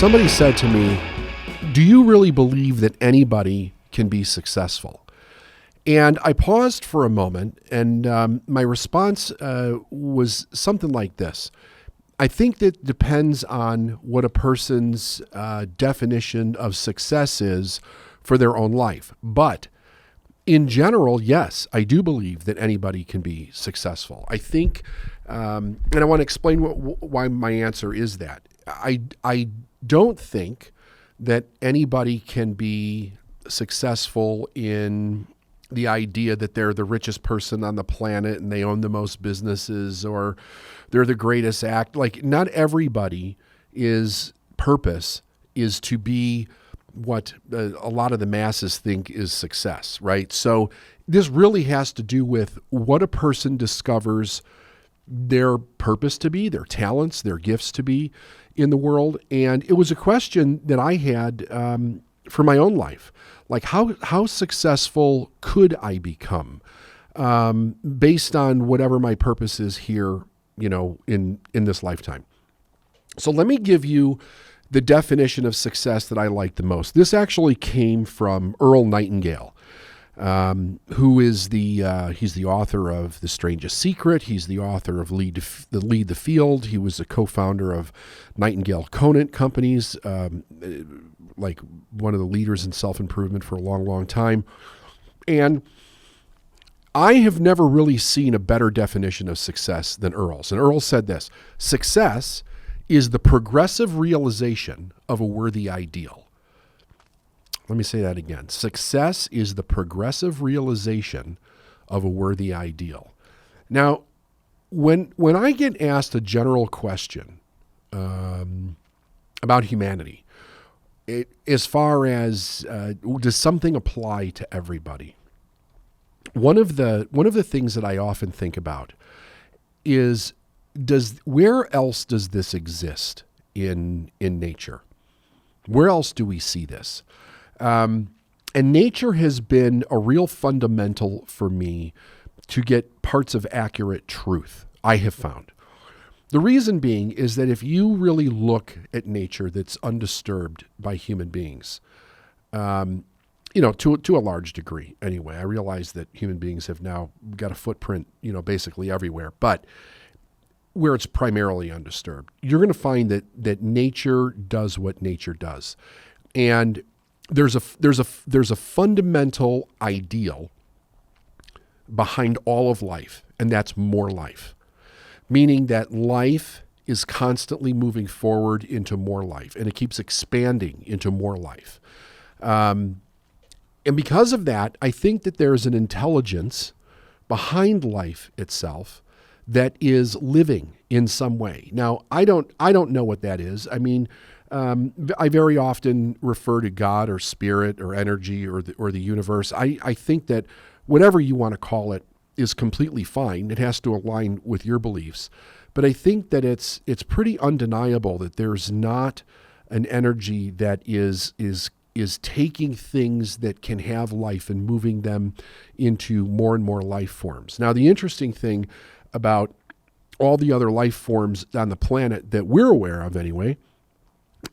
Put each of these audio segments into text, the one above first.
somebody said to me, do you really believe that anybody can be successful? And I paused for a moment, and my response was something like this. I think that depends on what a person's definition of success is for their own life. But in general, yes, I do believe that anybody can be successful. I think, and I want to explain why my answer is that. I don't think that anybody can be successful in the idea that they're the richest person on the planet and they own the most businesses or they're the greatest act. Like, not everybody purpose is to be what a lot of the masses think is success, right? So this really has to do with what a person discovers their purpose to be, their talents, their gifts to be in the world. And it was a question that I had for my own life. Like, how successful could I become based on whatever my purpose is here, in this lifetime? So let me give you the definition of success that I like the most. This actually came from Earl Nightingale, who is he's the author of The Strangest Secret. He's the author of Lead the Field. He was a co-founder of Nightingale Conant Companies, like one of the leaders in self-improvement for a long, long time. And I have never really seen a better definition of success than Earl's. And Earl said this: success is the progressive realization of a worthy ideal. Let me say that again. Success is the progressive realization of a worthy ideal. Now, when I get asked a general question about humanity, as far as does something apply to everybody, one of the things that I often think about is, where else does this exist in nature? Where else do we see this? And nature has been a real fundamental for me to get parts of accurate truth, I have found. The reason being is that if you really look at nature that's undisturbed by human beings, to a large degree anyway. I realize that human beings have now got a footprint, basically everywhere, but where it's primarily undisturbed, you're going to find that nature does what nature does. And there's a fundamental ideal behind all of life, and that's more life. Meaning that life is constantly moving forward into more life, and it keeps expanding into more life. And because of that, I think that there's an intelligence behind life itself that is living in some way. Now, I don't know what that is. I mean, I very often refer to God or spirit or energy or the universe. I think that whatever you want to call it is completely fine. It has to align with your beliefs. But I think that it's pretty undeniable that there's not an energy that is taking things that can have life and moving them into more and more life forms. Now, the interesting thing about all the other life forms on the planet that we're aware of anyway,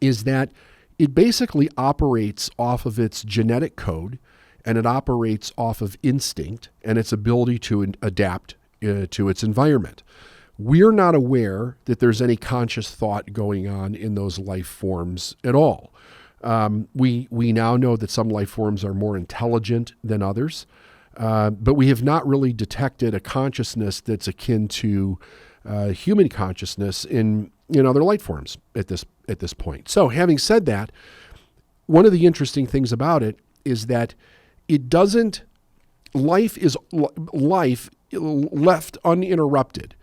is that it basically operates off of its genetic code, and it operates off of instinct and its ability to adapt to its environment. We're not aware that there's any conscious thought going on in those life forms at all. We now know that some life forms are more intelligent than others, but we have not really detected a consciousness that's akin to human consciousness in other life forms at this point. So, having said that, one of the interesting things about it is that life left uninterrupted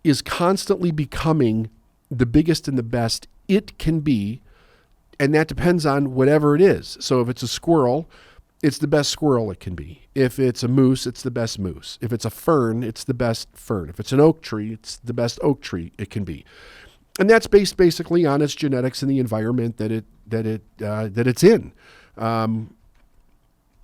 is constantly becoming the biggest and the best it can be, and that depends on whatever it is. So if it's a squirrel, it's the best squirrel it can be. If it's a moose, it's the best moose. If it's a fern, it's the best fern. If it's an oak tree, it's the best oak tree it can be. And that's based basically on its genetics and the environment that it's in.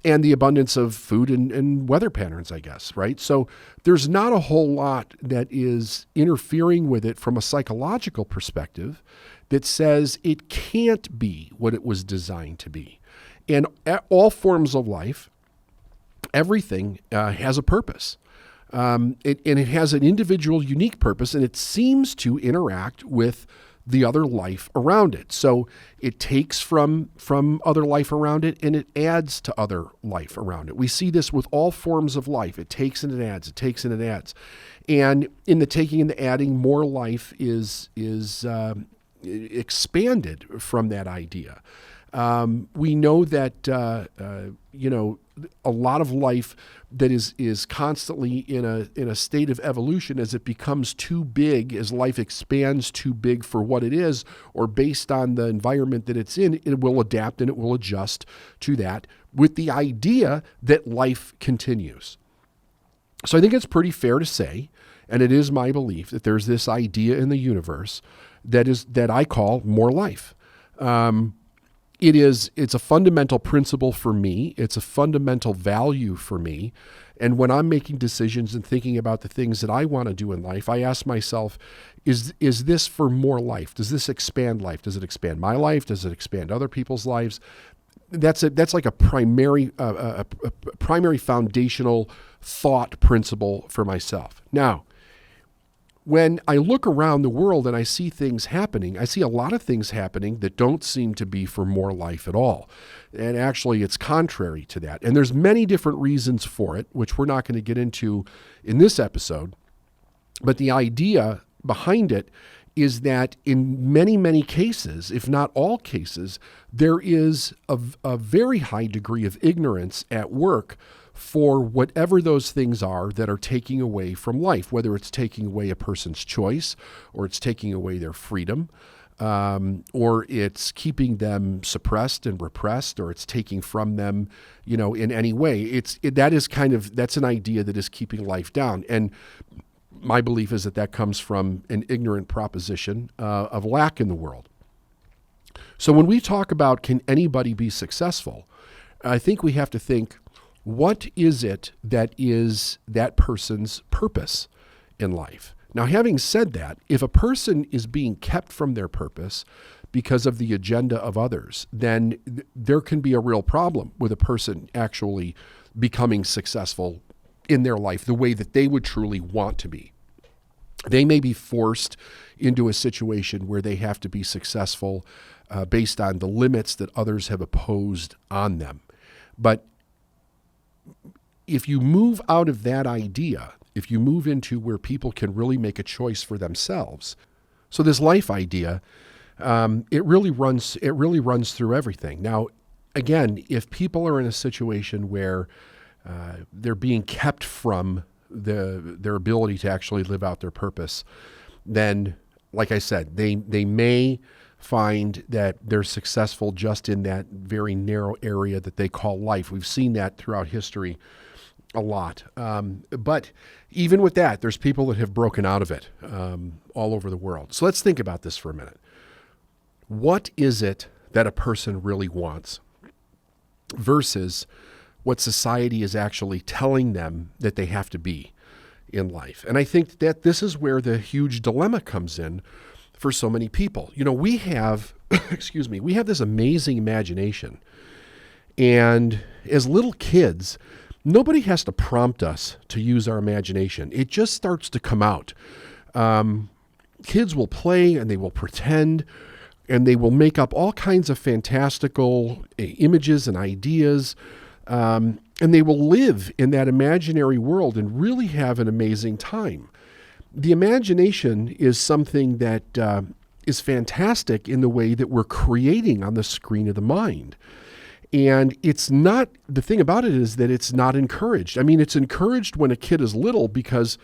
and the abundance of food and weather patterns, I guess, right? So there's not a whole lot that is interfering with it from a psychological perspective that says it can't be what it was designed to be. And all forms of life, everything has a purpose. And it has an individual, unique purpose, and it seems to interact with the other life around it. So it takes from other life around it, and it adds to other life around it. We see this with all forms of life. It takes and it adds, it takes and it adds. And in the taking and the adding, more life is expanded from that idea. We know that, a lot of life that is constantly in a state of evolution as it becomes too big, as life expands too big for what it is, or based on the environment that it's in, it will adapt and it will adjust to that with the idea that life continues. So I think it's pretty fair to say, and it is my belief, that there's this idea in the universe that I call more life. It's a fundamental principle for me. It's a fundamental value for me. And when I'm making decisions and thinking about the things that I want to do in life, I ask myself, is this for more life? Does this expand life? Does it expand my life? Does it expand other people's lives? That's like a primary foundational thought principle for myself. Now, when I look around the world and I see things happening, I see a lot of things happening that don't seem to be for more life at all. And actually, it's contrary to that. And there's many different reasons for it, which we're not going to get into in this episode. But the idea behind it is that in many, many cases, if not all cases, there is a very high degree of ignorance at work for whatever those things are that are taking away from life, whether it's taking away a person's choice, or it's taking away their freedom, or it's keeping them suppressed and repressed, or it's taking from them, in any way. That's an idea that is keeping life down. And my belief is that comes from an ignorant proposition of lack in the world. So when we talk about can anybody be successful, I think we have to think, what is it that is that person's purpose in life? Now, having said that, if a person is being kept from their purpose because of the agenda of others, then there can be a real problem with a person actually becoming successful in their life the way that they would truly want to be. They may be forced into a situation where they have to be successful based on the limits that others have imposed on them. But if you move out of that idea, if you move into where people can really make a choice for themselves, so this life idea, it really runs through everything. Now, again, if people are in a situation where they're being kept from their ability to actually live out their purpose, then, like I said, they may find that they're successful just in that very narrow area that they call life. We've seen that throughout history a lot. But even with that, there's people that have broken out of it all over the world. So let's think about this for a minute. What is it that a person really wants versus what society is actually telling them that they have to be in life? And I think that this is where the huge dilemma comes in for so many people. We have, we have this amazing imagination. And as little kids, nobody has to prompt us to use our imagination. It just starts to come out. Kids will play and they will pretend and they will make up all kinds of fantastical images and ideas. And they will live in that imaginary world and really have an amazing time. The imagination is something that is fantastic in the way that we're creating on the screen of the mind. And it's not, the thing about it is that it's not encouraged. I mean, it's encouraged when a kid is little because,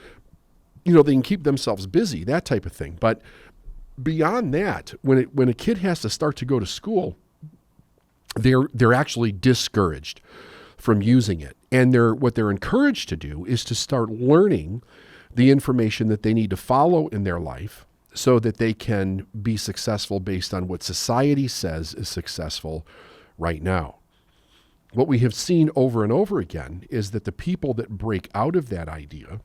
they can keep themselves busy, that type of thing. But beyond that, when a kid has to start to go to school, they're actually discouraged from using it. And what they're encouraged to do is to start learning the information that they need to follow in their life so that they can be successful based on what society says is successful right now. what we have seen over and over again is that the people that break out of that idea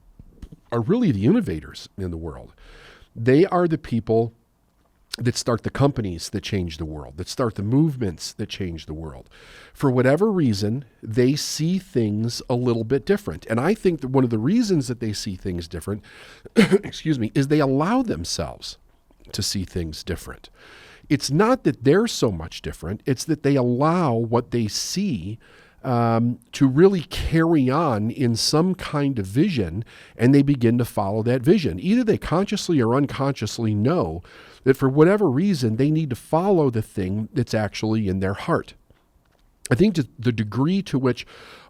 are really the innovators in the world. They are the people that start the companies that change the world, that start the movements that change the world. For whatever reason, they see things a little bit different. And I think that one of the reasons that they see things different, is they allow themselves to see things different. It's not that they're so much different, it's that they allow what they see to really carry on in some kind of vision, and they begin to follow that vision. Either they consciously or unconsciously know that for whatever reason, they need to follow the thing that's actually in their heart. I think the degree to which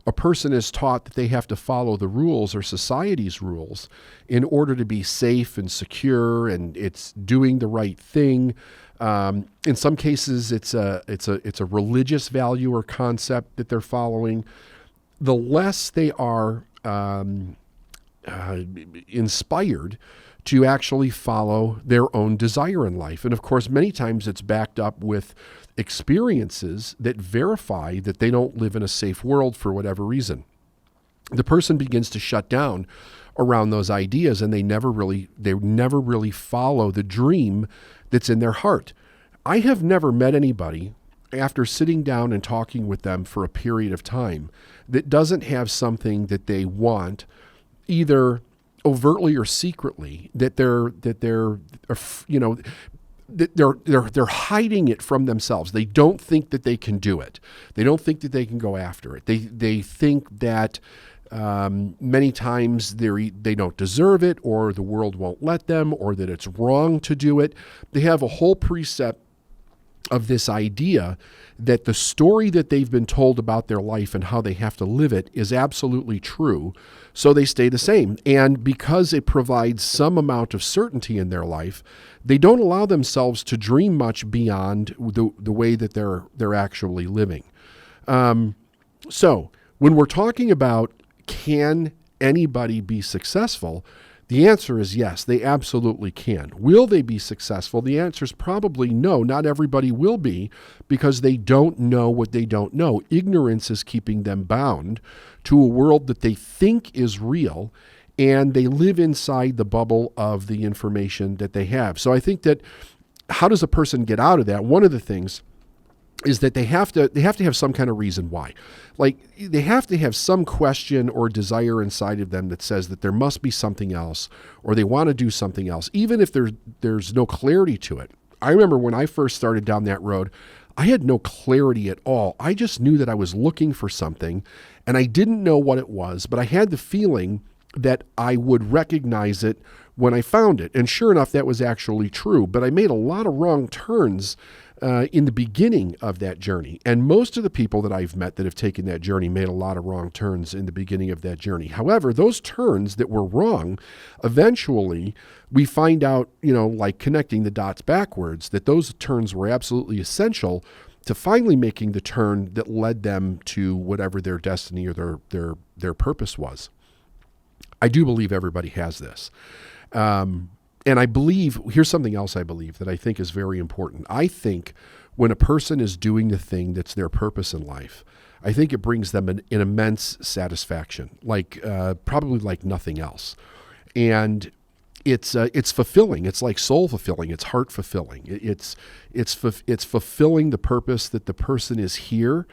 a person is taught that they have to follow the rules or society's rules in order to be safe and secure, and it's doing the right thing. In some cases, it's a religious value or concept that they're following. The less they are inspired to actually follow their own desire in life. And of course, many times it's backed up with experiences that verify that they don't live in a safe world for whatever reason. The person begins to shut down around those ideas, and they never really follow the dream that's in their heart. I have never met anybody, after sitting down and talking with them for a period of time, that doesn't have something that they want, either overtly or secretly, that they're hiding it from themselves. They don't think that they can do it. They don't think that they can go after it. They think that many times they don't deserve it, or the world won't let them, or that it's wrong to do it. They have a whole precept of this idea that the story that they've been told about their life and how they have to live it is absolutely true, so they stay the same. And because it provides some amount of certainty in their life, they don't allow themselves to dream much beyond the way that they're actually living. So when we're talking about can anybody be successful, the answer is yes, they absolutely can. Will they be successful? The answer is probably no. Not everybody will be, because they don't know what they don't know. Ignorance is keeping them bound to a world that they think is real, and they live inside the bubble of the information that they have. So I think that, how does a person get out of that? One of the things is that they have to have some kind of reason why. Like, they have to have some question or desire inside of them that says that there must be something else, or they want to do something else, even if there's no clarity to it. I remember when I first started down that road, I had no clarity at all. I just knew that I was looking for something, and I didn't know what it was, but I had the feeling that I would recognize it when I found it. And sure enough, that was actually true. But I made a lot of wrong turns in the beginning of that journey. And most of the people that I've met that have taken that journey made a lot of wrong turns in the beginning of that journey. However, those turns that were wrong, eventually we find out, like connecting the dots backwards, that those turns were absolutely essential to finally making the turn that led them to whatever their destiny or their purpose was. I do believe everybody has this. And I believe, here's something else I believe that I think is very important. I think when a person is doing the thing that's their purpose in life, I think it brings them an immense satisfaction, probably like nothing else. And it's fulfilling. It's like soul fulfilling. It's heart fulfilling. It's fulfilling the purpose that the person is here.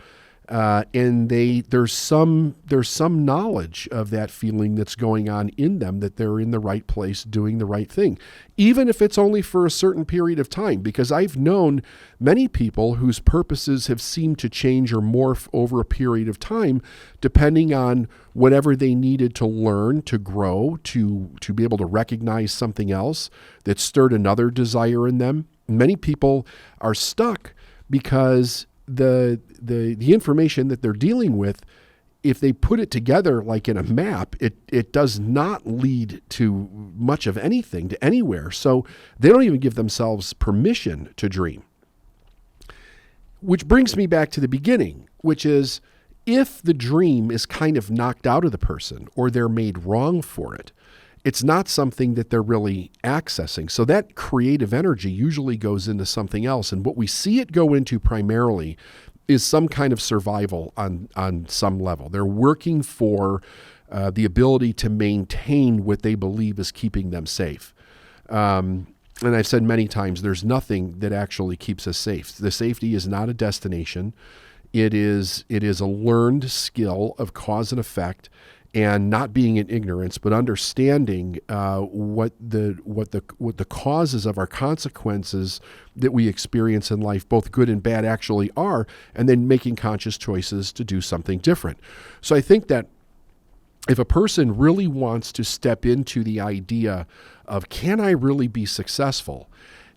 And there's some knowledge of that feeling that's going on in them, that they're in the right place doing the right thing, even if it's only for a certain period of time, because I've known many people whose purposes have seemed to change or morph over a period of time, depending on whatever they needed to learn, to grow, to be able to recognize something else that stirred another desire in them. Many people are stuck because the information that they're dealing with, if they put it together like in a map, it does not lead to much of anything, to anywhere. So they don't even give themselves permission to dream. Which brings me back to the beginning, which is, if the dream is kind of knocked out of the person, or they're made wrong for it, it's not something that they're really accessing. So that creative energy usually goes into something else. And what we see it go into primarily is some kind of survival on some level. They're working for the ability to maintain what they believe is keeping them safe. And I've said many times, there's nothing that actually keeps us safe. The safety is not a destination. It is a learned skill of cause and effect, and not being in ignorance, but understanding what the causes of our consequences that we experience in life, both good and bad, actually are, and then making conscious choices to do something different. So I think that if a person really wants to step into the idea of, can I really be successful,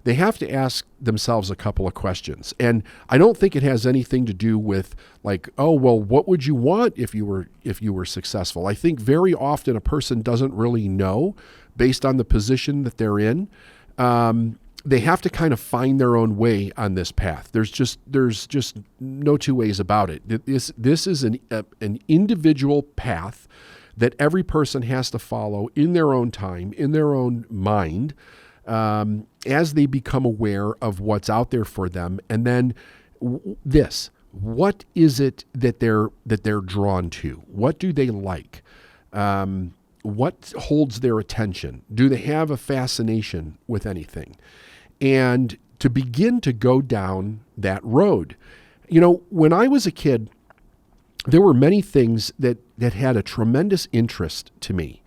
they have to ask themselves a couple of questions. And I don't think it has anything to do with like, oh, well, what would you want if you were successful? I think very often a person doesn't really know based on the position that they're in. They have to kind of find their own way on this path. There's just no two ways about it. This is an individual path that every person has to follow in their own time, in their own mind, as they become aware of what's out there for them. And then what is it that they're drawn to? What do they like? What holds their attention? Do they have a fascination with anything? And to begin to go down that road. You know, when I was a kid, there were many things that had a tremendous interest to me.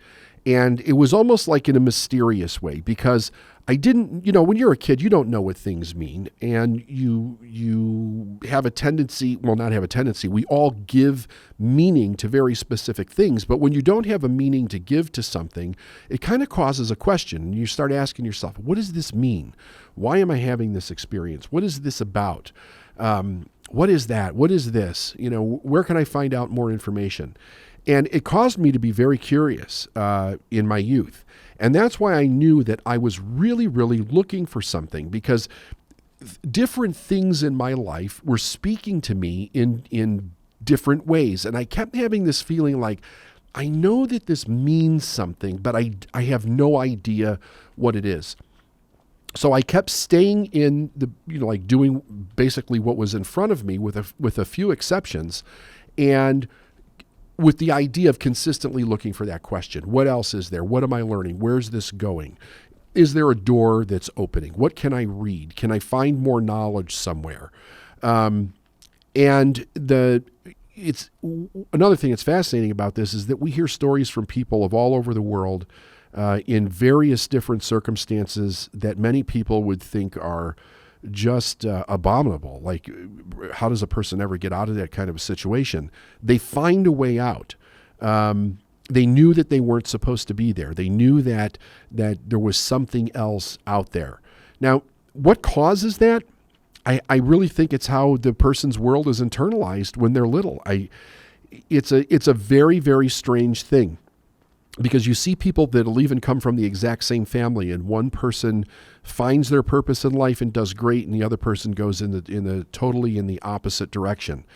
And it was almost like in a mysterious way, because I didn't, when you're a kid, you don't know what things mean. And you have a tendency, well, not have a tendency, we all give meaning to very specific things. But when you don't have a meaning to give to something, it kind of causes a question. And you start asking yourself, what does this mean? Why am I having this experience? What is this about? What is that? What is this? Where can I find out more information? And it caused me to be very curious in my youth. And that's why I knew that I was really, really looking for something, because different things in my life were speaking to me in different ways. And I kept having this feeling like, I know that this means something, but I have no idea what it is. So I kept staying in doing basically what was in front of me with a few exceptions, and with the idea of consistently looking for that question. What else is there? What am I learning? Where's this going? Is there a door that's opening? What can I read? Can I find more knowledge somewhere? And it's another thing that's fascinating about this is that we hear stories from people of all over the world in various different circumstances that many people would think are just abominable. Like, how does a person ever get out of that kind of a situation? They find a way out. They knew that they weren't supposed to be there. They knew that there was something else out there. Now, what causes that? I really think it's how the person's world is internalized when they're little. It's a very, very strange thing. Because you see people that'll even come from the exact same family, and one person finds their purpose in life and does great, and the other person goes totally in the opposite direction.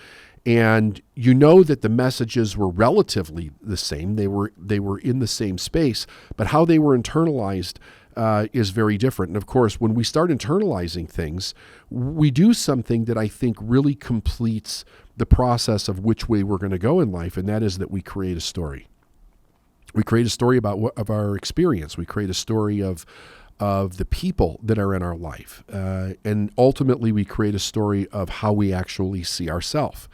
And you know that the messages were relatively the same. They were in the same space, but how they were internalized is very different. And of course, when we start internalizing things, we do something that I think really completes the process of which way we're going to go in life, and that is that we create a story. We create a story of our experience. We create a story of the people that are in our life. And ultimately, we create a story of how we actually see ourselves.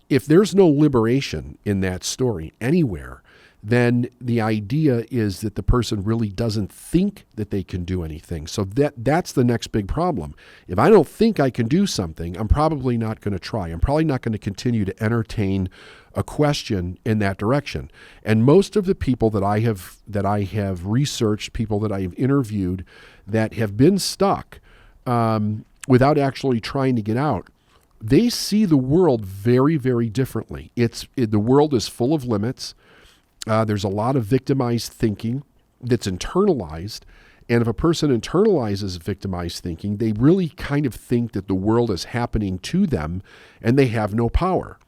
If there's no liberation in that story anywhere, then the idea is that the person really doesn't think that they can do anything. So that's the next big problem. If I don't think I can do something, I'm probably not going to try. I'm probably not going to continue to entertain a question in that direction. And most of the people that I have researched, people that I have interviewed that have been stuck without actually trying to get out, they see the world very, very differently. The world is full of limits. There's a lot of victimized thinking that's internalized. And if a person internalizes victimized thinking, they really kind of think that the world is happening to them and they have no power.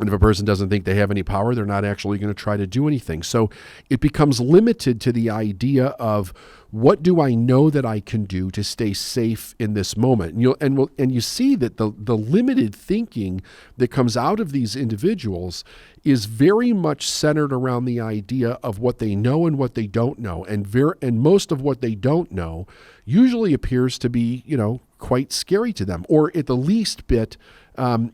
And if a person doesn't think they have any power, they're not actually going to try to do anything. So it becomes limited to the idea of, what do I know that I can do to stay safe in this moment? And you see that the limited thinking that comes out of these individuals is very much centered around the idea of what they know and what they don't know. And most of what they don't know usually appears to be, quite scary to them, or at the least bit,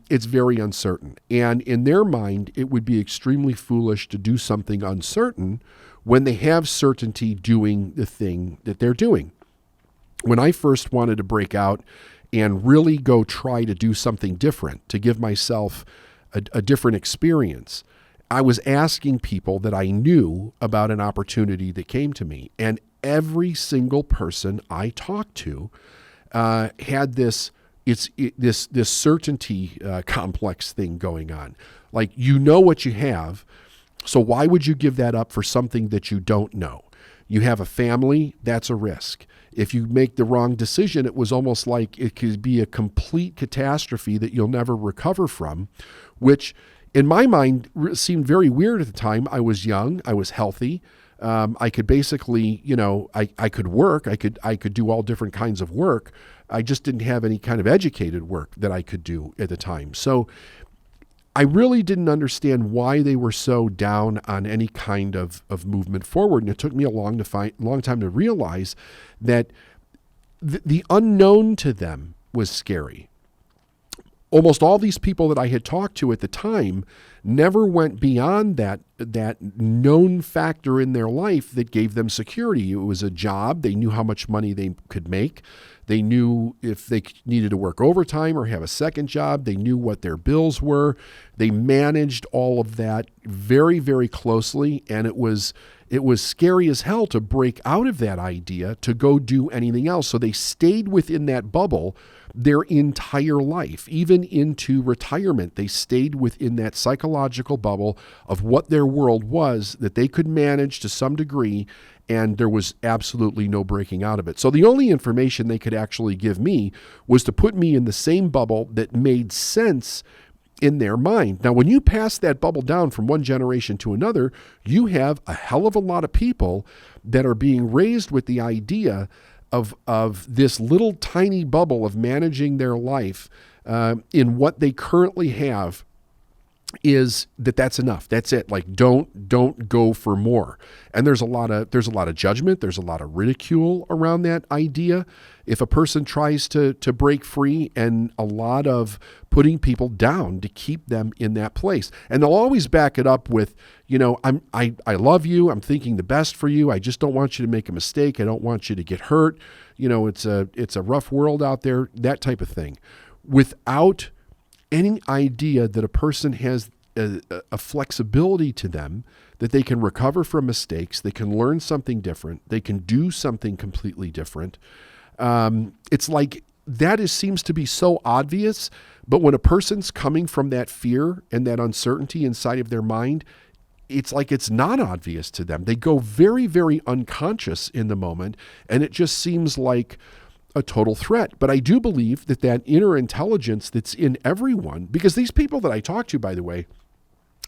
it's very uncertain. And in their mind, it would be extremely foolish to do something uncertain when they have certainty doing the thing that they're doing. When I first wanted to break out and really go try to do something different, to give myself a different experience, I was asking people that I knew about an opportunity that came to me. And every single person I talked to had this certainty complex thing going on. Like, what you have, so why would you give that up for something that you don't know? You have a family, that's a risk. If you make the wrong decision, it was almost like it could be a complete catastrophe that you'll never recover from, which in my mind seemed very weird at the time. I was young, I was healthy. I could basically, I could work, I could do all different kinds of work. I just didn't have any kind of educated work that I could do at the time. So I really didn't understand why they were so down on any kind of movement forward. And it took me a long time to realize that the unknown to them was scary. Almost all these people that I had talked to at the time never went beyond that known factor in their life that gave them security. It was a job. They knew how much money they could make. They knew if they needed to work overtime or have a second job. They knew what their bills were. They managed all of that very, very closely, and it was scary as hell to break out of that idea to go do anything else. So they stayed within that bubble their entire life, even into retirement. They stayed within that psychological bubble of what their world was that they could manage to some degree, and there was absolutely no breaking out of it. So the only information they could actually give me was to put me in the same bubble that made sense in their mind. Now, when you pass that bubble down from one generation to another, you have a hell of a lot of people that are being raised with the idea of this little tiny bubble of managing their life in what they currently have, is that's enough. That's it. Like, don't go for more. And there's a lot of judgment. There's a lot of ridicule around that idea. If a person tries to break free, and a lot of putting people down to keep them in that place. And they'll always back it up with, I love you. I'm thinking the best for you. I just don't want you to make a mistake. I don't want you to get hurt. It's a rough world out there, that type of thing. Without any idea that a person has a flexibility to them, that they can recover from mistakes, they can learn something different, they can do something completely different. It's like that seems to be so obvious, but when a person's coming from that fear and that uncertainty inside of their mind, it's like it's not obvious to them. They go very, very unconscious in the moment, and it just seems like a total threat. But I do believe that inner intelligence that's in everyone, because these people that I talked to, by the way,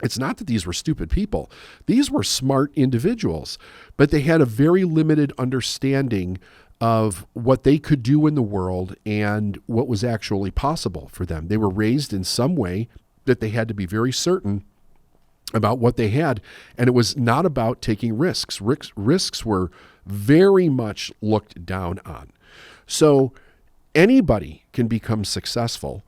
it's not that these were stupid people. These were smart individuals, but they had a very limited understanding of what they could do in the world and what was actually possible for them. They were raised in some way that they had to be very certain about what they had, and it was not about taking risks. Risks were very much looked down on. So anybody can become successful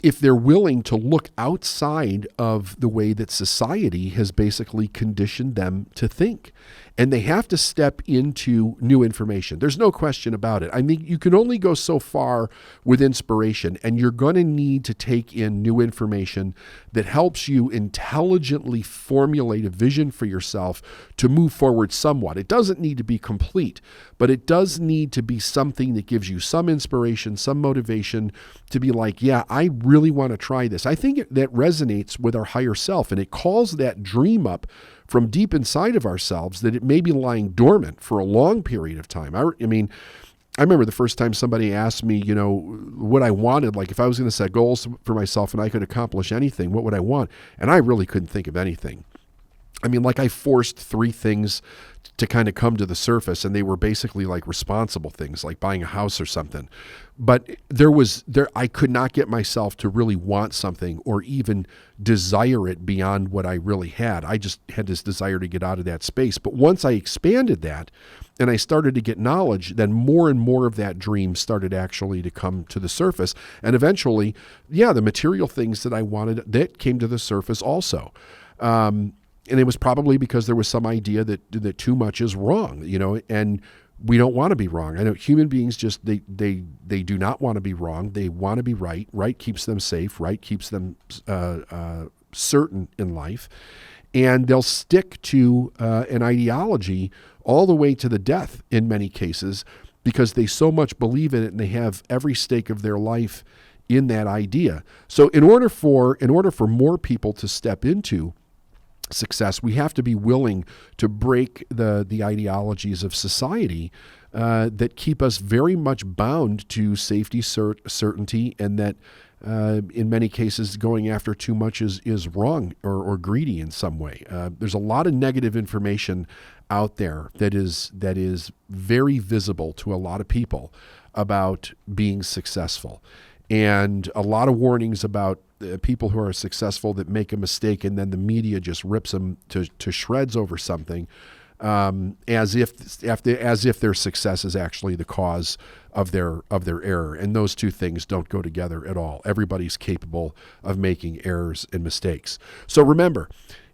if they're willing to look outside of the way that society has basically conditioned them to think. And they have to step into new information. There's no question about it. I mean, you can only go so far with inspiration, and you're going to need to take in new information that helps you intelligently formulate a vision for yourself to move forward somewhat. It doesn't need to be complete, but it does need to be something that gives you some inspiration, some motivation to be like, yeah, I really want to try this. I think that resonates with our higher self, and it calls that dream up from deep inside of ourselves that it may be lying dormant for a long period of time. I mean, I remember the first time somebody asked me, what I wanted, like if I was going to set goals for myself and I could accomplish anything, what would I want? And I really couldn't think of anything. I mean, like I forced 3 things to kind of come to the surface, and they were basically like responsible things, like buying a house or something. But I could not get myself to really want something or even desire it beyond what I really had. I just had this desire to get out of that space. But once I expanded that and I started to get knowledge, then more and more of that dream started actually to come to the surface. And eventually, the material things that I wanted, that came to the surface also. And it was probably because there was some idea that too much is wrong, and we don't want to be wrong. I know human beings just, they do not want to be wrong. They want to be right. Right keeps them safe. Right keeps them certain in life. And they'll stick to an ideology all the way to the death in many cases because they so much believe in it and they have every stake of their life in that idea. So in order for more people to step into success, we have to be willing to break the ideologies of society that keep us very much bound to safety, certainty, and that in many cases going after too much is wrong or greedy in some way. There's a lot of negative information out there that is very visible to a lot of people about being successful, and a lot of warnings about people who are successful that make a mistake and then the media just rips them to shreds over something, as if their success is actually the cause of their error. And those two things don't go together at all. Everybody's capable of making errors and mistakes. So remember,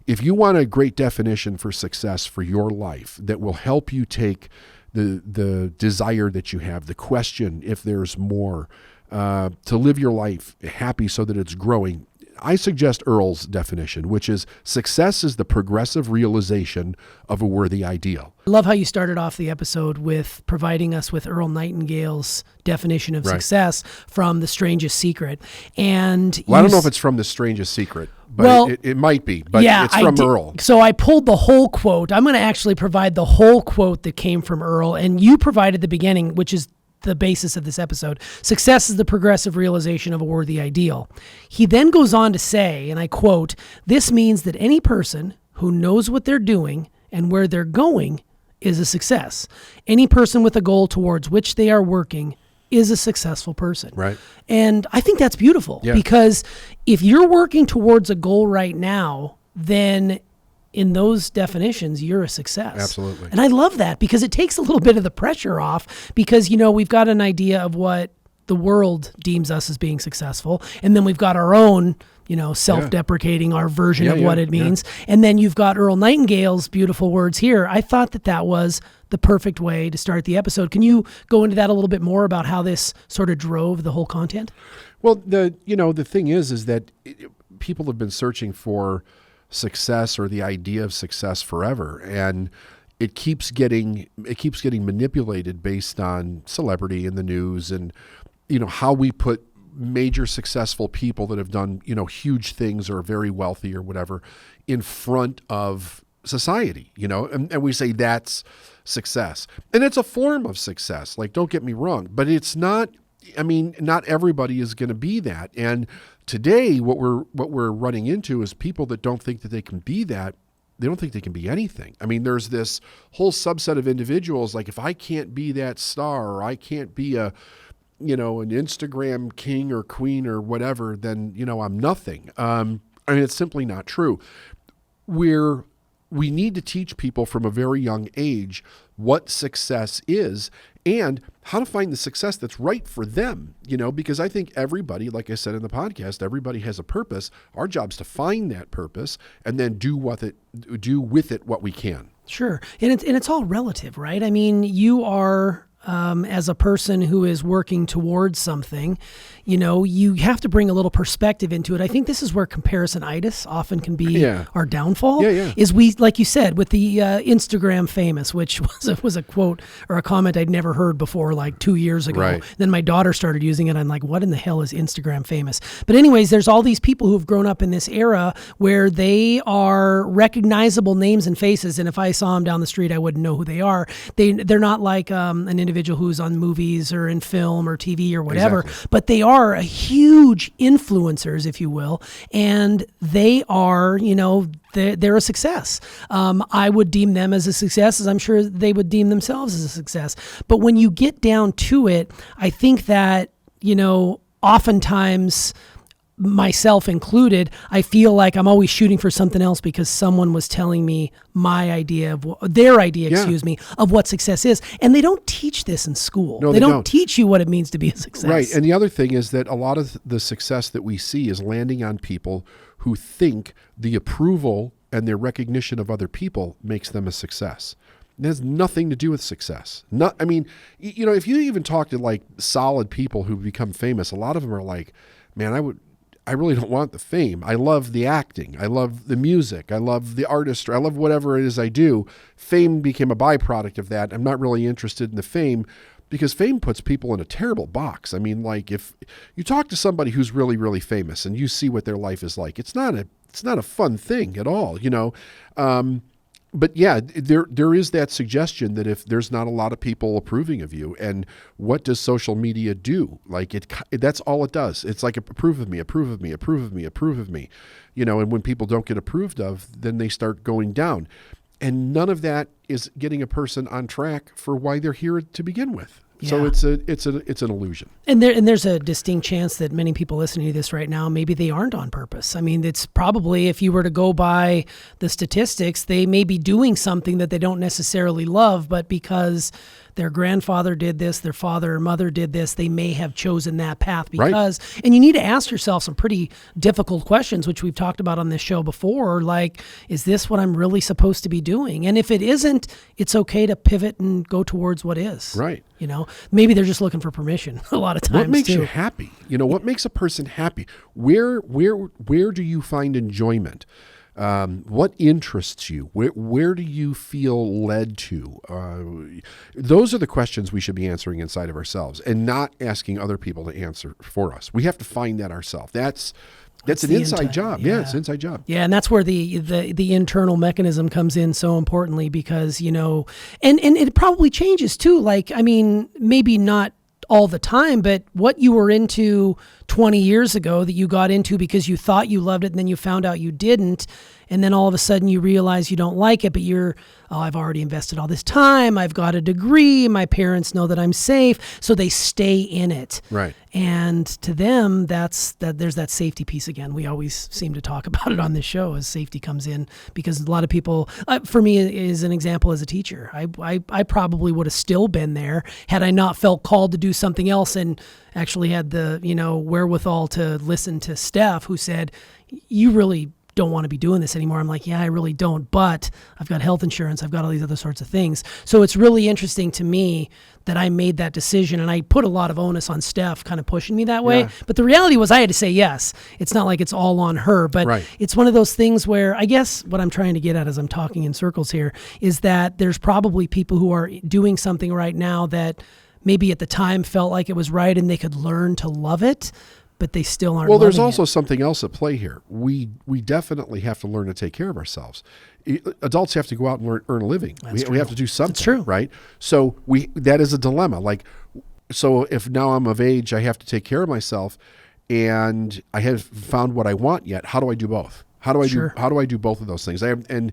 if you want a great definition for success for your life that will help you take the desire that you have, the question if there's more, to live your life happy so that it's growing, I suggest Earl's definition, which is success is the progressive realization of a worthy ideal. I love how you started off the episode with providing us with Earl Nightingale's definition of success from The Strangest Secret. And I don't know if it's from The Strangest Secret, but it might be, but it's from Earl. So I pulled the whole quote. I'm going to actually provide the whole quote that came from Earl, and you provided the beginning, which is the basis of this episode. Success is the progressive realization of a worthy ideal. He then goes on to say, and I quote, "This means that any person who knows what they're doing and where they're going is a success. Any person with a goal towards which they are working is a successful person." Right. And I think that's beautiful because if you're working towards a goal right now, then in those definitions, you're a success. Absolutely. And I love that because it takes a little bit of the pressure off because, we've got an idea of what the world deems us as being successful. And then we've got our own, self-deprecating, our version of what it means. And then you've got Earl Nightingale's beautiful words here. I thought that was the perfect way to start the episode. Can you go into that a little bit more about how this sort of drove the whole content? Well, the thing is that people have been searching for success or the idea of success forever, and it keeps getting manipulated based on celebrity in the news and how we put major successful people that have done huge things or are very wealthy or whatever in front of society, and we say that's success, and it's a form of success, like, don't get me wrong, but it's not. I mean, not everybody is going to be that. And today, what we're running into is people that don't think that they can be that. They don't think they can be anything. I mean, there's this whole subset of individuals, like, if I can't be that star, or I can't be an Instagram king or queen or whatever, then, I'm nothing. I mean, it's simply not true. We need to teach people from a very young age what success is and how to find the success that's right for them, because I think everybody, like I said in the podcast, everybody has a purpose. Our job's to find that purpose and then do with it what we can. Sure. And it's all relative, right? I mean, you are, as a person who is working towards something, you have to bring a little perspective into it. I think this is where comparisonitis often can be our downfall. Is we, like you said, with the Instagram famous, which was a quote or a comment I'd never heard before, like 2 years ago. Right. Then my daughter started using it. I'm like, what in the hell is Instagram famous? But anyways, there's all these people who have grown up in this era where they are recognizable names and faces, and if I saw them down the street, I wouldn't know who they are. They're not like an individual individual who's on movies or in film or TV or whatever, but they are a huge influencers, if you will, and they are, they're a success. I would deem them as a success, as I'm sure they would deem themselves as a success. But when you get down to it, I think that, oftentimes, myself included, I feel like I'm always shooting for something else because someone was telling me their idea of what success is. And they don't teach this in school. No, they don't teach you what it means to be a success. Right. And the other thing is that a lot of the success that we see is landing on people who think the approval and their recognition of other people makes them a success. It has nothing to do with success. If you even talk to like solid people who become famous, a lot of them are like, man, I really don't want the fame. I love the acting. I love the music. I love the artistry. I love whatever it is I do. Fame became a byproduct of that. I'm not really interested in the fame because fame puts people in a terrible box. I mean, like if you talk to somebody who's really, really famous and you see what their life is like, it's not a fun thing at all, But yeah, there is that suggestion that if there's not a lot of people approving of you, and what does social media do? Like that's all it does. It's like approve of me, approve of me, approve of me, approve of me. And when people don't get approved of, then they start going down. And none of that is getting a person on track for why they're here to begin with. Yeah. So it's an illusion. And there's a distinct chance that many people listening to this right now, maybe they aren't on purpose. I mean, it's probably, if you were to go by the statistics, they may be doing something that they don't necessarily love, but because their grandfather did this, their father or mother did this, they may have chosen that path because, right. And you need to ask yourself some pretty difficult questions, which we've talked about on this show before, like, is this what I'm really supposed to be doing? And if it isn't, it's okay to pivot and go towards what is. Right. Maybe they're just looking for permission a lot of times. What makes you happy? What makes a person happy? Where do you find enjoyment? What interests you? Where do you feel led to? Those are the questions we should be answering inside of ourselves and not asking other people to answer for us. We have to find that ourselves. That's an inside job. Yeah, it's an inside job. Yeah, and that's where the internal mechanism comes in so importantly because, and it probably changes too. Like, I mean, maybe not all the time, but what you were into 20 years ago that you got into because you thought you loved it and then you found out you didn't, and then all of a sudden you realize you don't like it, but I've already invested all this time, I've got a degree, my parents know that I'm safe, so they stay in it. Right. And to them, there's that safety piece again. We always seem to talk about it on this show as safety comes in because a lot of people, for me, is an example as a teacher. I probably would have still been there had I not felt called to do something else and actually had the, wherewithal to listen to Steph, who said, you really don't want to be doing this anymore. I'm like, yeah, I really don't, but I've got health insurance. I've got all these other sorts of things. So it's really interesting to me that I made that decision, and I put a lot of onus on Steph kind of pushing me that way. Yeah. But the reality was I had to say yes. It's not like it's all on her, but It's one of those things where I guess what I'm trying to get at as I'm talking in circles here is that there's probably people who are doing something right now that maybe at the time felt like it was right and they could learn to love it, but they still aren't. Well, there's also something else at play here. We definitely have to learn to take care of ourselves. Adults have to go out and earn a living. We have to do something. That's true. Right? So that is a dilemma. Like, so if now I'm of age, I have to take care of myself and I haven't found what I want yet. How do I do both? How do I do both of those things? And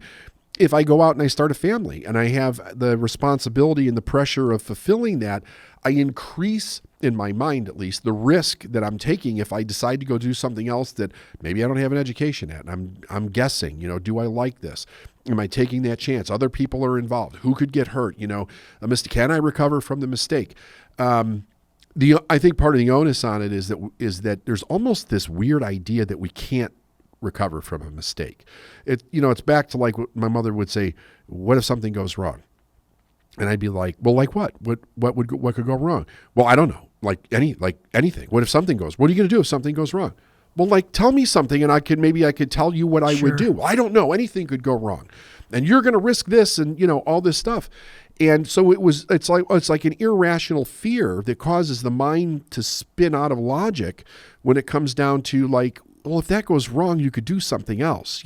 if I go out and I start a family and I have the responsibility and the pressure of fulfilling that, I increase, in my mind at least, the risk that I'm taking if I decide to go do something else that maybe I don't have an education at. And I'm guessing, do I like this? Am I taking that chance? Other people are involved. Who could get hurt? Can I recover from the mistake? I think part of the onus on it is that there's almost this weird idea that we can't recover from a mistake. It's back to like what my mother would say, what if something goes wrong? And I'd be like, well, like what? What could go wrong? Well, I don't know. Like anything. What if something goes? What are you going to do if something goes wrong? Well, like tell me something and I could tell you what I would do. Well, I don't know. Anything could go wrong. And you're going to risk this and all this stuff. And so it's like an irrational fear that causes the mind to spin out of logic when it comes down to like, well, if that goes wrong, you could do something else,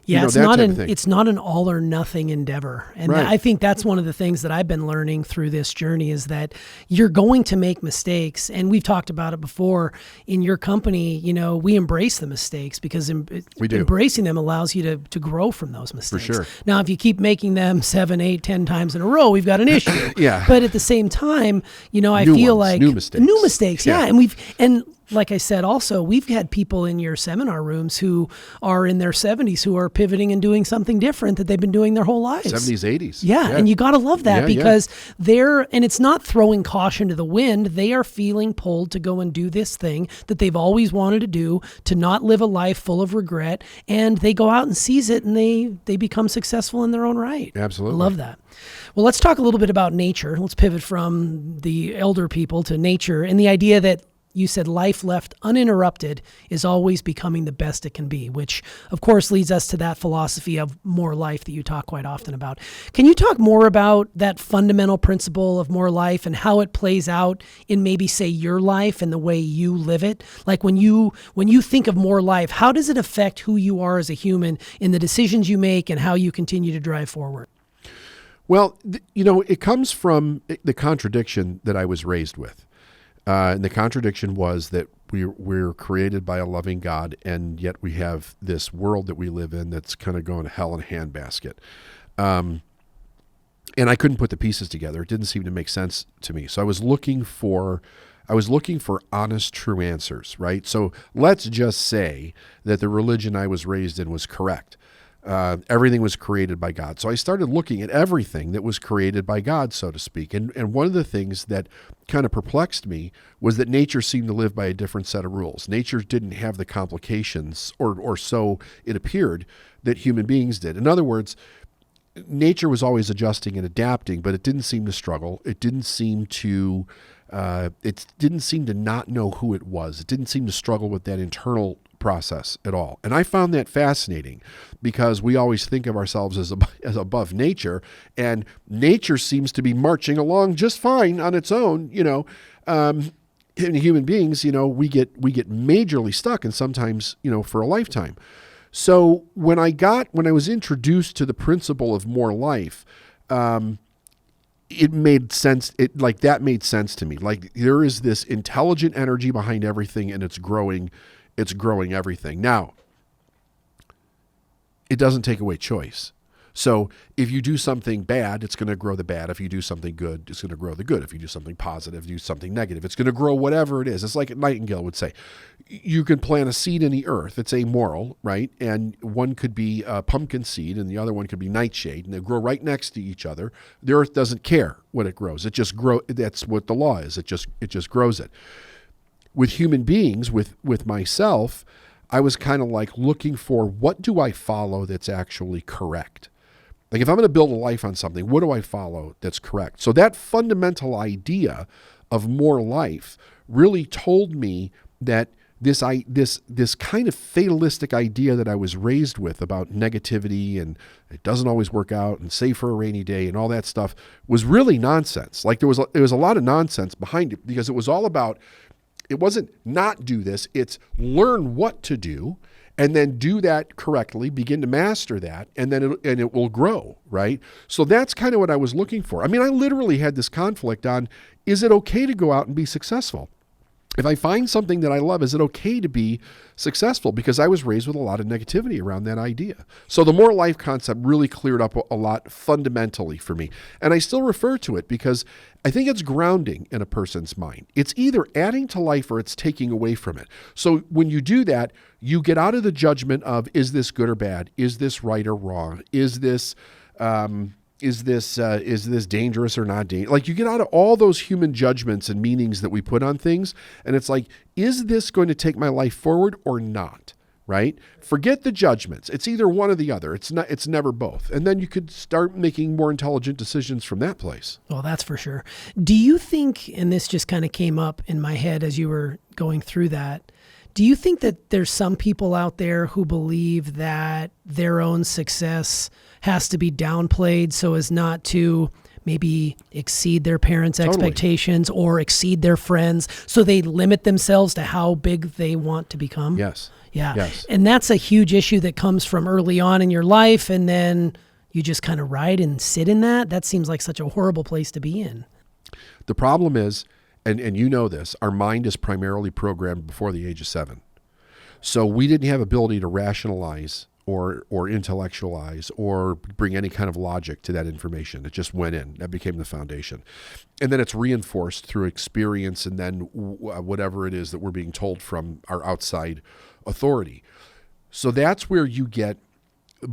Yeah, that type of thing. it's not an all or nothing endeavor. And Right. I think that's one of the things that I've been learning through this journey is that you're going to make mistakes. And we've talked about it before in your company, we embrace the mistakes because We do. embracing them allows you to grow from those mistakes. sure. Now, if you keep making them 7, 8, 10 times in a row, we've got an issue. Yeah. But at the same time, I New feel ones, like new mistakes. yeah. Yeah. And like I said, also, we've had people in your seminar rooms who are in their 70s who are pivoting and doing something different that they've been doing their whole lives. 70s, 80s. Yeah, and you got to love that Yeah, because and it's not throwing caution to the wind. They are feeling pulled to go and do this thing that they've always wanted to do, to not live a life full of regret, and they go out and seize it and they become successful in their own right. Absolutely. I love that. Well, let's talk a little bit about nature. Let's pivot from the elder people to nature and the idea that you said life left uninterrupted is always becoming the best it can be, which of course leads us to that philosophy of more life that you talk quite often about. Can you talk more about that fundamental principle of more life and how it plays out in maybe say your life and the way you live it? Like when you think of more life, how does it affect who you are as a human in the decisions you make and how you continue to drive forward? Well, it comes from the contradiction that I was raised with. And the contradiction was that we're created by a loving God, and yet we have this world that we live in that's kind of going to hell in a handbasket. And I couldn't put the pieces together. It didn't seem to make sense to me. So I was looking for honest, true answers, right? So let's just say that the religion I was raised in was correct. Everything was created by God. So I started looking at everything that was created by God, so to speak. And one of the things that kind of perplexed me was that nature seemed to live by a different set of rules. Nature didn't have the complications, or so it appeared, that human beings did. In other words, nature was always adjusting and adapting, but it didn't seem to struggle. It didn't seem to not know who it was. It didn't seem to struggle with that internal process at all. And I found that fascinating because we always think of ourselves as above nature, and nature seems to be marching along just fine on its own. And human beings, we get majorly stuck, and sometimes, for a lifetime. So when I was introduced to the principle of more life, it made sense. That made sense to me. Like there is this intelligent energy behind everything, and it's growing everything. Now, it doesn't take away choice. So if you do something bad, it's going to grow the bad. If you do something good, it's going to grow the good. If you do something positive, do something negative, it's going to grow whatever it is. It's like Nightingale would say, you can plant a seed in the earth. It's amoral, right? And one could be a pumpkin seed and the other one could be nightshade, and they grow right next to each other. The earth doesn't care what it grows. It just grows. That's what the law is. It just grows it. With human beings, with myself, I was kind of like looking for, what do I follow that's actually correct? Like if I'm going to build a life on something, what do I follow that's correct? So that fundamental idea of more life really told me that this kind of fatalistic idea that I was raised with about negativity and it doesn't always work out and save for a rainy day and all that stuff was really nonsense. Like there was a lot of nonsense behind it because it was all about, it wasn't not do this, it's learn what to do and then do that correctly, begin to master that, and then it will grow, right? So that's kind of what I was looking for. I mean, I literally had this conflict on, is it okay to go out and be successful? If I find something that I love, is it okay to be successful? Because I was raised with a lot of negativity around that idea. So the more life concept really cleared up a lot fundamentally for me. And I still refer to it because I think it's grounding in a person's mind. It's either adding to life or it's taking away from it. So when you do that, you get out of the judgment of, is this good or bad? Is this right or wrong? Is this dangerous or not dangerous? Like you get out of all those human judgments and meanings that we put on things. And it's like, is this going to take my life forward or not? Right? Forget the judgments. It's either one or the other. It's never both. And then you could start making more intelligent decisions from that place. Well, that's for sure. Do you think, and this just kind of came up in my head as you were going through that, do you think that there's some people out there who believe that their own success has to be downplayed so as not to maybe exceed their parents' Totally. expectations or exceed their friends, so they limit themselves to how big they want to become. Yes. Yeah. Yes. And that's a huge issue that comes from early on in your life, and then you just kind of ride and sit in that. That seems like such a horrible place to be in. The problem is, and you know this, our mind is primarily programmed before the age of 7. So we didn't have ability to rationalize or intellectualize or bring any kind of logic to that information. It just went in. That became the foundation. And then it's reinforced through experience and then whatever it is that we're being told from our outside authority. So that's where you get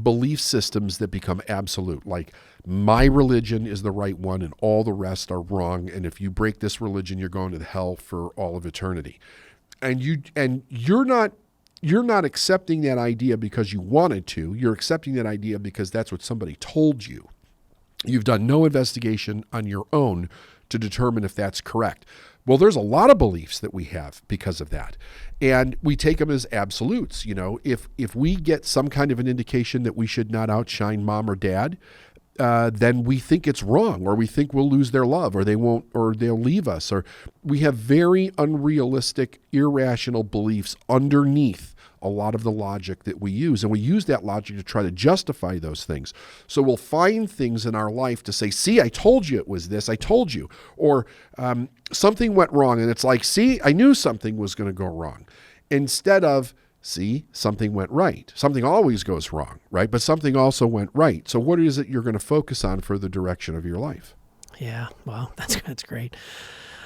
belief systems that become absolute, like my religion is the right one and all the rest are wrong, and if you break this religion you're going to hell for all of eternity. And you're not accepting that idea because you wanted to. You're accepting that idea because that's what somebody told you. You've done no investigation on your own to determine if that's correct. Well, there's a lot of beliefs that we have because of that. And we take them as absolutes. You know, if we get some kind of an indication that we should not outshine mom or dad, then we think it's wrong, or we think we'll lose their love, or they won't, or they'll leave us, or we have very unrealistic, irrational beliefs underneath a lot of the logic that we use. And we use that logic to try to justify those things. So we'll find things in our life to say, see, I told you it was this, I told you. Or something went wrong, and it's like, see, I knew something was going to go wrong. Instead of, see, something went right. Something always goes wrong, right? But something also went right. So what is it you're going to focus on for the direction of your life? Yeah, well, that's great.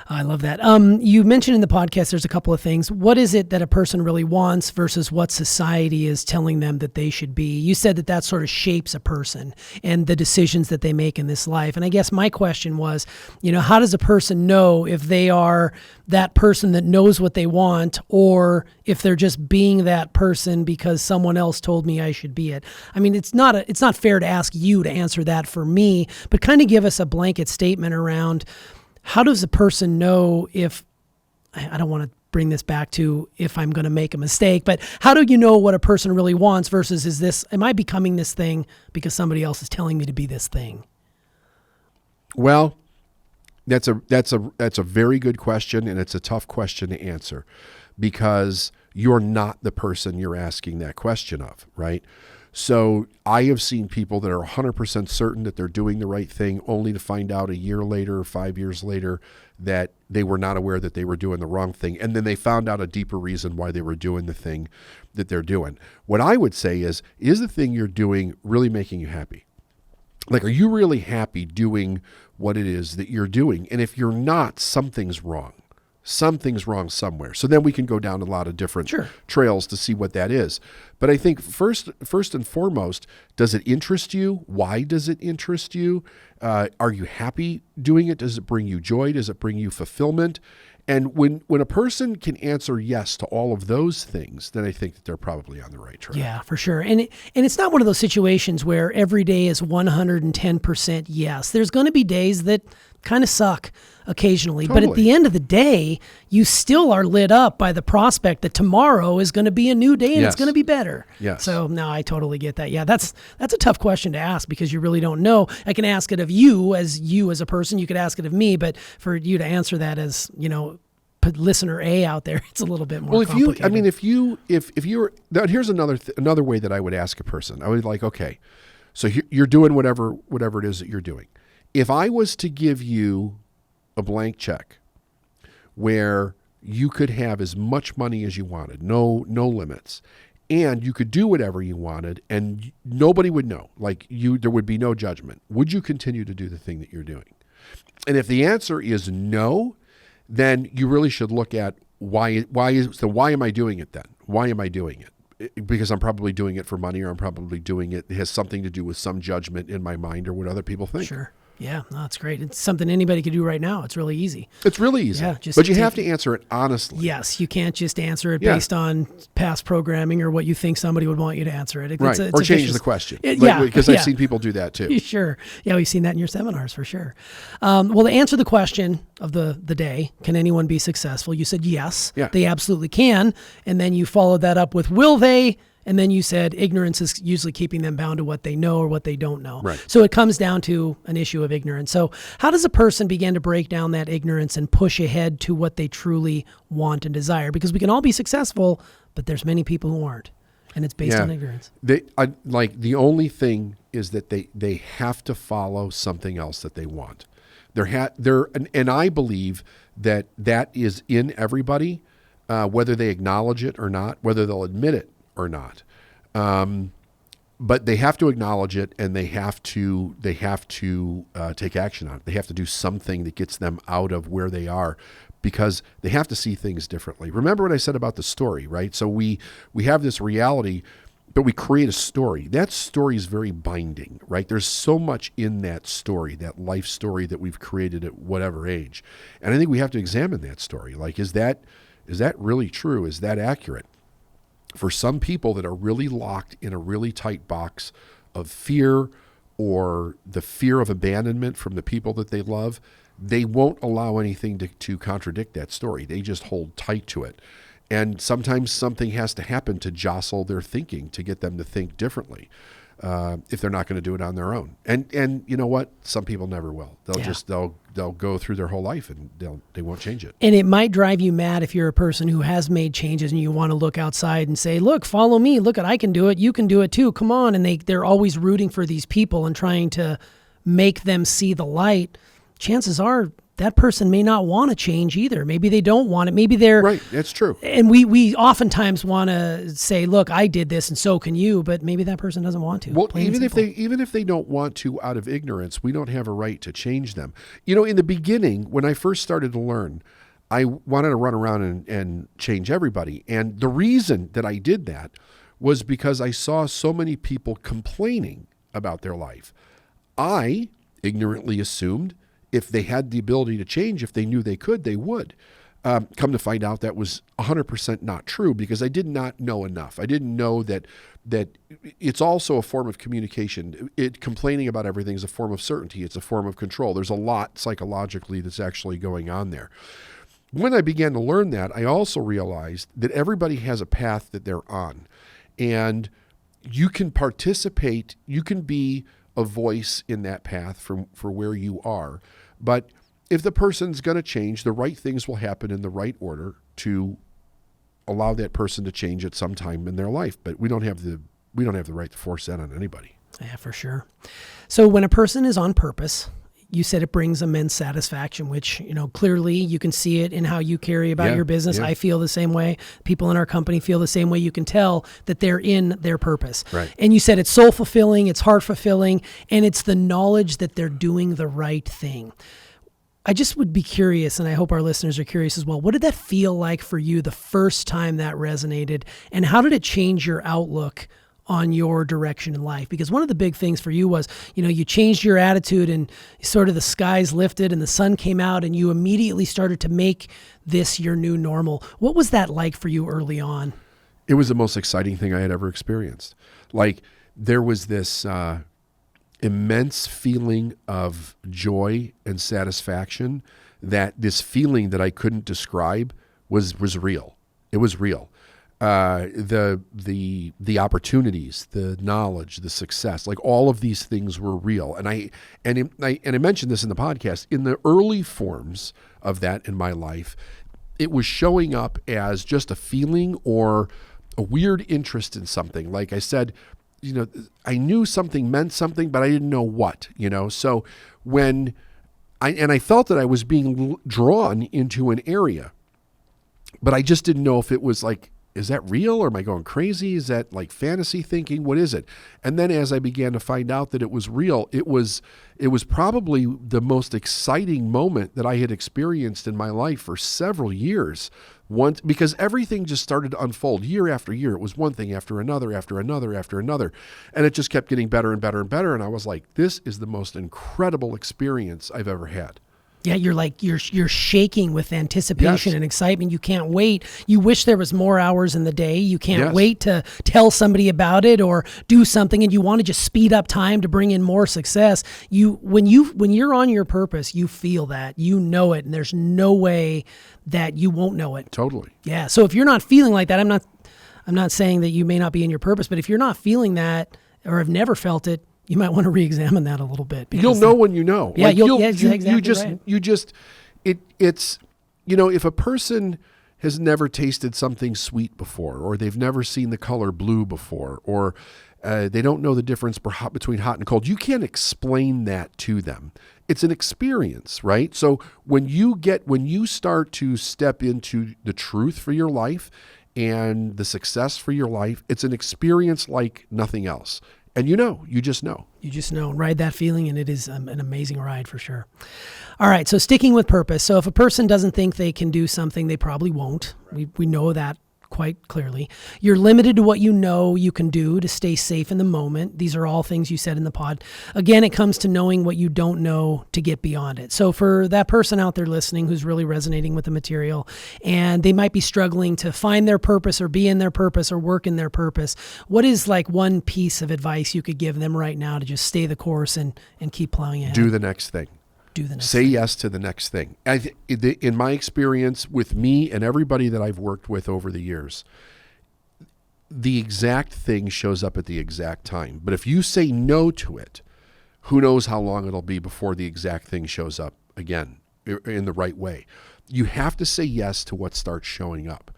I love that. You mentioned in the podcast there's a couple of things. What is it that a person really wants versus what society is telling them that they should be? You said that sort of shapes a person and the decisions that they make in this life. And I guess my question was, how does a person know if they are that person that knows what they want, or if they're just being that person because someone else told me I should be it? I mean, it's not fair to ask you to answer that for me, but kind of give us a blanket statement around how does a person know if, I don't want to bring this back to if I'm going to make a mistake, but how do you know what a person really wants versus am I becoming this thing because somebody else is telling me to be this thing? Well, that's a very good question, and it's a tough question to answer because you're not the person you're asking that question of, right? So I have seen people that are 100% certain that they're doing the right thing, only to find out a year later or 5 years later that they were not aware that they were doing the wrong thing. And then they found out a deeper reason why they were doing the thing that they're doing. What I would say is the thing you're doing really making you happy? Like, are you really happy doing what it is that you're doing? And if you're not, something's wrong. Something's wrong somewhere. So then we can go down a lot of different trails to see what that is. But I think first and foremost, does it interest you? Why does it interest you? Are you happy doing it? Does it bring you joy? Does it bring you fulfillment? And when a person can answer yes to all of those things, then I think that they're probably on the right track. Yeah, for sure. And it's not one of those situations where every day is 110% yes. There's going to be days that kind of suck occasionally. Totally. But at the end of the day, you still are lit up by the prospect that tomorrow is going to be a new day and Yes. it's going to be better. Yes. So no, I totally get that. Yeah, that's a tough question to ask because you really don't know. I can ask it of you as a person. You could ask it of me, but for you to answer that as, put listener A out there, it's a little bit more complicated. if you're, here's another way that I would ask a person. I would be like, okay, so you're doing whatever it is that you're doing. If I was to give you a blank check where you could have as much money as you wanted, no limits, and you could do whatever you wanted and nobody would know, there would be no judgment, would you continue to do the thing that you're doing? And if the answer is no, then you really should look at why am I doing it then? Why am I doing it? Because I'm probably doing it for money, or I'm probably doing it has something to do with some judgment in my mind or what other people think. Sure. Yeah, no, that's great. It's something anybody could do right now. It's really easy. It's really easy. Yeah, but you have to answer it honestly. Yes, you can't just answer it based on past programming or what you think somebody would want you to answer it. Right, or change the question. Because I've seen people do that too. Sure. Yeah, we've seen that in your seminars for sure. Well, to answer the question of the day, can anyone be successful? You said yes, they absolutely can. And then you followed that up with, will they? And then you said ignorance is usually keeping them bound to what they know or what they don't know. Right. So it comes down to an issue of ignorance. So how does a person begin to break down that ignorance and push ahead to what they truly want and desire? Because we can all be successful, but there's many people who aren't. And it's based on ignorance. The only thing is that they have to follow something else that they want. And I believe that is in everybody, whether they acknowledge it or not, whether they'll admit it or not. But they have to acknowledge it, and they have to take action on it. They have to do something that gets them out of where they are, because they have to see things differently. Remember what I said about the story, right? So we have this reality, but we create a story. That story is very binding, right? There's so much in that story, that life story that we've created at whatever age. And I think we have to examine that story. Like, is that really true? Is that accurate? For some people that are really locked in a really tight box of fear, or the fear of abandonment from the people that they love, they won't allow anything to contradict that story. They just hold tight to it. And sometimes something has to happen to jostle their thinking, to get them to think differently, if they're not going to do it on their own. And you know what? Some people never will. They'll go through their whole life and they won't change it. And it might drive you mad if you're a person who has made changes and you want to look outside and say, look, follow me. Look, I can do it. You can do it too. Come on. And they're always rooting for these people and trying to make them see the light. Chances are that person may not want to change either. Maybe they don't want it. Maybe they're... Right, that's true. And we oftentimes want to say, look, I did this and so can you, but maybe that person doesn't want to. Well, even if they don't want to out of ignorance, we don't have a right to change them. You know, in the beginning, when I first started to learn, I wanted to run around and change everybody. And the reason that I did that was because I saw so many people complaining about their life. I ignorantly assumed if they had the ability to change, if they knew they could, they would. Come to find out that was 100% not true, because I did not know enough. I didn't know that it's also a form of communication. Complaining about everything is a form of certainty. It's a form of control. There's a lot psychologically that's actually going on there. When I began to learn that, I also realized that everybody has a path that they're on. And you can participate, you can be a voice in that path for where you are. But if the person's going to change, the right things will happen in the right order to allow that person to change at some time in their life. But we don't have the right to force that on anybody. Yeah, for sure. So when a person is on purpose, you said it brings immense satisfaction, which, clearly you can see it in how you carry about your business. Yeah. I feel the same way. People in our company feel the same way. You can tell that they're in their purpose. Right. And you said it's soul fulfilling, it's heart fulfilling, and it's the knowledge that they're doing the right thing. I just would be curious, and I hope our listeners are curious as well. What did that feel like for you the first time that resonated, and how did it change your outlook on your direction in life? Because one of the big things for you was, you changed your attitude and sort of the skies lifted and the sun came out and you immediately started to make this your new normal. What was that like for you early on? It was the most exciting thing I had ever experienced. Like, there was this immense feeling of joy and satisfaction, that this feeling that I couldn't describe was real. It was real. The opportunities, the knowledge, the success, like all of these things were real. And I mentioned this in the podcast. In the early forms of that in my life, it was showing up as just a feeling or a weird interest in something. Like I said, I knew something meant something, but I didn't know what. So when I felt that I was being drawn into an area, but I just didn't know if it was like, is that real, or am I going crazy? Is that like fantasy thinking? What is it? And then as I began to find out that it was real, it was probably the most exciting moment that I had experienced in my life for several years. Once, because everything just started to unfold year after year. It was one thing after another, after another, after another. And it just kept getting better and better and better. And I was like, this is the most incredible experience I've ever had. Yeah, you're shaking with anticipation and excitement. You can't wait. You wish there was more hours in the day. You can't wait to tell somebody about it or do something, and you want to just speed up time to bring in more success. When you're on your purpose, you feel that. You know it, and there's no way that you won't know it. Totally. Yeah. So if you're not feeling like that, I'm not saying that you may not be in your purpose, but if you're not feeling that or have never felt it, you might want to re-examine that a little bit. You'll know when you know. Yeah, Like exactly. it's, if a person has never tasted something sweet before, or they've never seen the color blue before, or they don't know the difference between hot and cold, you can't explain that to them. It's an experience, right? So when you start to step into the truth for your life and the success for your life, it's an experience like nothing else. And you just know. You just know, ride that feeling, and it is an amazing ride for sure. All right, so sticking with purpose. So if a person doesn't think they can do something, they probably won't. Right. We know that quite clearly. You're limited to what you know you can do to stay safe in the moment. These are all things you said in the pod. Again, it comes to knowing what you don't know to get beyond it. So for that person out there listening who's really resonating with the material, and they might be struggling to find their purpose or be in their purpose or work in their purpose, what is like one piece of advice you could give them right now to just stay the course and keep plowing ahead? Do the next thing. Say yes to the next thing. In my experience with me and everybody that I've worked with over the years, the exact thing shows up at the exact time. But if you say no to it, who knows how long it'll be before the exact thing shows up again in the right way. You have to say yes to what starts showing up.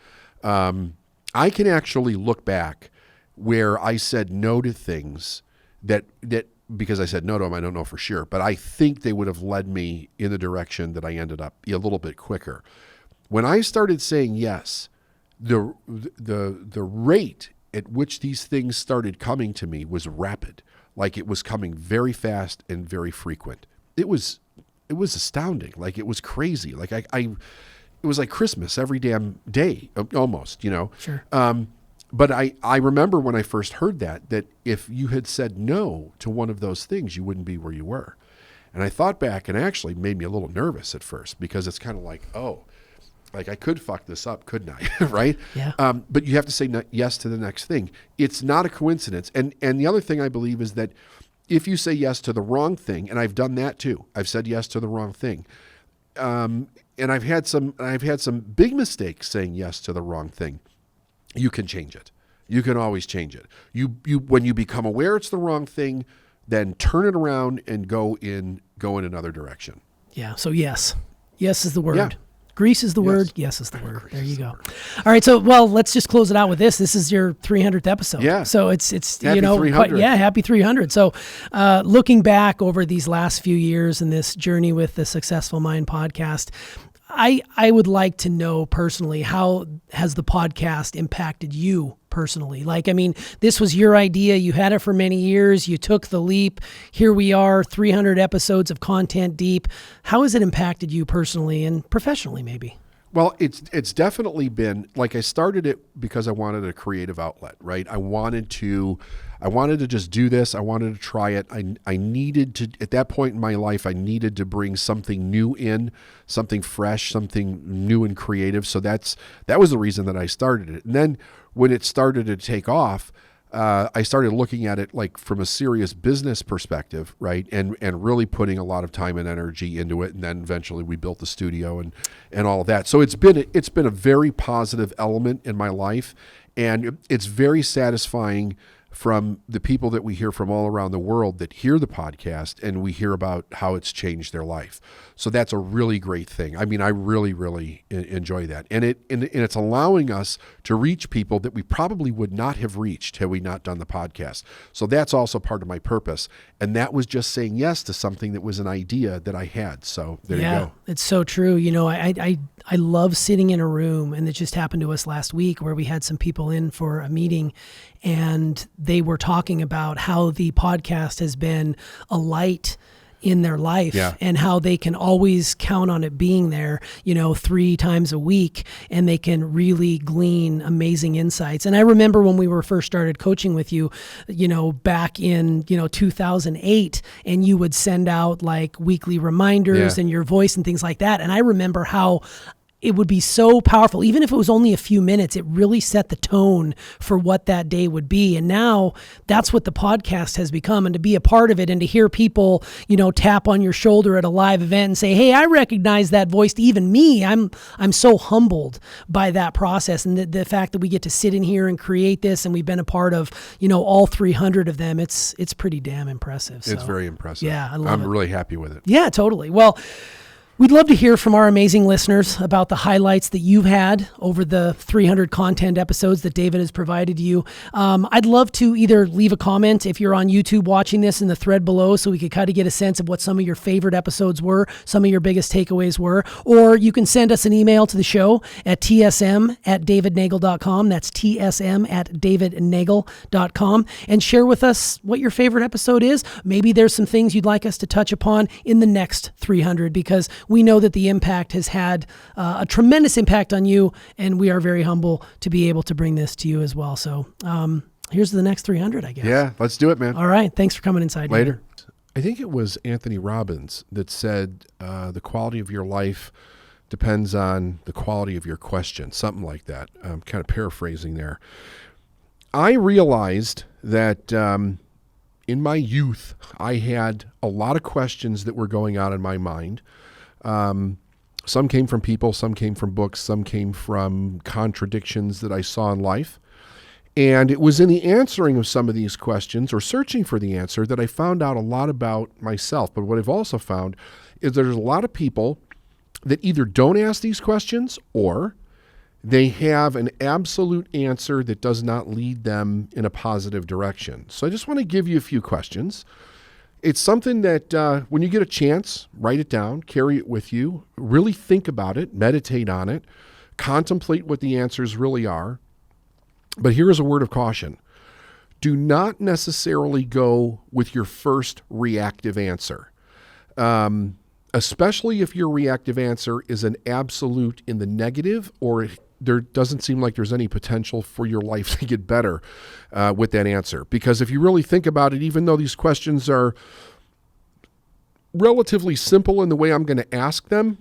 I can actually look back where I said no to things that because I said no to them, I don't know for sure, but I think they would have led me in the direction that I ended up a little bit quicker. When I started saying yes, the rate at which these things started coming to me was rapid. Like it was coming very fast and very frequent. It was astounding. Like it was crazy. Like it was like Christmas every damn day, almost, Sure. But I remember when I first heard that if you had said no to one of those things, you wouldn't be where you were. And I thought back, and it actually made me a little nervous at first, because it's kind of like, like I could fuck this up, couldn't I? Right? Yeah. But you have to say yes to the next thing. It's not a coincidence. And the other thing I believe is that if you say yes to the wrong thing, and I've done that too, I've said yes to the wrong thing. And I've had some big mistakes saying yes to the wrong thing. You can change it. You can always change it. You when you become aware it's the wrong thing, then turn it around and go in another direction. Yeah. So yes is the word. Yeah. Grease is the word. Yes is the word. There you go. All right. So, let's just close it out with this. This is your 300th episode. Yeah. So it's happy 300. Happy 300. So, looking back over these last few years in this journey with the Successful Mind podcast, I would like to know personally, how has the podcast impacted you personally? Like, I mean, this was your idea. You had it for many years. You took the leap. Here we are, 300 episodes of content deep. How has it impacted you personally and professionally, maybe? Well, it's definitely been, like, I started it because I wanted a creative outlet, right? I wanted to just do this. I wanted to try it. I needed to, at that point in my life, I needed to bring something new in, something fresh, something new and creative. So that was the reason that I started it. And then when it started to take off, I started looking at it like from a serious business perspective, right? And really putting a lot of time and energy into it. And then eventually we built the studio and all of that. So it's been a very positive element in my life, and it's very satisfying from the people that we hear from all around the world that hear the podcast, and we hear about how it's changed their life. So that's a really great thing. I mean, I really, really enjoy that. And it's allowing us to reach people that we probably would not have reached had we not done the podcast. So that's also part of my purpose. And that was just saying yes to something that was an idea that I had. So there you go. It's so true. I love sitting in a room, and it just happened to us last week where we had some people in for a meeting, and they were talking about how the podcast has been a light in their life, and how they can always count on it being there, 3 times a week, and they can really glean amazing insights. And I remember when we were first started coaching with you, back in, 2008, and you would send out like weekly reminders and your voice and things like that. And I remember how it would be so powerful. Even if it was only a few minutes, it really set the tone for what that day would be. And now that's what the podcast has become. And to be a part of it and to hear people, tap on your shoulder at a live event and say, hey, I recognize that voice. To even me, I'm so humbled by that process. And the fact that we get to sit in here and create this, and we've been a part of, all 300 of them, it's pretty damn impressive. So, it's very impressive. Yeah, I'm really happy with it. Yeah, totally. Well, we'd love to hear from our amazing listeners about the highlights that you've had over the 300 content episodes that David has provided you. I'd love to either leave a comment if you're on YouTube watching this in the thread below, so we could kind of get a sense of what some of your favorite episodes were, some of your biggest takeaways were, or you can send us an email to the show at tsm@davidnagel.com. That's tsm@davidnagel.com, and share with us what your favorite episode is. Maybe there's some things you'd like us to touch upon in the next 300, because we know that the impact has had a tremendous impact on you, and we are very humble to be able to bring this to you as well. So here's the next 300, I guess. Yeah, let's do it, man. All right. Thanks for coming inside. Later. I think it was Anthony Robbins that said the quality of your life depends on the quality of your question, something like that. I'm kind of paraphrasing there. I realized that in my youth, I had a lot of questions that were going on in my mind. Some came from people, some came from books, some came from contradictions that I saw in life. And it was in the answering of some of these questions, or searching for the answer, that I found out a lot about myself. But what I've also found is there's a lot of people that either don't ask these questions, or they have an absolute answer that does not lead them in a positive direction. So I just want to give you a few questions. It's something that when you get a chance, write it down, carry it with you, really think about it, meditate on it, contemplate what the answers really are. But here is a word of caution. Do not necessarily go with your first reactive answer, especially if your reactive answer is an absolute in the negative, or there doesn't seem like there's any potential for your life to get better with that answer. Because if you really think about it, even though these questions are relatively simple in the way I'm going to ask them,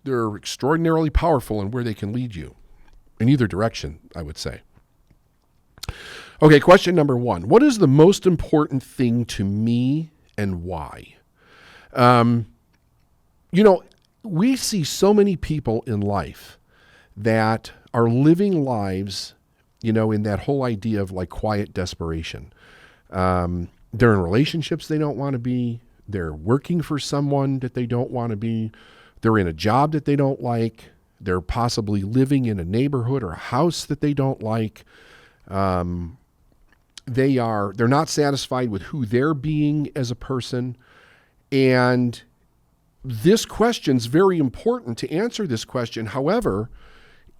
they're extraordinarily powerful in where they can lead you in either direction, I would say. Okay, question number 1. What is the most important thing to me, and why? We see so many people in life that are living lives, in that whole idea of like quiet desperation. They're in relationships they don't want to be. They're working for someone that they don't want to be. They're in a job that they don't like. They're possibly living in a neighborhood or a house that they don't like. They're not satisfied with who they're being as a person. And this question's very important to answer this question. However,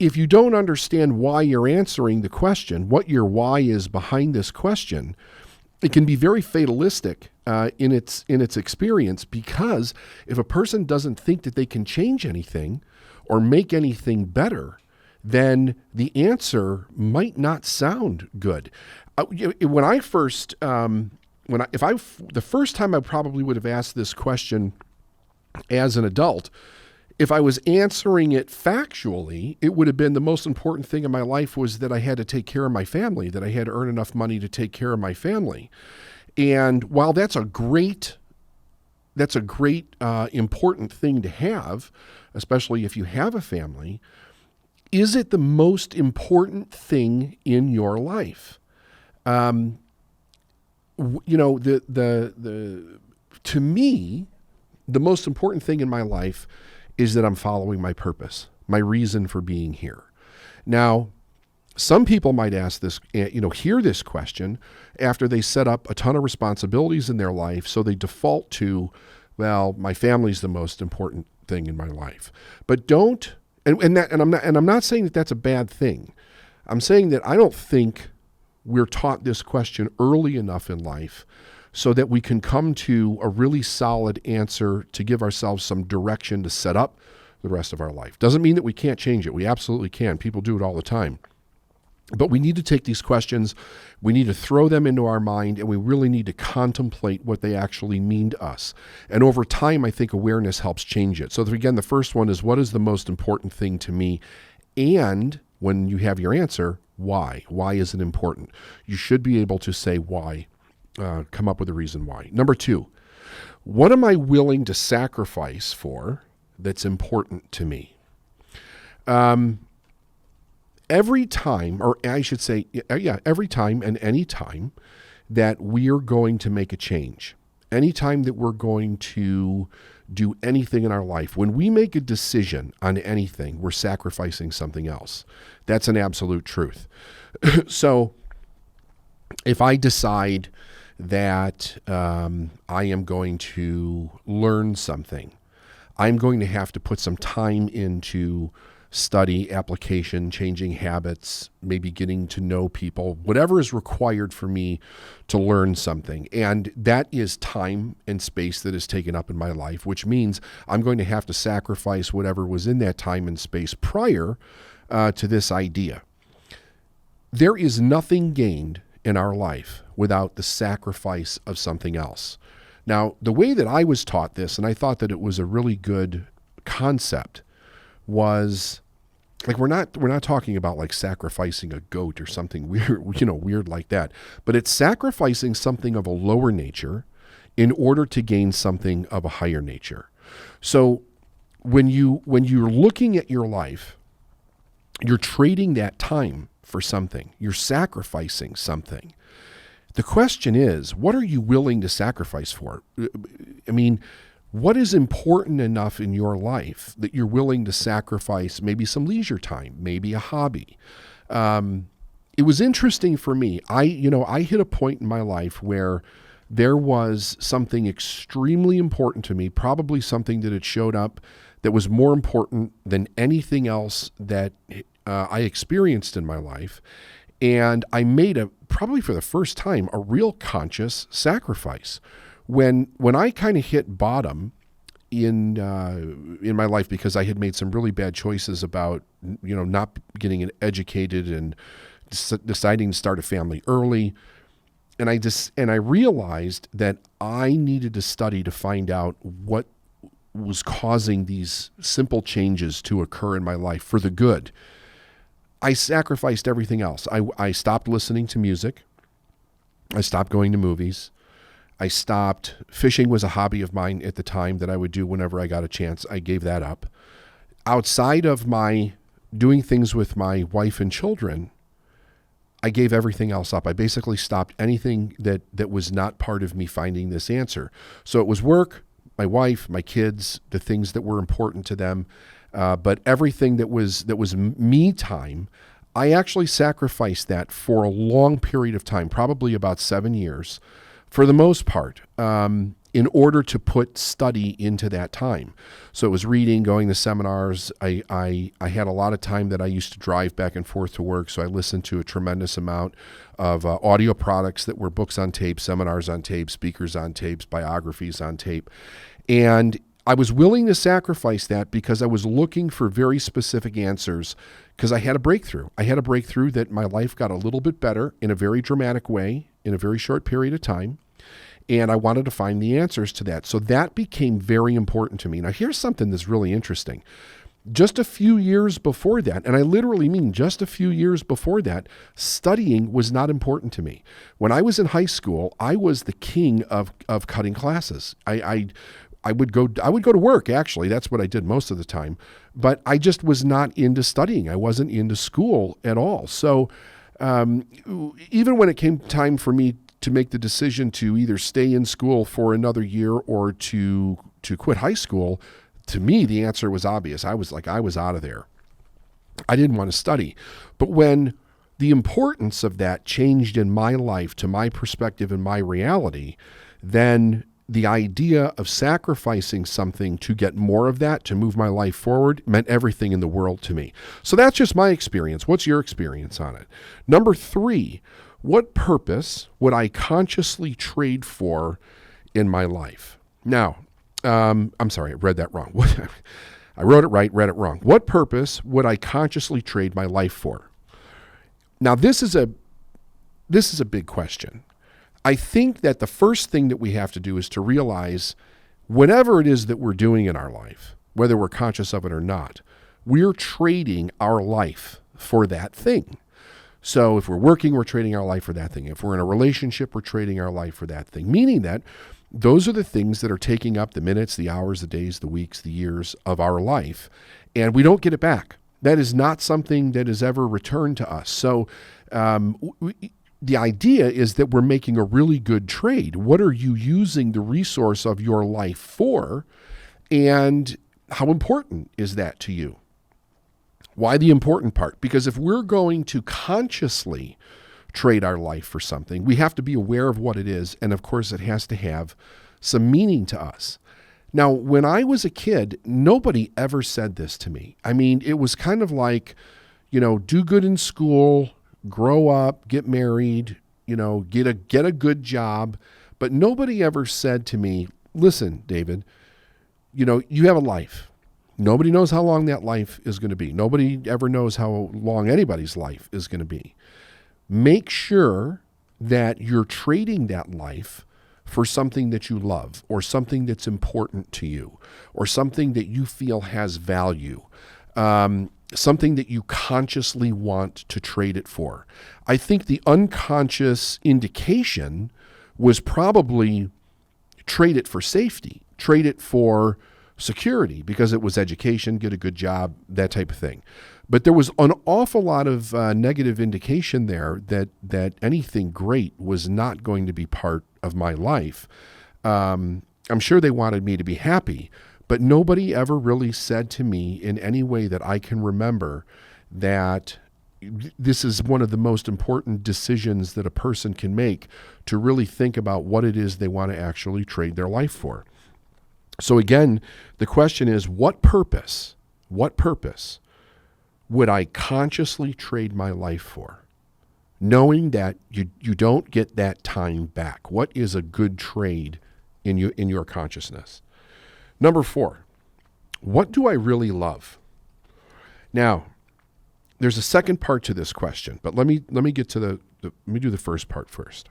if you don't understand why you're answering the question, what your why is behind this question, it can be very fatalistic in its experience, because if a person doesn't think that they can change anything or make anything better, then the answer might not sound good. When I first, the first time I probably would have asked this question as an adult, if I was answering it factually, it would have been the most important thing in my life was that I had to take care of my family, that I had to earn enough money to take care of my family. And while that's a great important thing to have, especially if you have a family, is it the most important thing in your life? To me, the most important thing in my life is that I'm following my purpose, my reason for being here. Now, some people might ask this, hear this question after they set up a ton of responsibilities in their life, so they default to, well, my family's the most important thing in my life. But don't, and I'm not saying that that's a bad thing. I'm saying that I don't think we're taught this question early enough in life so that we can come to a really solid answer to give ourselves some direction to set up the rest of our life. Doesn't mean that we can't change it. We absolutely can. People do it all the time. But we need to take these questions, we need to throw them into our mind, and we really need to contemplate what they actually mean to us. And over time, I think awareness helps change it. So again, the first one is, what is the most important thing to me? And when you have your answer, why? Why is it important? You should be able to say why, come up with a reason why. Number 2, what am I willing to sacrifice for that's important to me? Every time, or I should say, every time and any time that we're going to make a change, anytime that we're going to do anything in our life, when we make a decision on anything, we're sacrificing something else. That's an absolute truth. So if I decide that I am going to learn something, I'm going to have to put some time into study, application, changing habits, maybe getting to know people, whatever is required for me to learn something. And that is time and space that is taken up in my life, which means I'm going to have to sacrifice whatever was in that time and space prior to this idea. There is nothing gained in our life without the sacrifice of something else. Now, the way that I was taught this, and I thought that it was a really good concept, was like, we're not talking about like sacrificing a goat or something weird like that, but it's sacrificing something of a lower nature in order to gain something of a higher nature. So when you're looking at your life, you're trading that time for something. You're sacrificing something. The question is, what are you willing to sacrifice for? I mean, what is important enough in your life that you're willing to sacrifice maybe some leisure time, maybe a hobby? It was interesting for me. I hit a point in my life where there was something extremely important to me, probably something that had showed up that was more important than anything else that I experienced in my life. And I made probably for the first time, a real conscious sacrifice. When I kind of hit bottom in my life, because I had made some really bad choices about not getting educated and deciding to start a family early, and I realized that I needed to study to find out what was causing these simple changes to occur in my life for the good. I sacrificed everything else. I stopped listening to music. I stopped going to movies. I stopped. Fishing was a hobby of mine at the time that I would do whenever I got a chance. I gave that up. Outside of my doing things with my wife and children, I gave everything else up. I basically stopped anything that was not part of me finding this answer. So it was work, my wife, my kids, the things that were important to them, but everything that was me time, I actually sacrificed that for a long period of time, probably about 7 years, for the most part, in order to put study into that time. So it was reading, going to seminars. I had a lot of time that I used to drive back and forth to work, so I listened to a tremendous amount of audio products that were books on tape, seminars on tape, speakers on tapes, biographies on tape. And I was willing to sacrifice that because I was looking for very specific answers, because I had a breakthrough. I had a breakthrough that my life got a little bit better in a very dramatic way in a very short period of time. And I wanted to find the answers to that. So that became very important to me. Now, here's something that's really interesting. Just a few years before that, and I literally mean just a few years before that, studying was not important to me. When I was in high school, I was the king of cutting classes. I would go to work, actually. That's what I did most of the time. But I just was not into studying. I wasn't into school at all. So even when it came time for me to make the decision to either stay in school for another year or to quit high school, to me, the answer was obvious. I was out of there. I didn't want to study. But when the importance of that changed in my life to my perspective and my reality, then the idea of sacrificing something to get more of that, to move my life forward, meant everything in the world to me. So that's just my experience. What's your experience on it? Number 3, what purpose would I consciously trade for in my life? Now, I'm sorry, I read that wrong. I wrote it right, read it wrong. What purpose would I consciously trade my life for? Now, this is a big question. I think that the first thing that we have to do is to realize whatever it is that we're doing in our life, whether we're conscious of it or not, we're trading our life for that thing. So if we're working, we're trading our life for that thing. If we're in a relationship, we're trading our life for that thing, meaning that those are the things that are taking up the minutes, the hours, the days, the weeks, the years of our life, and we don't get it back. That is not something that is ever returned to us. So the idea is that we're making a really good trade. What are you using the resource of your life for? And how important is that to you? Why the important part? Because if we're going to consciously trade our life for something, we have to be aware of what it is. And of course, it has to have some meaning to us. Now, when I was a kid, nobody ever said this to me. I mean, it was kind of like, do good in school, grow up, get married, get a good job. But nobody ever said to me, listen, David, you have a life. Nobody knows how long that life is going to be. Nobody ever knows how long anybody's life is going to be. Make sure that you're trading that life for something that you love, or something that's important to you, or something that you feel has value, something that you consciously want to trade it for. I think the unconscious indication was probably trade it for safety, trade it for security, because it was education, get a good job, that type of thing. But there was an awful lot of negative indication there that anything great was not going to be part of my life. I'm sure they wanted me to be happy, but nobody ever really said to me in any way that I can remember that this is one of the most important decisions that a person can make, to really think about what it is they want to actually trade their life for. So again, the question is, what purpose would I consciously trade my life for? Knowing that you don't get that time back. What is a good trade in your consciousness? Number 4, what do I really love? Now, there's a second part to this question, but let me get to let me do the first part first.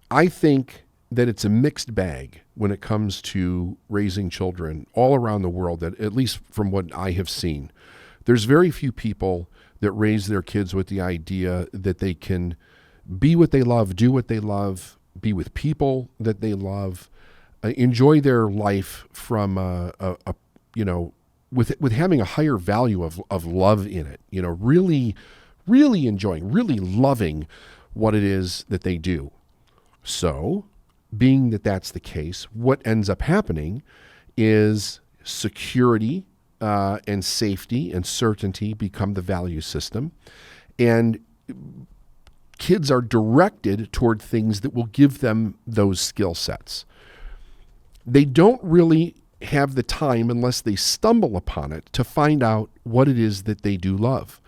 I think that it's a mixed bag when it comes to raising children all around the world, that at least from what I have seen. There's very few people that raise their kids with the idea that they can be what they love, do what they love, be with people that they love, enjoy their life from with having a higher value of love in it. Really, really enjoying, really loving what it is that they do. So, being that that's the case, what ends up happening is security and safety and certainty become the value system. And kids are directed toward things that will give them those skill sets. They don't really have the time, unless they stumble upon it, to find out what it is that they do love.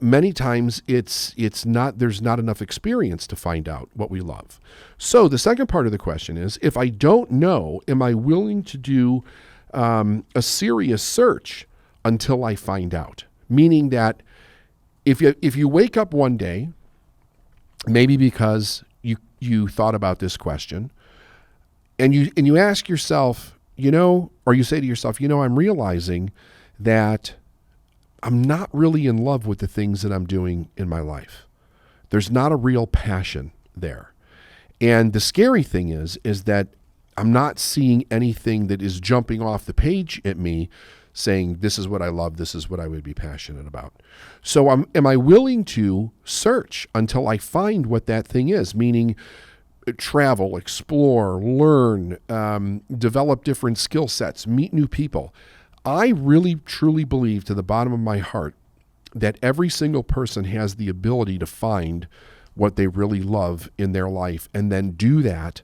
Many times it's not, there's not enough experience to find out what we love. So the second part of the question is, if I don't know, am I willing to do a serious search until I find out? Meaning that if you wake up one day, maybe because you thought about this question, and you ask yourself, or you say to yourself, I'm realizing that I'm not really in love with the things that I'm doing in my life. There's not a real passion there. And the scary thing is that I'm not seeing anything that is jumping off the page at me saying, this is what I love, this is what I would be passionate about. So am I willing to search until I find what that thing is? Meaning travel, explore, learn, develop different skill sets, meet new people. I really, truly believe to the bottom of my heart that every single person has the ability to find what they really love in their life, and then do that,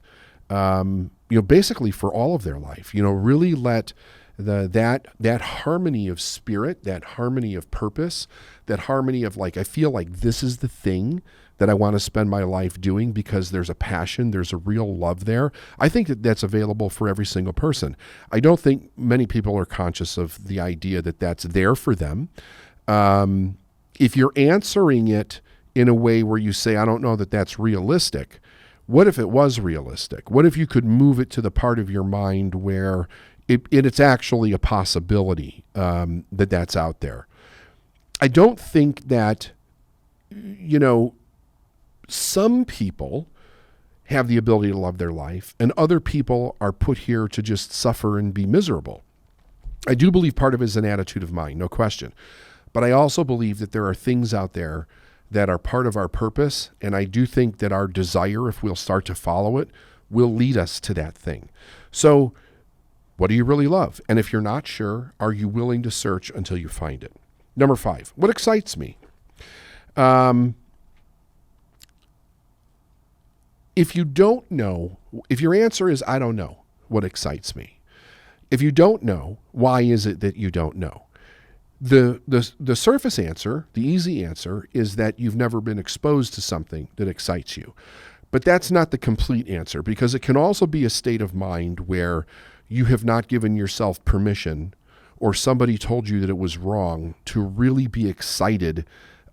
basically for all of their life. Really let that harmony of spirit, that harmony of purpose, that harmony of I feel like this is the thing that I want to spend my life doing because there's a passion, there's a real love there. I think that that's available for every single person. I don't think many people are conscious of the idea that that's there for them. if you're answering it in a way where you say, I don't know that that's realistic, what if it was realistic? What if you could move it to the part of your mind where it's actually a possibility that that's out there? I don't think that, some people have the ability to love their life and other people are put here to just suffer and be miserable. I do believe part of it is an attitude of mind, no question. But I also believe that there are things out there that are part of our purpose, and I do think that our desire, if we'll start to follow it, will lead us to that thing. So what do you really love? And if you're not sure, are you willing to search until you find it? Number 5, what excites me? If you don't know, if your answer is, I don't know what excites me. If you don't know, why is it that you don't know? The surface answer, the easy answer, is that you've never been exposed to something that excites you. But that's not the complete answer, because it can also be a state of mind where you have not given yourself permission, or somebody told you that it was wrong to really be excited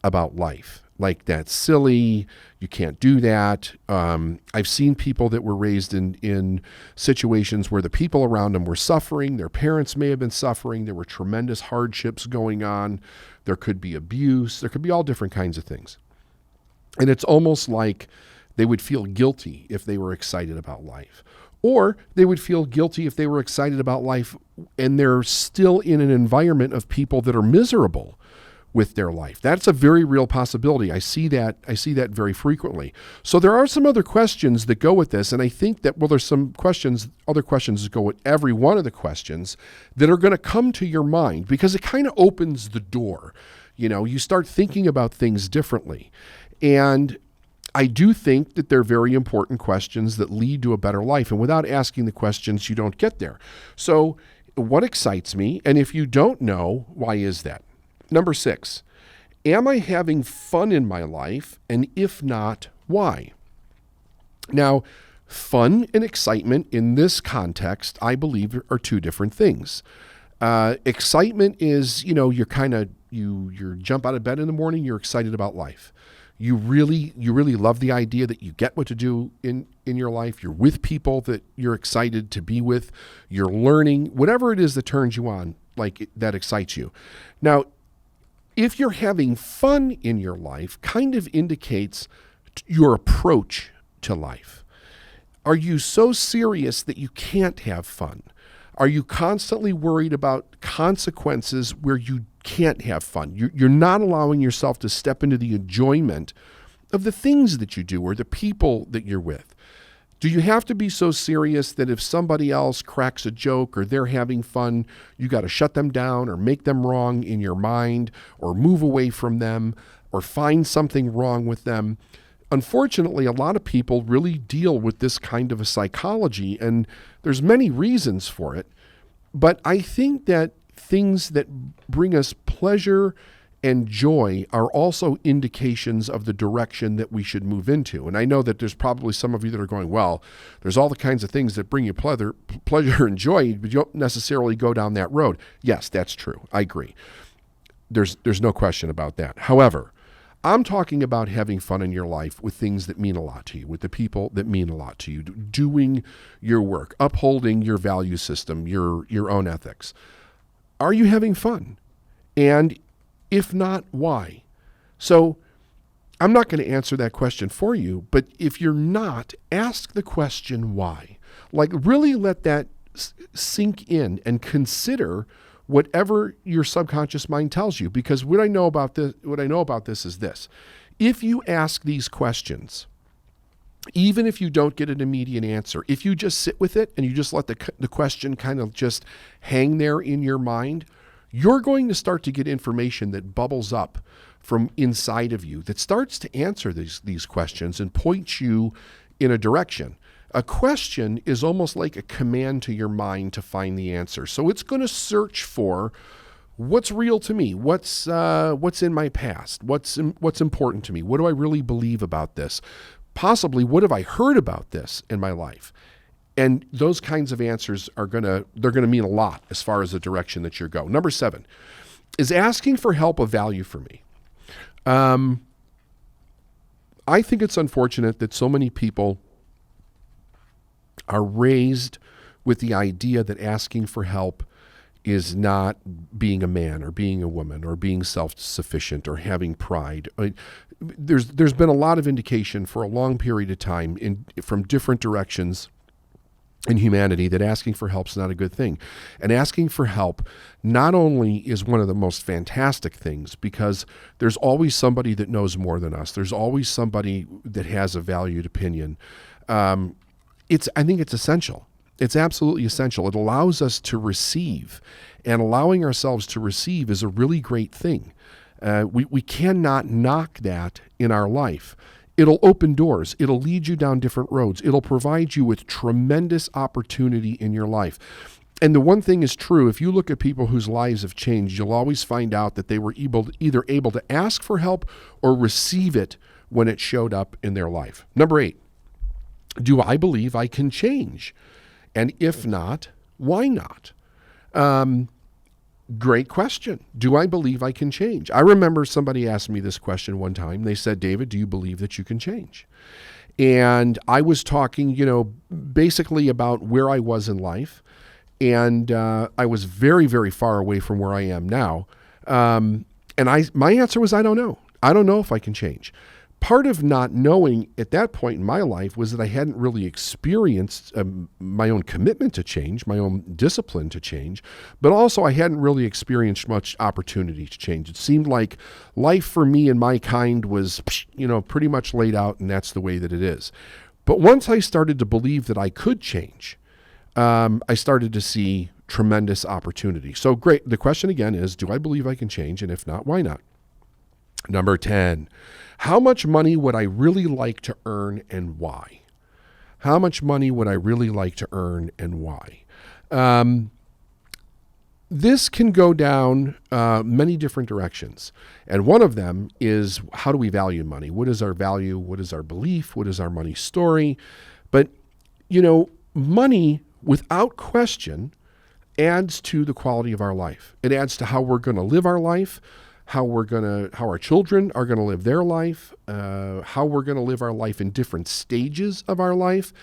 about life. Like, that's silly, you can't do that. I've seen people that were raised in situations where the people around them were suffering, their parents may have been suffering, there were tremendous hardships going on, there could be abuse, there could be all different kinds of things. And it's almost like they would feel guilty if they were excited about life. Or they would feel guilty if they were excited about life and they're still in an environment of people that are miserable with their life. That's a very real possibility. I see that very frequently. So there are some other questions that go with this, and I think that, there's some other questions that go with every one of the questions that are going to come to your mind, because it kind of opens the door. You start thinking about things differently. And I do think that they're very important questions that lead to a better life. And without asking the questions, you don't get there. So what excites me? And if you don't know, why is that? Number 6, am I having fun in my life? And if not, why? Now, fun and excitement in this context, I believe, are two different things. Excitement is, you're you jump out of bed in the morning, you're excited about life. You really love the idea that you get what to do in your life. You're with people that you're excited to be with. You're learning, whatever it is that turns you on, that excites you. Now, if you're having fun in your life, kind of indicates your approach to life. Are you so serious that you can't have fun? Are you constantly worried about consequences where you can't have fun? You're not allowing yourself to step into the enjoyment of the things that you do or the people that you're with. Do you have to be so serious that if somebody else cracks a joke or they're having fun, you got to shut them down or make them wrong in your mind or move away from them or find something wrong with them? Unfortunately, a lot of people really deal with this kind of a psychology, and there's many reasons for it. But I think that things that bring us pleasure and joy are also indications of the direction that we should move into. And I know that there's probably some of you that are going, well, there's all the kinds of things that bring you pleasure and joy, but you don't necessarily go down that road. Yes, that's true. I agree. There's no question about that. However, I'm talking about having fun in your life with things that mean a lot to you, with the people that mean a lot to you, doing your work, upholding your value system, your own ethics. Are you having fun? And if not, why? So I'm not going to answer that question for you, but if you're not, ask the question why. Really let that sink in and consider whatever your subconscious mind tells you. Because what I know about this is this. If you ask these questions, even if you don't get an immediate answer, if you just sit with it and you just let the question kind of just hang there in your mind, you're going to start to get information that bubbles up from inside of you that starts to answer these questions and points you in a direction. A question is almost like a command to your mind to find the answer. So it's going to search for what's real to me, what's in my past, what's important to me, what do I really believe about this? Possibly, what have I heard about this in my life? And those kinds of answers they're going to mean a lot as far as the direction that you go. Number 7, is asking for help of value for me? I think it's unfortunate that so many people are raised with the idea that asking for help is not being a man or being a woman or being self-sufficient or having pride. There's been a lot of indication for a long period of time from different directions in humanity that asking for help is not a good thing. And asking for help not only is one of the most fantastic things, because there's always somebody that knows more than us. There's always somebody that has a valued opinion. I think it's essential. It's absolutely essential. It allows us to receive, and allowing ourselves to receive is a really great thing. We cannot knock that in our life. It'll open doors. It'll lead you down different roads. It'll provide you with tremendous opportunity in your life. And the one thing is true, if you look at people whose lives have changed, you'll always find out that they were either able to ask for help or receive it when it showed up in their life. Number 8, do I believe I can change? And if not, why not? Great question. Do I believe I can change? I remember somebody asked me this question one time. They said, David, do you believe that you can change? And I was talking, basically about where I was in life. And I was very, very far away from where I am now. And my answer was, I don't know. I don't know if I can change. Part of not knowing at that point in my life was that I hadn't really experienced my own commitment to change, my own discipline to change, but also I hadn't really experienced much opportunity to change. It seemed like life for me and my kind was, pretty much laid out, and that's the way that it is. But once I started to believe that I could change, I started to see tremendous opportunity. So great. The question again is, do I believe I can change? And if not, why not? Number 10, how much money would I really like to earn and why? How much money would I really like to earn and why? This can go down many different directions. And one of them is, how do we value money? What is our value? What is our belief? What is our money story? But, money, without question, adds to the quality of our life. It adds to how we're going to live our life, how our children are going to live their life, how we're going to live our life in different stages of our life.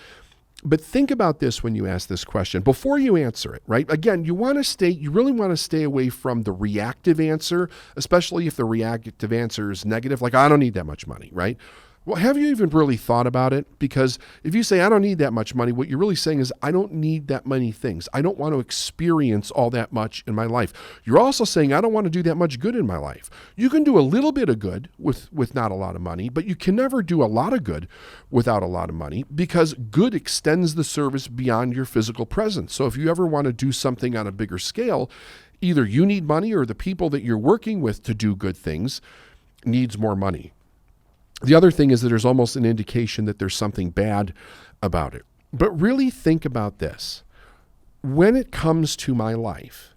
But think about this when you ask this question before you answer it, right? Again, you really want to stay away from the reactive answer, especially if the reactive answer is negative, like I don't need that much money, right? Well, have you even really thought about it? Because if you say, I don't need that much money, what you're really saying is, I don't need that many things. I don't want to experience all that much in my life. You're also saying, I don't want to do that much good in my life. You can do a little bit of good with not a lot of money, but you can never do a lot of good without a lot of money, because good extends the service beyond your physical presence. So if you ever want to do something on a bigger scale, either you need money or the people that you're working with to do good things needs more money. The other thing is that there's almost an indication that there's something bad about it. But really think about this. When it comes to my life,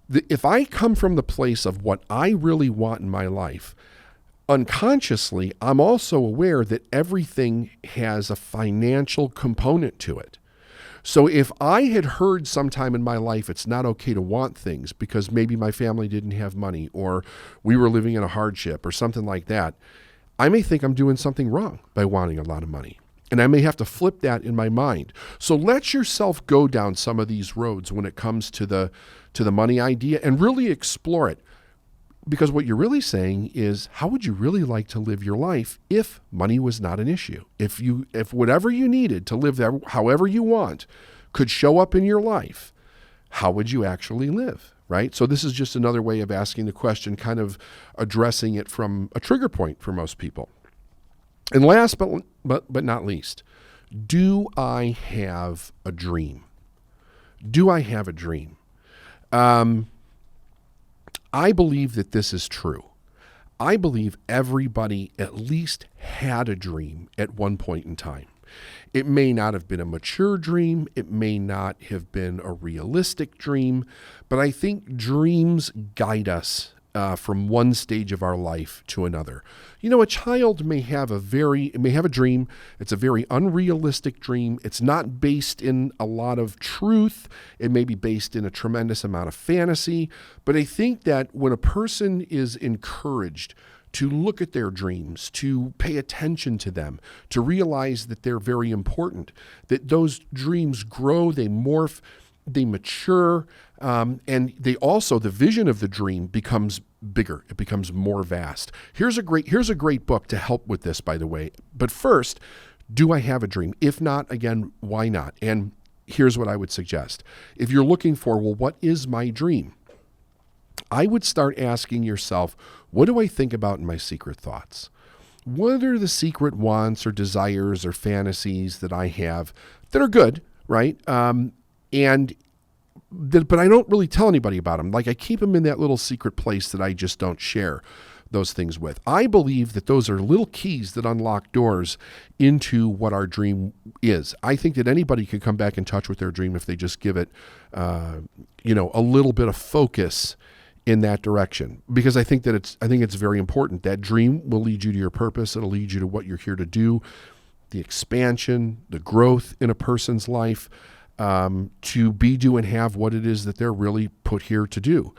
if I come from the place of what I really want in my life, unconsciously, I'm also aware that everything has a financial component to it. So if I had heard sometime in my life it's not okay to want things because maybe my family didn't have money or we were living in a hardship or something like that, I may think I'm doing something wrong by wanting a lot of money. And I may have to flip that in my mind. So let yourself go down some of these roads when it comes to the money idea and really explore it. Because what you're really saying is, how would you really like to live your life if money was not an issue? If whatever you needed to live there, however you want, could show up in your life, how would you actually live? Right? So this is just another way of asking the question, kind of addressing it from a trigger point for most people. And last but not least, do I have a dream? Do I have a dream? I believe that this is true. I believe everybody at least had a dream at one point in time. It may not have been a mature dream. It may not have been a realistic dream, but I think dreams guide us from one stage of our life to another. A child may have a dream. It's a very unrealistic dream. It's not based in a lot of truth. It may be based in a tremendous amount of fantasy. But I think that when a person is encouraged to look at their dreams, to pay attention to them, to realize that they're very important, that those dreams grow, they morph, they mature, and they also, the vision of the dream becomes bigger. It becomes more vast. Here's a great book to help with this, by the way. But first, do I have a dream? If not, again, why not? And here's what I would suggest. If you're looking for, well, what is my dream? I would start asking yourself, what do I think about in my secret thoughts? What are the secret wants or desires or fantasies that I have that are good, right? But I don't really tell anybody about them. Like I keep them in that little secret place that I just don't share those things with. I believe that those are little keys that unlock doors into what our dream is. I think that anybody can come back in touch with their dream if they just give it, a little bit of focus in that direction. Because I think it's very important. That dream will lead you to your purpose. It'll lead you to what you're here to do, the expansion, the growth in a person's life, to be, do, and have what it is that they're really put here to do.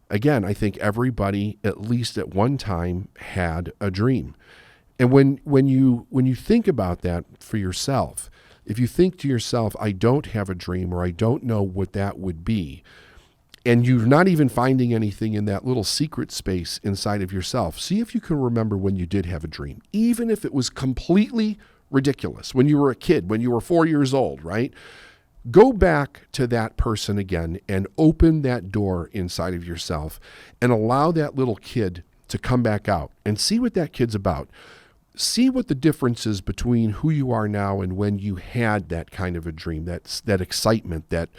Again, I think everybody, at least at one time, had a dream. And when you think about that for yourself, if you think to yourself, I don't have a dream, or I don't know what that would be, and you're not even finding anything in that little secret space inside of yourself, see if you can remember when you did have a dream, even if it was completely ridiculous, when you were a kid, when you were 4 years old, right? Go back to that person again and open that door inside of yourself and allow that little kid to come back out and see what that kid's about. See what the difference is between who you are now and when you had that kind of a dream, that excitement, that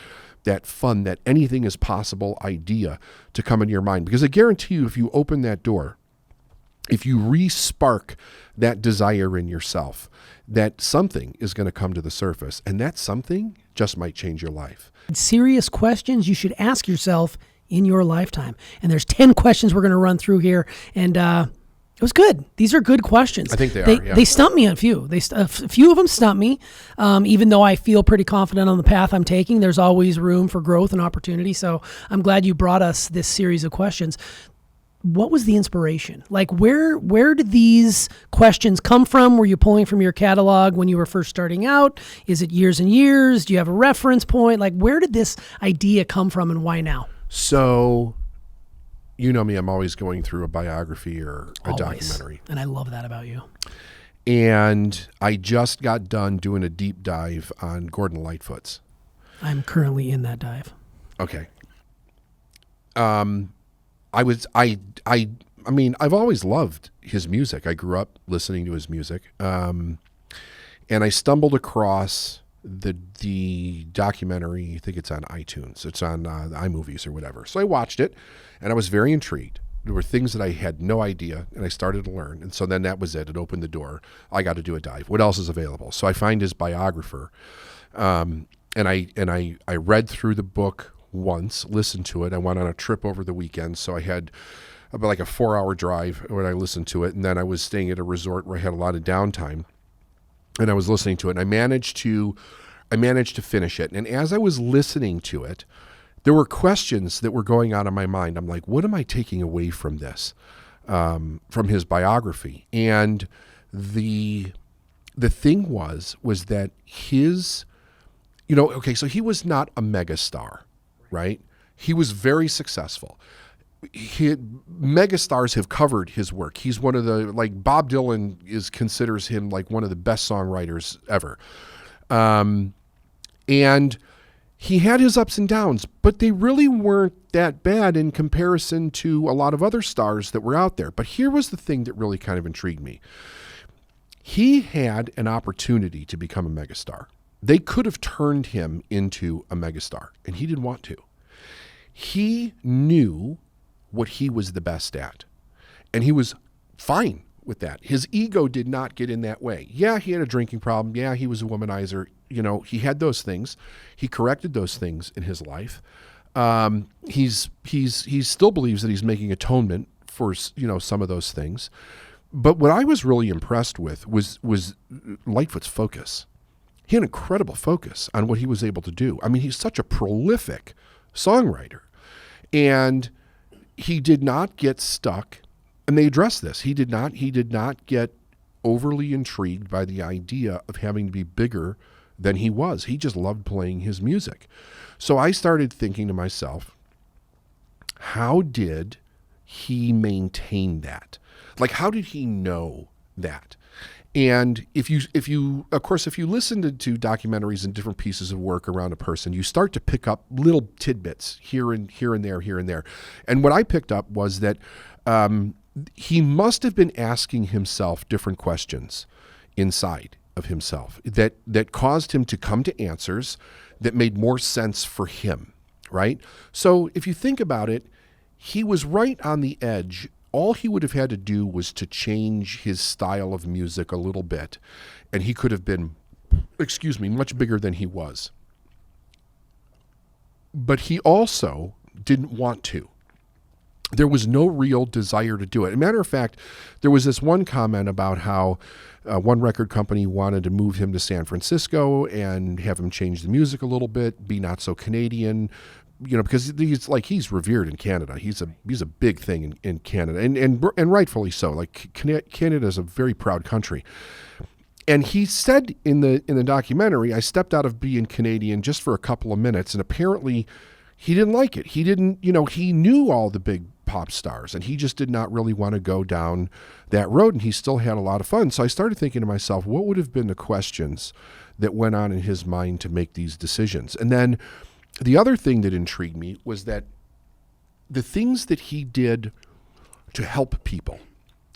fun, that anything is possible idea to come into your mind. Because I guarantee you, if you open that door, if you re-spark that desire in yourself, that something is going to come to the surface, and that something just might change your life. Serious questions you should ask yourself in your lifetime. And there's 10 questions we're going to run through here, and it was good. These are good questions. I think they are, yeah. They stumped me on a few. A few of them stumped me, even though I feel pretty confident on the path I'm taking. There's always room for growth and opportunity, so I'm glad you brought us this series of questions. What was the inspiration? Like, where did these questions come from? Were you pulling from your catalog when you were first starting out? Is it years and years? Do you have a reference point? Like, where did this idea come from, and why now? So, you know me, I'm always going through a biography or a documentary. And I love that about you. And I just got done doing a deep dive on Gordon Lightfoot's. I'm currently in that dive. Okay. I've always loved his music. I grew up listening to his music. And I stumbled across the documentary. I think it's on iTunes. It's on iMovies or whatever. So I watched it, and I was very intrigued. There were things that I had no idea, and I started to learn. And so then that was it. It opened the door. I got to do a dive. What else is available? So I find his biographer, and I read through the book once, listened to it. I went on a trip over the weekend, so I had about like a 4-hour drive when I listened to it, and then I was staying at a resort where I had a lot of downtime, and I was listening to it, and I managed to finish it. And as I was listening to it, there were questions that were going on in my mind. I'm like, what am I taking away from this, from his biography? And the thing was that his, so he was not a megastar, right? He was very successful. Megastars have covered his work. He's one of the, like, Bob Dylan considers him like one of the best songwriters ever. And he had his ups and downs, but they really weren't that bad in comparison to a lot of other stars that were out there. But here was the thing that really kind of intrigued me. He had an opportunity to become a megastar. They could have turned him into a megastar, and he didn't want to. He knew what he was the best at, and he was fine with that. His ego did not get in that way. Yeah, he had a drinking problem. Yeah, he was a womanizer. He had those things. He corrected those things in his life. He still believes that he's making atonement for, some of those things. But what I was really impressed with was Lightfoot's focus. He had incredible focus on what he was able to do. I mean, he's such a prolific songwriter. And he did not get stuck And they addressed this. He did not get overly intrigued by the idea of having to be bigger than he was. He just loved playing his music. So I started thinking to myself, how did he maintain that? Like, how did he know that? And if you listen to documentaries and different pieces of work around a person, you start to pick up little tidbits here and there. And what I picked up was that he must have been asking himself different questions inside of himself that caused him to come to answers that made more sense for him, right? So if you think about it, he was right on the edge. All he would have had to do was to change his style of music a little bit, and he could have been, much bigger than he was. But he also didn't want to. There was no real desire to do it. As a matter of fact, there was this one comment about how one record company wanted to move him to San Francisco and have him change the music a little bit, be not so Canadian, because he's revered in Canada. He's a big thing in Canada, and rightfully so. Like, Canada is a very proud country. And he said in the documentary, I stepped out of being Canadian just for a couple of minutes, and apparently he didn't like it. He didn't, he knew all the big pop stars, and he just did not really want to go down that road, and he still had a lot of fun. So I started thinking to myself, what would have been the questions that went on in his mind to make these decisions? And then the other thing that intrigued me was that the things that he did to help people,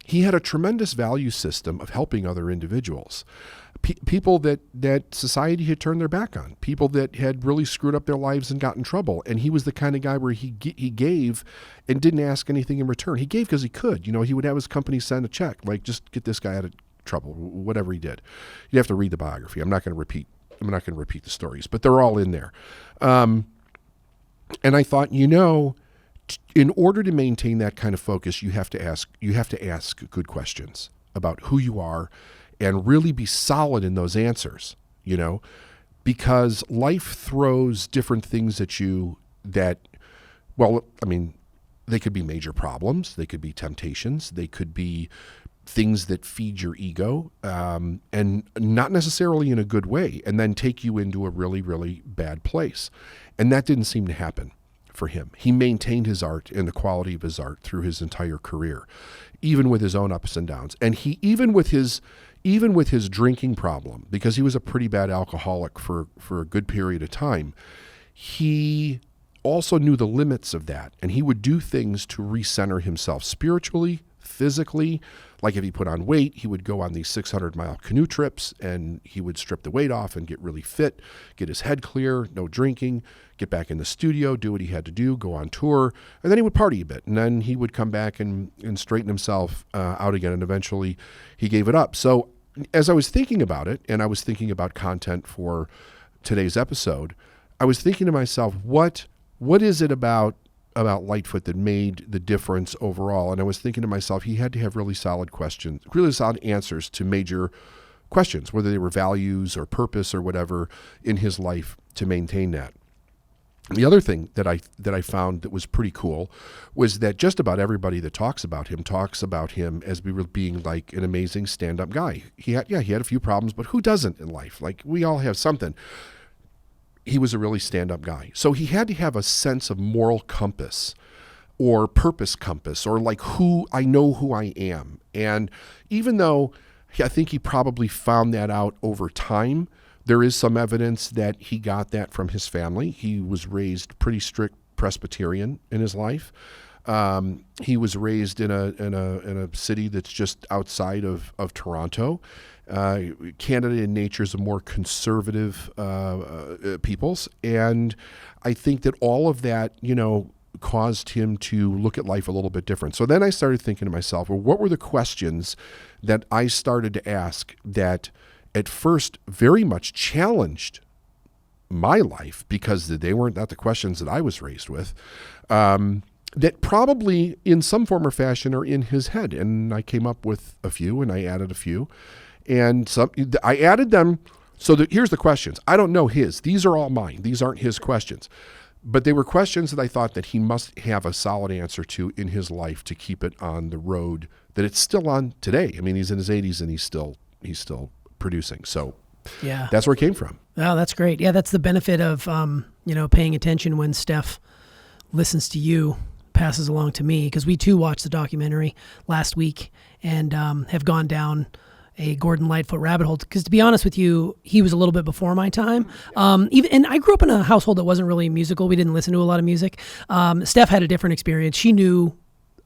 he had a tremendous value system of helping other individuals. People that society had turned their back on, people that had really screwed up their lives and got in trouble. And he was the kind of guy where he gave and didn't ask anything in return. He gave because he could. He would have his company send a check, like, just get this guy out of trouble, whatever he did. You have to read the biography. I'm not going to repeat the stories, but they're all in there. And I thought, in order to maintain that kind of focus, you have to ask good questions about who you are and really be solid in those answers, because life throws different things at you they could be major problems. They could be temptations. They could be things that feed your ego, and not necessarily in a good way, and then take you into a really, really bad place. And that didn't seem to happen for him. He maintained his art and the quality of his art through his entire career, even with his own ups and downs. And he, even with his drinking problem, because he was a pretty bad alcoholic for a good period of time, he also knew the limits of that. And he would do things to recenter himself spiritually, physically. Like, if he put on weight, he would go on these 600-mile canoe trips, and he would strip the weight off and get really fit, get his head clear, no drinking, get back in the studio, do what he had to do, go on tour, and then he would party a bit. And then he would come back and straighten himself out again, and eventually he gave it up. So as I was thinking about it, and I was thinking about content for today's episode, I was thinking to myself, what is it about Lightfoot that made the difference overall? And I was thinking to myself, he had to have really solid answers to major questions, whether they were values or purpose or whatever in his life, to maintain that. The other thing that I found that was pretty cool was that just about everybody that talks about him as being like an amazing stand-up guy. He had a few problems, but who doesn't in life? Like, we all have something. He was a really stand-up guy. So he had to have a sense of moral compass or purpose compass, or like, I know who I am. And even though I think he probably found that out over time, there is some evidence that he got that from his family. He was raised pretty strict Presbyterian in his life. He was raised in a city that's just outside of Toronto. Canada in nature is a more conservative peoples, and I think that all of that, caused him to look at life a little bit different. So then I started thinking to myself, well, what were the questions that I started to ask that at first very much challenged my life, because they weren't not the questions that I was raised with, that probably in some form or fashion are in his head. And I came up with a few, and I added a few. And I added them so that here's the questions. I don't know his. These are all mine. These aren't his questions. But they were questions that I thought that he must have a solid answer to in his life to keep it on the road that it's still on today. I mean, he's in his 80s and he's still producing. So Yeah. that's where it came from. Oh, that's great. Yeah, that's the benefit of paying attention when Steph listens to you, passes along to me, because we too watched the documentary last week and have gone down a Gordon Lightfoot rabbit hole. Because to be honest with you, he was a little bit before my time. And I grew up in a household that wasn't really musical. We didn't listen to a lot of music. Steph had a different experience. She knew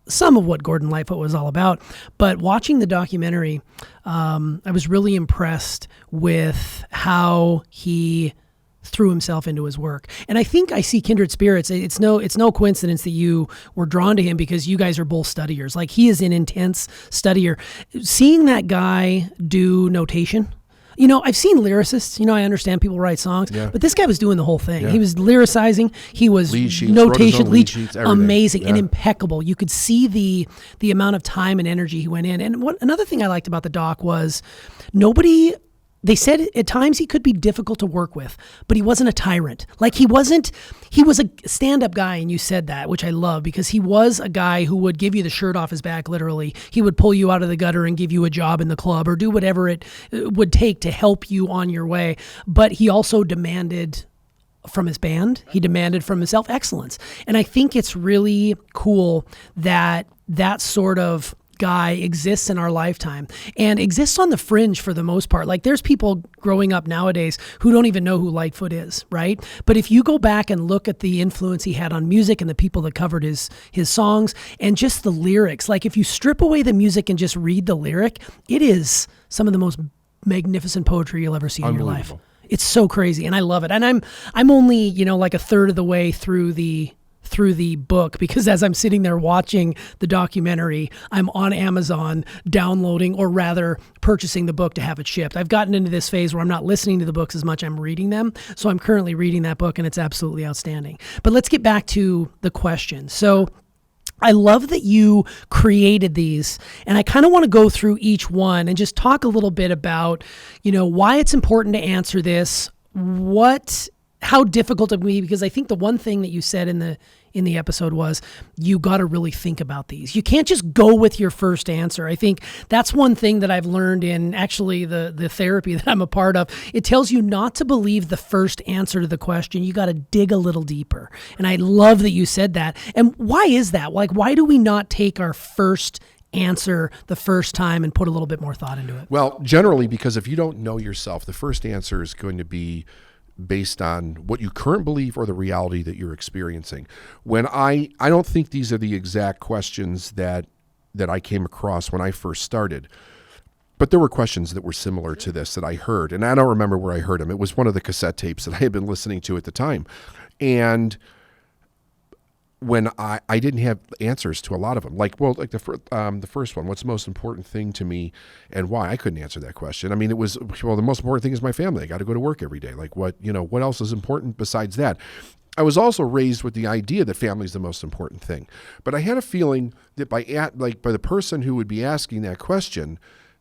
some of what Gordon Lightfoot was all about. But watching the documentary, I was really impressed with how he threw himself into his work. And I think I see kindred spirits. It's no coincidence that you were drawn to him, because you guys are both studiers. Like, he is an intense studier. Seeing that guy do notation, I've seen lyricists, I understand people write songs, but this guy was doing the whole thing. Yeah. He was lyricizing. He was lead sheets, notation, lead sheets, amazing and impeccable. You could see the amount of time and energy he went in. And another thing I liked about the doc was they said at times he could be difficult to work with, but he wasn't a tyrant. Like, he was a stand-up guy, and you said that, which I love, because he was a guy who would give you the shirt off his back, literally. He would pull you out of the gutter and give you a job in the club or do whatever it would take to help you on your way. But he also demanded from his band, he demanded from himself excellence. And I think it's really cool that sort of guy exists in our lifetime and exists on the fringe for the most part. Like, there's people growing up nowadays who don't even know who Lightfoot is, right? But if you go back and look at the influence he had on music and the people that covered his songs and just the lyrics, like, if you strip away the music and just read the lyric, it is some of the most magnificent poetry you'll ever see in your life. It's so crazy, and I love it. And I'm only, like a third of the way through the book, because as I'm sitting there watching the documentary, I'm on Amazon downloading, or rather purchasing the book to have it shipped. I've gotten into this phase where I'm not listening to the books as much, I'm reading them. So I'm currently reading that book, and it's absolutely outstanding. But let's get back to the question. So I love that you created these, and I kind of want to go through each one and just talk a little bit about, why it's important to answer this, how difficult it would be, because I think the one thing that you said in the episode was you got to really think about these. You can't just go with your first answer. I think that's one thing that I've learned in actually the therapy that I'm a part of. It tells you not to believe the first answer to the question. You got to dig a little deeper. And I love that you said that. And why is that? Like, why do we not take our first answer the first time and put a little bit more thought into it? Well, generally, because if you don't know yourself, the first answer is going to be based on what you currently believe or the reality that you're experiencing. When I don't think these are the exact questions that I came across when I first started, but there were questions that were similar to this that I heard, and I don't remember where I heard them. It was one of the cassette tapes that I had been listening to at the time. And when I didn't have answers to a lot of them, like the first one, what's the most important thing to me and why? I couldn't answer that question. I mean, it was, the most important thing is my family. I got to go to work every day. Like, what else is important besides that? I was also raised with the idea that family is the most important thing. But I had a feeling that by the person who would be asking that question,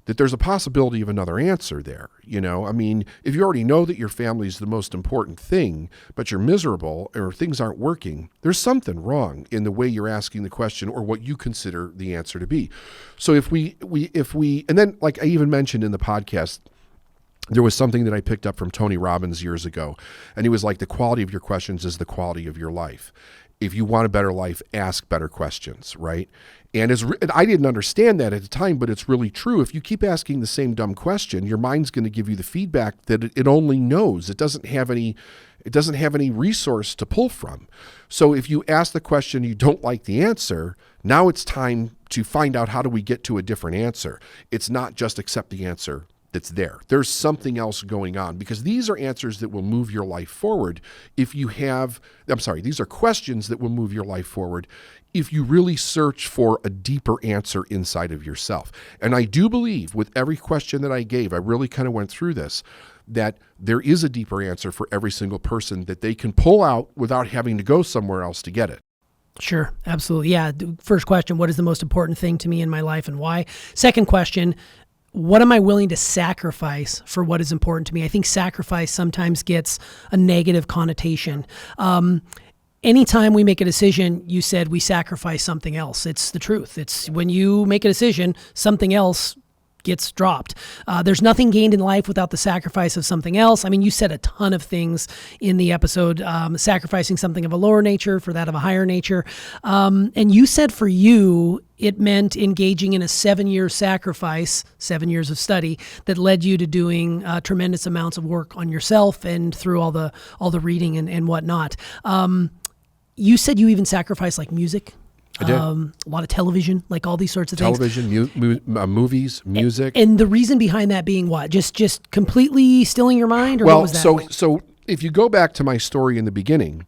that there's a possibility of another answer there. I mean, if you already know that your family is the most important thing, but you're miserable or things aren't working, there's something wrong in the way you're asking the question or what you consider the answer to be. So if we, and then like I even mentioned in the podcast, there was something that I picked up from Tony Robbins years ago, and he was like, the quality of your questions is the quality of your life. If you want a better life, ask better questions, right? And I didn't understand that at the time, but it's really true. If you keep asking the same dumb question, your mind's going to give you the feedback that it only knows. It doesn't have any resource to pull from. So if you ask the question, you don't like the answer, now it's time to find out, how do we get to a different answer? It's not just accept the answer that's there. There's something else going on, because these are answers that will move your life forward. These are questions that will move your life forward if you really search for a deeper answer inside of yourself. And I do believe with every question that I gave, I really kind of went through this, that there is a deeper answer for every single person that they can pull out without having to go somewhere else to get it. Sure, absolutely. Yeah. First question, what is the most important thing to me in my life and why? Second question, what am I willing to sacrifice for what is important to me? I think sacrifice sometimes gets a negative connotation. anytime we make a decision, you said we sacrifice something else. It's the truth. It's when you make a decision, something else gets dropped. There's nothing gained in life without the sacrifice of something else. I mean, you said a ton of things in the episode, sacrificing something of a lower nature for that of a higher nature. And you said for you, it meant engaging in a 7-year sacrifice, 7 years of study that led you to doing tremendous amounts of work on yourself and through all the reading and whatnot. You said you even sacrificed like music. I did. A lot of television, like all these sorts of Television, movies, music. And the reason behind that being what? Just completely stilling your mind, or Well, what was that? so if you go back to my story in the beginning,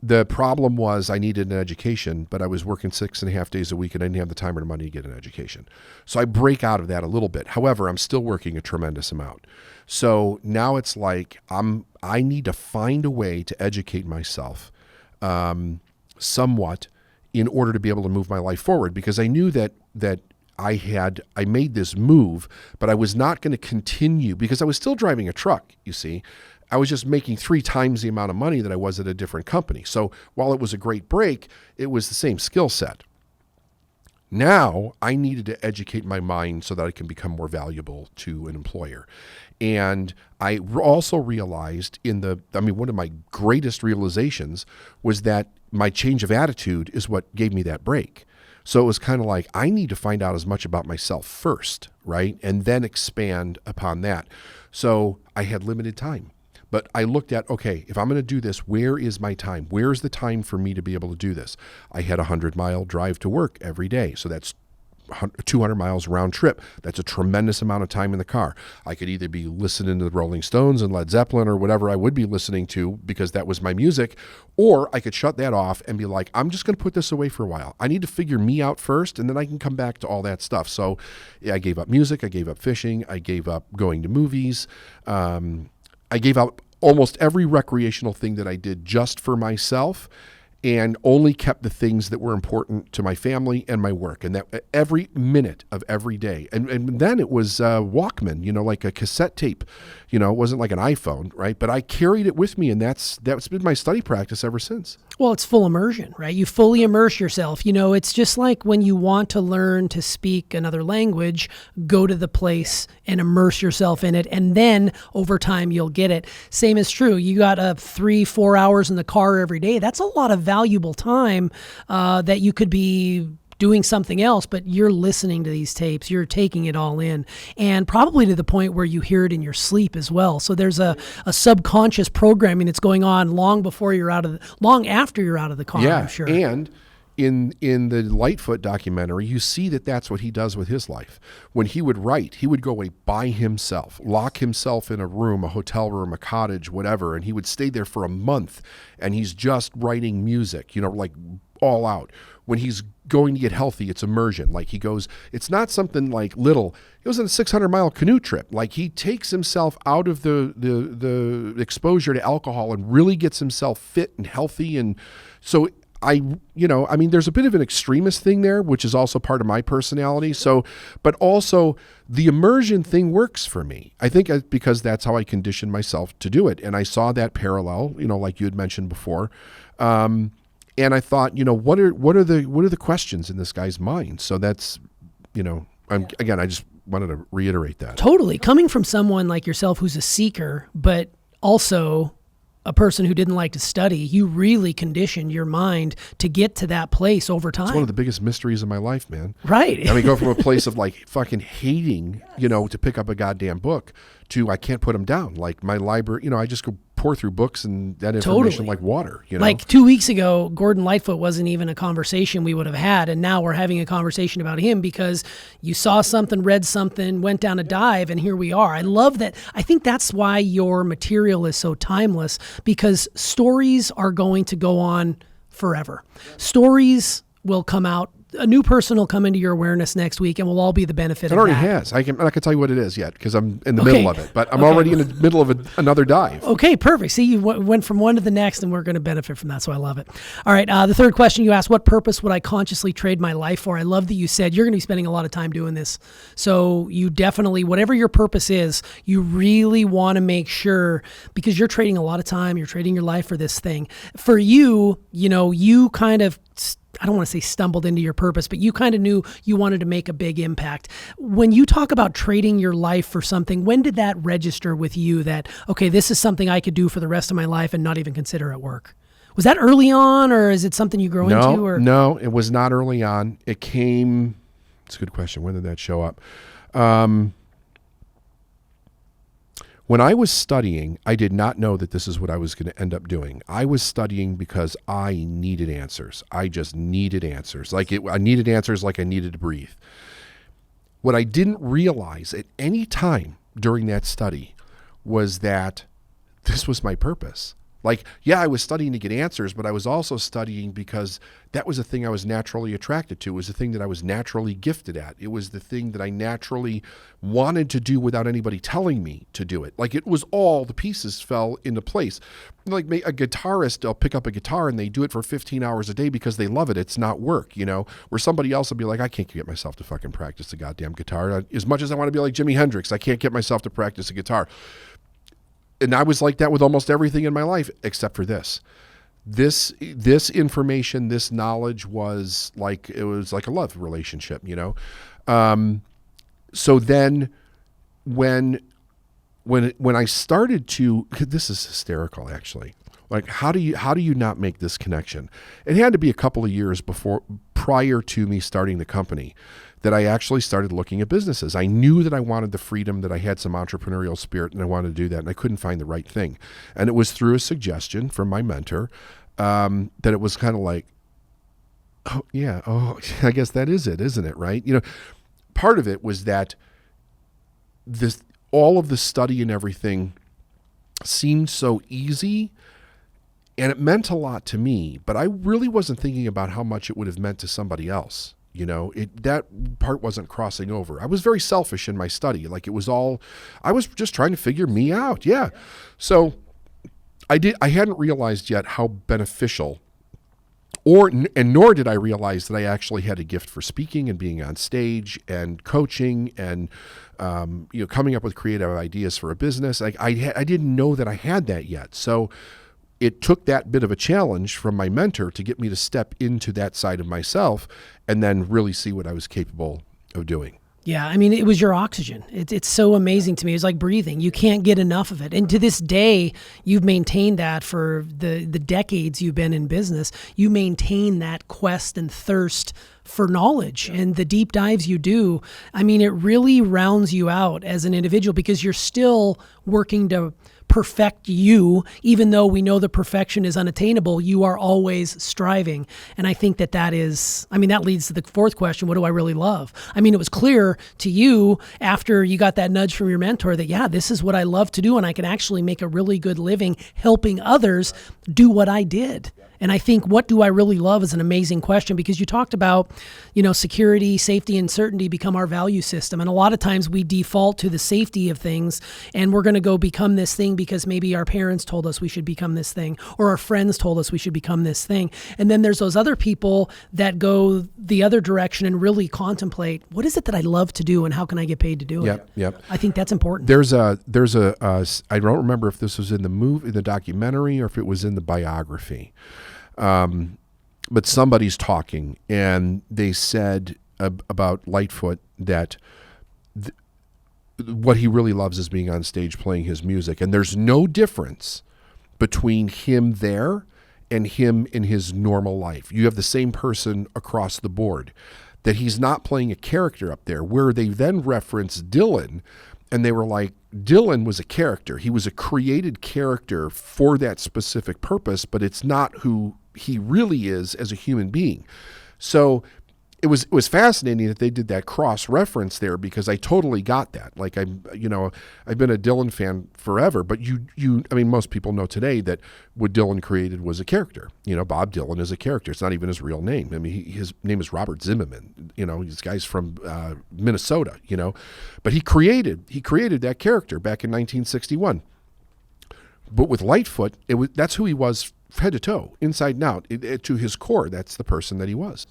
the problem was I needed an education, but I was working 6.5 days a week and I didn't have the time or the money to get an education. So I break out of that a little bit. However, I'm still working a tremendous amount. So now it's like I need to find a way to educate myself somewhat in order to be able to move my life forward, because I knew that I made this move, but I was not going to continue because I was still driving a truck, you see. I was just making 3 times the amount of money that I was at a different company. So while it was a great break, it was the same skill set. Now I needed to educate my mind so that I can become more valuable to an employer. And I also realized one of my greatest realizations was that my change of attitude is what gave me that break. So it was kind of like, I need to find out as much about myself first, right? And then expand upon that. So I had limited time. But I looked at, okay, if I'm going to do this, where is my time? Where is the time for me to be able to do this? I had a 100-mile drive to work every day. So that's 200 miles round trip. That's a tremendous amount of time in the car. I could either be listening to the Rolling Stones and Led Zeppelin or whatever I would be listening to because that was my music, or I could shut that off and be like, I'm just going to put this away for a while. I need to figure me out first, and then I can come back to all that stuff. So yeah, I gave up music. I gave up fishing. I gave up going to movies. I gave up almost every recreational thing that I did just for myself, and only kept the things that were important to my family and my work, and that every minute of every day. And then it was Walkman, like a cassette tape. It wasn't like an iPhone, right? But I carried it with me, and that's been my study practice ever since. Well, it's full immersion, right? You fully immerse yourself. It's just like when you want to learn to speak another language, go to the place and immerse yourself in it, and then over time you'll get it. Same is true. You got 3-4 hours in the car every day. That's a lot of valuable time that you could be doing something else, but you're listening to these tapes, you're taking it all in, and probably to the point where you hear it in your sleep as well. So there's a subconscious programming that's going on long after you're out of the car, yeah, I'm sure. And in the Lightfoot documentary, you see that that's what he does with his life. When he would write, he would go away by himself, lock himself in a room, a hotel room, a cottage, whatever, and he would stay there for a month, and he's just writing music, like all out. When he's going to get healthy, it's immersion. Like he goes, it's not something like little. It was on a 600-mile canoe trip. Like he takes himself out of the exposure to alcohol and really gets himself fit and healthy. And so there's a bit of an extremist thing there, which is also part of my personality. So, but also the immersion thing works for me. I think because that's how I conditioned myself to do it. And I saw that parallel, like you had mentioned before. And I thought, what are the questions in this guy's mind? So that's, I just wanted to reiterate that. Totally. Coming from someone like yourself who's a seeker, but also a person who didn't like to study, you really conditioned your mind to get to that place over time. It's one of the biggest mysteries of my life, man. Right. Go from a place of like fucking hating, to pick up a goddamn book to I can't put them down. Like my library, I just go pour through books and that information like water. Like 2 weeks ago, Gordon Lightfoot wasn't even a conversation we would have had, and now we're having a conversation about him because you saw something, read something, went down a dive, and here we are. I love that. I think that's why your material is so timeless, because stories are going to go on forever. Stories will come out a new person will come into your awareness next week, and we'll all be the benefit of that. It already has. I'm not going to tell you what it is yet because I'm in the middle of it, but I'm already in the middle of another dive. Okay, perfect. See, you went from one to the next, and we're going to benefit from that, so I love it. All right, the third question you asked, what purpose would I consciously trade my life for? I love that you said you're going to be spending a lot of time doing this. So you definitely, whatever your purpose is, you really want to make sure, because you're trading a lot of time, you're trading your life for this thing. For you, you kind of, I don't want to say stumbled into your purpose, but you kind of knew you wanted to make a big impact. When you talk about trading your life for something, when did that register with you that, okay, this is something I could do for the rest of my life and not even consider at work? Was that early on, or is it something you grow into? Or? No, it was not early on. It came, it's a good question. When did that show up? When I was studying, I did not know that this is what I was going to end up doing. I was studying because I needed answers. I just needed answers. I needed answers like I needed to breathe. What I didn't realize at any time during that study was that this was my purpose. I was studying to get answers, but I was also studying because that was a thing I was naturally attracted to. It was the thing that I was naturally gifted at. It was the thing that I naturally wanted to do without anybody telling me to do it. It was all the pieces fell into place. Like a guitarist, they'll pick up a guitar and they do it for 15 hours a day because they love it. It's not work, where somebody else will be like, I can't get myself to fucking practice the goddamn guitar. As much as I want to be like Jimi Hendrix, I can't get myself to practice a guitar. And I was like that with almost everything in my life, except for this. This information, this knowledge was like a love relationship, So then when I started to, this is hysterical actually. How do you not make this connection? It had to be a couple of years prior to me starting the company that I actually started looking at businesses. I knew that I wanted the freedom, that I had some entrepreneurial spirit, and I wanted to do that, and I couldn't find the right thing. And it was through a suggestion from my mentor that it was kind of like, I guess that is it, isn't it, right? Part of it was that all of the study and everything seemed so easy, and it meant a lot to me, but I really wasn't thinking about how much it would have meant to somebody else. That part wasn't crossing over. I was very selfish in my study. I was just trying to figure me out. Yeah. So I hadn't realized yet how beneficial, nor did I realize that I actually had a gift for speaking and being on stage and coaching and, coming up with creative ideas for a business. I didn't know that I had that yet. So it took that bit of a challenge from my mentor to get me to step into that side of myself and then really see what I was capable of doing. Yeah, it was your oxygen. It's so amazing to me. It's like breathing. You can't get enough of it. And to this day, you've maintained that for the decades you've been in business. You maintain that quest and thirst for knowledge and the deep dives you do. It really rounds you out as an individual because you're still working to perfect you, even though we know the perfection is unattainable, you are always striving. And I think that is, that leads to the fourth question, what do I really love? It was clear to you after you got that nudge from your mentor that, this is what I love to do and I can actually make a really good living helping others do what I did. And I think, what do I really love is an amazing question because you talked about, security, safety, and certainty become our value system. And a lot of times we default to the safety of things and we're going to go become this thing because maybe our parents told us we should become this thing or our friends told us we should become this thing. And then there's those other people that go the other direction and really contemplate, what is it that I love to do and how can I get paid to do it? Yep. I think that's important. There's a I don't remember if this was in the documentary or if it was in the biography. But somebody's talking and they said about Lightfoot that what he really loves is being on stage playing his music. And there's no difference between him there and him in his normal life. You have the same person across the board, that he's not playing a character up there, where they then reference Dylan and they were like, Dylan was a character. He was a created character for that specific purpose, but it's not who he really is as a human being. So it was fascinating that they did that cross reference there, because I totally got that. Like I've been a Dylan fan forever, but I mean, most people know today that what Dylan created was a character. Bob Dylan is a character. It's not even his real name. I mean, his name is Robert Zimmerman. This guy's from Minnesota. But he created that character back in 1961. But with Lightfoot, that's who he was, head to toe, inside and out. To his core, that's the person that he was.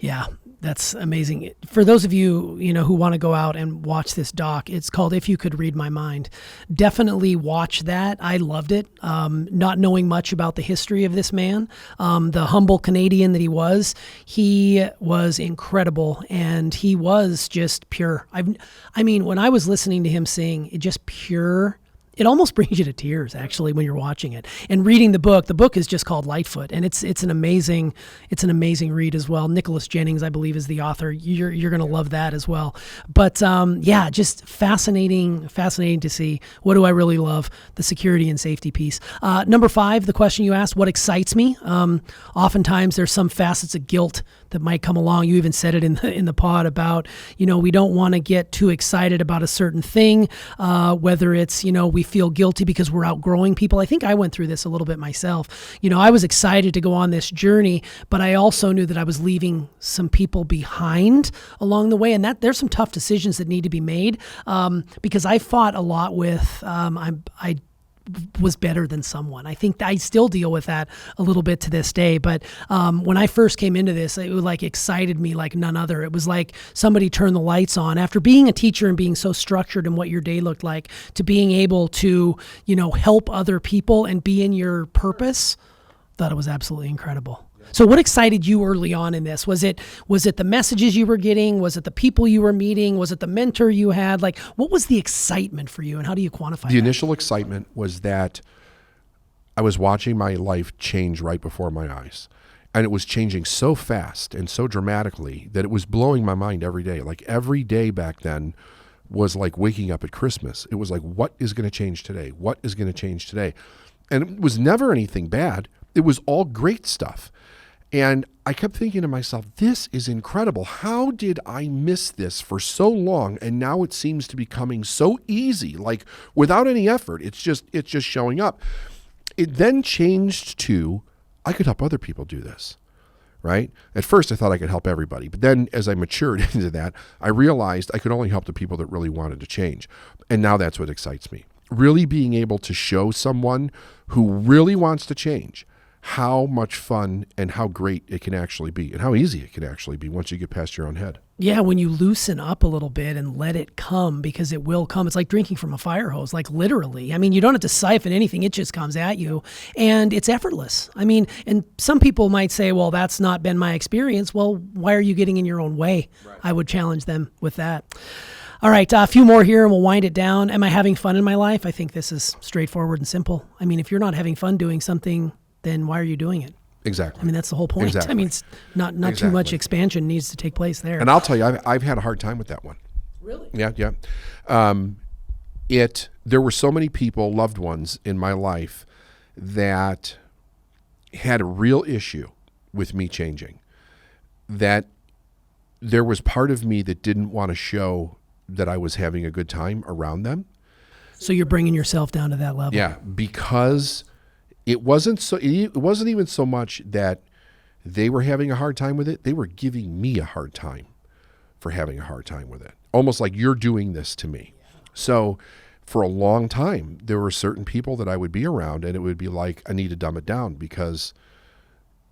Yeah, that's amazing. For those of you, who want to go out and watch this doc, it's called If You Could Read My Mind. Definitely watch that. I loved it. Not knowing much about the history of this man, the humble Canadian that he was incredible, and he was just pure. I mean, when I was listening to him sing, it just pure. It almost brings you to tears, actually, when you're watching it and reading the book. The book is just called Lightfoot, and it's an amazing read as well. Nicholas Jennings, I believe, is the author. You're going to love that as well. But just fascinating to see. What do I really love? The security and safety piece. Number 5, the question you asked: what excites me? Oftentimes, there's some facets of guilt that might come along. You even said it in the pod about we don't want to get too excited about a certain thing, whether it's we feel guilty because we're outgrowing people. I think I went through this a little bit myself. I was excited to go on this journey, but I also knew that I was leaving some people behind along the way, and that there's some tough decisions that need to be made, because I fought a lot with I was better than someone. I think I still deal with that a little bit to this day. But when I first came into this, it was like excited me like none other. It was like somebody turned the lights on. After being a teacher and being so structured in what your day looked like, to being able to, help other people and be in your purpose, thought it was absolutely incredible. So what excited you early on in this? Was it the messages you were getting? Was it the people you were meeting? Was it the mentor you had? Like, what was the excitement for you, and how do you quantify The initial excitement was that I was watching my life change right before my eyes. And it was changing so fast and so dramatically that it was blowing my mind every day. Like every day back then was like waking up at Christmas. It was like, what is going to change today? What is going to change today? And it was never anything bad. It was all great stuff. And I kept thinking to myself, this is incredible. How did I miss this for so long? And now it seems to be coming so easy, like without any effort. It's just showing up. It then changed to, I could help other people do this, right? At first I thought I could help everybody. But then as I matured into that, I realized I could only help the people that really wanted to change. And now that's what excites me. Really being able to show someone who really wants to change how much fun and how great it can actually be, and how easy it can actually be once you get past your own head. Yeah, when you loosen up a little bit and let it come, because it will come. It's like drinking from a fire hose, like literally. I mean, you don't have to siphon anything. It just comes at you, and it's effortless. I mean, and some people might say, well, that's not been my experience. Well, why are you getting in your own way? Right. I would challenge them with that. All right, a few more here and we'll wind it down. Am I having fun in my life? I think this is straightforward and simple. I mean, if you're not having fun doing something, then why are you doing it? Exactly. I mean, that's the whole point. Exactly. I mean, it's not exactly. Too much expansion needs to take place there. And I'll tell you, I've had a hard time with that one. Really? Yeah. There were so many people, loved ones in my life, that had a real issue with me changing. That there was part of me that didn't want to show that I was having a good time around them. So you're bringing yourself down to that level. Yeah, because it wasn't even so much that they were having a hard time with it. They were giving me a hard time for having a hard time with it. Almost like, you're doing this to me. So for a long time, there were certain people that I would be around, and it would be like, I need to dumb it down, because,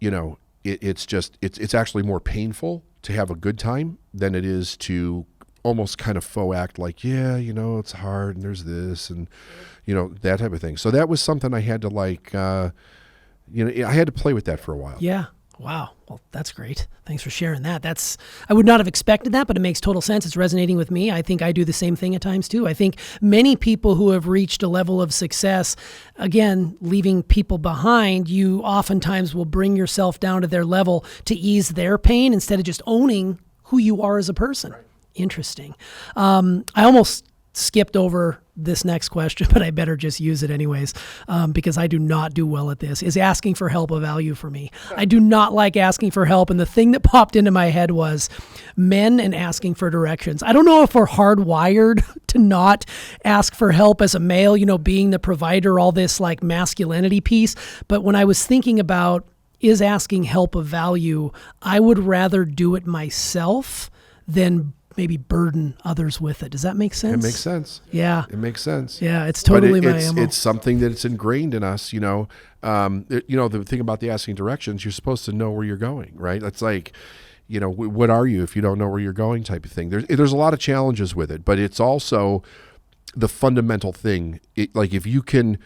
it's actually more painful to have a good time than it is to almost kind of faux act like, it's hard and there's this and, that type of thing. So that was something I had to I had to play with that for a while. Yeah. Wow. Well, that's great. Thanks for sharing that. I would not have expected that, but it makes total sense. It's resonating with me. I think I do the same thing at times too. I think many people who have reached a level of success, again, leaving people behind, you oftentimes will bring yourself down to their level to ease their pain instead of just owning who you are as a person. Right. Interesting. I almost skipped over this next question, but I better just use it anyways, because I do not do well at this. Is asking for help a value for me? I do not like asking for help. And the thing that popped into my head was men and asking for directions. I don't know if we're hardwired to not ask for help as a male, being the provider, all this like masculinity piece. But when I was thinking about, is asking help of value, I would rather do it myself than maybe burden others with it. Does that make sense? It makes sense. Yeah. It makes sense. Yeah, it's totally my it's, MO. it's something that's ingrained in us, the thing about the asking directions, you're supposed to know where you're going, right? It's like, what are you if you don't know where you're going type of thing. There's a lot of challenges with it, but it's also the fundamental thing. If you can,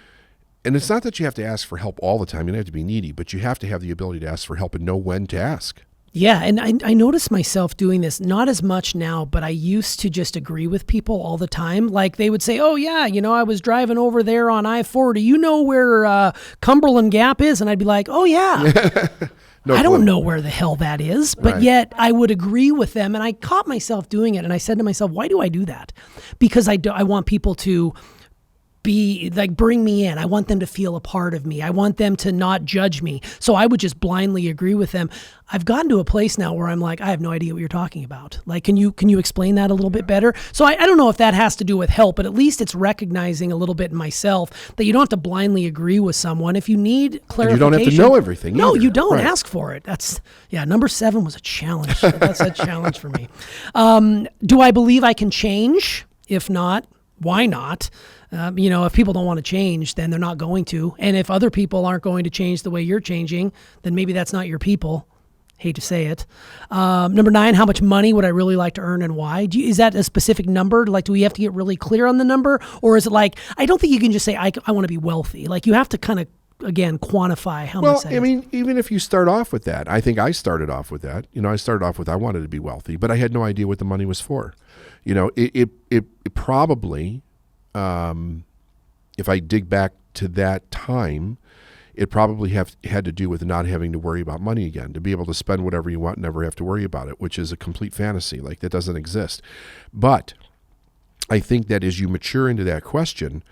and it's not that you have to ask for help all the time. You don't have to be needy, but you have to have the ability to ask for help and know when to ask. Yeah, and I notice myself doing this, not as much now, but I used to just agree with people all the time. Like they would say, oh yeah, I was driving over there on I-40. You know where Cumberland Gap is? And I'd be like, oh yeah. I don't know where the hell that is, but yet I would agree with them. And I caught myself doing it. And I said to myself, why do I do that? Because I want people to be like, bring me in. I want them to feel a part of me. I want them to not judge me. So I would just blindly agree with them. I've gotten to a place now where I'm like, I have no idea what you're talking about. Like, can you explain that a little bit better? So I don't know if that has to do with help, but at least it's recognizing a little bit in myself that you don't have to blindly agree with someone. If you need clarification. You don't have to know everything No, either. you don't. Ask for it. Number 7 was a challenge. That's a challenge for me. Do I believe I can change? If not, why not? If people don't want to change, then they're not going to. And if other people aren't going to change the way you're changing, then maybe that's not your people. Hate to say it. Number 9, how much money would I really like to earn and why? Is that a specific number? Like, do we have to get really clear on the number? Or is it like, I don't think you can just say, I want to be wealthy. Like, you have to kind of, again, quantify how much that is. Even if you start off with that, I think I started off with that. I started off with, I wanted to be wealthy, but I had no idea what the money was for. It probably... if I dig back to that time, it probably had to do with not having to worry about money again, to be able to spend whatever you want and never have to worry about it, which is a complete fantasy. Like, that doesn't exist. But I think that as you mature into that question,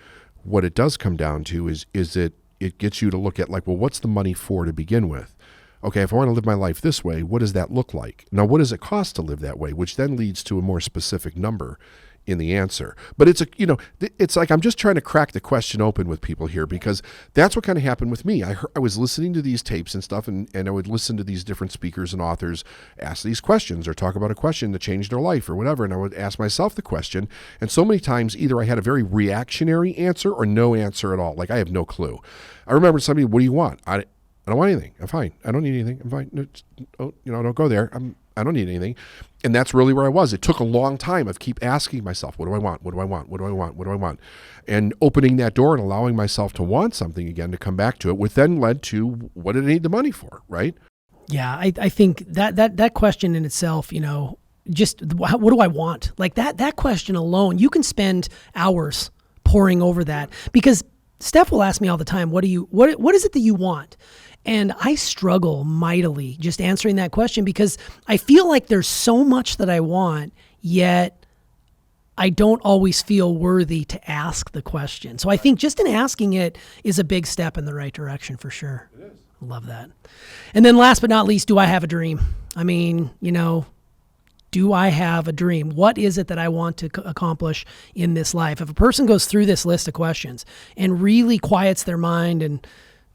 what it does come down to is it gets you to look at, like, well, what's the money for to begin with? Okay, if I want to live my life this way, what does that look like? Now, what does it cost to live that way? Which then leads to a more specific number in the answer. But it's like, I'm just trying to crack the question open with people here, because that's what kind of happened with me. I was listening to these tapes and stuff, and I would listen to these different speakers and authors ask these questions or talk about a question that changed their life or whatever. And I would ask myself the question. And so many times, either I had a very reactionary answer or no answer at all. Like, I have no clue. I remember somebody, what do you want? I don't want anything. I'm fine. I don't need anything. I'm fine. Don't go there. I don't need anything. And that's really where I was. It took a long time of keep asking myself, what do I want? What do I want? What do I want? What do I want? And opening that door and allowing myself to want something again, to come back to it, which then led to, what did I need the money for, right? Yeah, I think that question in itself, just what do I want? Like that question alone, you can spend hours poring over that, because Steph will ask me all the time, what is it that you want? And I struggle mightily just answering that question, because I feel like there's so much that I want, yet I don't always feel worthy to ask the question. So I think just in asking it is a big step in the right direction for sure. It is. Love that. And then last but not least, do I have a dream? I mean, do I have a dream? What is it that I want to accomplish in this life? If a person goes through this list of questions and really quiets their mind and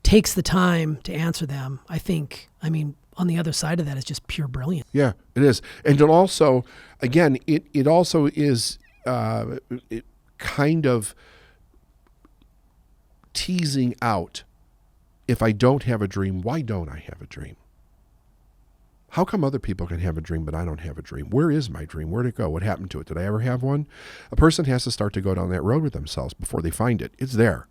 takes the time to answer them, on the other side of that is just pure brilliance. Yeah, it is. And it also, again, it also is kind of teasing out, if I don't have a dream, why don't I have a dream? How come other people can have a dream, but I don't have a dream? Where is my dream? Where'd it go? What happened to it? Did I ever have one? A person has to start to go down that road with themselves before they find it. It's there.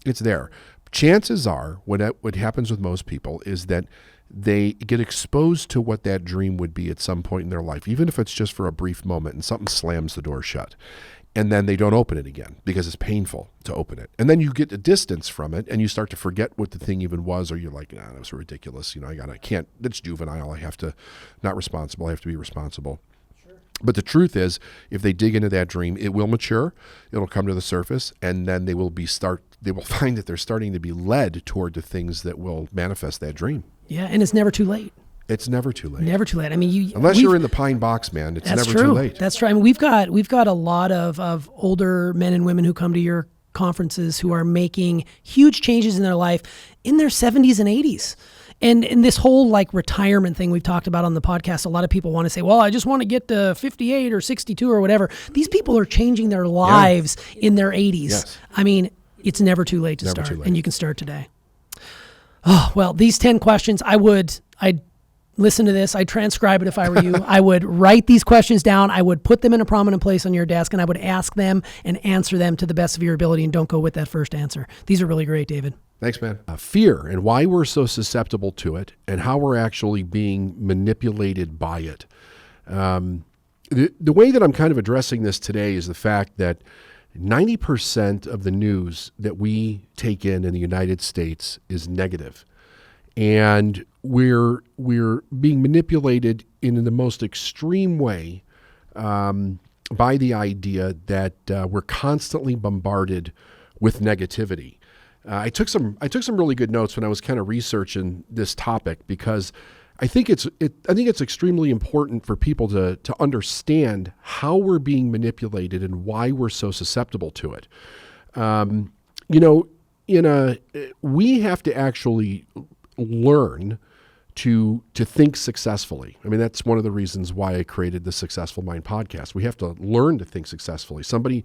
It's there. Chances are, what happens with most people is that they get exposed to what that dream would be at some point in their life, even if it's just for a brief moment, and something slams the door shut. And then they don't open it again because it's painful to open it. And then you get a distance from it, and you start to forget what the thing even was, or you're like, nah, that was ridiculous. I can't, that's juvenile. I have to, not responsible. I have to be responsible. Sure. But the truth is, if they dig into that dream, it will mature, it'll come to the surface, and then they will find that they're starting to be led toward the things that will manifest that dream. Yeah, and it's never too late. It's never too late. Never too late. I mean, unless you're in the pine box, man, it's never too late. That's true. I mean, we've got a lot of older men and women who come to your conferences who are making huge changes in their life in their 70s and 80s. And in this whole like retirement thing we've talked about on the podcast, a lot of people want to say, well, I just want to get to 58 or 62 or whatever. These people are changing their lives in their 80s. Yes. I mean, it's never too late to start, and you can start today. Oh, well, these 10 questions, I'd listen to this. I'd transcribe it if I were you. I would write these questions down. I would put them in a prominent place on your desk, and I would ask them and answer them to the best of your ability, and don't go with that first answer. These are really great, David. Thanks, man. Fear and why we're so susceptible to it and how we're actually being manipulated by it. The way that I'm kind of addressing this today is the fact that 90% of the news that we take in the United States is negative. And we're being manipulated in the most extreme way by the idea that we're constantly bombarded with negativity. I took some really good notes when I was kind of researching this topic, because I think it's extremely important for people to understand how we're being manipulated and why we're so susceptible to it. We have to actually learn to think successfully. I mean, that's one of the reasons why I created the Successful Mind podcast. We have to learn to think successfully. Somebody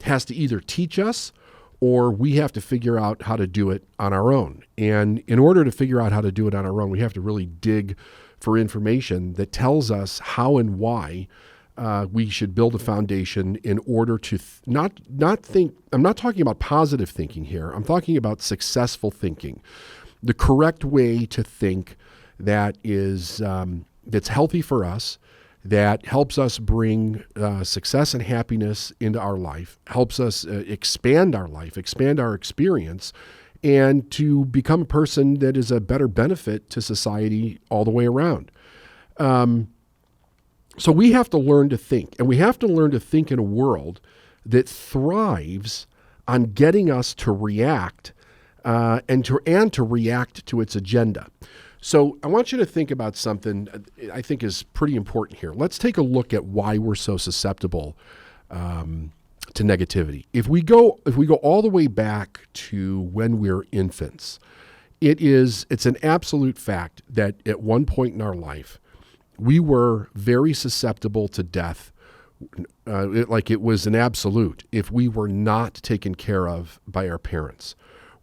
has to either teach us, or we have to figure out how to do it on our own. And in order to figure out how to do it on our own, we have to really dig for information that tells us how and why we should build a foundation in order to not think. I'm not talking about positive thinking here. I'm talking about successful thinking, the correct way to think that is that's healthy for us, that helps us bring success and happiness into our life, helps us expand our life, expand our experience, and to become a person that is a better benefit to society all the way around. So we have to learn to think, and we have to learn to think in a world that thrives on getting us to react and to react to its agenda. So I want you to think about something I think is pretty important here. Let's take a look at why we're so susceptible to negativity. If we go all the way back to when we're infants, it's an absolute fact that at one point in our life, we were very susceptible to death. Like it was an absolute if we were not taken care of by our parents.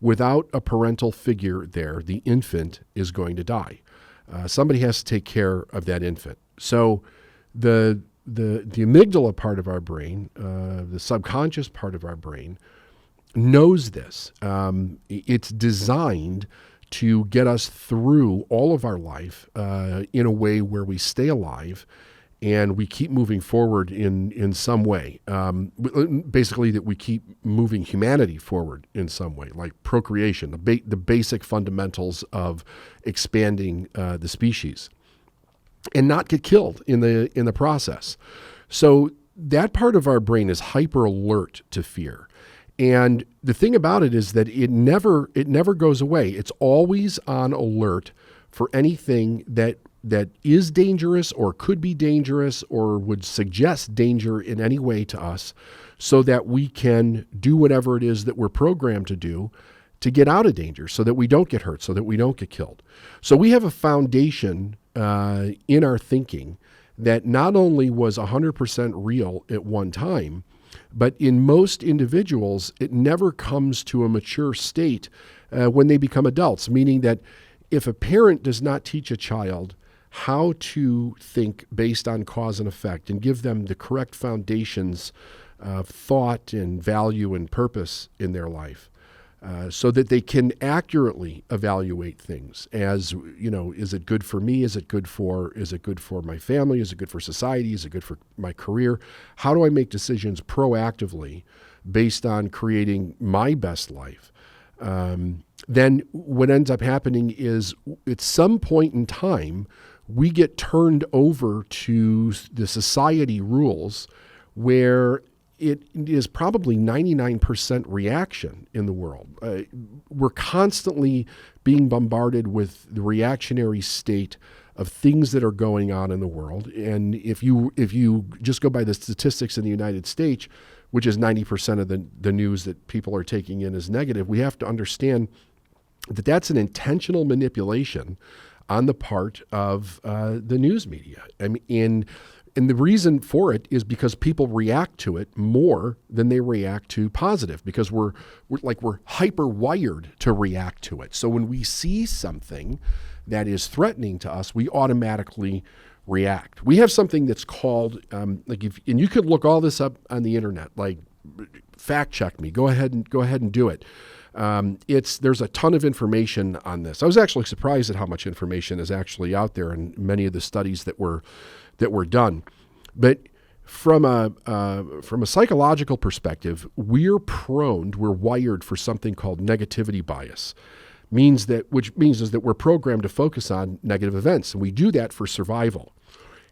Without a parental figure there, the infant is going to die. Somebody has to take care of that infant. So the amygdala part of our brain, the subconscious part of our brain, knows this. It's designed to get us through all of our life in a way where we stay alive and we keep moving forward in some way. Basically, that we keep moving humanity forward in some way, like procreation, the basic fundamentals of expanding the species, and not get killed in the process. So that part of our brain is hyper alert to fear. And the thing about it is that it never goes away. It's always on alert for anything that is dangerous or could be dangerous or would suggest danger in any way to us, so that we can do whatever it is that we're programmed to do to get out of danger, so that we don't get hurt, so that we don't get killed. So we have a foundation in our thinking that not only was 100% real at one time, but in most individuals, it never comes to a mature state when they become adults, meaning that if a parent does not teach a child how to think based on cause and effect and give them the correct foundations of thought and value and purpose in their life, so that they can accurately evaluate things as, is it good for me? Is it good for my family? Is it good for society? Is it good for my career? How do I make decisions proactively based on creating my best life? Then what ends up happening is at some point in time, we get turned over to the society rules where it is probably 99% reaction in the world. We're constantly being bombarded with the reactionary state of things that are going on in the world. And if you just go by the statistics in the United States, which is 90% of the news that people are taking in as negative, we have to understand that that's an intentional manipulation on the part of the news media. I mean, and the reason for it is because people react to it more than they react to positive, because we're hyper wired to react to it. So when we see something that is threatening to us, we automatically react. We have something that's called and you could look all this up on the internet, like fact check me. Go ahead and do it. There's a ton of information on this. I was actually surprised at how much information is actually out there in many of the studies that were done. But from a psychological perspective, we're wired for something called negativity bias. Which means that we're programmed to focus on negative events, and we do that for survival.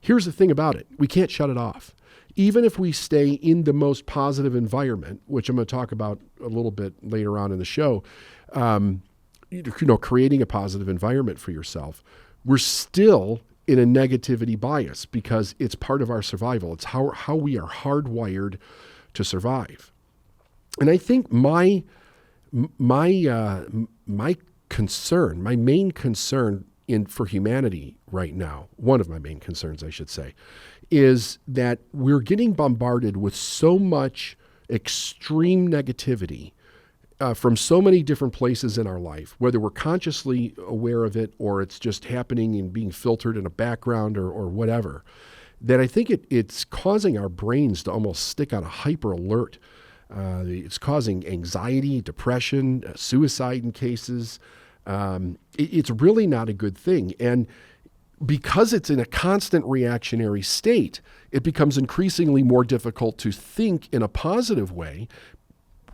Here's the thing about it. We can't shut it off. Even if we stay in the most positive environment, which I'm going to talk about a little bit later on in the show, creating a positive environment for yourself, we're still in a negativity bias because it's part of our survival. It's how we are hardwired to survive. And I think my main concern for humanity right now, one of my main concerns, I should say, is that we're getting bombarded with so much extreme negativity from so many different places in our life, whether we're consciously aware of it or it's just happening and being filtered in a background or whatever, that I think it's causing our brains to almost stick on a hyper alert. It's causing anxiety, depression, suicide in cases. It's really not a good thing. And because it's in a constant reactionary state, it becomes increasingly more difficult to think in a positive way,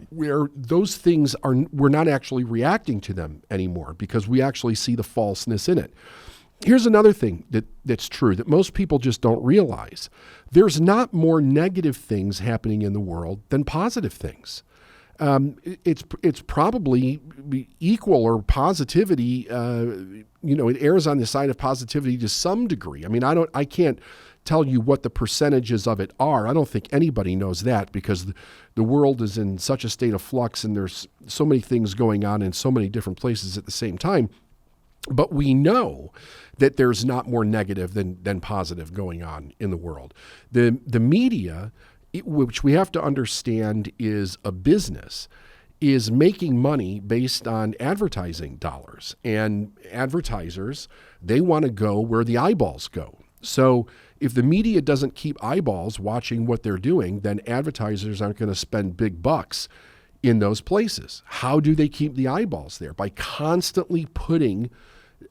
where those things we're not actually reacting to them anymore because we actually see the falseness in it. Here's another thing that's true that most people just don't realize. There's not more negative things happening in the world than positive things. It's probably equal or positivity. It errs on the side of positivity to some degree. I mean, I can't tell you what the percentages of it are. I don't think anybody knows that because the world is in such a state of flux and there's so many things going on in so many different places at the same time. But we know that there's not more negative than positive going on in the world. The media, which we have to understand is a business, is making money based on advertising dollars. And advertisers, they want to go where the eyeballs go. So if the media doesn't keep eyeballs watching what they're doing, then advertisers aren't going to spend big bucks in those places. How do they keep the eyeballs there? By constantly putting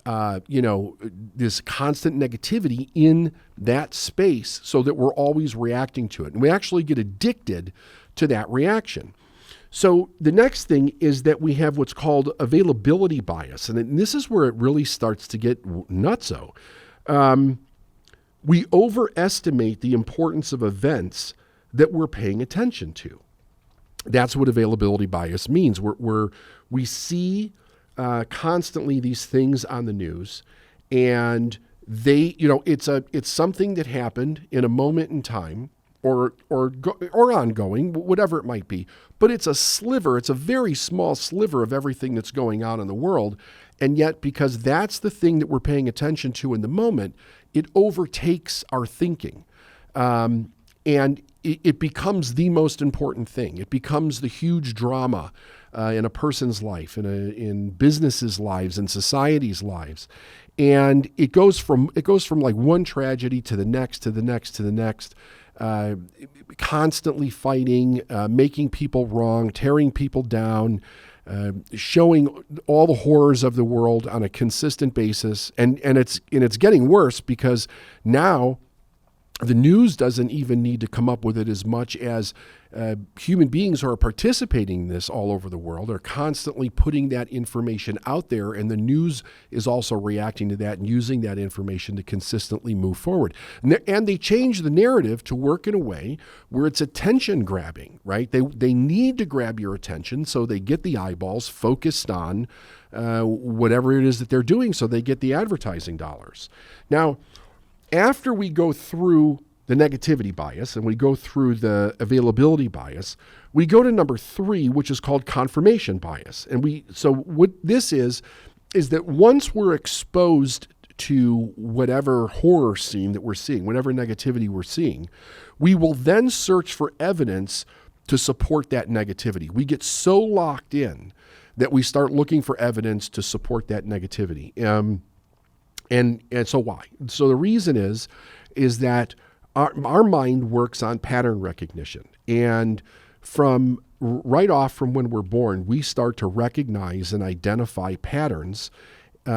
this constant negativity in that space so that we're always reacting to it. And we actually get addicted to that reaction. So the next thing is that we have what's called availability bias. And this is where it really starts to get nutso. We overestimate the importance of events that we're paying attention to. That's what availability bias means. We see constantly these things on the news, and it's something that happened in a moment in time, or ongoing, whatever it might be. But it's a very small sliver of everything that's going on in the world, and yet because that's the thing that we're paying attention to in the moment, it overtakes our thinking, and it becomes the most important thing. It becomes the huge drama in a person's life, in businesses' lives, in society's lives, and it goes from like one tragedy to the next, to the next, to the next, constantly fighting, making people wrong, tearing people down, showing all the horrors of the world on a consistent basis, and it's getting worse because now The news doesn't even need to come up with it as much as human beings who are participating in this all over the world are constantly putting that information out there, and the news is also reacting to that and using that information to consistently move forward. And they change the narrative to work in a way where it's attention grabbing, right? They need to grab your attention, so they get the eyeballs focused on whatever it is that they're doing, so they get the advertising dollars. Now, after we go through the negativity bias and we go through the availability bias, we go to number 3, which is called confirmation bias. And so what this is that once we're exposed to whatever horror scene that we're seeing, whatever negativity we're seeing, we will then search for evidence to support that negativity. We get so locked in that we start looking for evidence to support that negativity. And so why? So the reason is that our mind works on pattern recognition. And from right off from when we're born, we start to recognize and identify patterns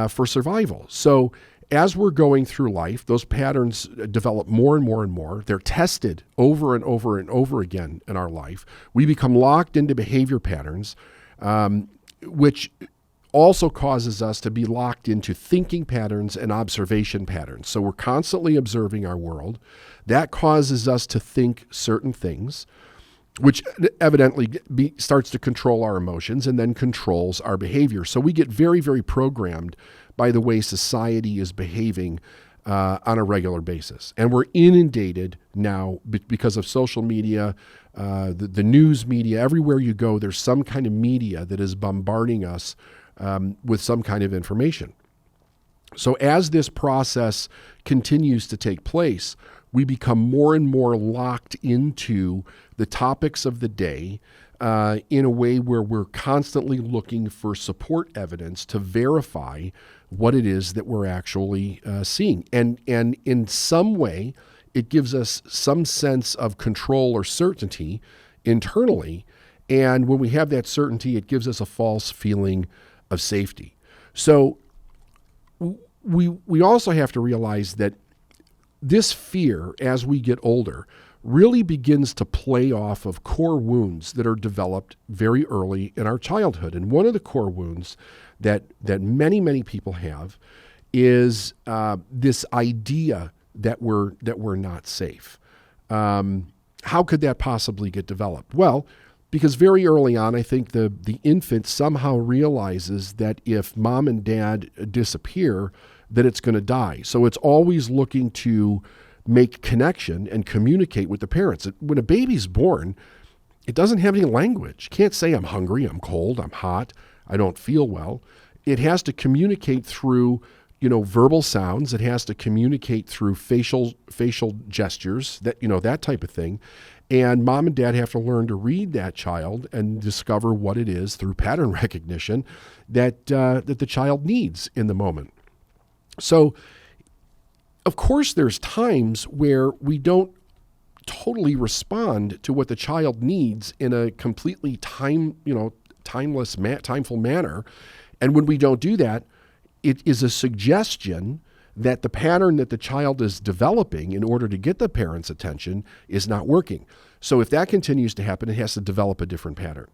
for survival. So as we're going through life, those patterns develop more and more and more. They're tested over and over and over again in our life. We become locked into behavior patterns, which also causes us to be locked into thinking patterns and observation patterns. So we're constantly observing our world. That causes us to think certain things, which evidently starts to control our emotions and then controls our behavior. So we get very, very programmed by the way society is behaving on a regular basis. And we're inundated now because of social media, the news media. Everywhere you go, there's some kind of media that is bombarding us with some kind of information. So as this process continues to take place, we become more and more locked into the topics of the day in a way where we're constantly looking for support evidence to verify what it is that we're actually seeing. And in some way, it gives us some sense of control or certainty internally. And when we have that certainty, it gives us a false feeling of safety. So we also have to realize that this fear, as we get older, really begins to play off of core wounds that are developed very early in our childhood. And one of the core wounds that many, many people have is this idea that we're not safe. How could that possibly get developed? Well, because very early on, I think the infant somehow realizes that if mom and dad disappear, that it's going to die. So it's always looking to make connection and communicate with the parents. When a baby's born, it doesn't have any language. Can't say I'm hungry, I'm cold, I'm hot, I don't feel well. It has to communicate through, verbal sounds. It has to communicate through facial gestures, that type of thing. And mom and dad have to learn to read that child and discover what it is through pattern recognition that the child needs in the moment. So, of course, there's times where we don't totally respond to what the child needs in a completely timeful manner. And when we don't do that, it is a suggestion that the pattern that the child is developing in order to get the parent's attention is not working. So if that continues to happen, it has to develop a different pattern.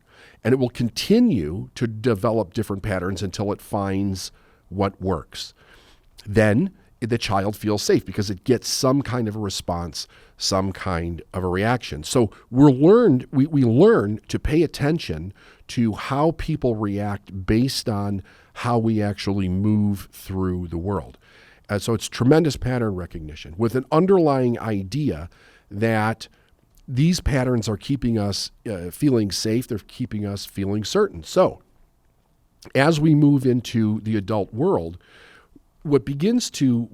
And it will continue to develop different patterns until it finds what works. Then the child feels safe because it gets some kind of a response, some kind of a reaction. So we learn to pay attention to how people react based on how we actually move through the world. So it's tremendous pattern recognition with an underlying idea that these patterns are keeping us feeling safe. They're keeping us feeling certain. So as we move into the adult world, what begins to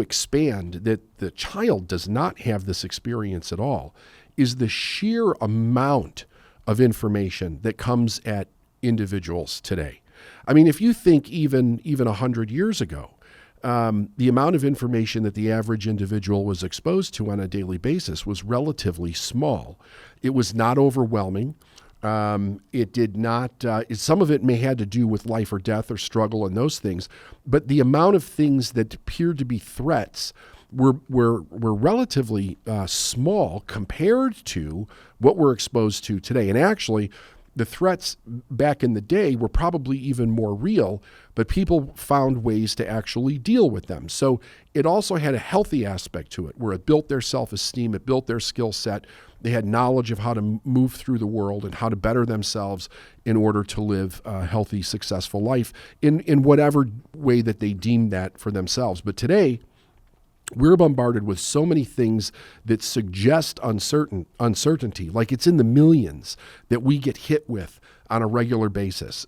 expand, that the child does not have this experience at all, is the sheer amount of information that comes at individuals today. I mean, if you think even 100 years ago, the amount of information that the average individual was exposed to on a daily basis was relatively small. It was not overwhelming. It did not, some of it may had to do with life or death or struggle and those things, but the amount of things that appeared to be threats we're relatively small compared to what we're exposed to today. And actually, the threats back in the day were probably even more real, but people found ways to actually deal with them. So it also had a healthy aspect to it, where it built their self-esteem, it built their skill set. They had knowledge of how to move through the world and how to better themselves in order to live a healthy, successful life in whatever way that they deemed that for themselves. But today, we're bombarded with so many things that suggest uncertainty, like it's in the millions that we get hit with on a regular basis.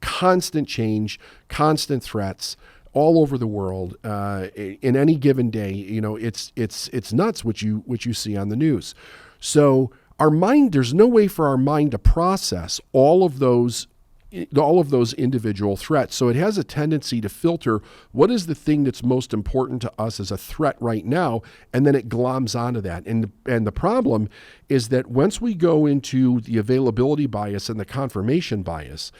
Constant change, constant threats all over the world. In any given day, it's nuts what you see on the news. So our mind, there's no way for our mind to process all of those individual threats. So it has a tendency to filter what is the thing that's most important to us as a threat right now, and then it gloms onto that. And the problem is that once we go into the availability bias and the confirmation bias,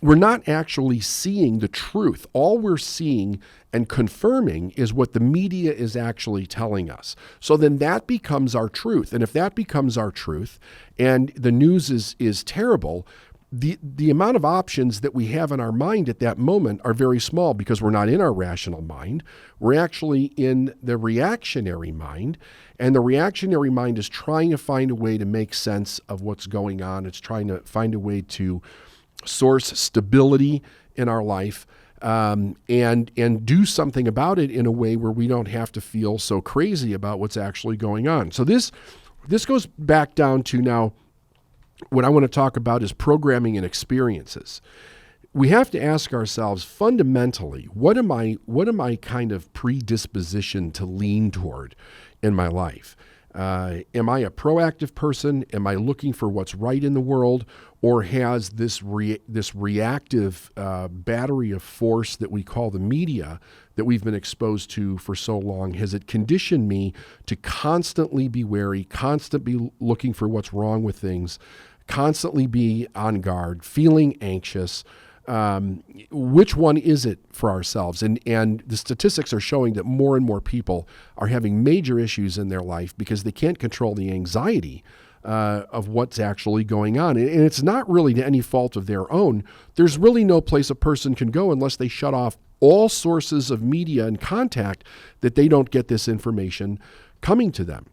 we're not actually seeing the truth. All we're seeing and confirming is what the media is actually telling us. So then that becomes our truth. And if that becomes our truth and the news is terrible, the amount of options that we have in our mind at that moment are very small, because we're not in our rational mind. We're actually in the reactionary mind, and the reactionary mind is trying to find a way to make sense of what's going on. It's trying to find a way to source stability in our life, and do something about it in a way where we don't have to feel so crazy about what's actually going on. So this goes back down to now, what I want to talk about is programming and experiences. We have to ask ourselves fundamentally, what am I kind of predispositioned to lean toward in my life? Am I a proactive person? Am I looking for what's right in the world? Or has this reactive battery of force that we call the media that we've been exposed to for so long, has it conditioned me to constantly be wary, constantly be looking for what's wrong with things, constantly be on guard, feeling anxious? Which one is it for ourselves? And the statistics are showing that more and more people are having major issues in their life because they can't control the anxiety of what's actually going on. And it's not really to any fault of their own. There's really no place a person can go unless they shut off all sources of media and contact, that they don't get this information coming to them.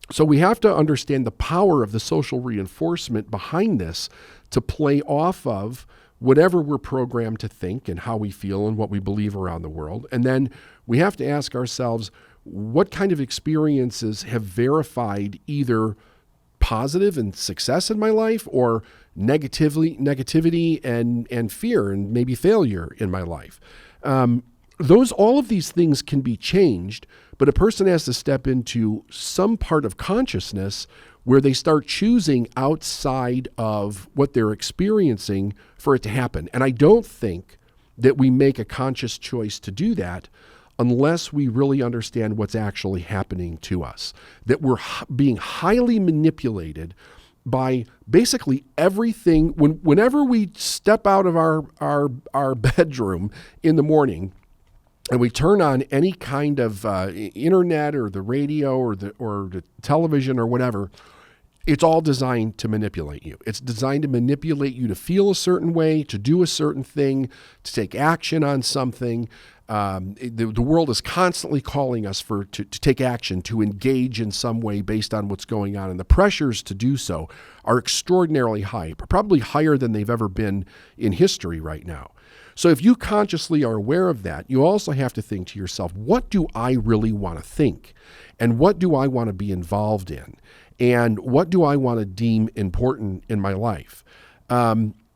So we have to understand the power of the social reinforcement behind this to play off of whatever we're programmed to think and how we feel and what we believe around the world. And then we have to ask ourselves, what kind of experiences have verified either positive and success in my life, or negativity and fear and maybe failure in my life? All of these things can be changed, but a person has to step into some part of consciousness where they start choosing outside of what they're experiencing for it to happen. And I don't think that we make a conscious choice to do that unless we really understand what's actually happening to us, that we're being highly manipulated by basically everything. Whenever we step out of our bedroom in the morning and we turn on any kind of internet or the radio or the television or whatever, it's all designed to manipulate you. It's designed to manipulate you to feel a certain way, to do a certain thing, to take action on something. The world is constantly calling us to take action, to engage in some way based on what's going on. And the pressures to do so are extraordinarily high, probably higher than they've ever been in history right now. So if you consciously are aware of that, you also have to think to yourself, what do I really want to think? And what do I want to be involved in? And what do I want to deem important in my life?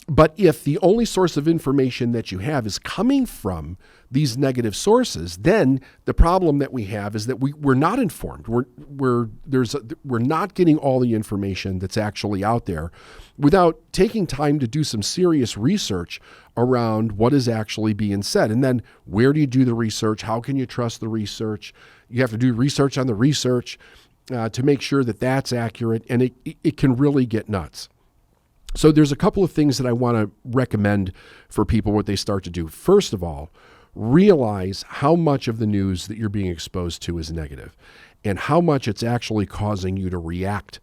But if the only source of information that you have is coming from these negative sources, then the problem that we have is that we're not informed. We're not getting all the information that's actually out there without taking time to do some serious research around what is actually being said. And then where do you do the research? How can you trust the research? You have to do research on the research to make sure that that's accurate, and it can really get nuts. So there's a couple of things that I want to recommend for people what they start to do. First of all, realize how much of the news that you're being exposed to is negative and how much it's actually causing you to react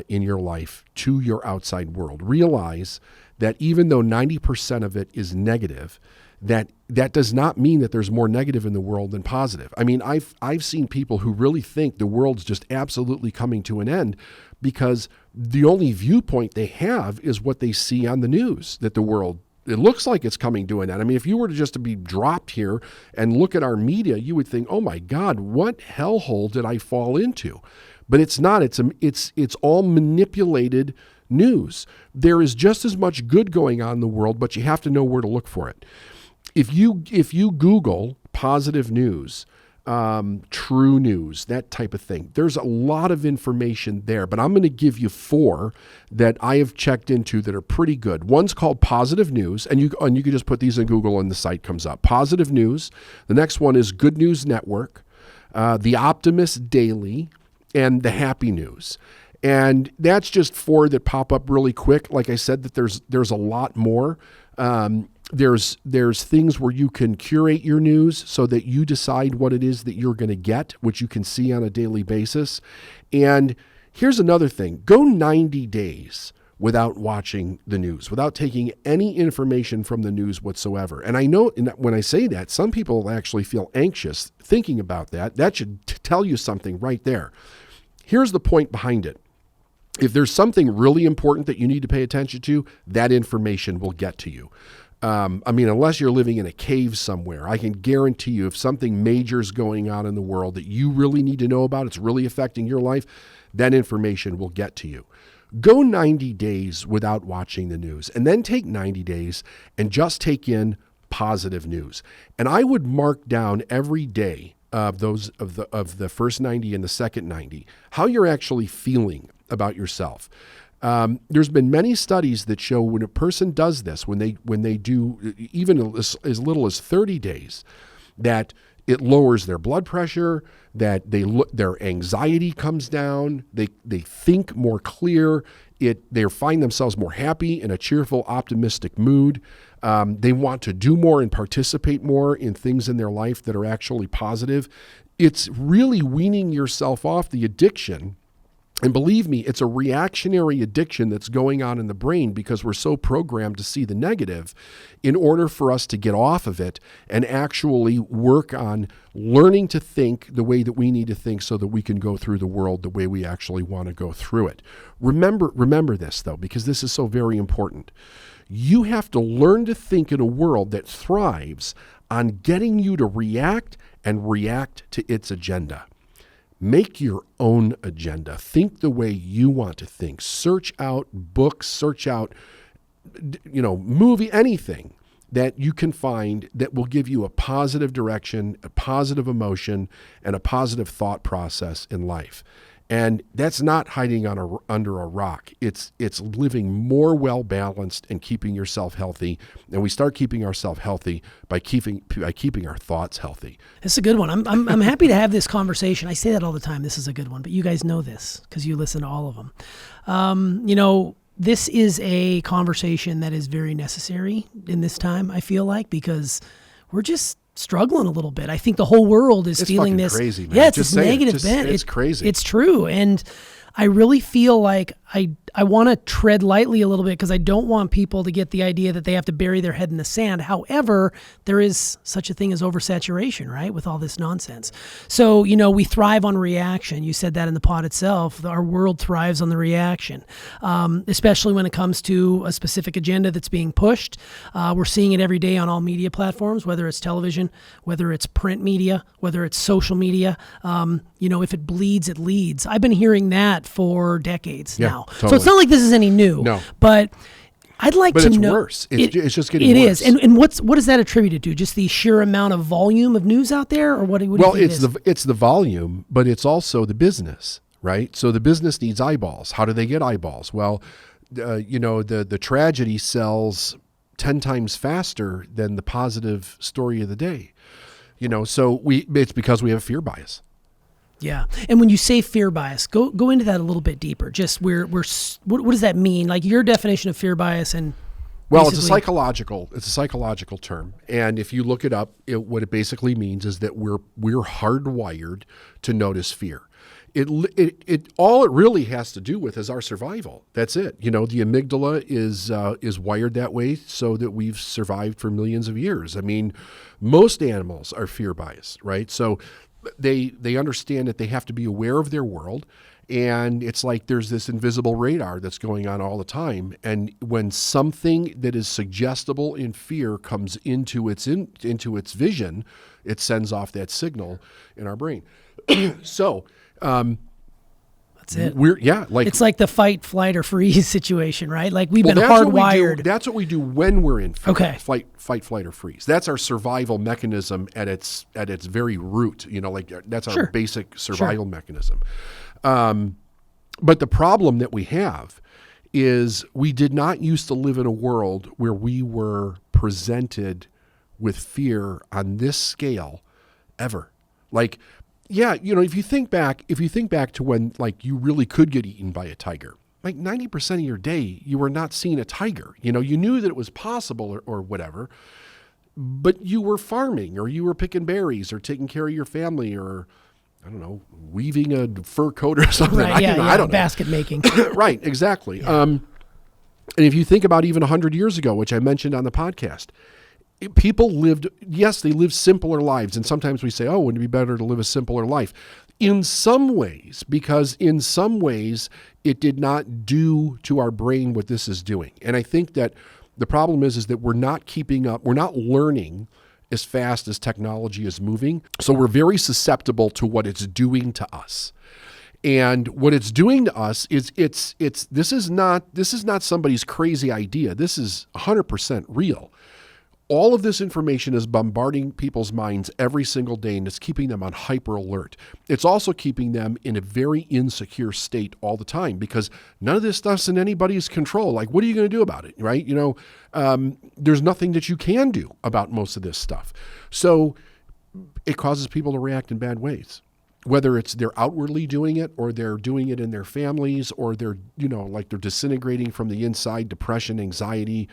in your life to your outside world. Realize that even though 90% of it is negative, that does not mean that there's more negative in the world than positive. I mean, I've seen people who really think the world's just absolutely coming to an end because the only viewpoint they have is what they see on the news, that the world, it looks like it's coming to an end. I mean, if you were to be dropped here and look at our media, you would think, oh my God, what hellhole did I fall into? But it's not. It's all manipulated news. There is just as much good going on in the world, but you have to know where to look for it. If you Google positive news, true news, that type of thing, there's a lot of information there, but I'm going to give you 4 that I have checked into that are pretty good. One's called Positive News, and you can just put these in Google and the site comes up. Positive News. The next one is Good News Network, The Optimist Daily, and The Happy News. And that's just 4 that pop up really quick. Like I said, that there's a lot more. There's things where you can curate your news so that you decide what it is that you're going to get, which you can see on a daily basis. And here's another thing. Go 90 days without watching the news, without taking any information from the news whatsoever. And I know when I say that, some people actually feel anxious thinking about that. That should tell you something right there. Here's the point behind it. If there's something really important that you need to pay attention to, that information will get to you. I mean, unless you're living in a cave somewhere, I can guarantee you if something major is going on in the world that you really need to know about, it's really affecting your life, that information will get to you. Go 90 days without watching the news, and then take 90 days and just take in positive news. And I would mark down every day of the first 90 and the second 90 how you're actually feeling about yourself. There's been many studies that show when a person does this, when they do even as little as 30 days, that it lowers their blood pressure, that their anxiety comes down, they think more clear, they find themselves more happy, in a cheerful, optimistic mood. They want to do more and participate more in things in their life that are actually positive. It's really weaning yourself off the addiction. And believe me, it's a reactionary addiction that's going on in the brain because we're so programmed to see the negative in order for us to get off of it and actually work on learning to think the way that we need to think so that we can go through the world the way we actually want to go through it. Remember this, though, because this is so very important. You have to learn to think in a world that thrives on getting you to react and react to its agenda. Make your own agenda. Think the way you want to think. Search out books, search out, movie, anything that you can find that will give you a positive direction, a positive emotion, and a positive thought process in life. And that's not hiding under a rock. It's living more well-balanced and keeping yourself healthy. And we start keeping ourselves healthy by keeping our thoughts healthy. It's a good one. I'm happy to have this conversation. I say that all the time. This is a good one, but you guys know this because you listen to all of them. This is a conversation that is very necessary in this time, I feel like, because we're just struggling a little bit. I think the whole world is feeling this. Crazy, man. Yeah, it's this negative bent. It's crazy. It's true. And I really feel like I want to tread lightly a little bit because I don't want people to get the idea that they have to bury their head in the sand. However, there is such a thing as oversaturation, right, with all this nonsense. So, we thrive on reaction. You said that in the pod itself. Our world thrives on the reaction, especially when it comes to a specific agenda that's being pushed. We're seeing it every day on all media platforms, whether it's television, whether it's print media, whether it's social media. If it bleeds, it leads. I've been hearing that for decades now. Totally. So it's not like this is any new. No. But I'd like to know. But it's worse. It's just getting worse. It is. And what is that attributed to? Just the sheer amount of volume of news out there? Or what do you think it is? It's the volume, but it's also the business, right? So the business needs eyeballs. How do they get eyeballs? Well, the tragedy sells 10 times faster than the positive story of the day. So it's because we have fear bias. Yeah. And when you say fear bias, go into that a little bit deeper. Just what does that mean? Like your definition of fear bias and Well, Basically, it's a psychological term, and if you look it up, what it basically means is that we're hardwired to notice fear. It all it really has to do with is our survival. That's it. The amygdala is wired that way so that we've survived for millions of years. I mean, most animals are fear biased, right? So they understand that they have to be aware of their world. And it's like there's this invisible radar that's going on all the time. And when something that is suggestible in fear comes into its vision, it sends off that signal in our brain. So that's it. It's like the fight, flight, or freeze situation, right? Like we've been that's hardwired. That's what we do when we're in fear. Okay. Fight, flight, or freeze. That's our survival mechanism at its very root. That's our basic survival mechanism. But the problem that we have is we did not used to live in a world where we were presented with fear on this scale ever. Like, if you think back to when you really could get eaten by a tiger, 90% of your day you were not seeing a tiger. You knew that it was possible or whatever, but you were farming or you were picking berries or taking care of your family or I don't know, weaving a fur coat or something. Right, I don't know. Basket making. Right, exactly. Yeah. And if you think about even 100 years ago, which I mentioned on the podcast, people lived simpler lives. And sometimes we say, wouldn't it be better to live a simpler life? In some ways, because in some ways it did not do to our brain what this is doing. And I think that the problem is that we're not keeping up, we're not learning as fast as technology is moving. So we're very susceptible to what it's doing to us. And what it's doing to us is this is not somebody's crazy idea. This is 100% real. All of this information is bombarding people's minds every single day, and it's keeping them on hyper alert. It's also keeping them in a very insecure state all the time because none of this stuff's in anybody's control. Like, what are you going to do about it, right? There's nothing that you can do about most of this stuff. So it causes people to react in bad ways, whether it's they're outwardly doing it or they're doing it in their families or they're disintegrating from the inside, depression, anxiety,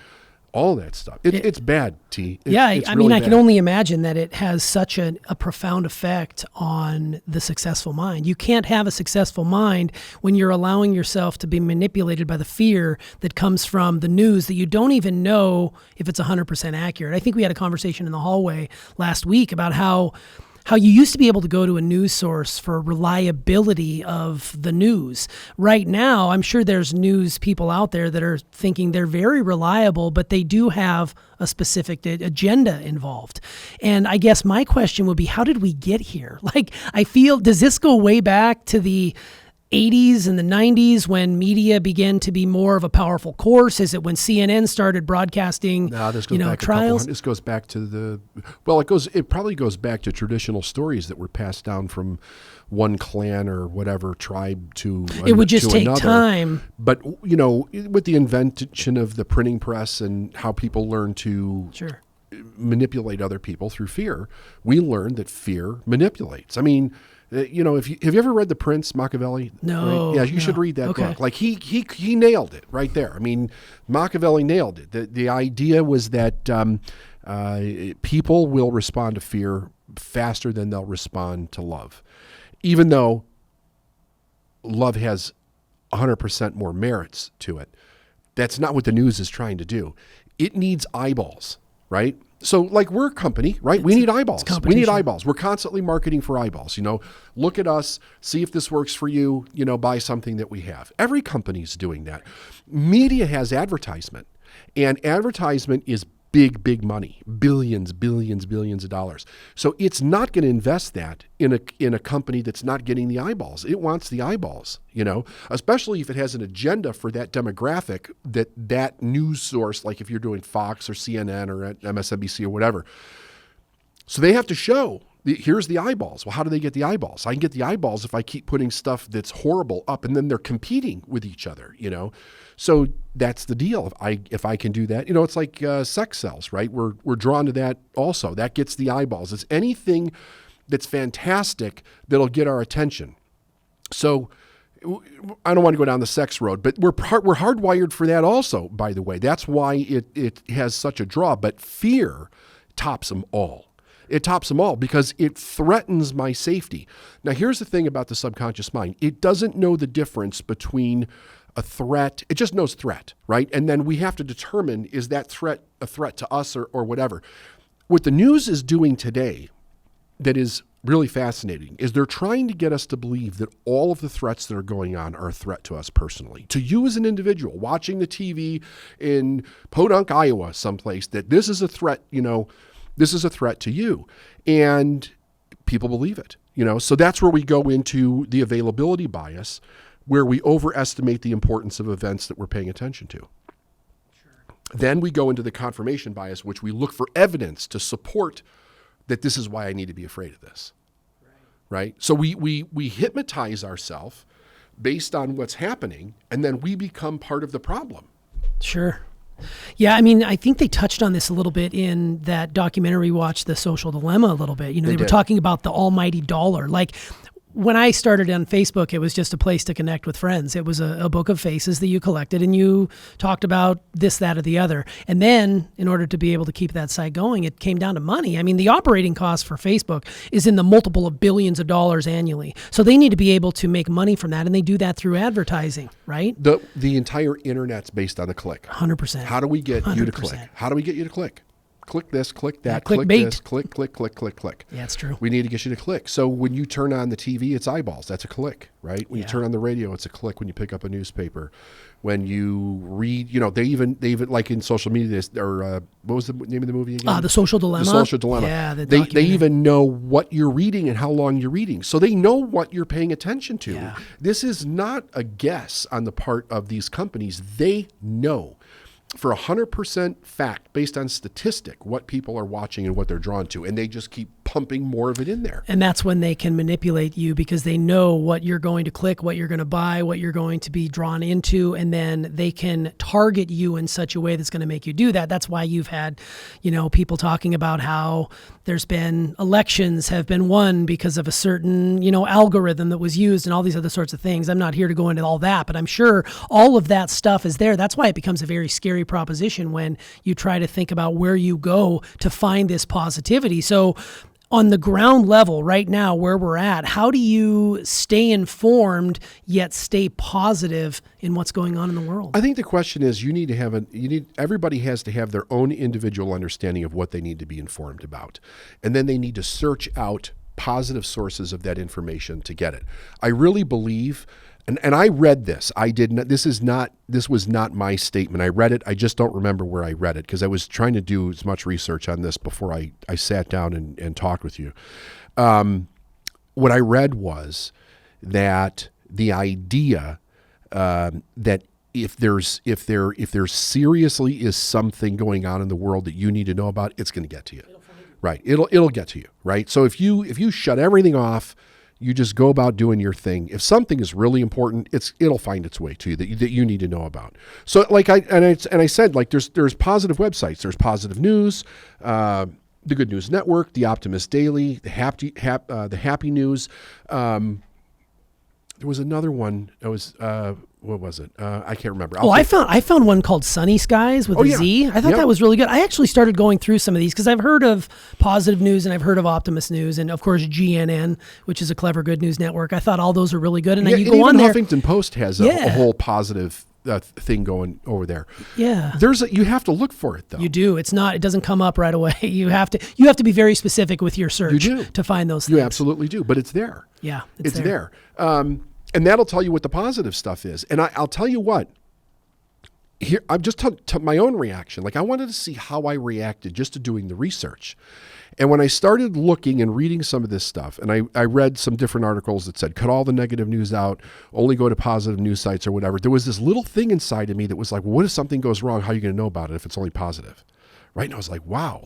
all that stuff. It's bad, T. It's I really mean, I bad. can only imagine that it has such a profound effect on the successful mind. You can't have a successful mind when you're allowing yourself to be manipulated by the fear that comes from the news that you don't even know if it's 100% accurate. I think we had a conversation in the hallway last week about how you used to be able to go to a news source for reliability of the news. Right now, I'm sure there's news people out there that are thinking they're very reliable, but they do have a specific agenda involved. And I guess my question would be, how did we get here? Does this go way back to the 80s and the 90s when media began to be more of a powerful force? Is it when CNN started broadcasting, trials? This goes back to it probably goes back to traditional stories that were passed down from one clan or whatever tribe to another. It would just take time. But, with the invention of the printing press and how people learn to manipulate other people through fear, we learned that fear manipulates. I mean, have you ever read The Prince, Machiavelli? No. Right? Yeah, you should read that book. He nailed it right there. I mean, Machiavelli nailed it. The idea was that people will respond to fear faster than they'll respond to love, even though love has 100% more merits to it. That's not what the news is trying to do. It needs eyeballs, right? So we're a company, right? We need eyeballs. We need eyeballs. We're constantly marketing for eyeballs. Look at us, see if this works for you, buy something that we have. Every company's doing that. Media has advertisement, and advertisement is big money, billions of dollars. So it's not going to invest that in a company that's not getting the eyeballs. It wants the eyeballs, especially if it has an agenda for that demographic, that news source, like if you're doing Fox or CNN or MSNBC or whatever. So they have to show, here's the eyeballs. Well, how do they get the eyeballs? I can get the eyeballs if I keep putting stuff that's horrible up, and then they're competing with each other, So that's the deal. If I can do that, it's like sex sells, right? We're drawn to that also. That gets the eyeballs. It's anything that's fantastic that'll get our attention. So I don't want to go down the sex road, but we're hardwired for that also, by the way. That's why it has such a draw. But fear tops them all. It tops them all because it threatens my safety. Now, here's the thing about the subconscious mind. It doesn't know the difference between a threat. It just knows threat, right? And then we have to determine, is that threat a threat to us or whatever? What the news is doing today that is really fascinating is they're trying to get us to believe that all of the threats that are going on are a threat to us personally. To you as an individual watching the TV in Podunk, Iowa, someplace, that this is a threat, this is a threat to you. And people believe it, So that's where we go into the availability bias, where we overestimate the importance of events that we're paying attention to. Sure. Then we go into the confirmation bias, which we look for evidence to support that this is why I need to be afraid of this, right? So we hypnotize ourselves based on what's happening, and then we become part of the problem. Sure. Yeah, I mean, I think they touched on this a little bit in that documentary we watched, The Social Dilemma, a little bit. They were talking about the almighty dollar. Like, when I started on Facebook, it was just a place to connect with friends. It was a book of faces that you collected, and you talked about this, that, or the other. And then, in order to be able to keep that site going, it came down to money. I mean, the operating cost for Facebook is in the multiple of billions of dollars annually. So they need to be able to make money from that, and they do that through advertising, right? The entire internet's based on a click. 100%. How do we get 100%. You to click? How do we get you to click? Click this, click that, click click bait. This, click. Yeah, it's true. We need to get you to click. So when you turn on the TV, it's eyeballs. That's a click, right? When you turn on the radio, it's a click. When you pick up a newspaper, when you read, they even like in social media, or what was the name of the movie again? The Social Dilemma. The Social Dilemma. Yeah, they even know what you're reading and how long you're reading. So they know what you're paying attention to. Yeah. This is not a guess on the part of these companies. They know. For 100% fact, based on statistic, what people are watching and what they're drawn to, and they just keep pumping more of it in there. And that's when they can manipulate you, because they know what you're going to click, what you're going to buy, what you're going to be drawn into, and then they can target you in such a way that's going to make you do that. That's why you've had, people talking about how there's been elections have been won because of a certain, algorithm that was used and all these other sorts of things. I'm not here to go into all that, but I'm sure all of that stuff is there. That's why it becomes a very scary proposition when you try to think about where you go to find this positivity. So on the ground level right now, where we're at, how do you stay informed yet stay positive in what's going on in the world? I think the question is everybody has to have their own individual understanding of what they need to be informed about. And then they need to search out positive sources of that information to get it. I really believe, and I read this. I did not. This was not my statement. I read it. I just don't remember where I read it because I was trying to do as much research on this before I sat down and talked with you. What I read was that the idea that if there seriously is something going on in the world that you need to know about, it's going to get to you. Right. It'll get to you. Right. So if you shut everything off, you just go about doing your thing. If something is really important, it'll find its way to you that you need to know about. So like I said, like there's positive websites. There's Positive News, the Good News Network, the Optimist Daily, the Happy News. There was another one. It was what was it? I can't remember. I found one called Sunny Skies with a Z. I thought that was really good. I actually started going through some of these because I've heard of Positive News and I've heard of Optimist News and of course GNN, which is a clever good news network. I thought all those are really good. And then you go on there. Huffington Post has a whole positive thing going over there. Yeah. You have to look for it though. You do. It doesn't come up right away. You have to be very specific with your search to find those things. You absolutely do, but it's there. Yeah. It's there. And that'll tell you what the positive stuff is. And I'll tell you what, here, I'm just my own reaction. Like I wanted to see how I reacted just to doing the research. And when I started looking and reading some of this stuff, and I read some different articles that said, cut all the negative news out, only go to positive news sites or whatever. There was this little thing inside of me that was like, well, what if something goes wrong? How are you going to know about it if it's only positive? Right. And I was like, wow,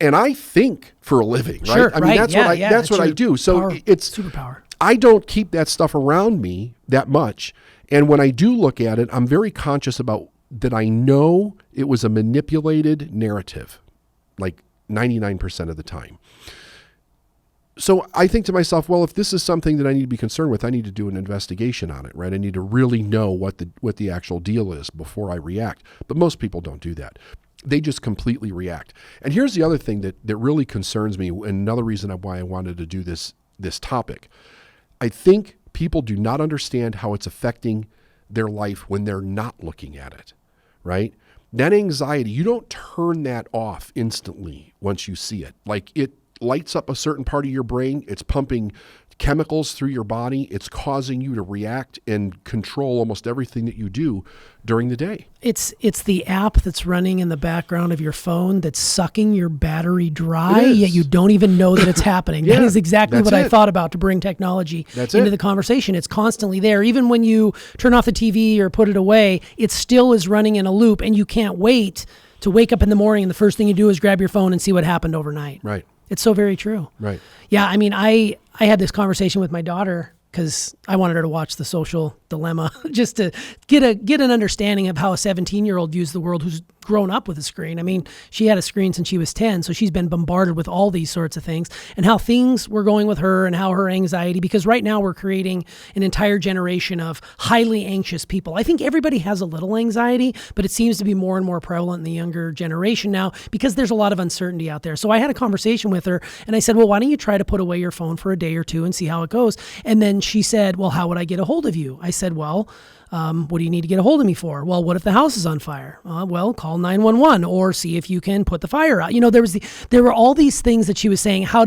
and I think for a living, right? Sure, I mean, that's what I do. So it's superpower. I don't keep that stuff around me that much. And when I do look at it, I'm very conscious about that. I know it was a manipulated narrative, like 99% of the time. So I think to myself, well, if this is something that I need to be concerned with, I need to do an investigation on it, right? I need to really know what the actual deal is before I react. But most people don't do that. They just completely react. And here's the other thing that really concerns me, and another reason why I wanted to do this topic. I think people do not understand how it's affecting their life when they're not looking at it, right? That anxiety, you don't turn that off instantly once you see it. Like, it lights up a certain part of your brain. It's pumping chemicals through your body. It's causing you to react and control almost everything that you do during the day. It's the app that's running in the background of your phone that's sucking your battery dry, yet you don't even know that it's happening. Yeah, that is exactly what I it. thought about to bring technology That's into it. the conversation. It's constantly there. Even when you turn off the TV or put it away, it still is running in a loop, and you can't wait to wake up in the morning and the first thing you do is grab your phone and see what happened overnight. Right. It's so very true. Right. Yeah, I mean, I had this conversation with my daughter because I wanted her to watch The Social Dilemma just to get an understanding of how a 17-year-old views the world who's grown up with a screen. I mean, she had a screen since she was 10, so she's been bombarded with all these sorts of things, and how things were going with her and how her anxiety, because right now we're creating an entire generation of highly anxious people. I think everybody has a little anxiety, but it seems to be more and more prevalent in the younger generation now because there's a lot of uncertainty out there. So I had a conversation with her, and I said, well, why don't you try to put away your phone for a day or two and see how it goes? And then she said, well, how would I get a hold of you? I said, well, what do you need to get a hold of me for? Well, what if the house is on fire? Well, call 911 or see if you can put the fire out. You know, there were all these things that she was saying. What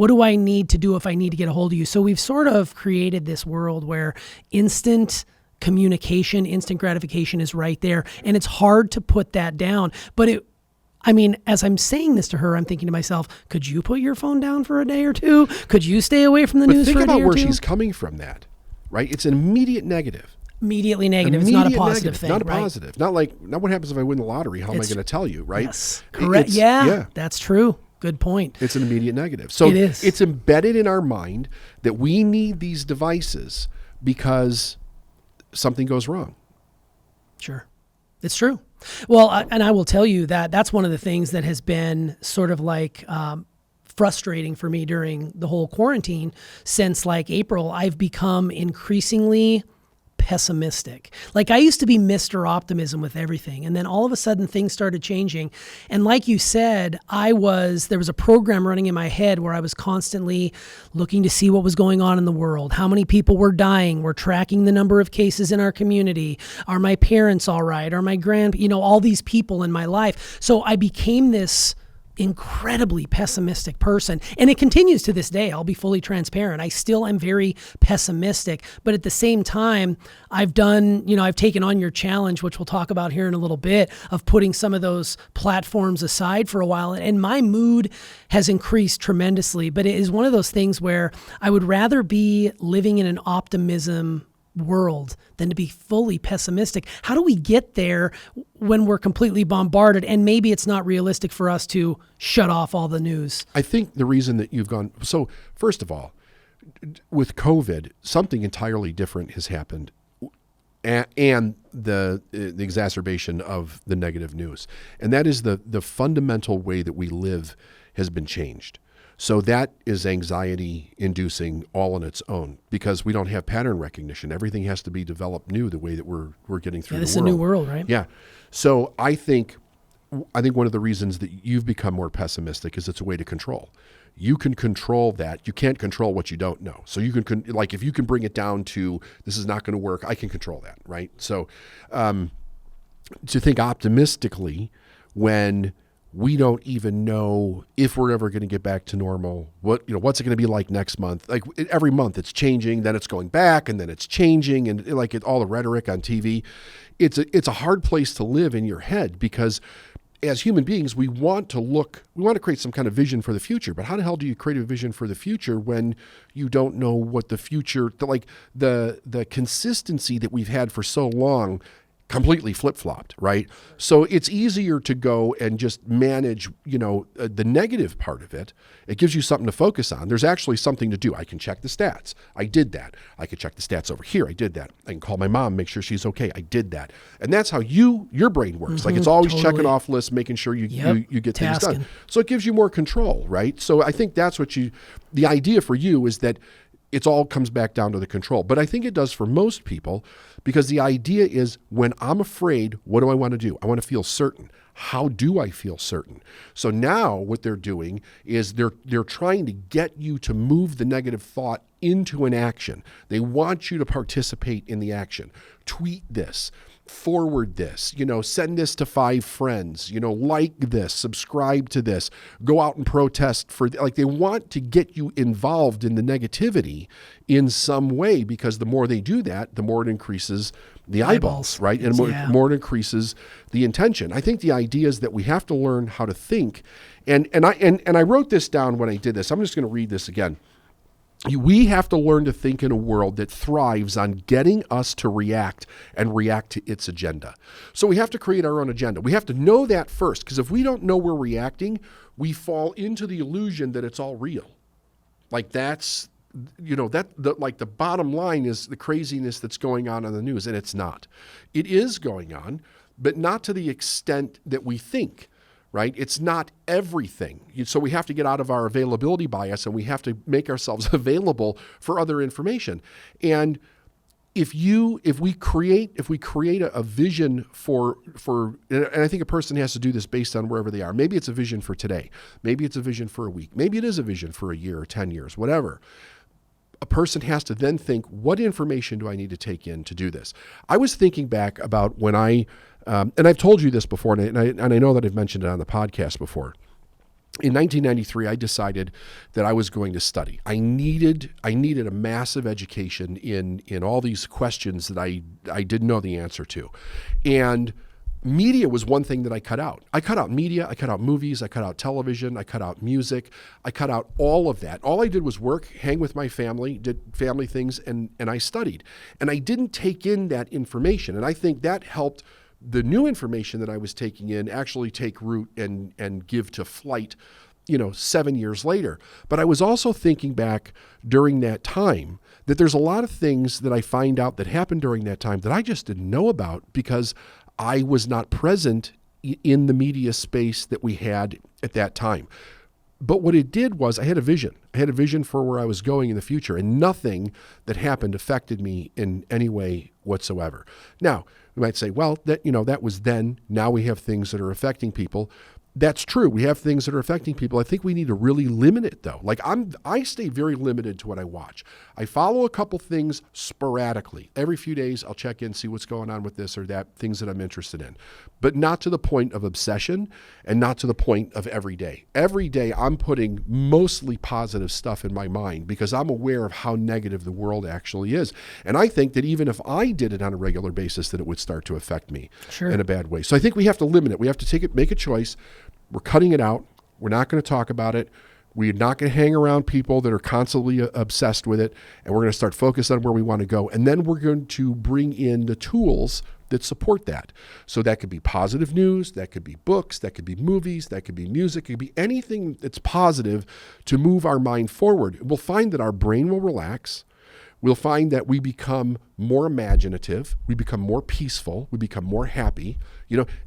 do I need to do if I need to get a hold of you? So we've sort of created this world where instant communication, instant gratification is right there. And it's hard to put that down. But as I'm saying this to her, I'm thinking to myself, could you put your phone down for a day or two? Could you stay away from the news for a day or two? But think about where she's coming from that, right? It's an immediate negative. Immediately negative. It's not a positive thing. Not a right? positive. Not what happens if I win the lottery? How am I going to tell you, right? Yes, correct. That's true. Good point. It's an immediate negative. So it is. It's embedded in our mind that we need these devices because something goes wrong. Sure. It's true. Well, and I will tell you that that's one of the things that has been sort of like frustrating for me during the whole quarantine. Since like April, I've become increasingly pessimistic. Like, I used to be Mr. Optimism with everything. And then all of a sudden things started changing. And like you said, there was a program running in my head where I was constantly looking to see what was going on in the world. How many people were dying? We're tracking the number of cases in our community. Are my parents all right? Are my all these people in my life. So I became this incredibly pessimistic person. And it continues to this day. I'll be fully transparent. I still am very pessimistic. But at the same time, I've taken on your challenge, which we'll talk about here in a little bit, of putting some of those platforms aside for a while. And my mood has increased tremendously. But it is one of those things where I would rather be living in an optimism world than to be fully pessimistic. How do we get there when we're completely bombarded and maybe it's not realistic for us to shut off all the news? I think the reason that you've gone, so first of all, with COVID, something entirely different has happened, and the exacerbation of the negative news. And that is the fundamental way that we live has been changed. So that is anxiety inducing all on its own because we don't have pattern recognition. Everything has to be developed new the way that we're getting through the world. This is a new world, right? Yeah. So I think one of the reasons that you've become more pessimistic is it's a way to control. You can control that. You can't control what you don't know. So you can, like, if you can bring it down to this is not going to work, I can control that, right? So to think optimistically when we don't even know if we're ever going to get back to normal. What's it going to be like next month? Like every month it's changing, then it's going back, and then it's changing, and all the rhetoric on TV. It's a hard place to live in your head because as human beings, we want to create some kind of vision for the future. But how the hell do you create a vision for the future when you don't know what the future, the consistency that we've had for so long completely flip-flopped, right? So it's easier to go and just manage, the negative part of it. It gives you something to focus on. There's actually something to do. I can check the stats. I did that. I could check the stats over here. I did that. I can call my mom, make sure she's okay. I did that. And that's how your brain works. Like it's always checking off lists, making sure you get things done. So it gives you more control, right? So I think that's the idea for you is that it all comes back down to the control. But I think it does for most people, because the idea is, when I'm afraid, what do I want to do? I want to feel certain. How do I feel certain? So now what they're doing is they're trying to get you to move the negative thought into an action. They want you to participate in the action. Tweet this. Forward this, send this to 5 friends, like this, subscribe to this, go out and protest they want to get you involved in the negativity in some way, because the more they do that, the more it increases the eyeballs, right? And more it increases the intention. I think the idea is that we have to learn how to think. And I wrote this down when I did this. I'm just going to read this again. We have to learn to think in a world that thrives on getting us to react and react to its agenda. So we have to create our own agenda. We have to know that first, because if we don't know we're reacting, we fall into the illusion that it's all real. Like that's, the bottom line is the craziness that's going on the news, and it's not. It is going on, but not to the extent that we think. Right? It's not everything. So we have to get out of our availability bias, and we have to make ourselves available for other information. And if we create a vision for, and I think a person has to do this based on wherever they are. Maybe it's a vision for today. Maybe it's a vision for a week. Maybe it is a vision for a year or 10 years, whatever. A person has to then think, what information do I need to take in to do this? I was thinking back about when and I've told you this before, and I know that I've mentioned it on the podcast before. In 1993, I decided that I was going to study. I needed a massive education in all these questions that I didn't know the answer to. And media was one thing that I cut out. I cut out media, I cut out movies, I cut out television, I cut out music, I cut out all of that. All I did was work, hang with my family, did family things, and I studied. And I didn't take in that information. And I think that helped the new information that I was taking in actually take root and give to flight, 7 years later. But I was also thinking back during that time that there's a lot of things that I find out that happened during that time that I just didn't know about, because I was not present in the media space that we had at that time. But what it did was I had a vision. I had a vision for where I was going in the future, and nothing that happened affected me in any way whatsoever. Now, we might say, well, that was then. Now we have things that are affecting people. That's true. We have things that are affecting people. I think we need to really limit it, though. Like I stay very limited to what I watch. I follow a couple things sporadically. Every few days, I'll check in, see what's going on with this or that, things that I'm interested in. But not to the point of obsession, and not to the point of every day. Every day, I'm putting mostly positive stuff in my mind, because I'm aware of how negative the world actually is. And I think that even if I did it on a regular basis, that it would start to affect me in a bad way. So I think we have to limit it. We have to make a choice. We're cutting it out. We're not going to talk about it. We're not going to hang around people that are constantly obsessed with it. And we're going to start focus on where we want to go. And then we're going to bring in the tools that support that. So that could be positive news. That could be books. That could be movies. That could be music. It could be anything that's positive to move our mind forward. We'll find that our brain will relax. We'll find that we become more imaginative, we become more peaceful, we become more happy.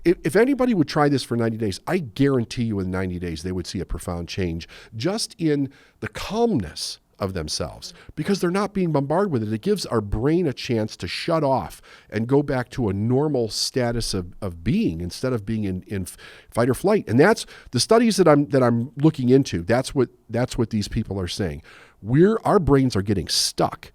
If anybody would try this for 90 days, I guarantee you in 90 days they would see a profound change just in the calmness of themselves, because they're not being bombarded with it. It gives our brain a chance to shut off and go back to a normal status of being, instead of being in fight or flight. And that's the studies that I'm looking into. That's what these people are saying. Our brains are getting stuck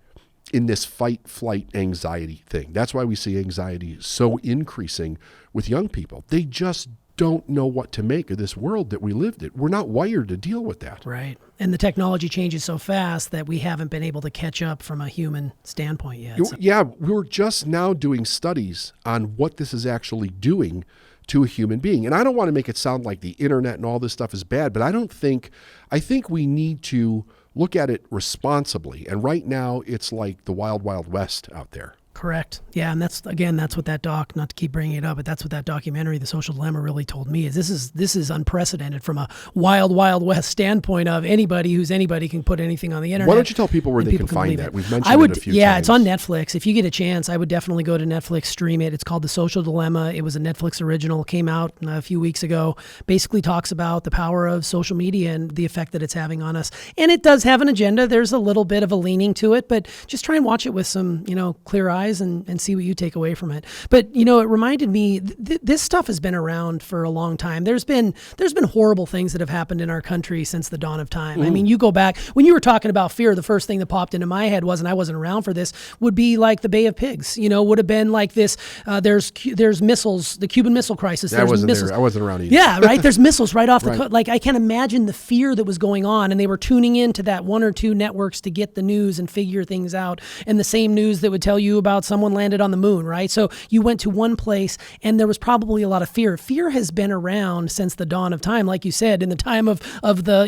in this fight, flight, anxiety thing. That's why we see anxiety so increasing with young people. They just don't know what to make of this world that we lived in. We're not wired to deal with that. Right. And the technology changes so fast that we haven't been able to catch up from a human standpoint yet. So. Yeah, we're just now doing studies on what this is actually doing to a human being. And I don't want to make it sound like the internet and all this stuff is bad, but I think we need to look at it responsibly. And right now it's like the wild, wild west out there. Correct. Yeah, and that's what that not to keep bringing it up, but that's what that documentary, The Social Dilemma, really told me is this is unprecedented from a wild, wild west standpoint of anybody can put anything on the internet. Why don't you tell people where they can find that? We've mentioned it a few times. Yeah, it's on Netflix. If you get a chance, I would definitely go to Netflix, stream it. It's called The Social Dilemma. It was a Netflix original, came out a few weeks ago. Basically talks about the power of social media and the effect that it's having on us. And it does have an agenda. There's a little bit of a leaning to it, but just try and watch it with some, clear eyes and see what you take away from it. But it reminded me this stuff has been around for a long time. There's been horrible things that have happened in our country since the dawn of time. I mean, you go back when you were talking about fear, the first thing that popped into my head was, and I wasn't around for this, would be like the Bay of Pigs, would have been like this. There's missiles, the Cuban Missile Crisis. I wasn't there. I wasn't around either. Yeah, right. There's missiles right off the coast. Like I can imagine the fear that was going on, and they were tuning into that one or two networks to get the news and figure things out. And the same news that would tell you about someone landed on the moon, right? So you went to one place and there was probably a lot of fear. Fear has been around since the dawn of time, like you said, in the time of the,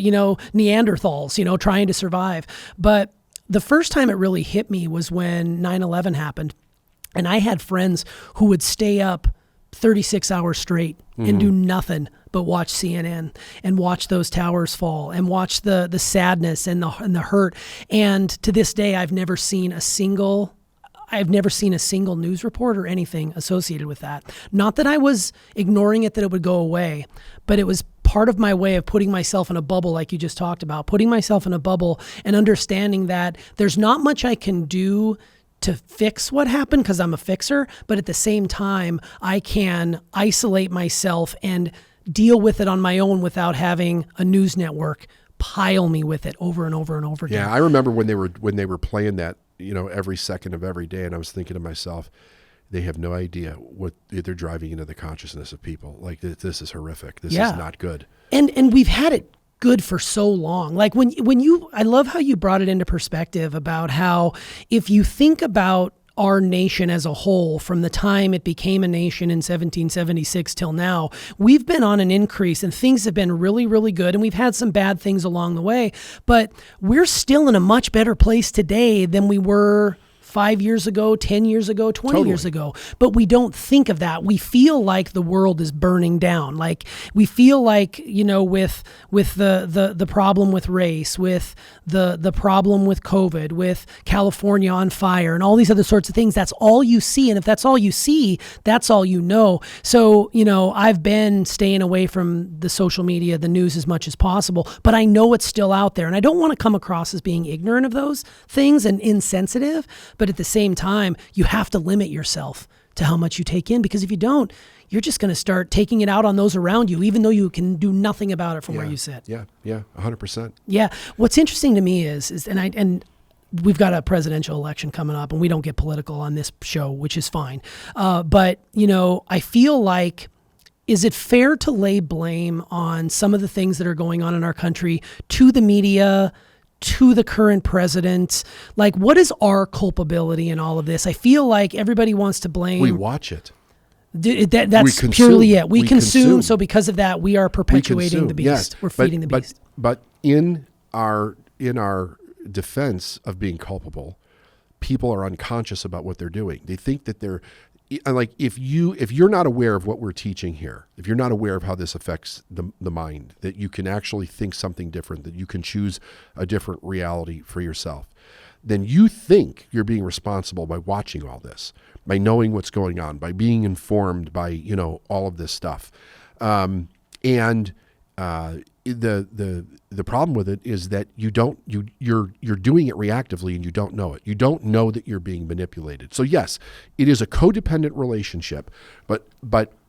Neanderthals, trying to survive. But the first time it really hit me was when 9/11 happened. And I had friends who would stay up 36 hours straight and do nothing but watch CNN and watch those towers fall and watch the sadness and the hurt. And to this day, I've never seen a single news report or anything associated with that. Not that I was ignoring it, that it would go away, but it was part of my way of putting myself in a bubble, like you just talked about, putting myself in a bubble and understanding that there's not much I can do to fix what happened because I'm a fixer, but at the same time, I can isolate myself and deal with it on my own without having a news network pile me with it over and over and over again. Yeah, I remember when they were playing that, every second of every day, and I was thinking to myself, they have no idea what they're driving into the consciousness of people. Like this is horrific. This is not good. And we've had it good for so long. Like I love how you brought it into perspective about how if you think about our nation as a whole, from the time it became a nation in 1776 till now, we've been on an increase and things have been really, really good. And we've had some bad things along the way, but we're still in a much better place today than we were 5 years ago, 10 years ago, 20 years ago. But we don't think of that. We feel like the world is burning down. Like we feel like, with the problem with race, with the problem with COVID, with California on fire and all these other sorts of things, that's all you see. And if that's all you see, that's all you know. So, I've been staying away from the social media, the news as much as possible, but I know it's still out there. And I don't want to come across as being ignorant of those things and insensitive. But at the same time, you have to limit yourself to how much you take in, because if you don't, you're just going to start taking it out on those around you, even though you can do nothing about it from where you sit. Yeah, 100%. Yeah. What's interesting to me is and we've got a presidential election coming up, and we don't get political on this show, which is fine. But I feel like, is it fair to lay blame on some of the things that are going on in our country to the media, to the current president? Like, what is our culpability in all of this? I feel like everybody wants to blame. We watch it. That's purely it. We consume. So because of that, we are perpetuating the beast. Yes. We're feeding the beast. But in our defense of being culpable, people are unconscious about what they're doing. They think that they're like, if you're not aware of what we're teaching here, if you're not aware of how this affects the mind, that you can actually think something different, that you can choose a different reality for yourself, then you think you're being responsible by watching all this, by knowing what's going on, by being informed, by all of this stuff. The problem with it is that you're doing it reactively and you don't know it. You don't know that you're being manipulated. So yes, it is a codependent relationship, but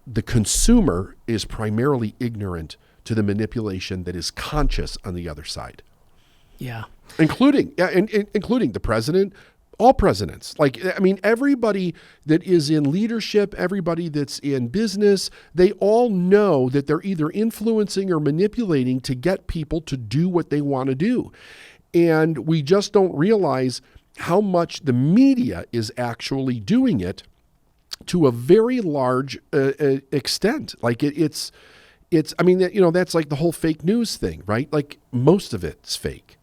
the consumer is primarily ignorant to the manipulation that is conscious on the other side. Yeah. Including the president, all presidents. Everybody that is in leadership, everybody that's in business, they all know that they're either influencing or manipulating to get people to do what they want to do. And we just don't realize how much the media is actually doing it to a very large extent. Like that's like the whole fake news thing, right? Like most of it's fake.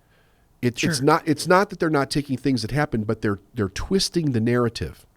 It's not that they're not taking things that happen, but they're twisting the narrative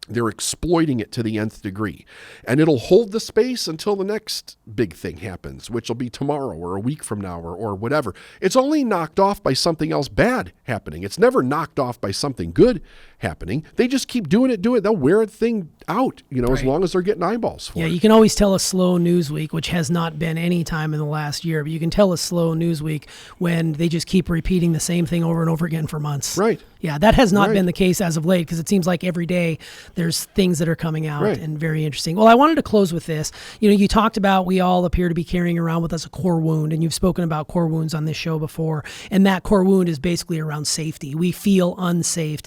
They're exploiting it to the nth degree. And it'll hold the space until the next big thing happens, which will be tomorrow or a week from now or whatever. It's only knocked off by something else bad happening. It's never knocked off by something good happening. They just keep doing it. They'll wear a thing out, as long as they're getting eyeballs for it. Yeah, you can always tell a slow news week, which has not been any time in the last year, but you can tell a slow news week when they just keep repeating the same thing over and over again for months. Right. Yeah, that has not been the case as of late, because it seems like every day there's things that are coming out and very interesting. Well, I wanted to close with this. You talked about we all appear to be carrying around with us a core wound, and you've spoken about core wounds on this show before, and that core wound is basically around safety. We feel unsafe.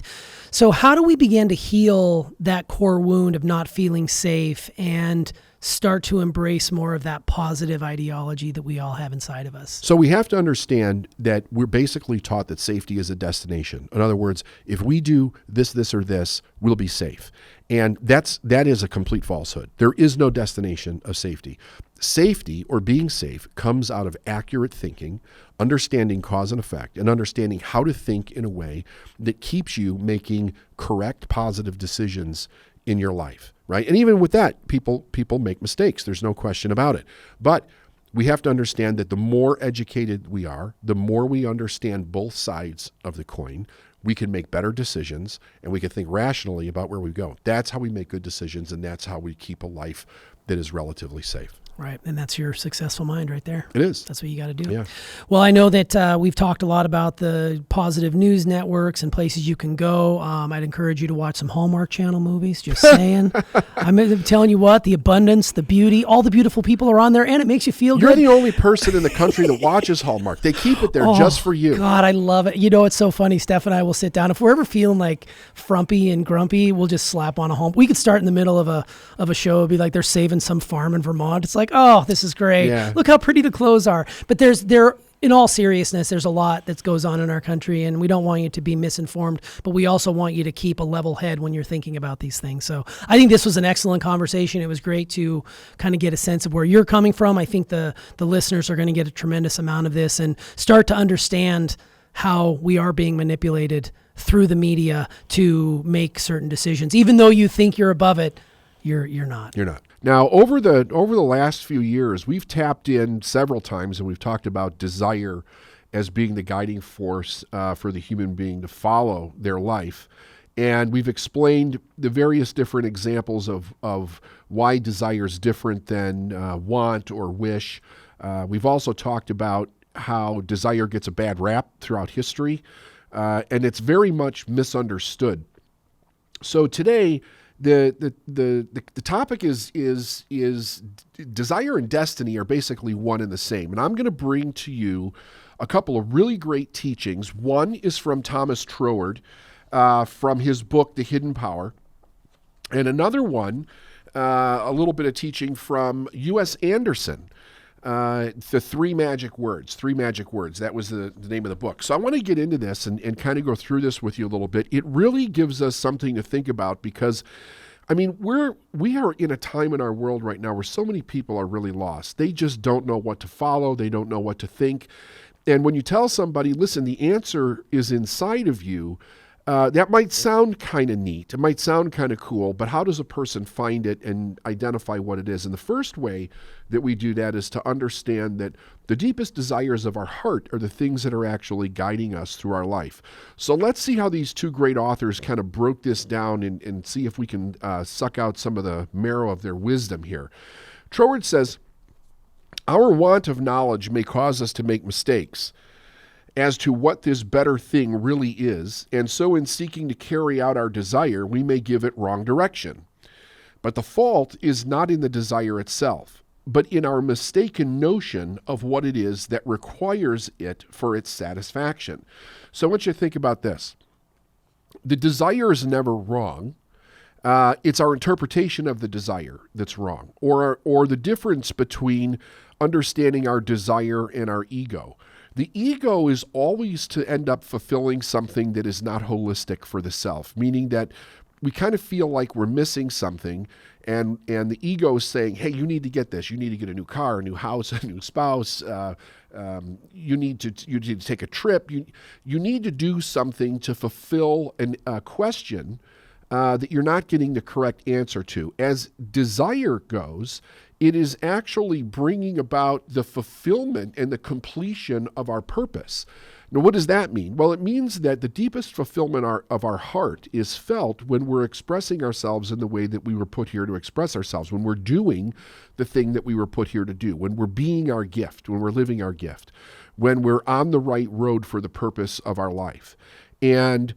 So how do we begin to heal that core wound of not feeling safe and start to embrace more of that positive ideology that we all have inside of us? So we have to understand that we're basically taught that safety is a destination. In other words, if we do this, or this, we'll be safe. And that is a complete falsehood. There is no destination of safety. Safety, or being safe, comes out of accurate thinking, understanding cause and effect, and understanding how to think in a way that keeps you making correct, positive decisions in your life, right? And even with that, people make mistakes. There's no question about it. But we have to understand that the more educated we are, the more we understand both sides of the coin, we can make better decisions, and we can think rationally about where we go. That's how we make good decisions, and that's how we keep a life that is relatively safe. Right, and that's your successful mind right there. It is. That's what you got to do. Yeah. Well, I know that we've talked a lot about the positive news networks and places you can go. I'd encourage you to watch some Hallmark Channel movies, just saying. I'm telling you what, the abundance, the beauty, all the beautiful people are on there, and it makes you feel You're good. the only person in the country that watches Hallmark. They keep it there just for you. God, I love it. It's so funny. Steph and I will sit down. If we're ever feeling like frumpy and grumpy, we'll just slap on a home. We could start in the middle of a show. It'd be like they're saving some farm in Vermont. It's like, oh, this is great. Yeah. Look how pretty the clothes are. But in all seriousness, there's a lot that goes on in our country, and we don't want you to be misinformed, but we also want you to keep a level head when you're thinking about these things. So I think this was an excellent conversation. It was great to kind of get a sense of where you're coming from. I think the listeners are going to get a tremendous amount of this and start to understand how we are being manipulated through the media to make certain decisions. Even though you think you're above it, you're not. You're not. Now, over the last few years, we've tapped in several times, and we've talked about desire as being the guiding force for the human being to follow their life. And we've explained the various different examples of why desire is different than want or wish. We've also talked about how desire gets a bad rap throughout history, and it's very much misunderstood. So today, the topic is desire and destiny are basically one and the same. And I'm going to bring to you a couple of really great teachings. One is from Thomas Troward, from his book, The Hidden Power. And another one, a little bit of teaching from U.S. Anderson, the Three Magic Words. That was the name of the book. So I want to get into this and kind of go through this with you a little bit. It really gives us something to think about because, we are in a time in our world right now where so many people are really lost. They just don't know what to follow. They don't know what to think. And when you tell somebody, listen, the answer is inside of you, that might sound kind of neat. It might sound kind of cool, but how does a person find it and identify what it is? And the first way that we do that is to understand that the deepest desires of our heart are the things that are actually guiding us through our life. So let's see how these two great authors kind of broke this down and see if we can suck out some of the marrow of their wisdom here. Troward says, our want of knowledge may cause us to make mistakes as to what this better thing really is, and so in seeking to carry out our desire, we may give it wrong direction. But the fault is not in the desire itself, but in our mistaken notion of what it is that requires it for its satisfaction. So I want you to think about this. The desire is never wrong. It's our interpretation of the desire that's wrong, or the difference between understanding our desire and our ego. The ego is always to end up fulfilling something that is not holistic for the self, meaning that we kind of feel like we're missing something, and the ego is saying, hey, you need to get this. You need to get a new car, a new house, a new spouse. You need to take a trip. You need to do something to fulfill a question that you're not getting the correct answer to. As desire goes, it is actually bringing about the fulfillment and the completion of our purpose. Now, what does that mean? Well, it means that the deepest fulfillment of our heart is felt when we're expressing ourselves in the way that we were put here to express ourselves, when we're doing the thing that we were put here to do, when we're being our gift, when we're living our gift, when we're on the right road for the purpose of our life. And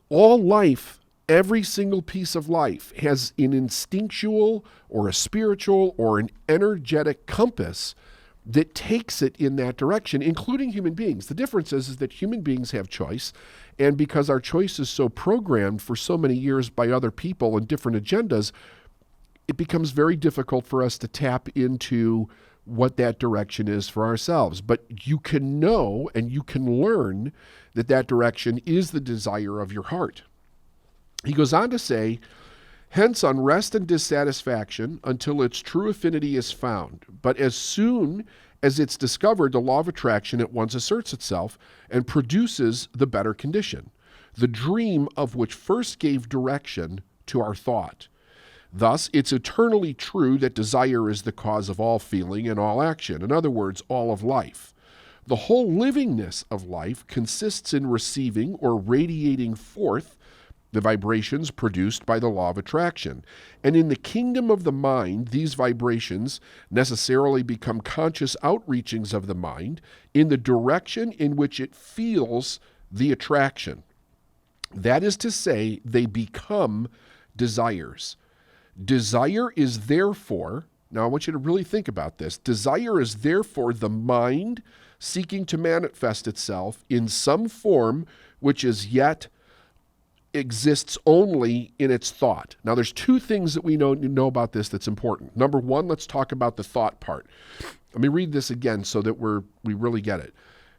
all life, every single piece of life, has an instinctual or a spiritual or an energetic compass that takes it in that direction, including human beings. The difference is that human beings have choice, and because our choice is so programmed for so many years by other people and different agendas, it becomes very difficult for us to tap into what that direction is for ourselves. But you can know and you can learn that that direction is the desire of your heart. He goes on to say, hence unrest and dissatisfaction until its true affinity is found. But as soon as it's discovered, the law of attraction at once asserts itself and produces the better condition, the dream of which first gave direction to our thought. Thus, it's eternally true that desire is the cause of all feeling and all action. In other words, all of life. The whole livingness of life consists in receiving or radiating forth the vibrations produced by the law of attraction. And in the kingdom of the mind, these vibrations necessarily become conscious outreachings of the mind in the direction in which it feels the attraction. That is to say, they become desires. Desire is therefore, now I want you to really think about this, desire is therefore the mind seeking to manifest itself in some form which is yet exists only in its thought. Now, there's two things that we know about this that's important. Number one, let's talk about the thought part. Let me read this again so that we really get it.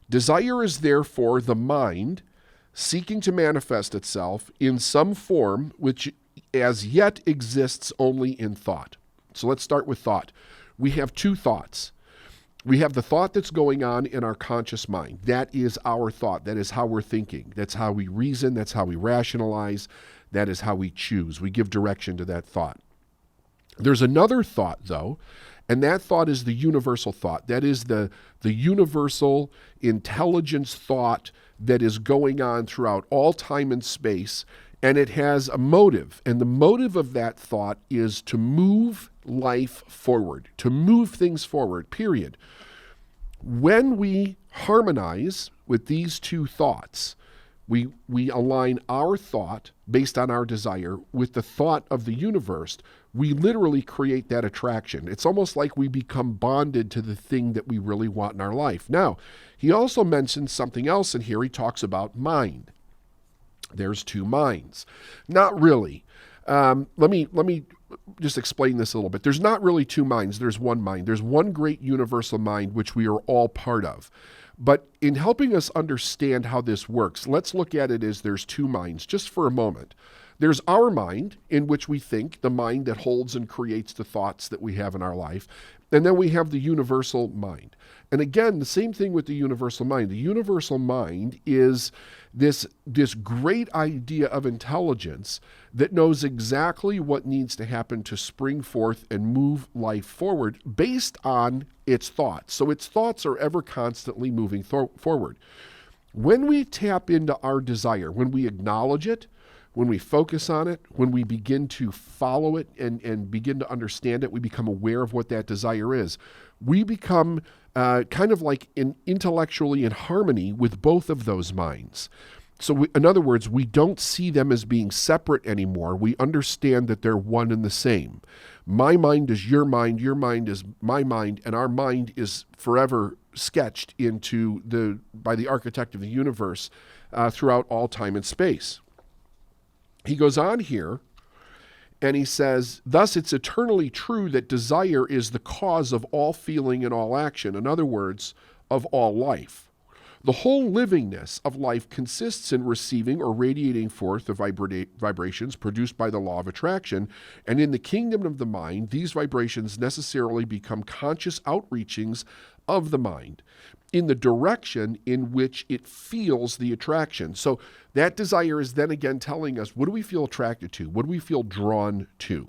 Desire is therefore the mind seeking to manifest itself in some form which as yet exists only in thought. So let's start with thought. We have two thoughts. We have the thought that's going on in our conscious mind. That is our thought. That is how we're thinking. That's how we reason. That's how we rationalize. That is how we choose. We give direction to that thought. There's another thought, though, and that thought is the universal thought. That is the universal intelligence thought that is going on throughout all time and space, and it has a motive. And the motive of that thought is to move life forward, to move things forward, period. When we harmonize with these two thoughts, we align our thought based on our desire with the thought of the universe. We literally create that attraction. It's almost like we become bonded to the thing that we really want in our life. Now, he also mentions something else in here. He talks about mind. There's two minds. Not really. Let me just explain this a little bit. There's not really two minds. There's one mind. There's one great universal mind, which we are all part of. But in helping us understand how this works, let's look at it as there's two minds just for a moment. There's our mind, in which we think, the mind that holds and creates the thoughts that we have in our life. And then we have the universal mind. And again, the same thing with the universal mind. The universal mind is this great idea of intelligence that knows exactly what needs to happen to spring forth and move life forward based on its thoughts. So its thoughts are ever constantly moving forward. When we tap into our desire, when we acknowledge it, when we focus on it, when we begin to follow it and begin to understand it, we become aware of what that desire is. We become kind of like intellectually in harmony with both of those minds. So in other words, we don't see them as being separate anymore. We understand that they're one and the same. My mind is your mind is my mind, and our mind is forever sketched by the architect of the universe throughout all time and space. He goes on here and he says, thus it's eternally true that desire is the cause of all feeling and all action. In other words, of all life. The whole livingness of life consists in receiving or radiating forth the vibrations produced by the law of attraction, and in the kingdom of the mind, these vibrations necessarily become conscious outreachings of the mind in the direction in which it feels the attraction. So that desire is then again telling us, what do we feel attracted to? What do we feel drawn to?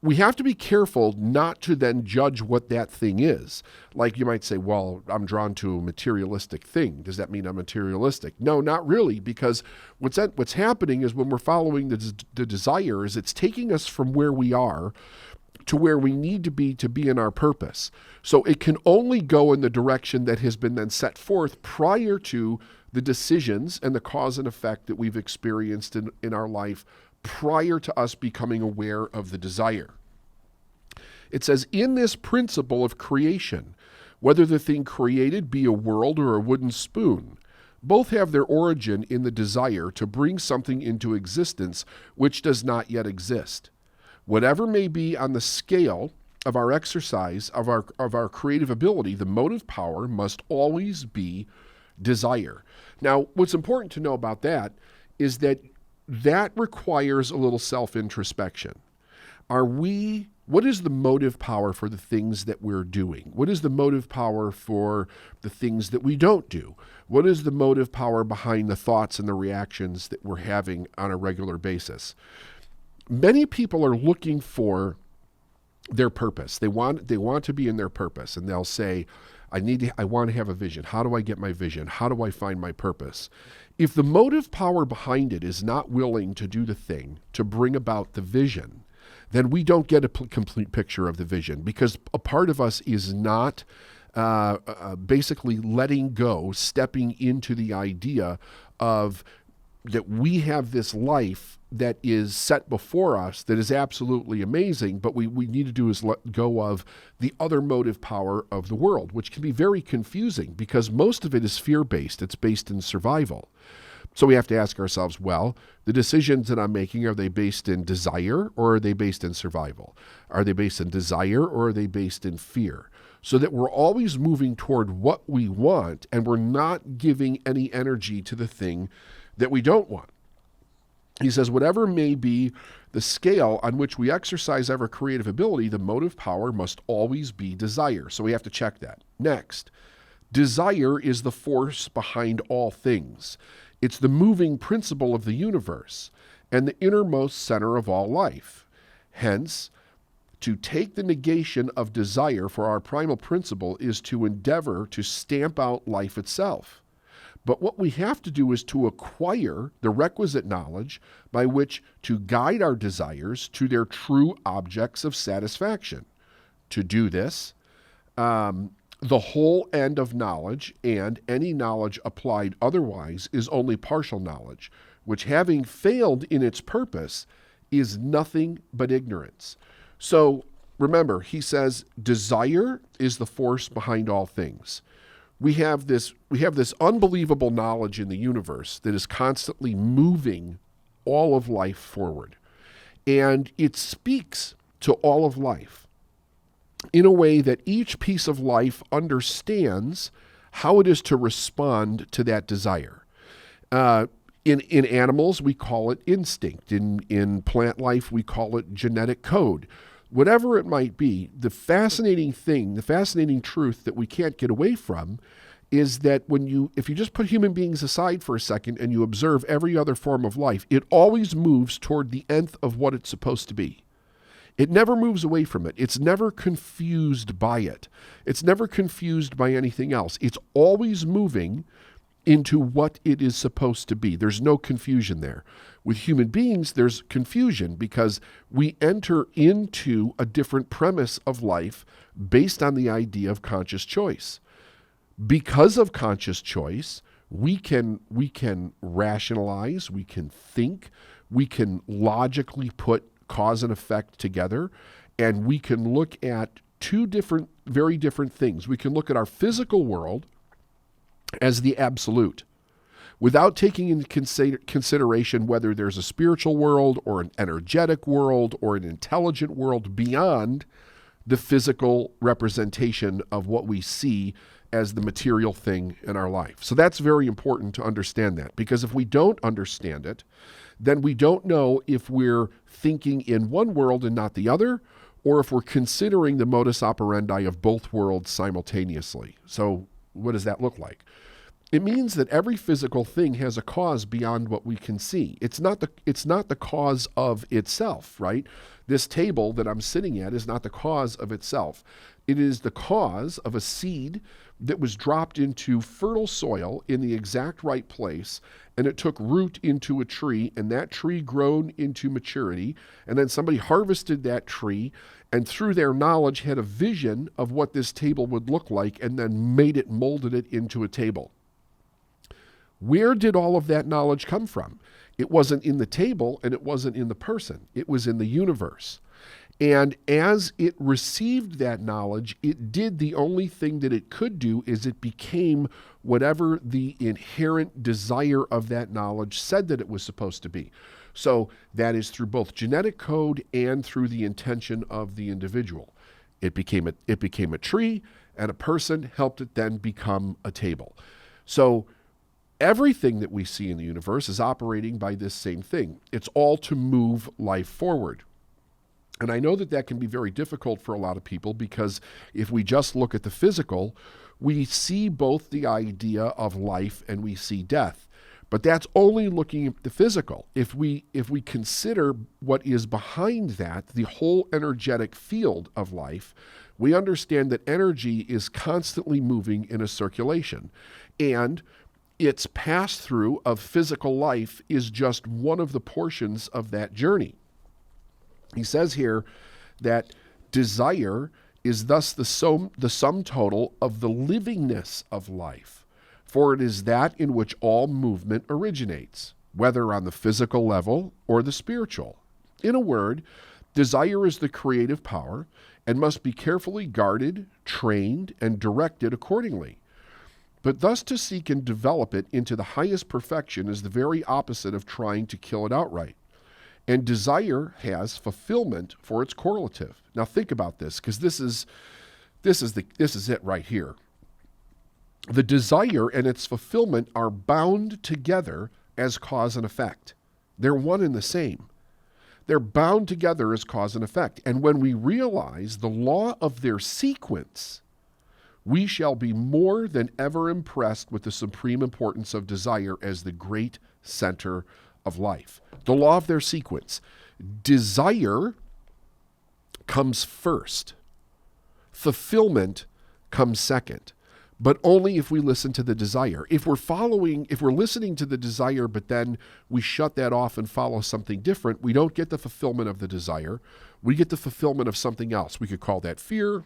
We have to be careful not to then judge what that thing is. Like you might say, well, I'm drawn to a materialistic thing. Does that mean I'm materialistic? No, not really, because what's happening is when we're following the desire is it's taking us from where we are to where we need to be in our purpose. So it can only go in the direction that has been then set forth prior to the decisions and the cause and effect that we've experienced in our life prior to us becoming aware of the desire. It says, in this principle of creation, whether the thing created be a world or a wooden spoon, both have their origin in the desire to bring something into existence which does not yet exist. Whatever may be on the scale of our exercise of our creative ability, the motive power must always be desire. Now, what's important to know about that is that requires a little self-introspection. What is the motive power for the things that we're doing? What is the motive power for the things that we don't do? What is the motive power behind the thoughts and the reactions that we're having on a regular basis? Many people are looking for their purpose. They want to be in their purpose, and they'll say, I want to have a vision. How do I get my vision? How do I find my purpose? If the motive power behind it is not willing to do the thing to bring about the vision, then we don't get a complete picture of the vision, because a part of us is not basically letting go, stepping into the idea of that we have this life that is set before us that is absolutely amazing, but we need to do is let go of the other motive power of the world, which can be very confusing because most of it is fear-based. It's based in survival. So we have to ask ourselves, well, the decisions that I'm making, are they based in desire or are they based in survival? Are they based in desire or are they based in fear? So that we're always moving toward what we want and we're not giving any energy to the thing that we don't want. He says, whatever may be the scale on which we exercise our creative ability, the motive power must always be desire. So we have to check that. Next, desire is the force behind all things. It's the moving principle of the universe and the innermost center of all life. Hence, to take the negation of desire for our primal principle is to endeavor to stamp out life itself. But what we have to do is to acquire the requisite knowledge by which to guide our desires to their true objects of satisfaction. To do this, the whole end of knowledge and any knowledge applied otherwise is only partial knowledge, which having failed in its purpose is nothing but ignorance. So remember, he says, desire is the force behind all things. We have this unbelievable knowledge in the universe that is constantly moving all of life forward. And it speaks to all of life in a way that each piece of life understands how it is to respond to that desire. In animals, we call it instinct. In plant life, we call it genetic code. Whatever it might be, the fascinating truth that we can't get away from is that if you just put human beings aside for a second and you observe every other form of life, it always moves toward the nth of what it's supposed to be. It never moves away from it. It's never confused by it. It's never confused by anything else. It's always moving into what it is supposed to be. There's no confusion there. With human beings, there's confusion because we enter into a different premise of life based on the idea of conscious choice. Because of conscious choice, we can rationalize, we can think, we can logically put cause and effect together, and we can look at two very different things. We can look at our physical world as the absolute, without taking into consideration whether there's a spiritual world or an energetic world or an intelligent world beyond the physical representation of what we see as the material thing in our life. So that's very important to understand that, because if we don't understand it, then we don't know if we're thinking in one world and not the other, or if we're considering the modus operandi of both worlds simultaneously. So what does that look like? It means that every physical thing has a cause beyond what we can see. It's not the cause of itself, right? This table that I'm sitting at is not the cause of itself. It is the cause of a seed that was dropped into fertile soil in the exact right place, and it took root into a tree, and that tree grown into maturity, and then somebody harvested that tree, and through their knowledge had a vision of what this table would look like, and then molded it into a table. Where did all of that knowledge come from? It wasn't in the table, and it wasn't in the person. It was in the universe. And as it received that knowledge, it did the only thing that it could do, is it became whatever the inherent desire of that knowledge said that it was supposed to be. So that is through both genetic code and through the intention of the individual. It became a tree, and a person helped it then become a table. So everything that we see in the universe is operating by this same thing. It's all to move life forward. And I know that that can be very difficult for a lot of people, because if we just look at the physical, we see both the idea of life and we see death. But that's only looking at the physical. If we consider what is behind that, the whole energetic field of life, we understand that energy is constantly moving in a circulation. And its pass-through of physical life is just one of the portions of that journey. He says here that desire is thus the sum total of the livingness of life, for it is that in which all movement originates, whether on the physical level or the spiritual. In a word, desire is the creative power and must be carefully guarded, trained, and directed accordingly. But thus to seek and develop it into the highest perfection is the very opposite of trying to kill it outright. And desire has fulfillment for its correlative. Now think about this, because this is it right here. The desire and its fulfillment are bound together as cause and effect. They're one and the same. They're bound together as cause and effect. And when we realize the law of their sequence, we shall be more than ever impressed with the supreme importance of desire as the great center of life. The law of their sequence. Desire comes first. Fulfillment comes second. But only if we listen to the desire. If we're listening to the desire, but then we shut that off and follow something different, we don't get the fulfillment of the desire. We get the fulfillment of something else. We could call that fear.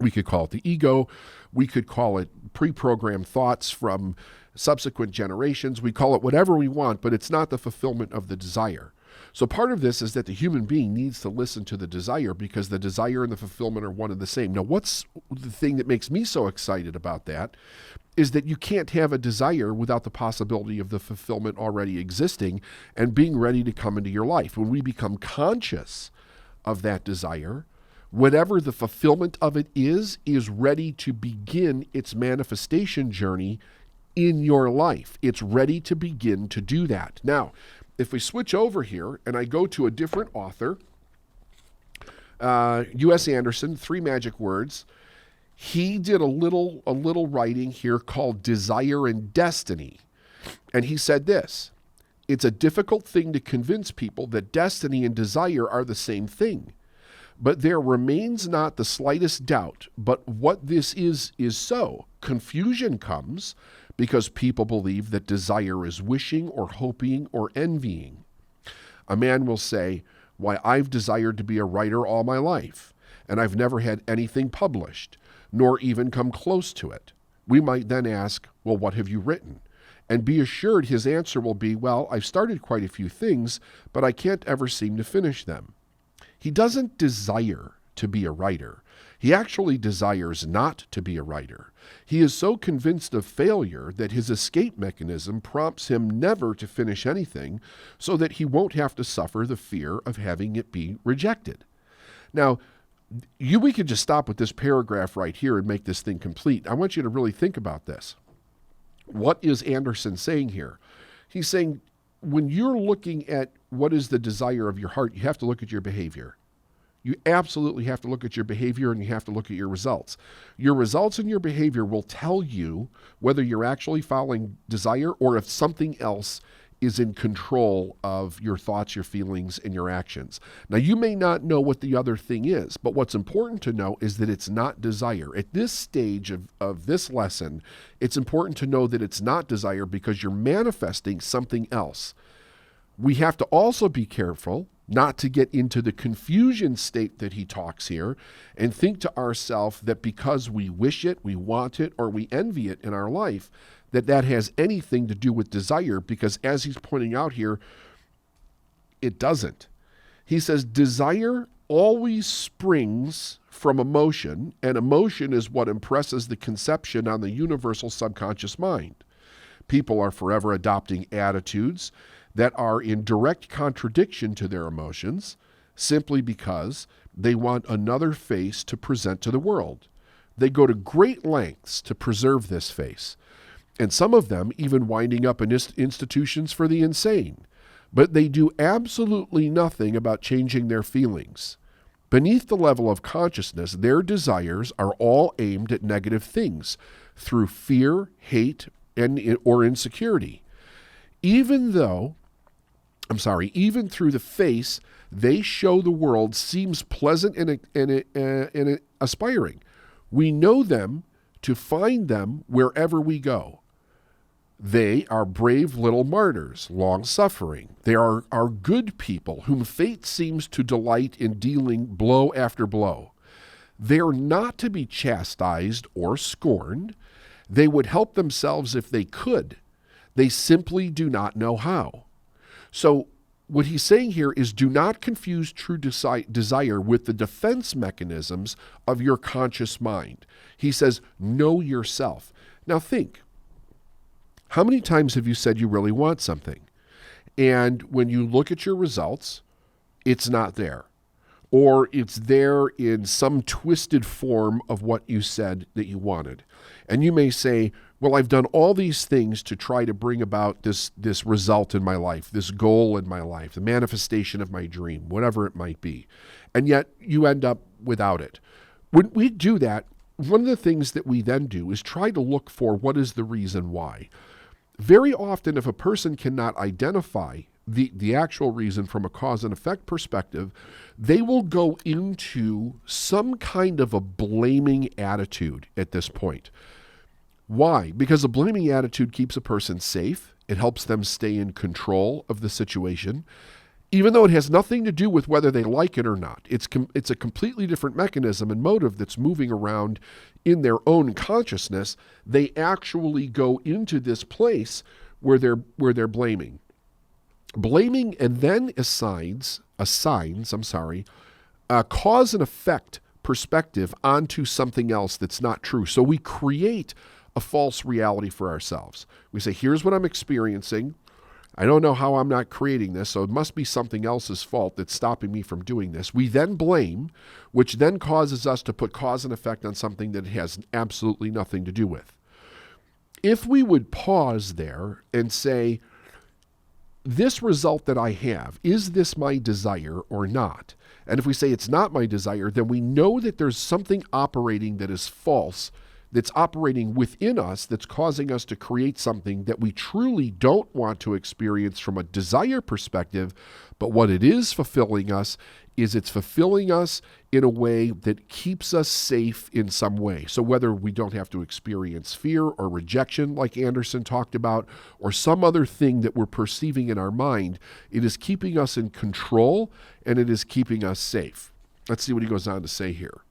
We could call it the ego. We could call it pre-programmed thoughts from subsequent generations. We call it whatever we want, but it's not the fulfillment of the desire. So part of this is that the human being needs to listen to the desire, because the desire and the fulfillment are one and the same. Now, what's the thing that makes me so excited about that is that you can't have a desire without the possibility of the fulfillment already existing and being ready to come into your life. When we become conscious of that desire, whatever the fulfillment of it is ready to begin its manifestation journey in your life. It's ready to begin to do that. Now, if we switch over here and I go to a different author, U.S. Anderson, 3 Magic Words, he did a little writing here called Desire and Destiny. And he said this: it's a difficult thing to convince people that destiny and desire are the same thing. But there remains not the slightest doubt but what this is so. Confusion comes because people believe that desire is wishing or hoping or envying. A man will say, why, I've desired to be a writer all my life, and I've never had anything published, nor even come close to it. We might then ask, well, what have you written? And be assured his answer will be, well, I've started quite a few things, but I can't ever seem to finish them. He doesn't desire to be a writer. He actually desires not to be a writer. He is so convinced of failure that his escape mechanism prompts him never to finish anything, so that he won't have to suffer the fear of having it be rejected. Now, We could just stop with this paragraph right here and make this thing complete. I want you to really think about this. What is Anderson saying here? He's saying when you're looking at what is the desire of your heart, you have to look at your behavior. You absolutely have to look at your behavior, and you have to look at your results. Your results and your behavior will tell you whether you're actually following desire or if something else is in control of your thoughts, your feelings, and your actions. Now, you may not know what the other thing is, but what's important to know is that it's not desire. At this stage of this lesson, it's important to know that it's not desire because you're manifesting something else. We have to also be careful not to get into the confusion state that he talks here and think to ourselves that because we wish it, we want it, or we envy it in our life, that has anything to do with desire, because as he's pointing out here, it doesn't. He says desire always springs from emotion, and emotion is what impresses the conception on the universal subconscious mind. People are forever adopting attitudes that are in direct contradiction to their emotions simply because they want another face to present to the world. They go to great lengths to preserve this face, and some of them even winding up in institutions for the insane. But they do absolutely nothing about changing their feelings. Beneath the level of consciousness, their desires are all aimed at negative things through fear, hate, or insecurity. Even through the face, they show the world seems pleasant and aspiring. We know them to find them wherever we go. They are brave little martyrs, long-suffering. They are good people whom fate seems to delight in dealing blow after blow. They are not to be chastised or scorned. They would help themselves if they could. They simply do not know how. So what he's saying here is do not confuse true desire with the defense mechanisms of your conscious mind. He says, know yourself. Now think, how many times have you said you really want something? And when you look at your results, it's not there. Or it's there in some twisted form of what you said that you wanted. And you may say, well, I've done all these things to try to bring about this result in my life, this goal in my life, the manifestation of my dream, whatever it might be. And yet you end up without it. When we do that, one of the things that we then do is try to look for what is the reason why. Very often, if a person cannot identify the actual reason from a cause and effect perspective, they will go into some kind of a blaming attitude at this point. Why? Because a blaming attitude keeps a person safe. It helps them stay in control of the situation, even though it has nothing to do with whether they like it or not. It's a completely different mechanism and motive that's moving around in their own consciousness. They actually go into this place where they're blaming. Blaming and then assigns a cause and effect perspective onto something else that's not true. So we create a false reality for ourselves. We say, here's what I'm experiencing. I don't know how I'm not creating this, so it must be something else's fault that's stopping me from doing this. We then blame, which then causes us to put cause and effect on something that it has absolutely nothing to do with. If we would pause there and say, this result that I have, is this my desire or not? And if we say it's not my desire, then we know that there's something operating that is false, that's operating within us, that's causing us to create something that we truly don't want to experience from a desire perspective. But what it is fulfilling us is it's fulfilling us in a way that keeps us safe in some way. So whether we don't have to experience fear or rejection, like Anderson talked about, or some other thing that we're perceiving in our mind, it is keeping us in control and it is keeping us safe. Let's see what he goes on to say here.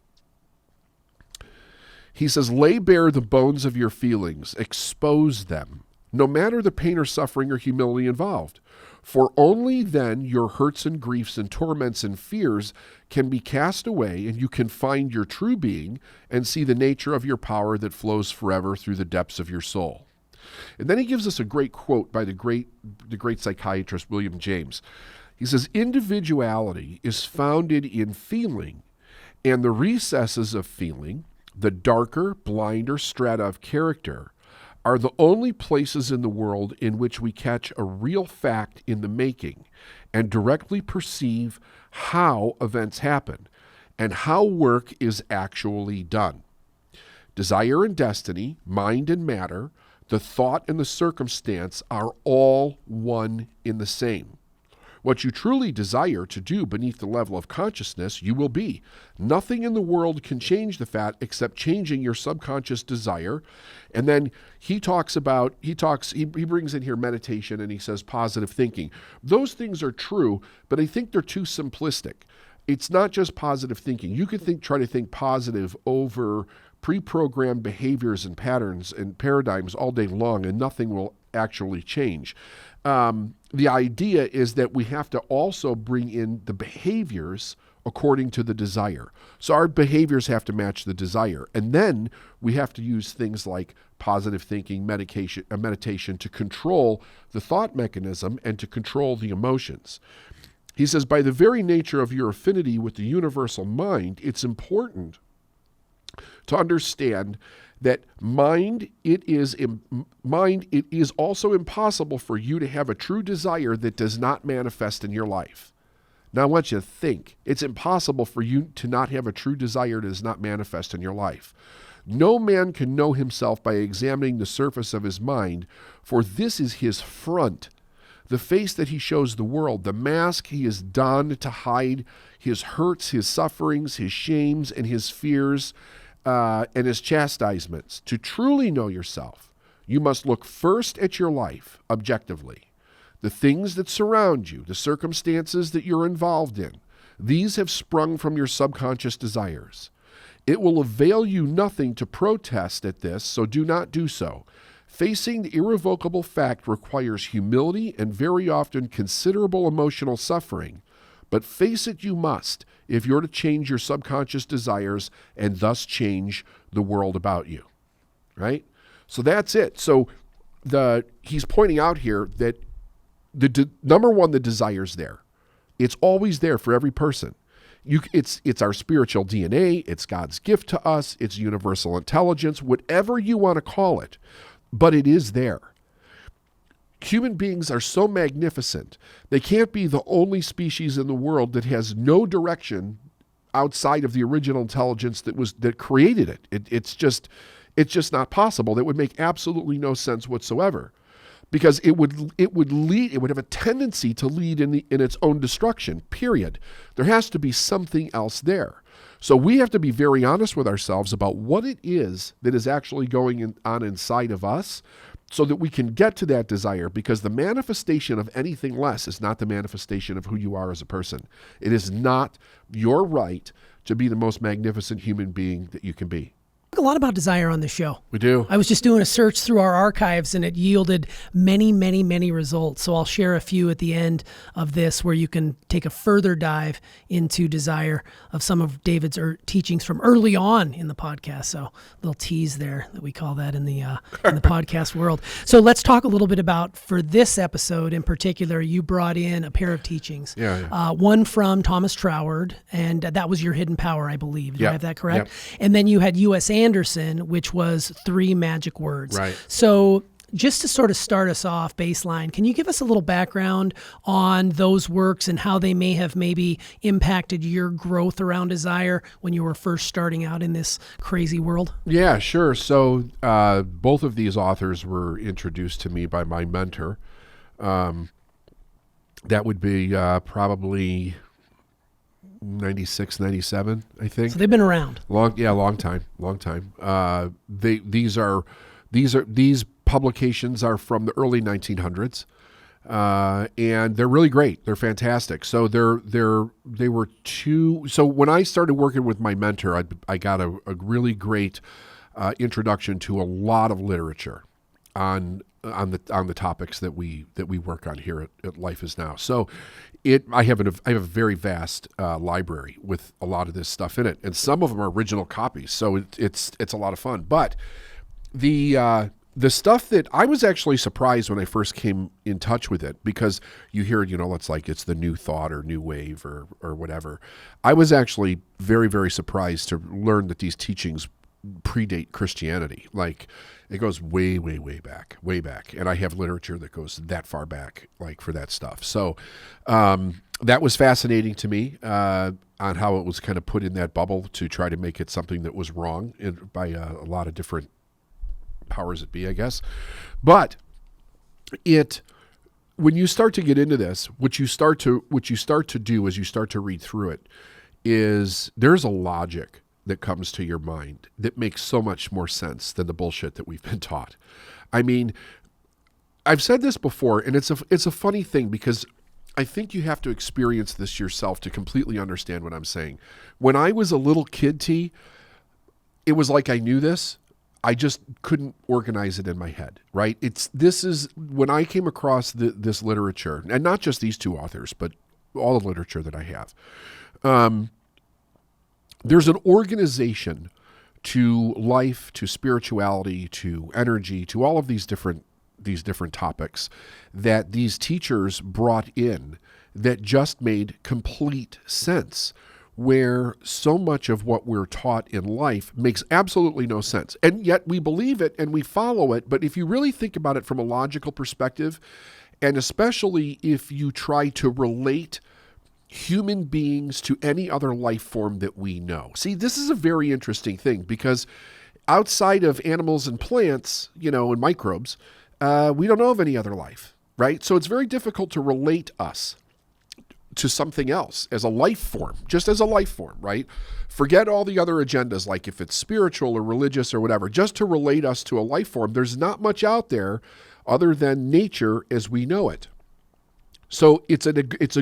He says, lay bare the bones of your feelings, expose them, no matter the pain or suffering or humility involved. For only then your hurts and griefs and torments and fears can be cast away, and you can find your true being and see the nature of your power that flows forever through the depths of your soul. And then he gives us a great quote by the great psychiatrist William James. He says, individuality is founded in feeling, And the recesses of feeling, the darker, blinder strata of character, are the only places in the world in which we catch a real fact in the making and directly perceive how events happen and how work is actually done. Desire and destiny, mind and matter, the thought and the circumstance are all one in the same. What you truly desire to do beneath the level of consciousness, you will be. Nothing in the world can change the fact except changing your subconscious desire. And then he brings in here meditation, and he says positive thinking. Those things are true, but I think they're too simplistic. It's not just positive thinking. You could try to think positive over pre-programmed behaviors and patterns and paradigms all day long, and nothing will actually change. The idea is that we have to also bring in the behaviors according to the desire. So our behaviors have to match the desire. And then we have to use things like positive thinking, meditation to control the thought mechanism and to control the emotions. He says, by the very nature of your affinity with the universal mind, it's important to understand that it is also impossible for you to have a true desire that does not manifest in your life. Now I want you to think. It's impossible for you to not have a true desire that does not manifest in your life. No man can know himself by examining the surface of his mind, for this is his front, the face that he shows the world, the mask he has donned to hide his hurts, his sufferings, his shames, and his fears, and his chastisements. To truly know yourself, you must look first at your life objectively. The things that surround you, the circumstances that you're involved in, these have sprung from your subconscious desires. It will avail you nothing to protest at this, so do not do so. Facing the irrevocable fact requires humility and very often considerable emotional suffering. But face it you must if you're to change your subconscious desires and thus change the world about you, right? So that's it. So he's pointing out here that number one, the desire's there. It's always there for every person. It's our spiritual DNA. It's God's gift to us. It's universal intelligence, whatever you want to call it, but it is there. Human beings are so magnificent. They can't be the only species in the world that has no direction outside of the original intelligence that created it. It's just not possible. That would make absolutely no sense whatsoever, because it would have a tendency to lead in its own destruction. Period. There has to be something else there. So we have to be very honest with ourselves about what it is that is actually going on inside of us, so that we can get to that desire, because the manifestation of anything less is not the manifestation of who you are as a person. It is not your right to be the most magnificent human being that you can be. A lot about desire on the show. We do. I was just doing a search through our archives, and it yielded many, many, many results. So I'll share a few at the end of this where you can take a further dive into desire of some of David's teachings from early on in the podcast. So a little tease there that we call that in the podcast world. So let's talk a little bit about, for this episode in particular, you brought in a pair of teachings. Yeah. One from Thomas Troward, and that was your hidden power, I believe. Do I have that correct? Yep. And then you had U.S. Anderson, which was 3 magic words. Right. So just to sort of start us off baseline, can you give us a little background on those works and how they may have maybe impacted your growth around desire when you were first starting out in this crazy world? Yeah, sure. So both of these authors were introduced to me by my mentor. That would be probably 96, 97, I think. So they've been around. Long time. These publications are from the early 1900s, and they're really great. They're fantastic. So they were two. So when I started working with my mentor, I got a really great introduction to a lot of literature on the topics that we work on here at Life Is Now. So I have a very vast library with a lot of this stuff in it, and some of them are original copies. So it's a lot of fun. But the the stuff that I was actually surprised when I first came in touch with it, because you hear, it's like it's the new thought or new wave or whatever. I was actually very, very surprised to learn that these teachings predate Christianity. Like, it goes way, way, way back. And I have literature that goes that far back, like, for that stuff. So that was fascinating to me, on how it was kind of put in that bubble to try to make it something that was wrong by a lot of different powers that be, I guess. But when you start to get into this, what you start to do as you start to read through it is there's a logic that comes to your mind that makes so much more sense than the bullshit that we've been taught. I mean, I've said this before, and it's a funny thing, because I think you have to experience this yourself to completely understand what I'm saying. When I was a little kid, it was like I knew this. I just couldn't organize it in my head, right? This is when I came across this literature, and not just these two authors, but all the literature that I have. There's an organization to life, to spirituality, to energy, to all of these different topics that these teachers brought in that just made complete sense, where so much of what we're taught in life makes absolutely no sense. And yet we believe it and we follow it. But if you really think about it from a logical perspective, and especially if you try to relate human beings to any other life form that we know. See, this is a very interesting thing, because outside of animals and plants, and microbes, we don't know of any other life, right? So it's very difficult to relate us to something else as a life form, just as a life form, right? Forget all the other agendas, like if it's spiritual or religious or whatever, just to relate us to a life form. There's not much out there other than nature as we know it. So it's a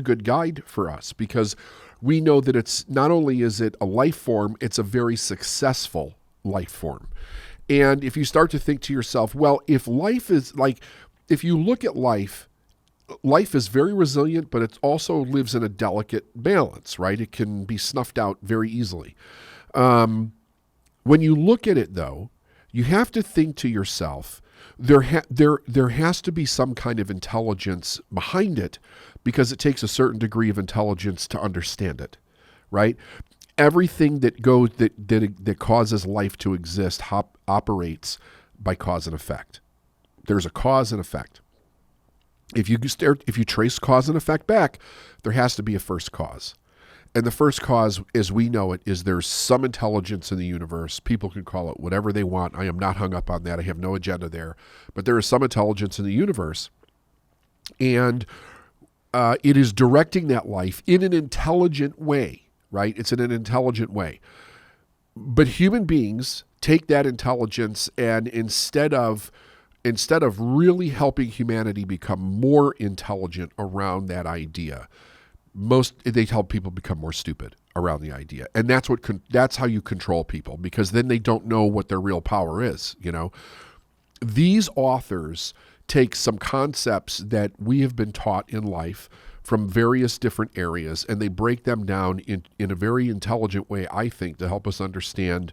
good guide for us, because we know that it's not only is it a life form, it's a very successful life form. And if you start to think to yourself, well, if life is like, if you look at life is very resilient, but it also lives in a delicate balance, right? It can be snuffed out very easily. When you look at it, though, you have to think to yourself, there has to be some kind of intelligence behind it, because it takes a certain degree of intelligence to understand it, right? Everything that causes life to exist operates by cause and effect. There's a cause and effect. If you trace cause and effect back, there has to be a first cause. And the first cause, as we know it, is there's some intelligence in the universe. People can call it whatever they want. I am not hung up on that. I have no agenda there. But there is some intelligence in the universe. And it is directing that life in an intelligent way, right? It's in an intelligent way. But human beings take that intelligence, and instead of really helping humanity become more intelligent around that idea, they help people become more stupid around the idea. And that's how you control people, because then they don't know what their real power is, These authors take some concepts that we have been taught in life from various different areas, and they break them down in a very intelligent way, I think, to help us understand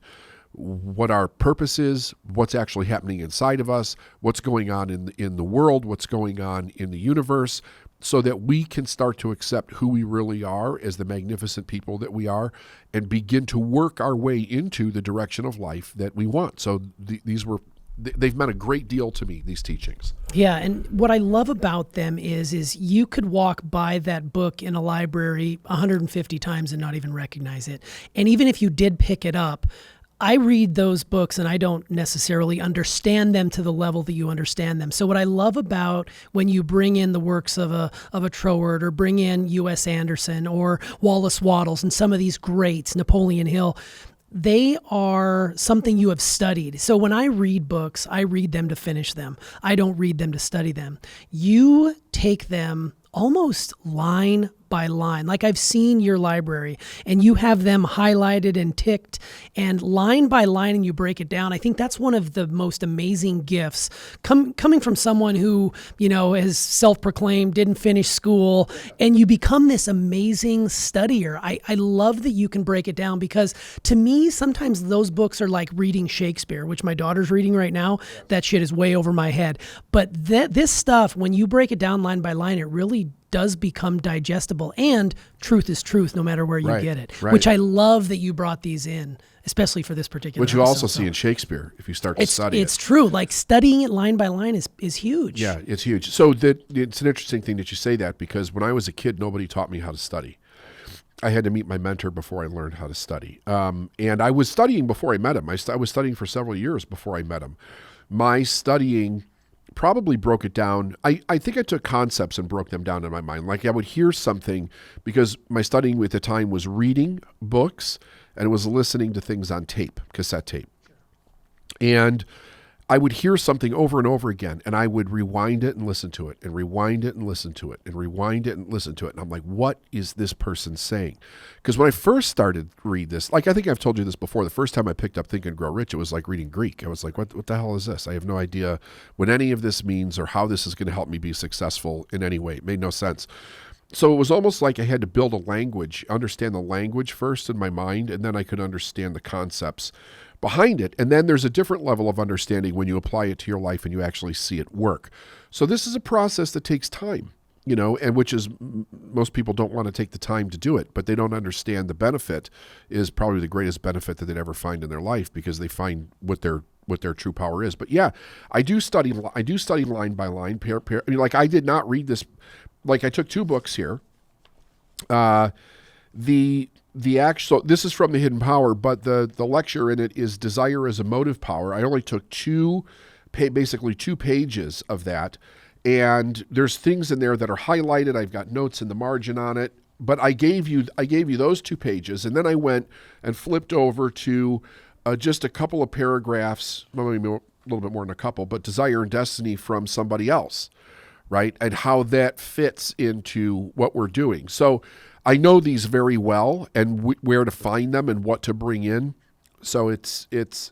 what our purpose is, what's actually happening inside of us, what's going on in the world, what's going on in the universe, so that we can start to accept who we really are as the magnificent people that we are, and begin to work our way into the direction of life that we want. So they've meant a great deal to me, these teachings. Yeah, and what I love about them is you could walk by that book in a library 150 times and not even recognize it. And even if you did pick it up, I read those books and I don't necessarily understand them to the level that you understand them. So what I love about when you bring in the works of a Troward, or bring in U.S. Anderson or Wallace Wattles and some of these greats, Napoleon Hill, they are something you have studied. So when I read books, I read them to finish them. I don't read them to study them. You take them almost line by line. Like I've seen your library and you have them highlighted and ticked and line by line, and you break it down. I think that's one of the most amazing gifts coming from someone who, is self-proclaimed, didn't finish school, and you become this amazing studier. I love that you can break it down, because to me, sometimes those books are like reading Shakespeare, which my daughter's reading right now. That shit is way over my head. But this stuff, when you break it down line by line, it really does become digestible, and truth is truth no matter where you get it, which I love that you brought these in, especially for this particular Which you also see in Shakespeare if you start to study it. It's true. Like studying it line by line is huge. Yeah, it's huge. So it's an interesting thing that you say that, because when I was a kid, nobody taught me how to study. I had to meet my mentor before I learned how to study. And I was studying before I met him. I was studying for several years before I met him. My studying probably broke it down. I think I took concepts and broke them down in my mind. Like I would hear something, because my studying at the time was reading books and it was listening to things on tape, cassette tape. And I would hear something over and over again, and I would rewind it and listen to it, and rewind it and listen to it, and rewind it and listen to it. And I'm like, what is this person saying? Because when I first started to read this, like I think I've told you this before, the first time I picked up Think and Grow Rich, it was like reading Greek. I was like, what the hell is this? I have no idea what any of this means or how this is going to help me be successful in any way. It made no sense. So it was almost like I had to build a language, understand the language first in my mind, and then I could understand the concepts behind it. And then there's a different level of understanding when you apply it to your life and you actually see it work. So this is a process that takes time, and which is, most people don't want to take the time to do it, but they don't understand the benefit is probably the greatest benefit that they'd ever find in their life, because they find what their true power is. But yeah, I do study line by line, pair. I mean, like I did not read this. Like I took two books here. The actual, this is from The Hidden Power, but the lecture in it is Desire as a Motive Power. I only took basically 2 pages of that. And there's things in there that are highlighted. I've got notes in the margin on it, but I gave you those 2 pages. And then I went and flipped over to just a couple of paragraphs, maybe a little bit more than a couple, but Desire and Destiny from somebody else, right? And how that fits into what we're doing. So I know these very well, and where to find them and what to bring in. So it's.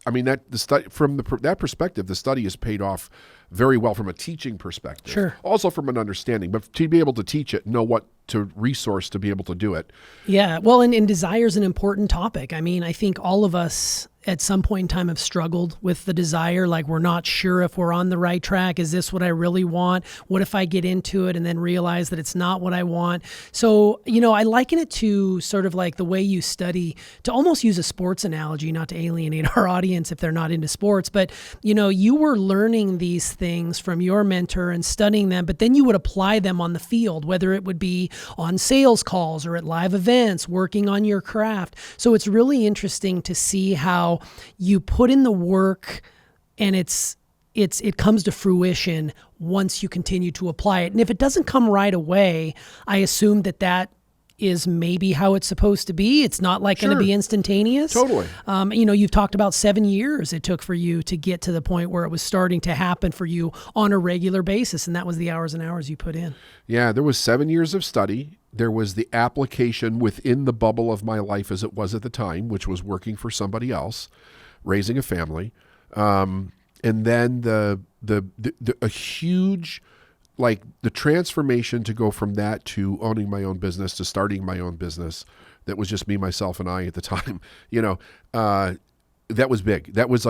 I mean, that the study from that perspective, the study is paid off very well from a teaching perspective. Sure. Also from an understanding, but to be able to teach it, know what to resource to be able to do it. Yeah. Well, and desire is an important topic. I mean, I think all of us at some point in time have struggled with the desire. Like we're not sure if we're on the right track. Is this what I really want? What if I get into it and then realize that it's not what I want? So, I liken it to sort of like the way you study, to almost use a sports analogy, not to alienate our audience if they're not into sports, but you were learning these things from your mentor and studying them, but then you would apply them on the field, whether it would be on sales calls or at live events, working on your craft. So it's really interesting to see how you put in the work and it comes to fruition once you continue to apply it. And if it doesn't come right away, I assume that is maybe how it's supposed to be. It's not like going to be instantaneous. Totally. You've talked about 7 years it took for you to get to the point where it was starting to happen for you on a regular basis. And that was the hours and hours you put in. Yeah, there was 7 years of study. There was the application within the bubble of my life as it was at the time, which was working for somebody else, raising a family. And then a huge, like the transformation to go from that to owning my own business, to starting my own business that was just me, myself, and I at the time, that was big. It was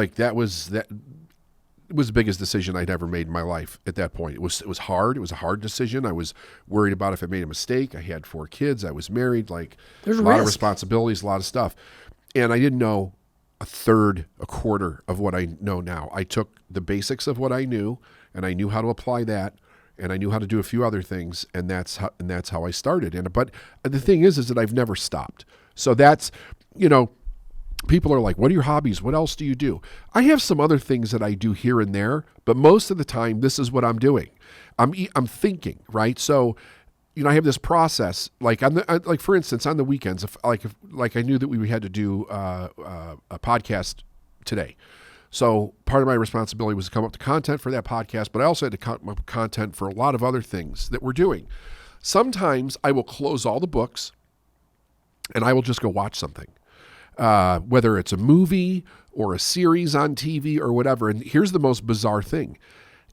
the biggest decision I'd ever made in my life at that point. It was hard. It was a hard decision. I was worried about if I made a mistake. I had 4 kids. I was married. Like there's a lot of responsibilities, a lot of stuff. And I didn't know a quarter of what I know now. I took the basics of what I knew, and I knew how to apply that, and I knew how to do a few other things, and that's how I started. But the thing is that I've never stopped. So that's, people are like, what are your hobbies? What else do you do? I have some other things that I do here and there, but most of the time, this is what I'm doing. I'm thinking, right? So, I have this process. Like for instance, on the weekends, if I knew that we had to do a podcast today. So part of my responsibility was to come up with content for that podcast, but I also had to come up with content for a lot of other things that we're doing. Sometimes I will close all the books and I will just go watch something, whether it's a movie or a series on TV or whatever. And here's the most bizarre thing.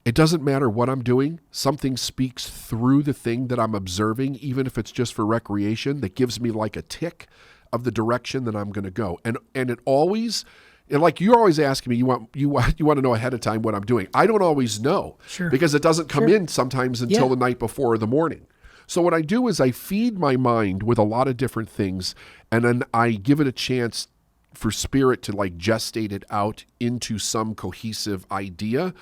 It doesn't matter what I'm doing. Something speaks through the thing that I'm observing, even if it's just for recreation, that gives me like a tick of the direction that I'm going to go. And it always, and like you're always asking me, you want to know ahead of time what I'm doing. I don't always know, Sure. because it doesn't come in sometimes until Yeah. the night before or the morning. So what I do is I feed my mind with a lot of different things, and then I give it a chance for spirit to like gestate it out into some cohesive idea.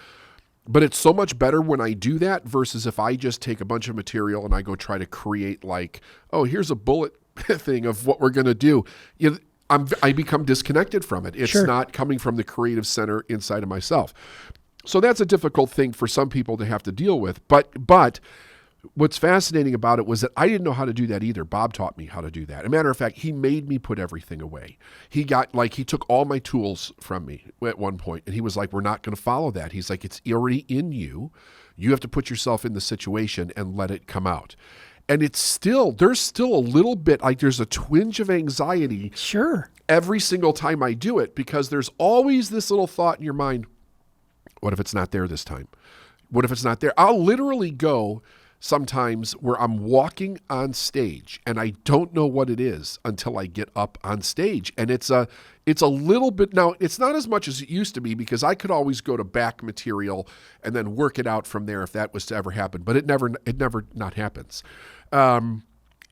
But it's so much better when I do that versus if I just take a bunch of material and I go try to create like, oh, here's a bullet thing of what we're going to do. I become disconnected from it. It's Sure. not coming from the creative center inside of myself. So that's a difficult thing for some people to have to deal with. But what's fascinating about it was that I didn't know how to do that either. Bob taught me how to do that. As a matter of fact, he made me put everything away. He took all my tools from me at one point, and he was like, we're not going to follow that. He's like, it's already in you. You have to put yourself in the situation and let it come out. And there's still a little bit, like there's a twinge of anxiety Sure. every single time I do it, because there's always this little thought in your mind, what if it's not there this time? What if it's not there? I'll literally go sometimes where I'm walking on stage and I don't know what it is until I get up on stage. And it's a little bit, now it's not as much as it used to be, because I could always go to back material and then work it out from there if that was to ever happen, but it never not happens. And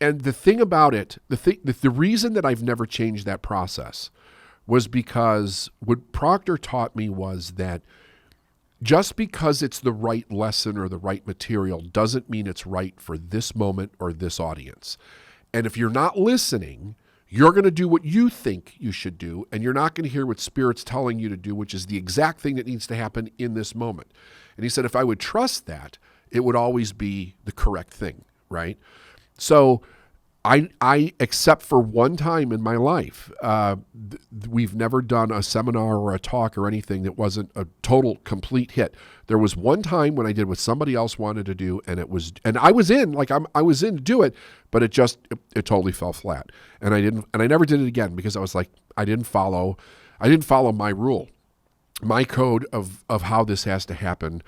the thing about it, the reason that I've never changed that process was because what Proctor taught me was that just because it's the right lesson or the right material doesn't mean it's right for this moment or this audience. And if you're not listening, you're going to do what you think you should do, and you're not going to hear what Spirit's telling you to do, which is the exact thing that needs to happen in this moment. And he said, if I would trust that, it would always be the correct thing, right? So I except for one time in my life, we've never done a seminar or a talk or anything that wasn't a total complete hit. There was one time when I did what somebody else wanted to do, and I was in to do it, but it totally fell flat. And I never did it again, because I was like, I didn't follow my rule, my code of how this has to happen.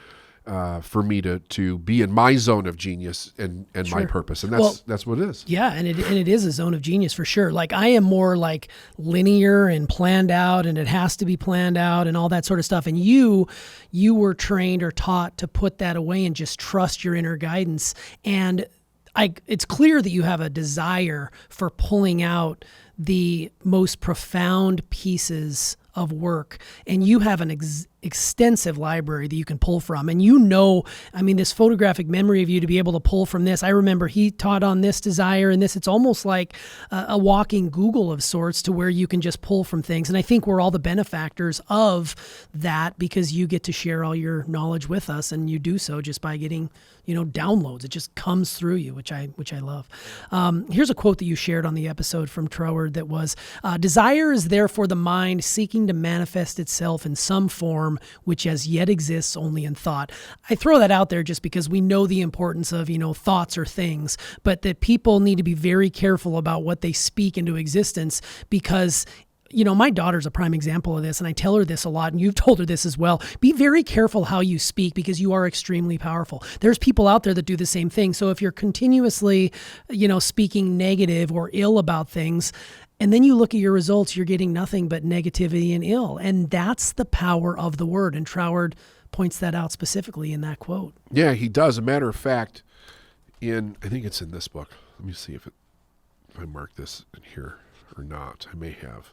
For me to be in my zone of genius and Sure. my purpose. And that's what it is. Yeah, and it is a zone of genius for sure. Like I am more like linear and planned out, and it has to be planned out and all that sort of stuff. And you were trained or taught to put that away and just trust your inner guidance. And it's clear that you have a desire for pulling out the most profound pieces of work, and you have an extensive library that you can pull from. And this photographic memory of you to be able to pull from this. I remember he taught on this desire and this. It's almost like a walking Google of sorts, to where you can just pull from things. And I think we're all the benefactors of that, because you get to share all your knowledge with us, and you do so just by getting, downloads. It just comes through you, which I love. Here's a quote that you shared on the episode from Troward that was, desire is therefore the mind seeking to manifest itself in some form which as yet exists only in thought. I throw that out there just because we know the importance of, thoughts or things, but that people need to be very careful about what they speak into existence, because my daughter's a prime example of this, and I tell her this a lot, and you've told her this as well. Be very careful how you speak, because you are extremely powerful. There's people out there that do the same thing. So if you're continuously, speaking negative or ill about things, and then you look at your results, you're getting nothing but negativity and ill. And that's the power of the word. And Troward points that out specifically in that quote. Yeah, he does. As a matter of fact, I think it's in this book. Let me see if I marked this in here or not. I may have.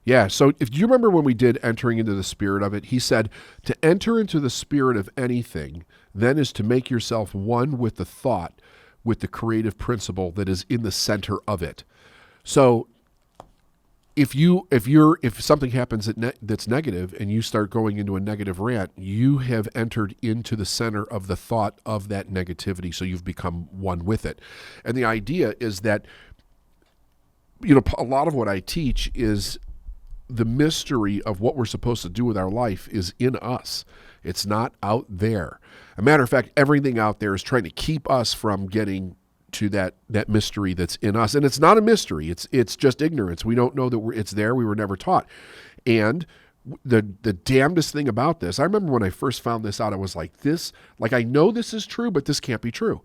Yeah, so if you remember when we did entering into the spirit of it, he said, to enter into the spirit of anything, then is to make yourself one with the thought, with the creative principle that is in the center of it. So if something happens that's negative and you start going into a negative rant, you have entered into the center of the thought of that negativity. So you've become one with it. And the idea is that, a lot of what I teach is the mystery of what we're supposed to do with our life is in us. It's not out there. A matter of fact, everything out there is trying to keep us from getting to that mystery that's in us. And it's not a mystery. It's just ignorance. We don't know that it's there. We were never taught. And the damnedest thing about this, I remember when I first found this out, I was like, I know this is true, but this can't be true.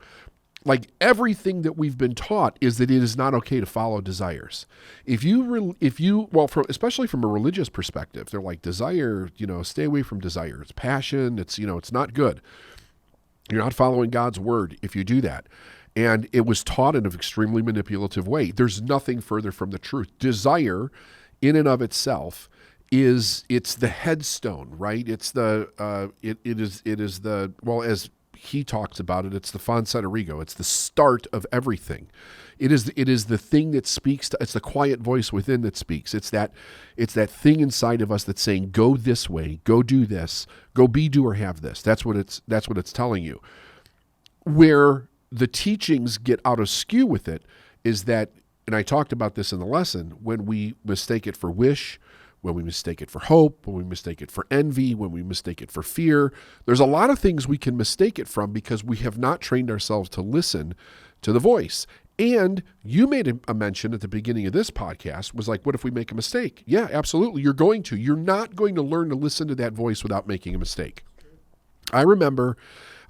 Like, everything that we've been taught is that it is not okay to follow desires. Especially from a religious perspective, they're like, desire, stay away from desire. It's passion. It's not good. You're not following God's word if you do that. And it was taught in an extremely manipulative way. There's nothing further from the truth. Desire, in and of itself, it's the headstone, right? It's the it is the, well, as he talks about it, it's the fonseterigo. It's the start of everything. It is the thing that speaks to. It's the quiet voice within that speaks. It's that thing inside of us that's saying, go this way, go do this, go be, do, or have this. That's what it's telling you. Where the teachings get out of skew with it is that, and I talked about this in the lesson, when we mistake it for wish, when we mistake it for hope, when we mistake it for envy, when we mistake it for fear, there's a lot of things we can mistake it from because we have not trained ourselves to listen to the voice. And you made a mention at the beginning of this podcast, was like, what if we make a mistake? Yeah, absolutely. You're going to. You're not going to learn to listen to that voice without making a mistake. I remember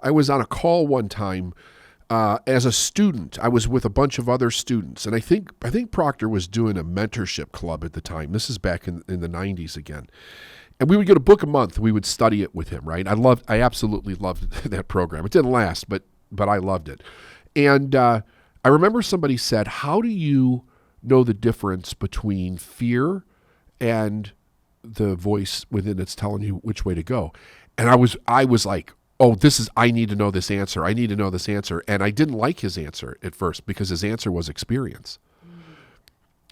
I was on a call one time as a student. I was with a bunch of other students, and I think Proctor was doing a mentorship club at the time. This is back in the 90s again. And we would get a book a month. We would study it with him, right? I absolutely loved that program. It didn't last, but I loved it. And I remember somebody said, how do you know the difference between fear and the voice within that's telling you which way to go? And I was like, oh, I need to know this answer. I need to know this answer. And I didn't like his answer at first because his answer was experience.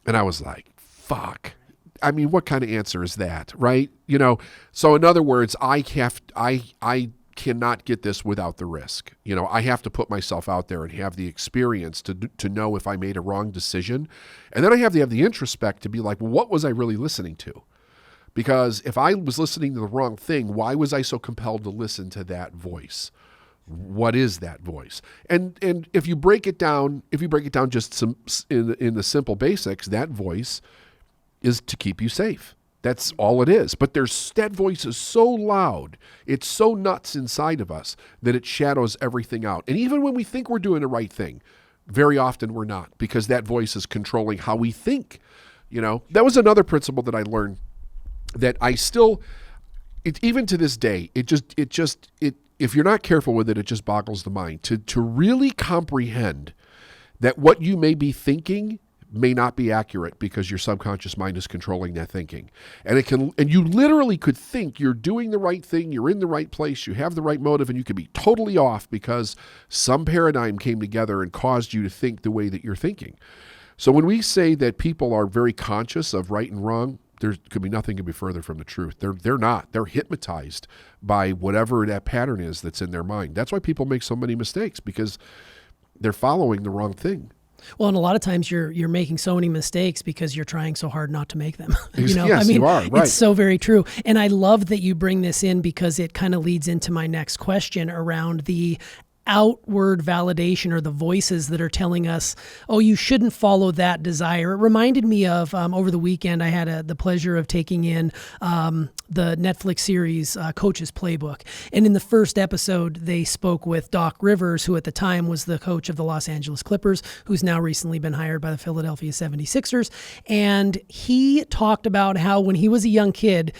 And I was like, fuck. I mean, what kind of answer is that, right? So in other words, I cannot get this without the risk. I have to put myself out there and have the experience to know if I made a wrong decision. And then I have to have the introspect to be like, well, what was I really listening to? Because if I was listening to the wrong thing, why was I so compelled to listen to that voice? What is that voice? And if you break it down, just in the simple basics, that voice is to keep you safe. That's all it is. But that voice is so loud, it's so nuts inside of us that it shadows everything out. And even when we think we're doing the right thing, very often we're not, because that voice is controlling how we think. That was another principle that I learned, that I still, even to this day, if you're not careful with it, it just boggles the mind to really comprehend that what you may be thinking may not be accurate because your subconscious mind is controlling that thinking. And you literally could think you're doing the right thing, you're in the right place, you have the right motive, and you could be totally off because some paradigm came together and caused you to think the way that you're thinking. So when we say that people are very conscious of right and wrong, there could be nothing could be further from the truth. They're not. They're hypnotized by whatever that pattern is that's in their mind. That's why people make so many mistakes, because they're following the wrong thing. Well, and a lot of times you're making so many mistakes because you're trying so hard not to make them. Yes, you are, right. It's so very true. And I love that you bring this in because it kind of leads into my next question around the outward validation, or the voices that are telling us, oh, you shouldn't follow that desire. It reminded me of over the weekend, I had the pleasure of taking in the Netflix series Coach's Playbook. And in the first episode, they spoke with Doc Rivers, who at the time was the coach of the Los Angeles Clippers, who's now recently been hired by the Philadelphia 76ers. And he talked about how when he was a young kid,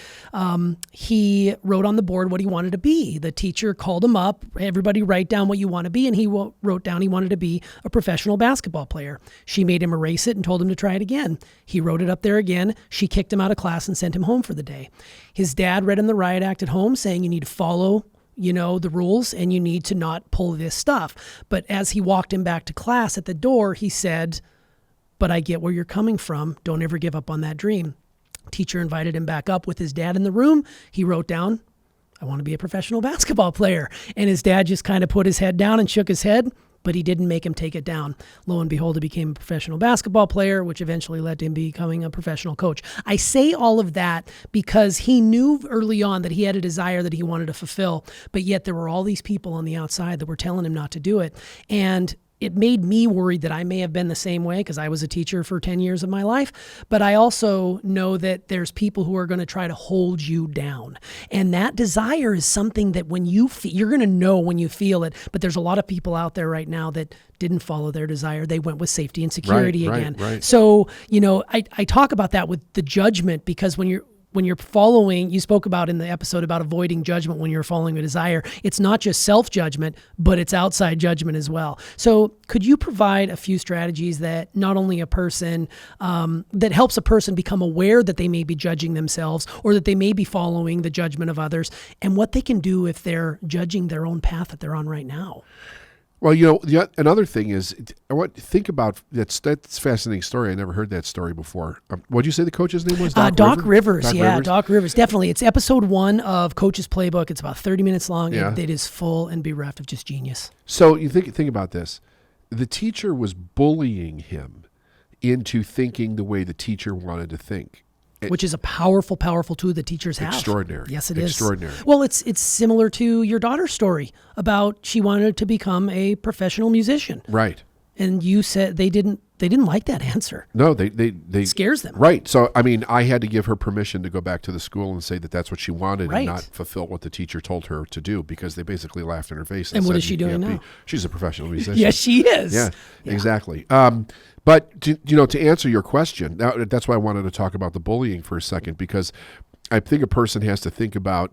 he wrote on the board what he wanted to be. The teacher called him up, everybody write down what you want to be, and he wrote down he wanted to be a professional basketball player. She made him erase it and told him to try it again. He wrote it up there again. She kicked him out of class and sent him home for the day. His dad read him the riot act at home, saying you need to follow the rules and you need to not pull this stuff. But as he walked him back to class at the door, he said, but I get where you're coming from. Don't ever give up on that dream. Teacher invited him back up with his dad in the room. He wrote down, I want to be a professional basketball player. And his dad just kind of put his head down and shook his head. but he didn't make him take it down. Lo and behold, he became a professional basketball player, which eventually led to him becoming a professional coach. I say all of that because he knew early on that he had a desire that he wanted to fulfill, but yet there were all these people on the outside that were telling him not to do it. And it made me worried that I may have been the same way because I was a teacher for 10 years of my life. But I also know that there's people who are going to try to hold you down. And that desire is something that when you you're going to know when you feel it. But there's a lot of people out there right now that didn't follow their desire. They went with safety and security again. Right. So, I talk about that with the judgment because when you're following, you spoke about in the episode about avoiding judgment when you're following a desire. It's not just self-judgment, but it's outside judgment as well. So could you provide a few strategies that not only a person, that helps a person become aware that they may be judging themselves or that they may be following the judgment of others and what they can do if they're judging their own path that they're on right now? Well, another thing is, think about that's a fascinating story. I never heard that story before. What did you say the coach's name was? Doc Rivers. Doc Rivers. Definitely. It's episode 1 of Coach's Playbook. It's about 30 minutes long. Yeah. It is full and bereft of just genius. So you think about this. The teacher was bullying him into thinking the way the teacher wanted to think. Which is a powerful, powerful tool that teachers have. Extraordinary. Yes, it is. Extraordinary. Well, it's similar to your daughter's story about she wanted to become a professional musician. Right. And you said they didn't like that answer. No, they it scares them. Right. So, I had to give her permission to go back to the school and say that that's what she wanted right. and not fulfill what the teacher told her to do because they basically laughed in her face. And what said, is she doing now? She's a professional musician. Yes, she is. Yeah. Exactly. But to answer your question, that's why I wanted to talk about the bullying for a second, because I think a person has to think about,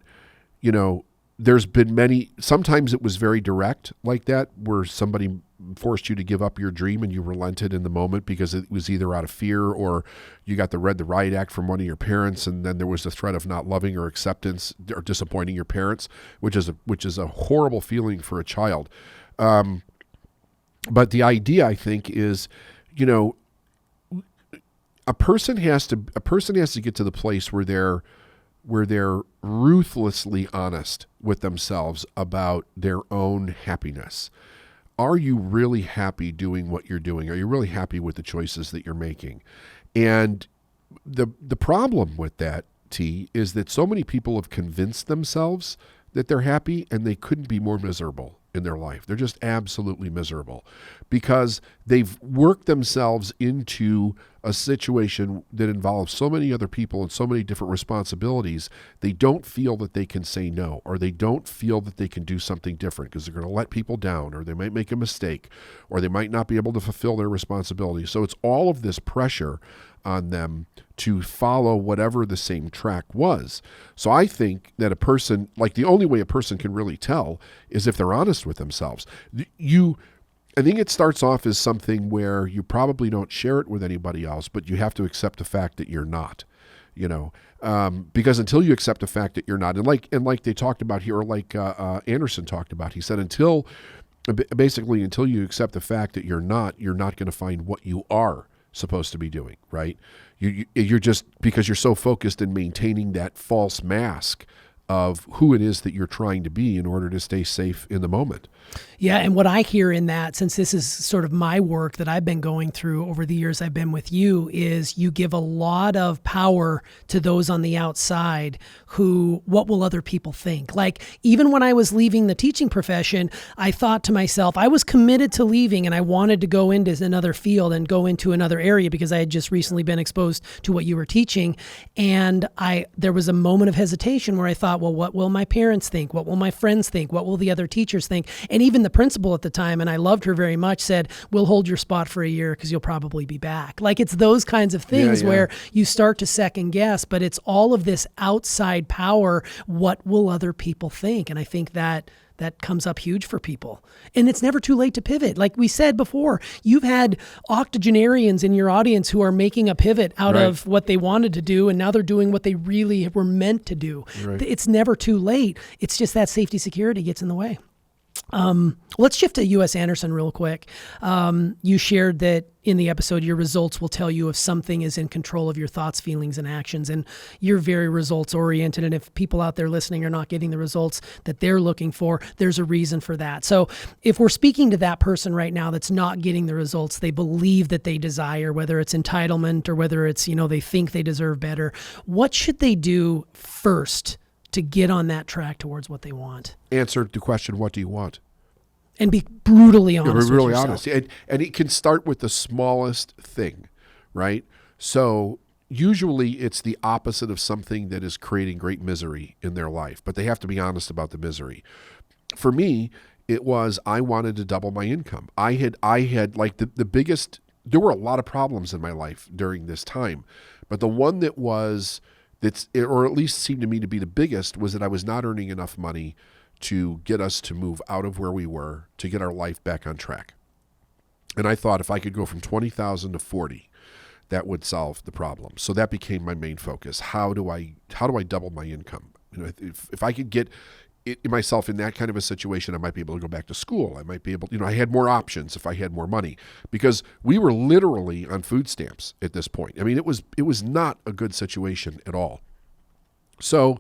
there's been sometimes it was very direct like that, where somebody forced you to give up your dream and you relented in the moment because it was either out of fear or you got the read the riot act from one of your parents, and then there was the threat of not loving or acceptance or disappointing your parents, which is a horrible feeling for a child. But the idea, I think, is, a person has to get to the place where they're ruthlessly honest with themselves about their own happiness. Are you really happy doing what you're doing? Are you really happy with the choices that you're making? And the problem with that, T, is that so many people have convinced themselves that they're happy and they couldn't be more miserable in their life. They're just absolutely miserable because they've worked themselves into a situation that involves so many other people and so many different responsibilities. They don't feel that they can say no, or they don't feel that they can do something different because they're going to let people down, or they might make a mistake, or they might not be able to fulfill their responsibilities. So it's all of this pressure on them to follow whatever the same track was. So I think that a person, the only way a person can really tell is if they're honest with themselves. I think it starts off as something where you probably don't share it with anybody else, but you have to accept the fact that you're not, because until you accept the fact that you're not, and like they talked about here, or like Anderson talked about, he said, until you accept the fact that you're not going to find what you are supposed to be doing, right? You're just, because you're so focused in maintaining that false mask of who it is that you're trying to be in order to stay safe in the moment. Yeah, and what I hear in that, since this is sort of my work that I've been going through over the years I've been with you, is you give a lot of power to those on the outside who, what will other people think? Like, even when I was leaving the teaching profession, I thought to myself, I was committed to leaving and I wanted to go into another field and go into another area because I had just recently been exposed to what you were teaching. And there was a moment of hesitation where I thought, well, what will my parents think? What will my friends think? What will the other teachers think? And even the principal at the time, and I loved her very much, said, we'll hold your spot for a year because you'll probably be back. Like, it's those kinds of things where you start to second guess, but it's all of this outside power. What will other people think? And I think that comes up huge for people. And it's never too late to pivot. Like we said before, you've had octogenarians in your audience who are making a pivot out of what they wanted to do, and now they're doing what they really were meant to do. Right. It's never too late. It's just that safety security gets in the way. Let's shift to U.S. Anderson real quick. You shared that in the episode, your results will tell you if something is in control of your thoughts, feelings, and actions. And you're very results oriented. And if people out there listening are not getting the results that they're looking for, there's a reason for that. So if we're speaking to that person right now that's not getting the results they believe that they desire, whether it's entitlement or whether it's, they think they deserve better, what should they do first to get on that track towards what they want? Answer the question, what do you want? And be brutally honest. Be really with honest. And it can start with the smallest thing, right? So usually it's the opposite of something that is creating great misery in their life, but they have to be honest about the misery. For me, it was I wanted to double my income. I had like the biggest, there were a lot of problems in my life during this time, but the one that was, or at least seemed to me to be the biggest, was that I was not earning enough money to get us to move out of where we were, to get our life back on track. And I thought if I could go from 20,000 to 40, that would solve the problem. So that became my main focus. How do I double my income? If I could get myself in that kind of a situation, I might be able to go back to school. I might be able, I had more options if I had more money, because we were literally on food stamps at this point. I mean, it was not a good situation at all. So,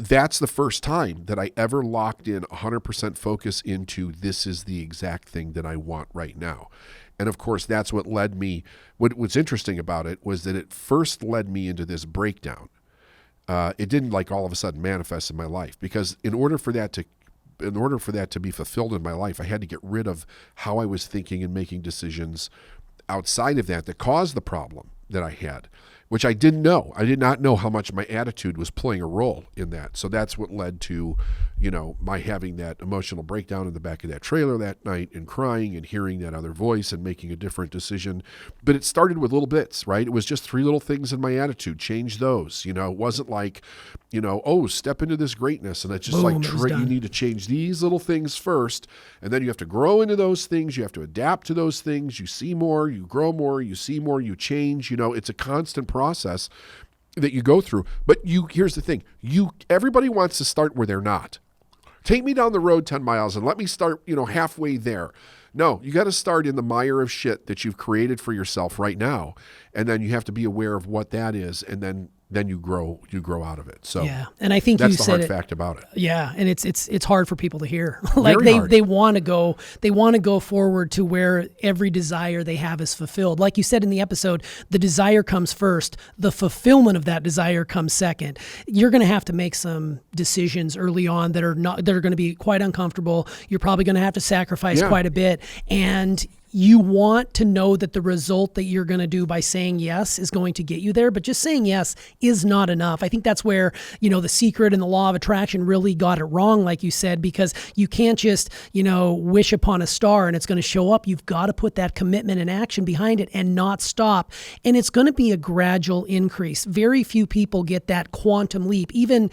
that's the first time that I ever locked in 100% focus into this is the exact thing that I want right now. And of course, that's what led me. What's interesting about it was that it first led me into this breakdown. It didn't like all of a sudden manifest in my life, because in order for that to be fulfilled in my life, I had to get rid of how I was thinking and making decisions outside of that caused the problem that I had, which I didn't know. I did not know how much my attitude was playing a role in that. So that's what led to, my having that emotional breakdown in the back of that trailer that night and crying and hearing that other voice and making a different decision. But it started with little bits, right? It was just 3 little things in my attitude. Change those. It wasn't like, step into this greatness. And it's just Boom, you need to change these little things first. And then you have to grow into those things. You have to adapt to those things. You see more, you grow more, you see more, you change. It's a constant process that you go through. But here's the thing. Everybody wants to start where they're not. Take me down the road 10 miles and let me start, halfway there. No, you got to start in the mire of shit that you've created for yourself right now. And then you have to be aware of what that is. And then you grow out of it. So yeah, and I think that's you the said hard it, fact about it. Yeah, and it's hard for people to hear. Like Very hard. they want to go forward to where every desire they have is fulfilled. Like you said in the episode, the desire comes first, the fulfillment of that desire comes second. You're going to have to make some decisions early on that are going to be quite uncomfortable. You're probably going to have to sacrifice quite a bit, and you want to know that the result that you're going to do by saying yes is going to get you there, but just saying yes is not enough. I think that's where, The Secret and the Law of Attraction really got it wrong, like you said, because you can't just, wish upon a star and it's going to show up. You've got to put that commitment and action behind it and not stop. And it's going to be a gradual increase. Very few people get that quantum leap. Even,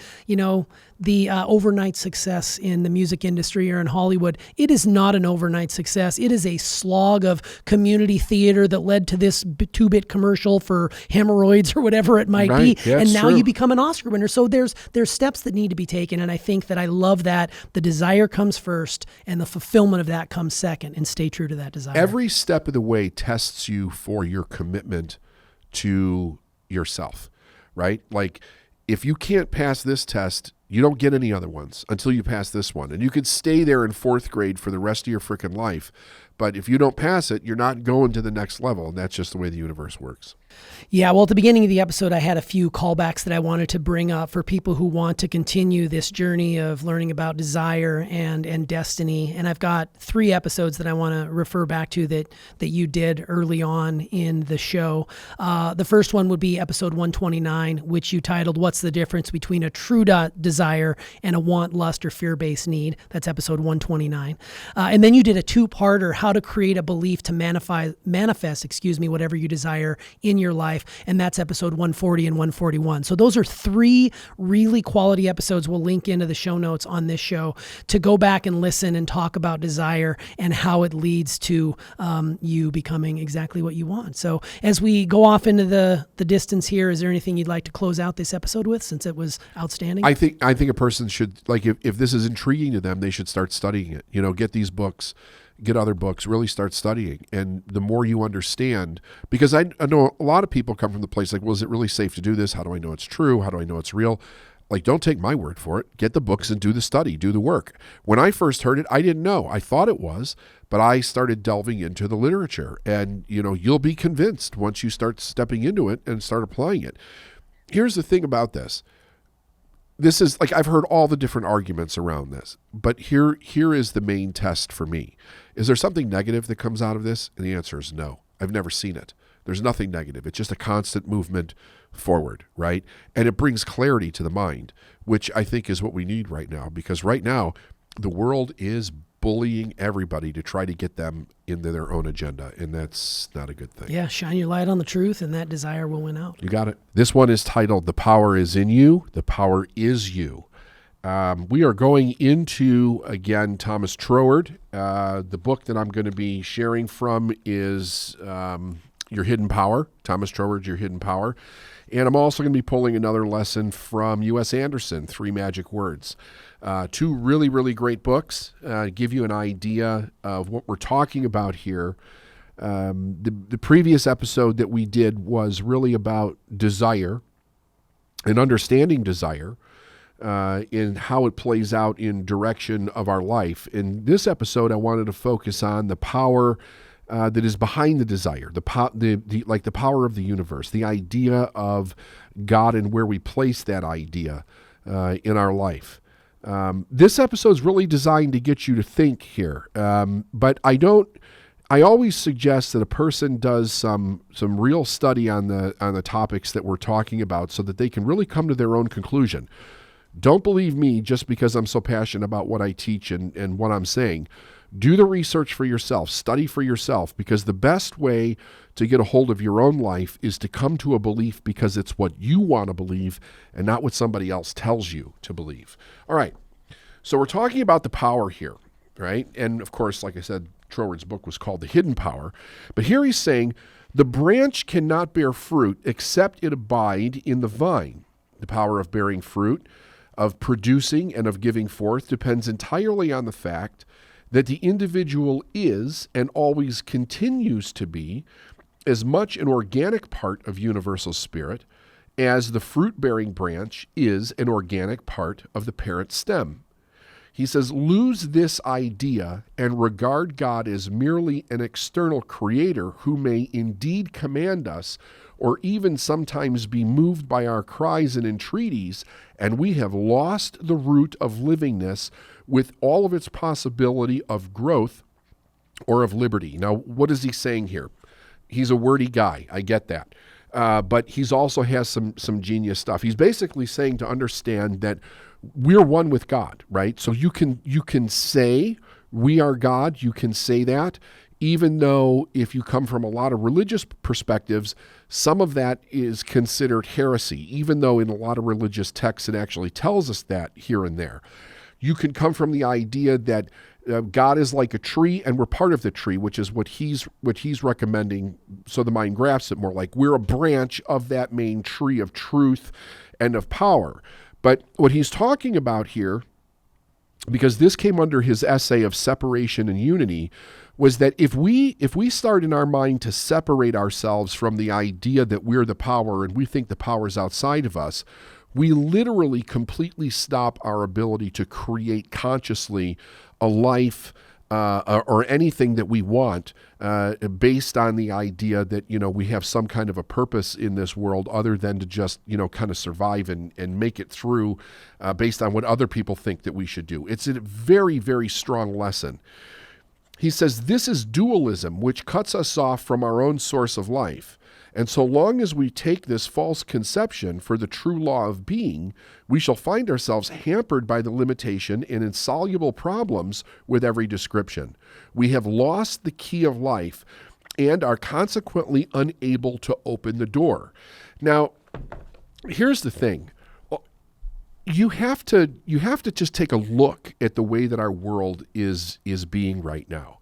the overnight success in the music industry or in Hollywood, it is not an overnight success. It is a slog of community theater that led to this 2-bit commercial for hemorrhoids or whatever it might be. Yeah, and now true. you become an Oscar winner. So there's steps that need to be taken. And I think that I love that the desire comes first and the fulfillment of that comes second, and stay true to that desire. Every step of the way tests you for your commitment to yourself, right? Like if you can't pass this test, you don't get any other ones until you pass this one. And you could stay there in 4th grade for the rest of your freaking life. But if you don't pass it, you're not going to the next level. And that's just the way the universe works. Yeah, well, at the beginning of the episode, I had a few callbacks that I wanted to bring up for people who want to continue this journey of learning about desire and destiny. And I've got 3 episodes that I want to refer back to that you did early on in the show. The first one would be episode 129, which you titled, "What's the Difference Between a True Desire and a Want, Lust, or Fear-Based Need?" That's episode 129. And then you did a 2-parter, How to Create a Belief to Manifest, whatever you desire in your your life, and that's episode 140 and 141. So those are 3 really quality episodes. We'll link into the show notes on this show to go back and listen and talk about desire and how it leads to you becoming exactly what you want. So as we go off into the distance here, is there anything you'd like to close out this episode with, since it was outstanding? I think a person should, like, if this is intriguing to them, they should start studying it. Get these books, get other books, really start studying. And the more you understand, because I know a lot of people come from the place like, well, is it really safe to do this? How do I know it's true? How do I know it's real? Like, don't take my word for it. Get the books and do the study, do the work. When I first heard it, I didn't know. I thought it was, but I started delving into the literature. And, you'll be convinced once you start stepping into it and start applying it. Here's the thing about this. This is, like, I've heard all the different arguments around this, but here is the main test for me. Is there something negative that comes out of this? And the answer is no. I've never seen it. There's nothing negative. It's just a constant movement forward, right? And it brings clarity to the mind, which I think is what we need right now, because right now the world is bullying everybody to try to get them into their own agenda, and that's not a good thing. Yeah, shine your light on the truth, and that desire will win out. You got it. This one is titled, The Power is in You, The Power is You. We are going into, again, Thomas Troward. The book that I'm going to be sharing from is Your Hidden Power, Thomas Troward's Your Hidden Power. And I'm also going to be pulling another lesson from U.S. Anderson, 3 Magic Words. 2 really, really great books. Give you an idea of what we're talking about here. The previous episode that we did was really about desire and understanding desire in how it plays out in direction of our life. In this episode, I wanted to focus on the power that is behind the desire, the power of the universe, the idea of God and where we place that idea in our life. This episode is really designed to get you to think here, but I always suggest that a person does some real study on the topics that we're talking about, so that they can really come to their own conclusion. Don't believe me just because I'm so passionate about what I teach and what I'm saying. Do the research for yourself, study for yourself, because the best way to get a hold of your own life is to come to a belief because it's what you want to believe and not what somebody else tells you to believe. All right, so we're talking about the power here, right? And of course, like I said, Troward's book was called The Hidden Power. But here he's saying, the branch cannot bear fruit except it abide in the vine. The power of bearing fruit, of producing and of giving forth, depends entirely on the fact that the individual is and always continues to be as much an organic part of universal spirit as the fruit-bearing branch is an organic part of the parent stem. He says, lose this idea and regard God as merely an external creator who may indeed command us or even sometimes be moved by our cries and entreaties, and we have lost the root of livingness with all of its possibility of growth or of liberty. Now, what is he saying here? He's a wordy guy. I get that. But he's also has some genius stuff. He's basically saying to understand that we're one with God, right? So you can say we are God. You can say that, even though if you come from a lot of religious perspectives, some of that is considered heresy, even though in a lot of religious texts it actually tells us that here and there. You can come from the idea that God is like a tree and we're part of the tree, which is what he's recommending, so the mind grasps it more, like we're a branch of that main tree of truth and of power. But what he's talking about here, because this came under his essay of separation and unity, was that if we start in our mind to separate ourselves from the idea that we're the power and we think the power is outside of us, we literally completely stop our ability to create consciously a life or anything that we want based on the idea that, we have some kind of a purpose in this world other than to just, kind of survive and make it through based on what other people think that we should do. It's a very, very strong lesson. He says, this is dualism, which cuts us off from our own source of life. And so long as we take this false conception for the true law of being, we shall find ourselves hampered by the limitation and insoluble problems with every description. We have lost the key of life, and are consequently unable to open the door. Now, here's the thing. You have to just take a look at the way that our world is being right now.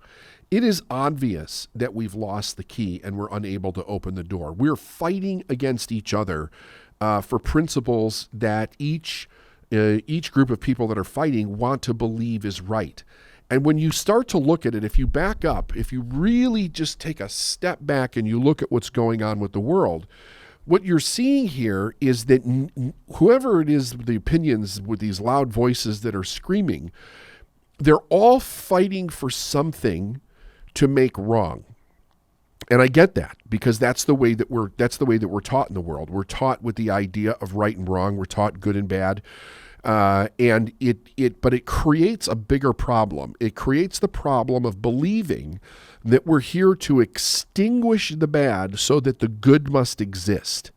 It is obvious that we've lost the key and we're unable to open the door. We're fighting against each other for principles that each group of people that are fighting want to believe is right. And when you start to look at it, if you back up, if you really just take a step back and you look at what's going on with the world, what you're seeing here is that whoever it is, the opinions with these loud voices that are screaming, they're all fighting for something to make wrong. And I get that, because that's the way that we're taught in the world. We're taught with the idea of right and wrong. We're taught good and bad. But it creates a bigger problem. It creates the problem of believing that we're here to extinguish the bad so that the good must exist.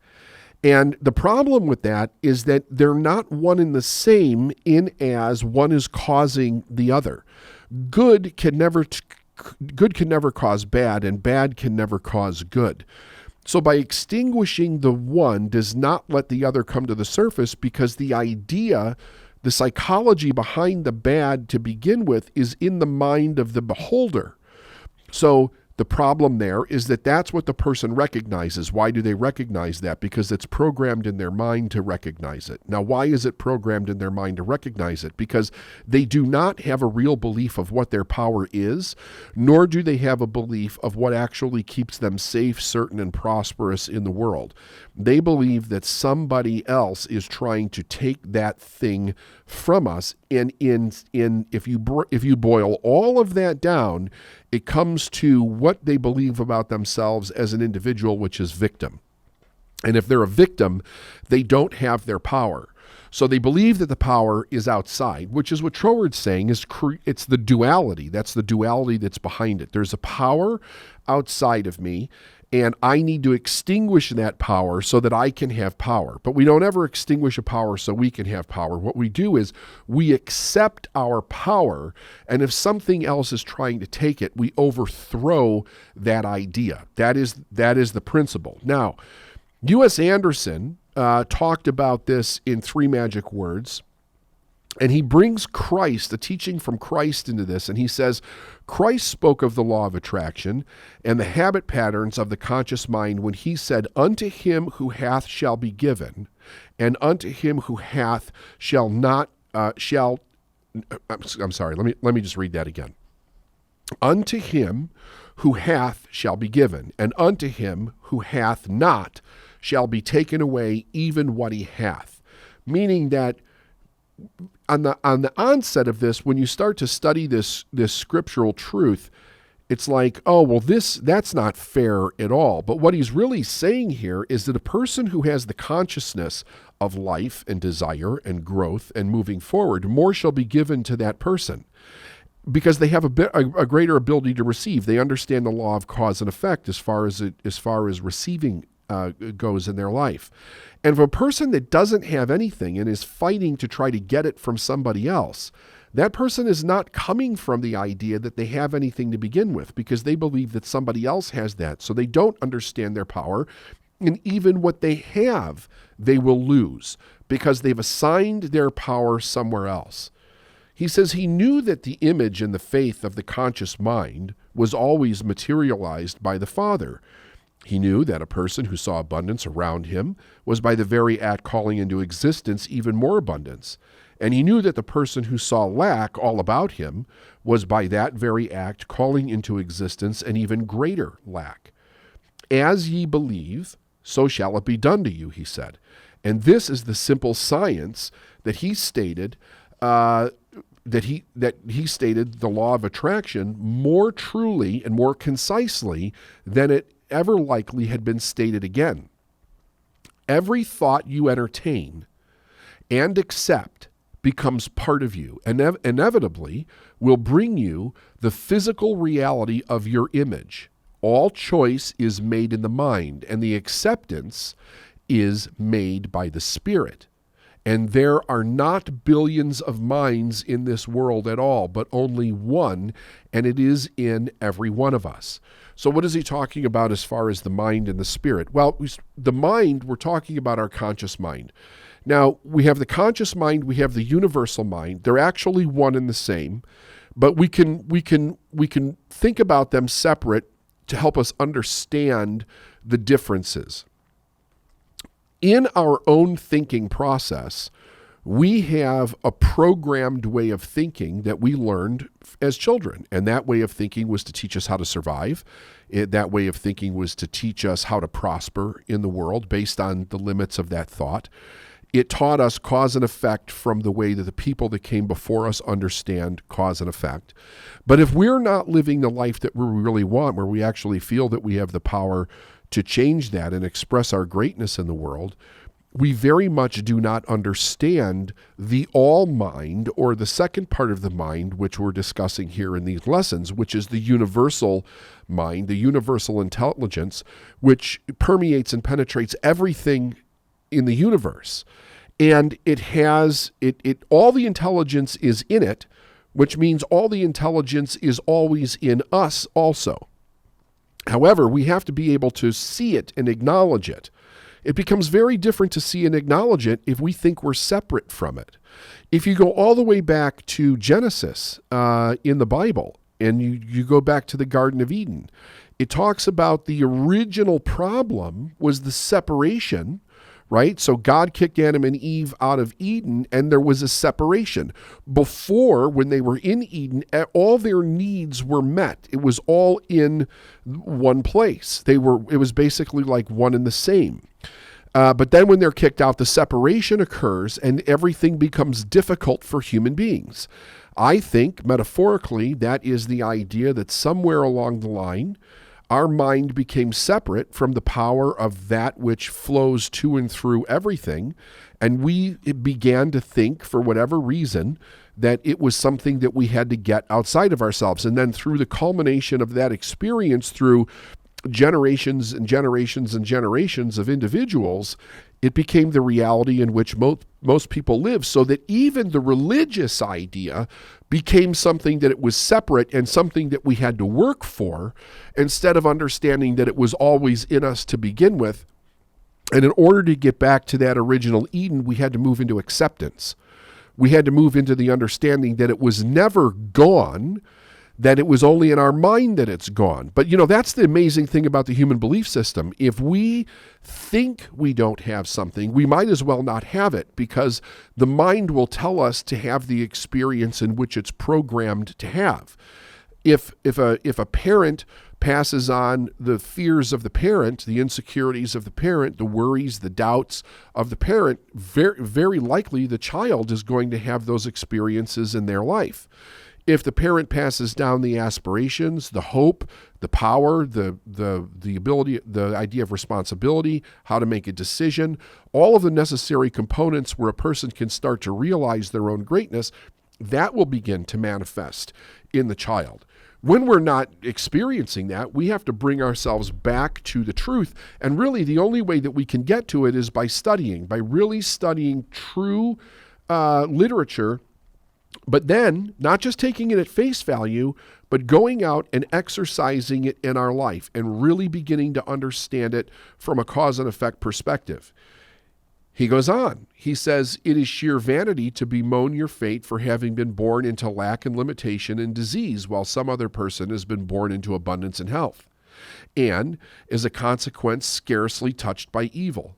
And the problem with that is that they're not one and the same, in as one is causing the other. Good can never cause bad, and bad can never cause good. So by extinguishing the one does not let the other come to the surface, because the idea, the psychology behind the bad to begin with, is in the mind of the beholder. So the problem there is that that's what the person recognizes. Why do they recognize that? Because it's programmed in their mind to recognize it. Now, why is it programmed in their mind to recognize it? Because they do not have a real belief of what their power is, nor do they have a belief of what actually keeps them safe, certain, and prosperous in the world. They believe that somebody else is trying to take that thing from us. And if you boil all of that down, it comes to what they believe about themselves as an individual, which is victim. And if they're a victim, they don't have their power. So they believe that the power is outside, which is what Troward's saying is it's the duality. That's the duality that's behind it. There's a power outside of me, and I need to extinguish that power so that I can have power. But we don't ever extinguish a power so we can have power. What we do is we accept our power, and if something else is trying to take it, we overthrow that idea. That is the principle. Now, U.S. Anderson talked about this in 3 Magic Words, and he brings Christ, the teaching from Christ, into this, and he says, Christ spoke of the law of attraction and the habit patterns of the conscious mind when he said, unto him who hath shall be given, and unto him who hath shall not, I'm sorry, let me just read that again. Unto him who hath shall be given, and unto him who hath not shall be taken away even what he hath. Meaning that on the onset of this, when you start to study this scriptural truth, it's like, oh, well, that's not fair at all. But what he's really saying here is that a person who has the consciousness of life and desire and growth and moving forward, more shall be given to that person, because they have a greater ability to receive. They understand the law of cause and effect as far as receiving goes in their life. And for a person that doesn't have anything and is fighting to try to get it from somebody else, that person is not coming from the idea that they have anything to begin with, because they believe that somebody else has that. So they don't understand their power, and even what they have, they will lose, because they've assigned their power somewhere else. He says he knew that the image and the faith of the conscious mind was always materialized by the Father. He knew that a person who saw abundance around him was by the very act calling into existence even more abundance. And he knew that the person who saw lack all about him was by that very act calling into existence an even greater lack. As ye believe, so shall it be done to you, he said. And this is the simple science that he stated, that he stated the law of attraction more truly and more concisely than it ever likely had been stated again. Every thought you entertain and accept becomes part of you, and inevitably will bring you the physical reality of your image. All choice is made in the mind, and the acceptance is made by the spirit. And there are not billions of minds in this world at all, but only one, and it is in every one of us. So what is he talking about as far as the mind and the spirit? Well, the mind, we're talking about our conscious mind. Now, we have the conscious mind, we have the universal mind. They're actually one and the same, but we can think about them separate to help us understand the differences. In our own thinking process, we have a programmed way of thinking that we learned as children. And that way of thinking was to teach us how to survive. That way of thinking was to teach us how to prosper in the world based on the limits of that thought. It taught us cause and effect from the way that the people that came before us understand cause and effect. But if we're not living the life that we really want, where we actually feel that we have the power to change that and express our greatness in the world, we very much do not understand the all mind, or the second part of the mind, which we're discussing here in these lessons, which is the universal mind, the universal intelligence, which permeates and penetrates everything in the universe. And it has, all the intelligence is in it, which means all the intelligence is always in us also. However, we have to be able to see it and acknowledge it. It becomes very different to see and acknowledge it if we think we're separate from it. If you go all the way back to Genesis in the Bible, and you go back to the Garden of Eden, it talks about the original problem was the separation, right? So God kicked Adam and Eve out of Eden, and there was a separation. Before, when they were in Eden, all their needs were met. It was all in one place. It was basically like one and the same. But then when they're kicked out, the separation occurs and everything becomes difficult for human beings. I think, metaphorically, that is the idea that somewhere along the line, our mind became separate from the power of that which flows to and through everything, and we began to think, for whatever reason, that it was something that we had to get outside of ourselves. And then through the culmination of that experience, through generations and generations and generations of individuals, it became the reality in which most people live, so that even the religious idea became something that it was separate and something that we had to work for, instead of understanding that it was always in us to begin with. And in order to get back to that original Eden, we had to move into acceptance. We had to move into the understanding that it was never gone, that it was only in our mind that it's gone. But that's the amazing thing about the human belief system. If we think we don't have something, we might as well not have it, because the mind will tell us to have the experience in which it's programmed to have. If a parent passes on the fears of the parent, the insecurities of the parent, the worries, the doubts of the parent, very, very likely the child is going to have those experiences in their life. If the parent passes down the aspirations, the hope, the power, the ability, the idea of responsibility, how to make a decision, all of the necessary components where a person can start to realize their own greatness, that will begin to manifest in the child. When we're not experiencing that, we have to bring ourselves back to the truth. And really the only way that we can get to it is by really studying true literature. But then, not just taking it at face value, but going out and exercising it in our life and really beginning to understand it from a cause and effect perspective. He goes on. He says, "It is sheer vanity to bemoan your fate for having been born into lack and limitation and disease, while some other person has been born into abundance and health, and, as a consequence, scarcely touched by evil.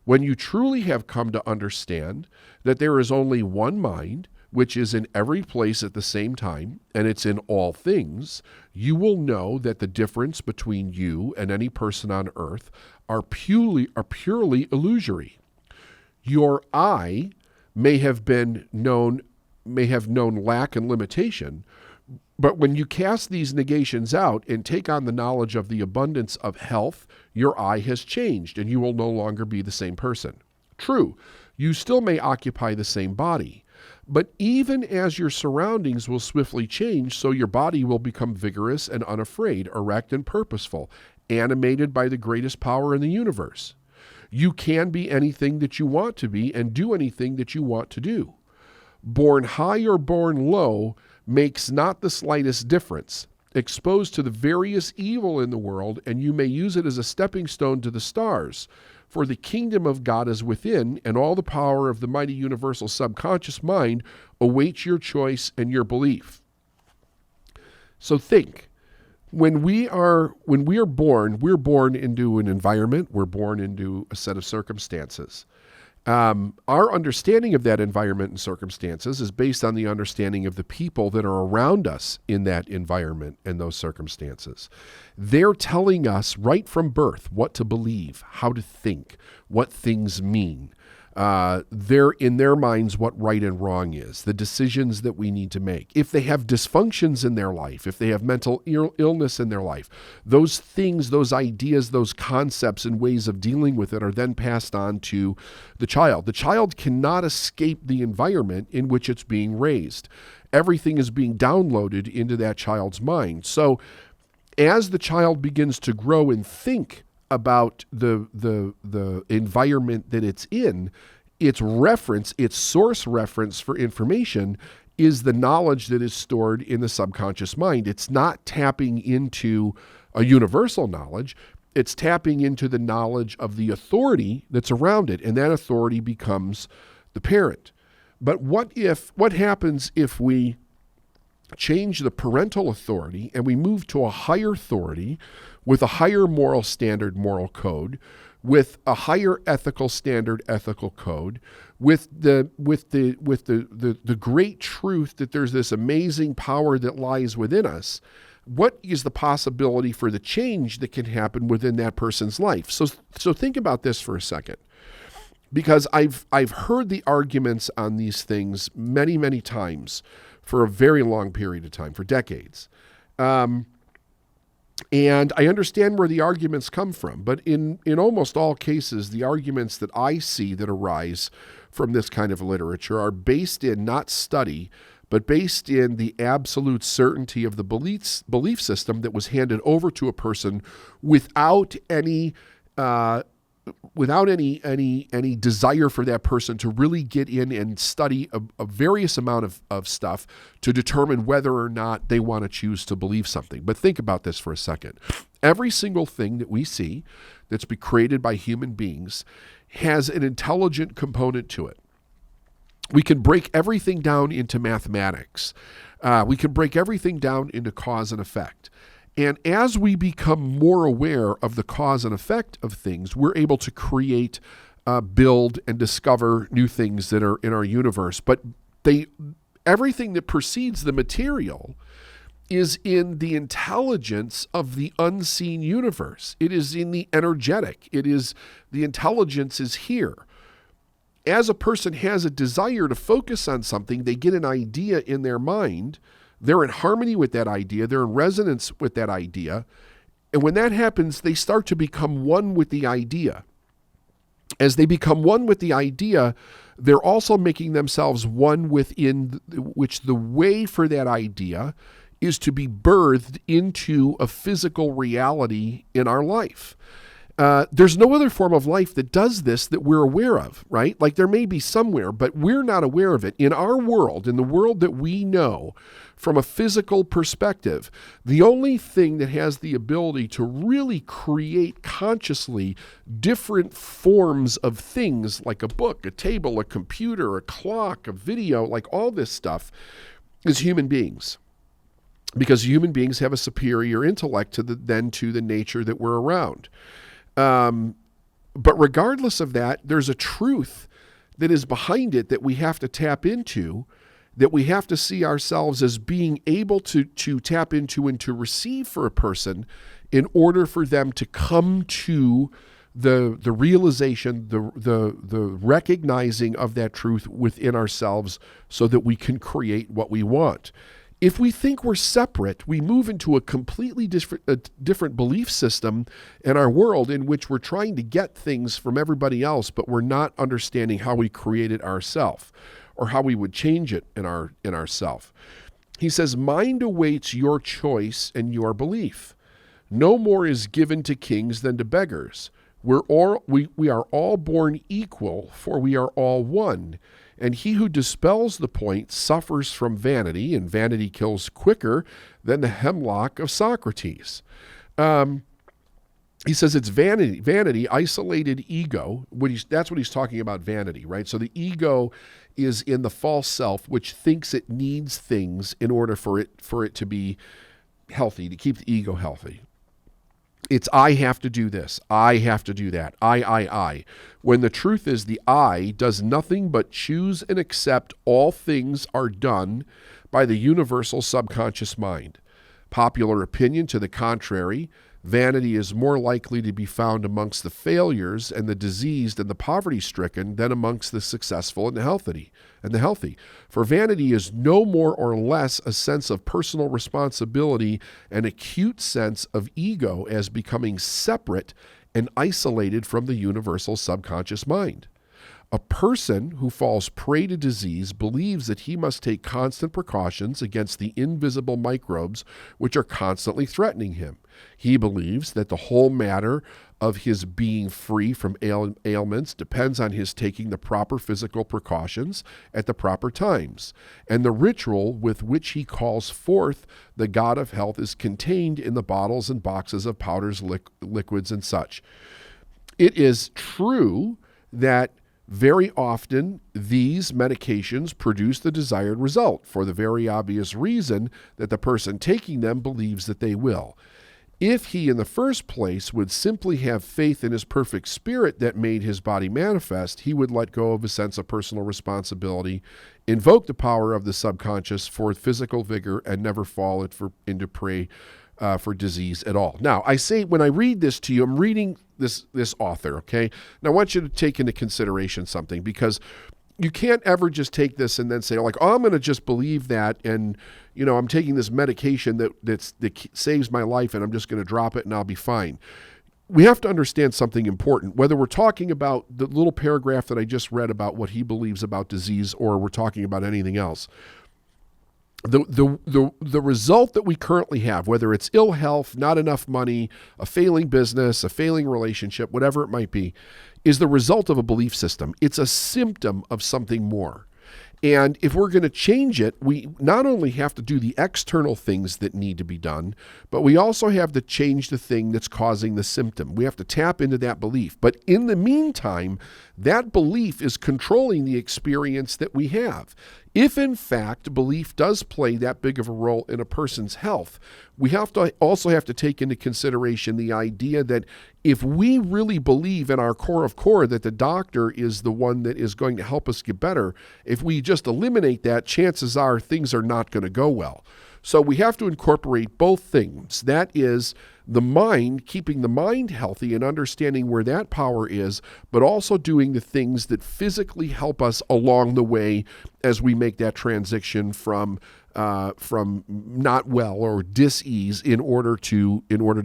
When you truly have come to understand that there is only one mind, which is in every place at the same time, and it's in all things, you will know that the difference between you and any person on earth are purely illusory. Your I may have known lack and limitation, but when you cast these negations out and take on the knowledge of the abundance of health, your I has changed, and you will no longer be the same person. True, you still may occupy the same body, but even as your surroundings will swiftly change, so your body will become vigorous and unafraid, erect and purposeful, animated by the greatest power in the universe. You can be anything that you want to be and do anything that you want to do. Born high or born low makes not the slightest difference. exposed to the various evil in the world, and you may use it as a stepping stone to the stars. For the kingdom of God is within, and all the power of the mighty universal subconscious mind awaits your choice and your belief. So think, when we are born, we're born into an environment, we're born into a set of circumstances. Our understanding of that environment and circumstances is based on the understanding of the people that are around us in that environment and those circumstances. They're telling us right from birth what to believe, how to think, what things mean. They're in their minds what right and wrong is, the decisions that we need to make. If they have dysfunctions in their life, if they have mental illness in their life, those things, those ideas, those concepts and ways of dealing with it are then passed on to the child. The child cannot escape the environment in which it's being raised. Everything is being downloaded into that child's mind. So as the child begins to grow and think about the environment that it's in, its reference, its source reference for information is the knowledge that is stored in the subconscious mind. It's not tapping into a universal knowledge. It's tapping into the knowledge of the authority that's around it, and that authority becomes the parent. But what happens if we change the parental authority and we move to a higher authority with a higher moral standard, moral code, with a higher ethical standard, ethical code, with the great truth that there's this amazing power that lies within us? What is the possibility for the change that can happen within that person's life? So think about this for a second, because I've heard the arguments on these things many, many times for a very long period of time, for decades. And I understand where the arguments come from, but in almost all cases, the arguments that I see that arise from this kind of literature are based in not study, but based in the absolute certainty of the belief system that was handed over to a person without any desire for that person to really get in and study a various amount of stuff to determine whether or not they want to choose to believe something. But think about this for a second. Every single thing that we see that's been created by human beings has an intelligent component to it. We can break everything down into mathematics. We can break everything down into cause and effect. And as we become more aware of the cause and effect of things, we're able to create, build, and discover new things that are in our universe. But everything that precedes the material is in the intelligence of the unseen universe. It is in the energetic. The intelligence is here. As a person has a desire to focus on something, they get an idea in their mind. They're in harmony with that idea. They're in resonance with that idea. And when that happens, they start to become one with the idea. As they become one with the idea, they're also making themselves one within which the way for that idea is to be birthed into a physical reality in our life. There's no other form of life that does this that we're aware of, right? Like there may be somewhere, but we're not aware of it. In our world, in the world that we know, from a physical perspective, the only thing that has the ability to really create consciously different forms of things, like a book, a table, a computer, a clock, a video, like all this stuff, is human beings. Because human beings have a superior intellect to the nature that we're around. But regardless of that, there's a truth that is behind it that we have to tap into, that we have to see ourselves as being able to tap into and to receive for a person in order for them to come to the realization, the recognizing of that truth within ourselves so that we can create what we want. If we think we're separate, we move into a completely different belief system in our world in which we're trying to get things from everybody else, but we're not understanding how we create it ourselves or how we would change it in ourself. He says, mind awaits your choice and your belief. No more is given to kings than to beggars. We are all born equal, for we are all one. And he who dispels the point suffers from vanity, and vanity kills quicker than the hemlock of Socrates. He says it's vanity, isolated ego. That's what he's talking about, vanity, right? So the ego is in the false self, which thinks it needs things in order for it to be healthy, to keep the ego healthy. It's I have to do this, I have to do that, I. When the truth is the I does nothing but choose and accept all things are done by the universal subconscious mind. Popular opinion to the contrary, vanity is more likely to be found amongst the failures and the diseased and the poverty-stricken than amongst the successful and the healthy. For vanity is no more or less a sense of personal responsibility, an acute sense of ego as becoming separate and isolated from the universal subconscious mind. A person who falls prey to disease believes that he must take constant precautions against the invisible microbes which are constantly threatening him. He believes that the whole matter of his being free from ailments depends on his taking the proper physical precautions at the proper times, and the ritual with which he calls forth the God of health is contained in the bottles and boxes of powders, liquids, and such. It is true that very often, these medications produce the desired result for the very obvious reason that the person taking them believes that they will. If he, in the first place, would simply have faith in his perfect spirit that made his body manifest, he would let go of a sense of personal responsibility, invoke the power of the subconscious for physical vigor, and never fall into prey for disease at all. Now, I say, when I read this to you, I'm reading this author, okay? Now, I want you to take into consideration something, because you can't ever just take this and then say, like, oh, I'm going to just believe that, and, I'm taking this medication that saves my life, and I'm just going to drop it, and I'll be fine. We have to understand something important, whether we're talking about the little paragraph that I just read about what he believes about disease, or we're talking about anything else. The result that we currently have, whether it's ill health, not enough money, a failing business, a failing relationship, whatever it might be, is the result of a belief system. It's a symptom of something more. And if we're going to change it, we not only have to do the external things that need to be done, but we also have to change the thing that's causing the symptom. We have to tap into that belief. But in the meantime, that belief is controlling the experience that we have. If, in fact, belief does play that big of a role in a person's health, we also have to take into consideration the idea that if we really believe in our core of core that the doctor is the one that is going to help us get better, if we just eliminate that, chances are things are not going to go well. So we have to incorporate both things. That is the mind, keeping the mind healthy and understanding where that power is, but also doing the things that physically help us along the way as we make that transition from not well or dis-ease in order to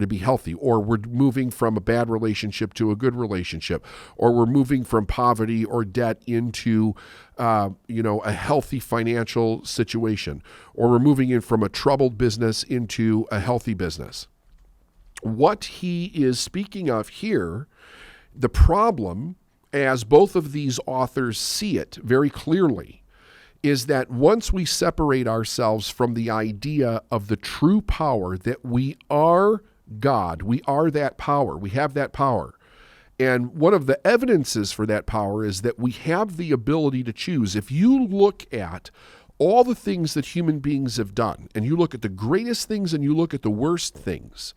be healthy, or we're moving from a bad relationship to a good relationship, or we're moving from poverty or debt into a healthy financial situation, or we're moving in from a troubled business into a healthy business. What he is speaking of here, the problem, as both of these authors see it very clearly, is that once we separate ourselves from the idea of the true power that we are God, we are that power, we have that power. And one of the evidences for that power is that we have the ability to choose. If you look at all the things that human beings have done, and you look at the greatest things and you look at the worst things,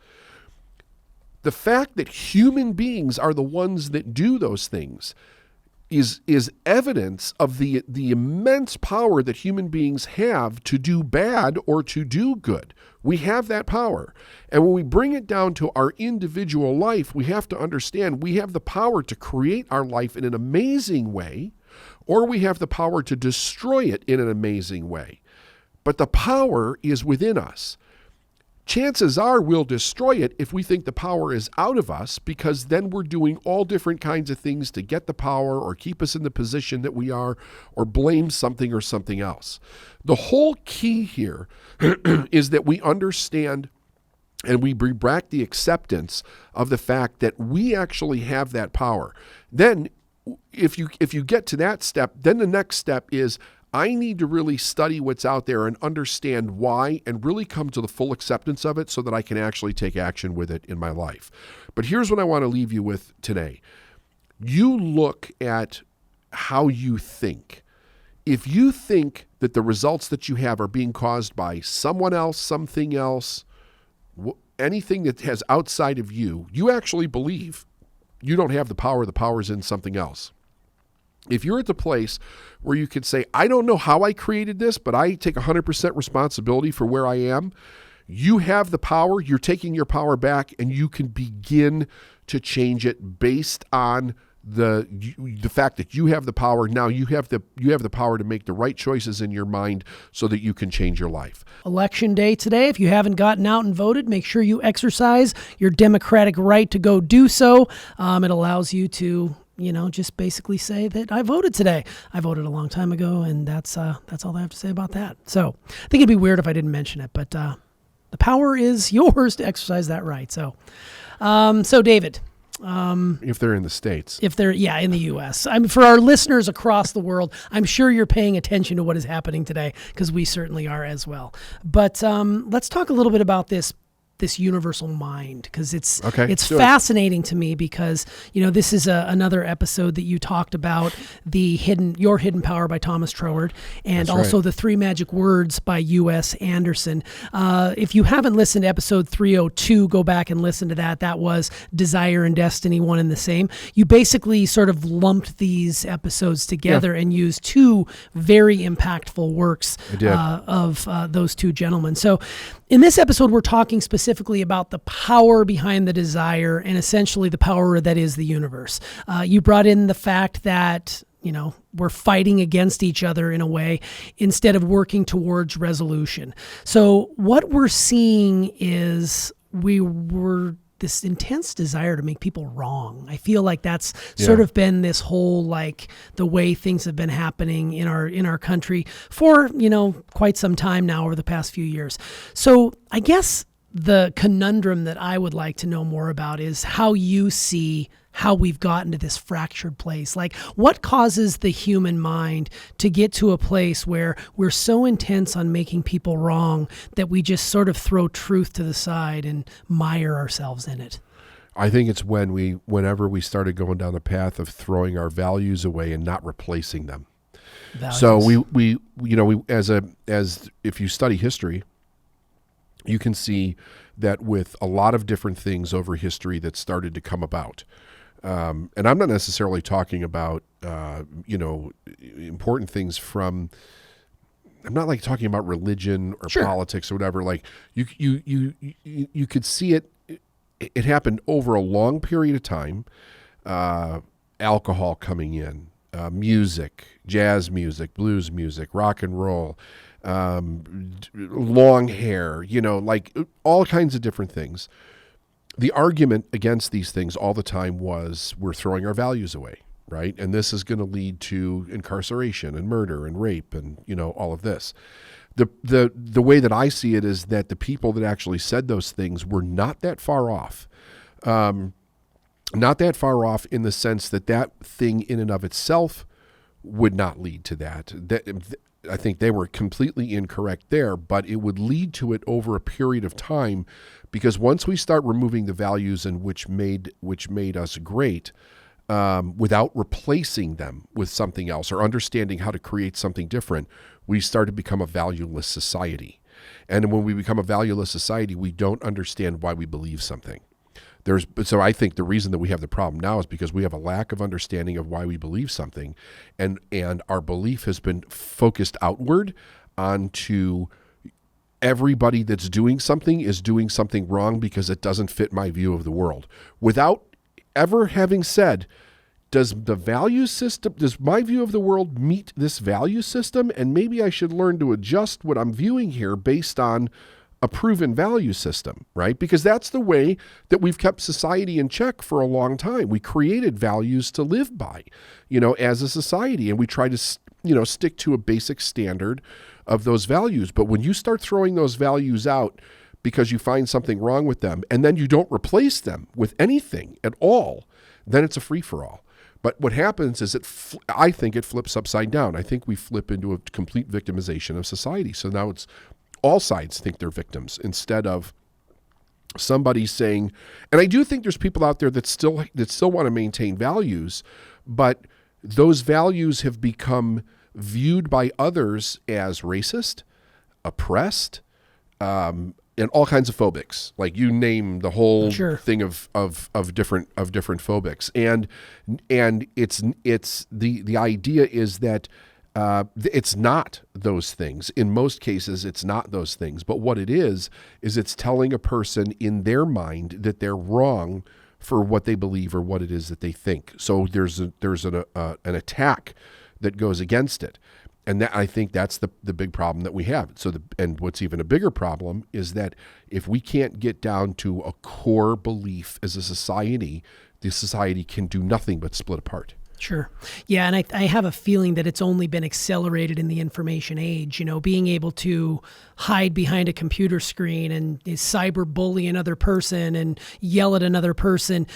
the fact that human beings are the ones that do those things is evidence of the immense power that human beings have to do bad or to do good. We have that power. And when we bring it down to our individual life, we have to understand we have the power to create our life in an amazing way, or we have the power to destroy it in an amazing way. But the power is within us. Chances are we'll destroy it if we think the power is out of us, because then we're doing all different kinds of things to get the power or keep us in the position that we are, or blame something or something else. The whole key here is that we understand and we bring back the acceptance of the fact that we actually have that power, then if you get to that step, then the next step is I need to really study what's out there and understand why and really come to the full acceptance of it so that I can actually take action with it in my life. But here's what I want to leave you with today. You look at how you think. If you think that the results that you have are being caused by someone else, something else, anything that has outside of you, you actually believe you don't have the power's in something else. If you're at the place where you could say, I don't know how I created this, but I take 100% responsibility for where I am, you have the power, you're taking your power back, and you can begin to change it based on the fact that you have the power. Now you have the power to make the right choices in your mind so that you can change your life. Election day today. If you haven't gotten out and voted, make sure you exercise your democratic right to go do so. It allows you to, just basically say that I voted today. I voted a long time ago, and that's all I have to say about that. So I think it'd be weird if I didn't mention it, but the power is yours to exercise that right. So David. If they're in the States. If they're, in the U.S. I mean, for our listeners across the world, I'm sure you're paying attention to what is happening today, because we certainly are as well. But let's talk a little bit about this universal mind, because it's fascinating to me, because this is another episode that you talked about, Your Hidden Power by Thomas Troward, and That's also right. The Three Magic Words by U.S. Anderson. If you haven't listened to episode 302, go back and listen to that. That was Desire and Destiny, one and the same. You basically sort of lumped these episodes together and used two very impactful works of those two gentlemen. So in this episode, we're talking specifically about the power behind the desire and essentially the power that is the universe. You brought in the fact that, we're fighting against each other in a way instead of working towards resolution. So what we're seeing is this intense desire to make people wrong. I feel like that's sort of been this whole, the way things have been happening in our country for, quite some time now over the past few years. So I guess the conundrum that I would like to know more about is how you see how we've gotten to this fractured place. Like, what causes the human mind to get to a place where we're so intense on making people wrong that we just sort of throw truth to the side and mire ourselves in it? I think it's whenever we started going down the path of throwing our values away and not replacing them. Values. So we as if you study history, you can see that with a lot of different things over history that started to come about. And I'm not necessarily talking about, important things from, I'm not talking about religion or politics or whatever. You could see it happened over a long period of time. Alcohol coming in, music, jazz music, blues music, rock and roll, long hair, all kinds of different things. The argument against these things all the time was we're throwing our values away, right? And this is going to lead to incarceration and murder and rape and, all of this. The way that I see it is that the people that actually said those things were not that far off. Not that far off in the sense that thing in and of itself would not lead to that. I think they were completely incorrect there, but it would lead to it over a period of time, because once we start removing the values and which made us great, without replacing them with something else or understanding how to create something different, we start to become a valueless society. And when we become a valueless society, we don't understand why we believe something. So I think the reason that we have the problem now is because we have a lack of understanding of why we believe something, and our belief has been focused outward onto everybody that's doing something is doing something wrong because it doesn't fit my view of the world, without ever having said, does my view of the world meet this value system? And maybe I should learn to adjust what I'm viewing here based on a proven value system, right? Because that's the way that we've kept society in check for a long time. We created values to live by, as a society, and we try to, stick to a basic standard of those values. But when you start throwing those values out because you find something wrong with them, and then you don't replace them with anything at all, then it's a free-for-all. But what happens is I think it flips upside down. I think we flip into a complete victimization of society. So now it's all sides think they're victims instead of somebody saying, and I do think there's people out there that still want to maintain values, but those values have become viewed by others as racist, oppressed, and all kinds of phobics. Like you name the whole thing of different phobics, and it's the idea is that it's not those things. In most cases, it's not those things. But what it is it's telling a person in their mind that they're wrong for what they believe or what it is that they think. So there's an attack that goes against it. And that, I think that's the big problem that we have. And what's even a bigger problem is that if we can't get down to a core belief as a society, the society can do nothing but split apart. Sure. Yeah, and I have a feeling that it's only been accelerated in the information age, being able to hide behind a computer screen and cyberbully another person and yell at another person.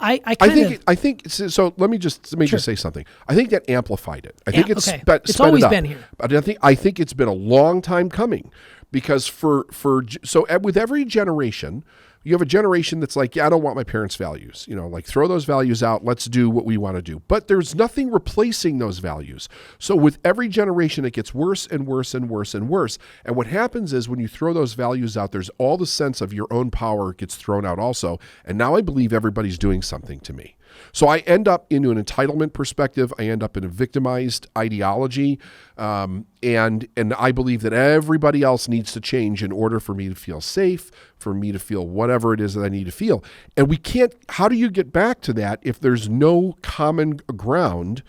I think so. Let me just say something. I think that amplified it. I think it's always been here. But I think it's been a long time coming, because with every generation, you have a generation that's like, yeah, I don't want my parents' values. Like throw those values out. Let's do what we want to do. But there's nothing replacing those values. So with every generation, it gets worse and worse and worse and worse. And what happens is when you throw those values out, there's all the sense of your own power gets thrown out also. And now I believe everybody's doing something to me. So I end up into an entitlement perspective. I end up in a victimized ideology. And I believe that everybody else needs to change in order for me to feel safe, for me to feel whatever it is that I need to feel. And we can't, how do you get back to that if there's no common ground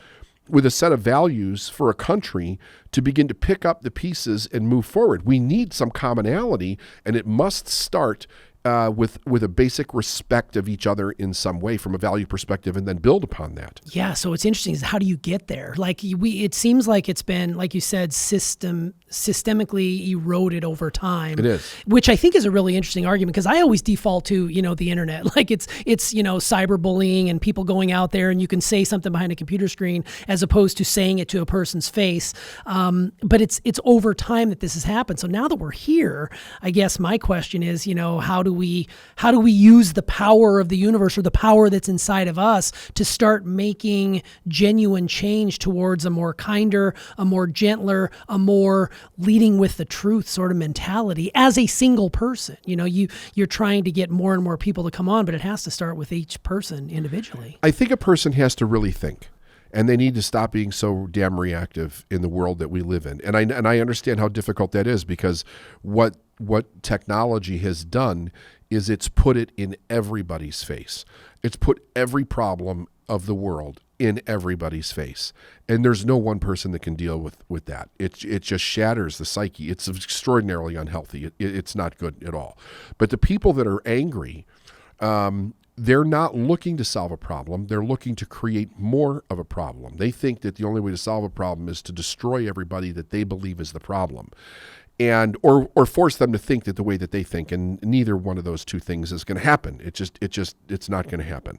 with a set of values for a country to begin to pick up the pieces and move forward? We need some commonality, and it must start with a basic respect of each other in some way from a value perspective, and then build upon that. Yeah, so what's interesting is how do you get there? Like it seems like it's been, like you said, systemically eroded over time. It is, which I think is a really interesting argument, because I always default to the internet, like it's cyberbullying and people going out there and you can say something behind a computer screen as opposed to saying it to a person's face. But it's over time that this has happened. So now that we're here, I guess my question is, how do we use the power of the universe, or the power that's inside of us, to start making genuine change towards a more kinder, a more gentler, a more leading with the truth sort of mentality as a single person? You're trying to get more and more people to come on, but it has to start with each person individually. I think a person has to really think. And they need to stop being so damn reactive in the world that we live in. And I understand how difficult that is, because what technology has done is it's put it in everybody's face. It's put every problem of the world in everybody's face. And there's no one person that can deal with that. It just shatters the psyche. It's extraordinarily unhealthy. It's not good at all. But the people that are angry, they're not looking to solve a problem. They're looking to create more of a problem. They think that the only way to solve a problem is to destroy everybody that they believe is the problem, and or force them to think that the way that they think. And neither one of those two things is going to happen. It's not going to happen.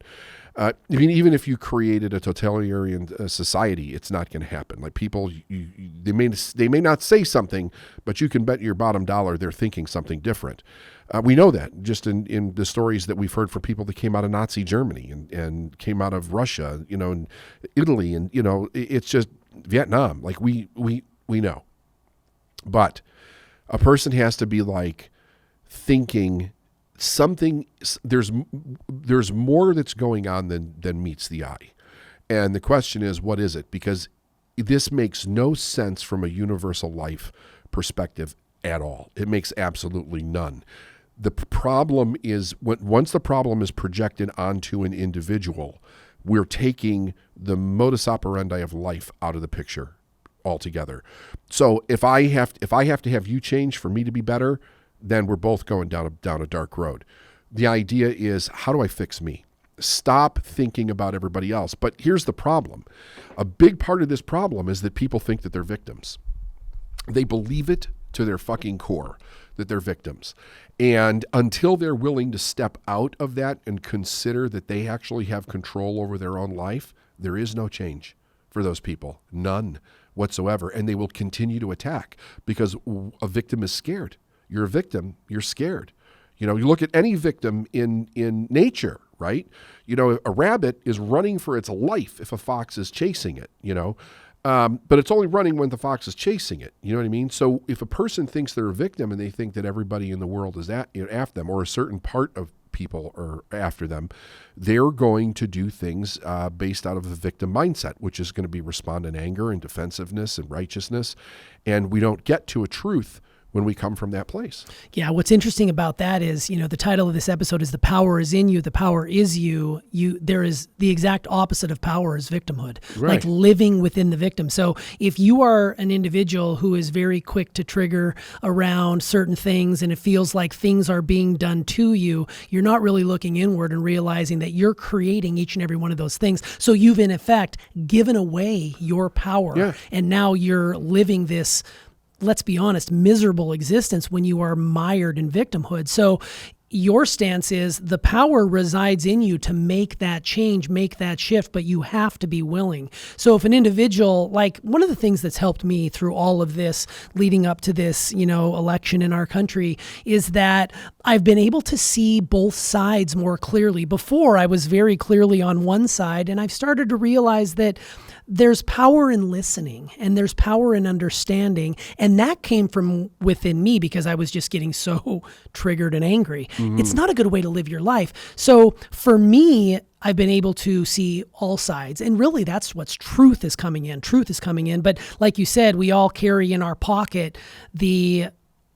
Even if you created a totalitarian society, it's not going to happen. Like people, they may not say something, but you can bet your bottom dollar they're thinking something different. We know that just in the stories that we've heard from people that came out of Nazi Germany and came out of Russia, and Italy, and it's just Vietnam. Like we know, but a person has to be like thinking something. There's more that's going on than meets the eye, and the question is, what is it? Because this makes no sense from a universal life perspective at all. It makes absolutely none. The problem is once the problem is projected onto an individual, we're taking the modus operandi of life out of the picture altogether. So if I have to have you change for me to be better, then we're both going down a dark road. The idea is, how do I fix me? Stop thinking about everybody else. But here's the problem. A big part of this problem is that people think that they're victims. They believe it to their fucking core that they're victims. And until they're willing to step out of that and consider that they actually have control over their own life, there is no change for those people. None whatsoever. And they will continue to attack because a victim is scared. You're a victim, you're scared. You know, you look at any victim in nature, right? You know, a rabbit is running for its life if a fox is chasing it, you know. But it's only running when the fox is chasing it. You know what I mean? So if a person thinks they're a victim and they think that everybody in the world is after them, or a certain part of people are after them, they're going to do things based out of the victim mindset, which is going to be respond in anger and defensiveness and righteousness. And we don't get to a truth when we come from that place. Yeah, what's interesting about that is, you know, the title of this episode is "The Power is in You, the Power is you." There is the exact opposite of power is victimhood, like living within the victim. So if you are an individual who is very quick to trigger around certain things and it feels like things are being done to you, you're not really looking inward and realizing that you're creating each and every one of those things. So you've in effect given away your power, and now you're living this, let's be honest, miserable existence when you are mired in victimhood. So your stance is the power resides in you to make that change, make that shift, but you have to be willing. So if an individual, like one of the things that's helped me through all of this leading up to this, you know, election in our country is that I've been able to see both sides more clearly. Before I was very clearly on one side, and I've started to realize that there's power in listening and there's power in understanding. And that came from within me because I was just getting so triggered and angry. Mm-hmm. It's not a good way to live your life. So for me, I've been able to see all sides. And really that's what's truth is coming in. Truth is coming in. But like you said, we all carry in our pocket the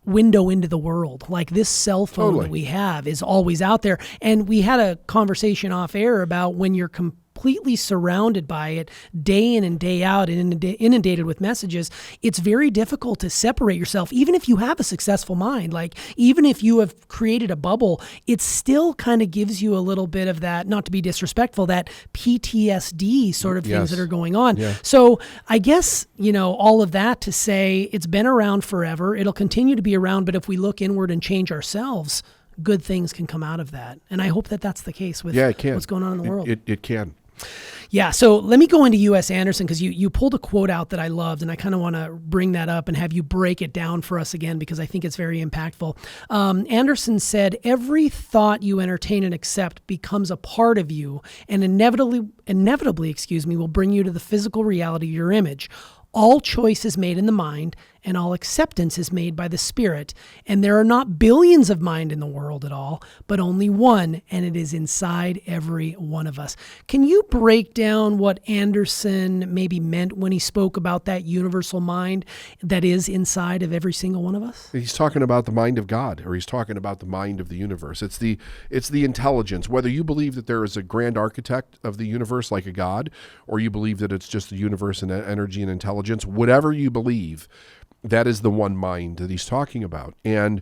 window into the world. Like this cell phone that we have is always out there. And we had a conversation off air about when you're completely surrounded by it day in and day out and inundated with messages, it's very difficult to separate yourself. Even if you have a successful mind, like even if you have created a bubble, it still kind of gives you a little bit of that, not to be disrespectful, that PTSD sort of things that are going on. Yeah. So I guess, you know, all of that to say it's been around forever. It'll continue to be around, but if we look inward and change ourselves, good things can come out of that. And I hope that that's the case with what's going on in the world. It can. Yeah, so let me go into U.S. Anderson because you pulled a quote out that I loved, and I kind of want to bring that up and have you break it down for us again because I think it's very impactful. Anderson said, "Every thought you entertain and accept becomes a part of you and inevitably, will bring you to the physical reality of your image. All choice is made in the mind, and all acceptance is made by the spirit. And there are not billions of mind in the world at all, but only one, and it is inside every one of us." Can you break down what Anderson maybe meant when he spoke about that universal mind that is inside of every single one of us? He's talking about the mind of God, or he's talking about the mind of the universe. It's the intelligence. Whether you believe that there is a grand architect of the universe like a God, or you believe that it's just the universe and energy and intelligence, whatever you believe, that is the one mind that he's talking about. And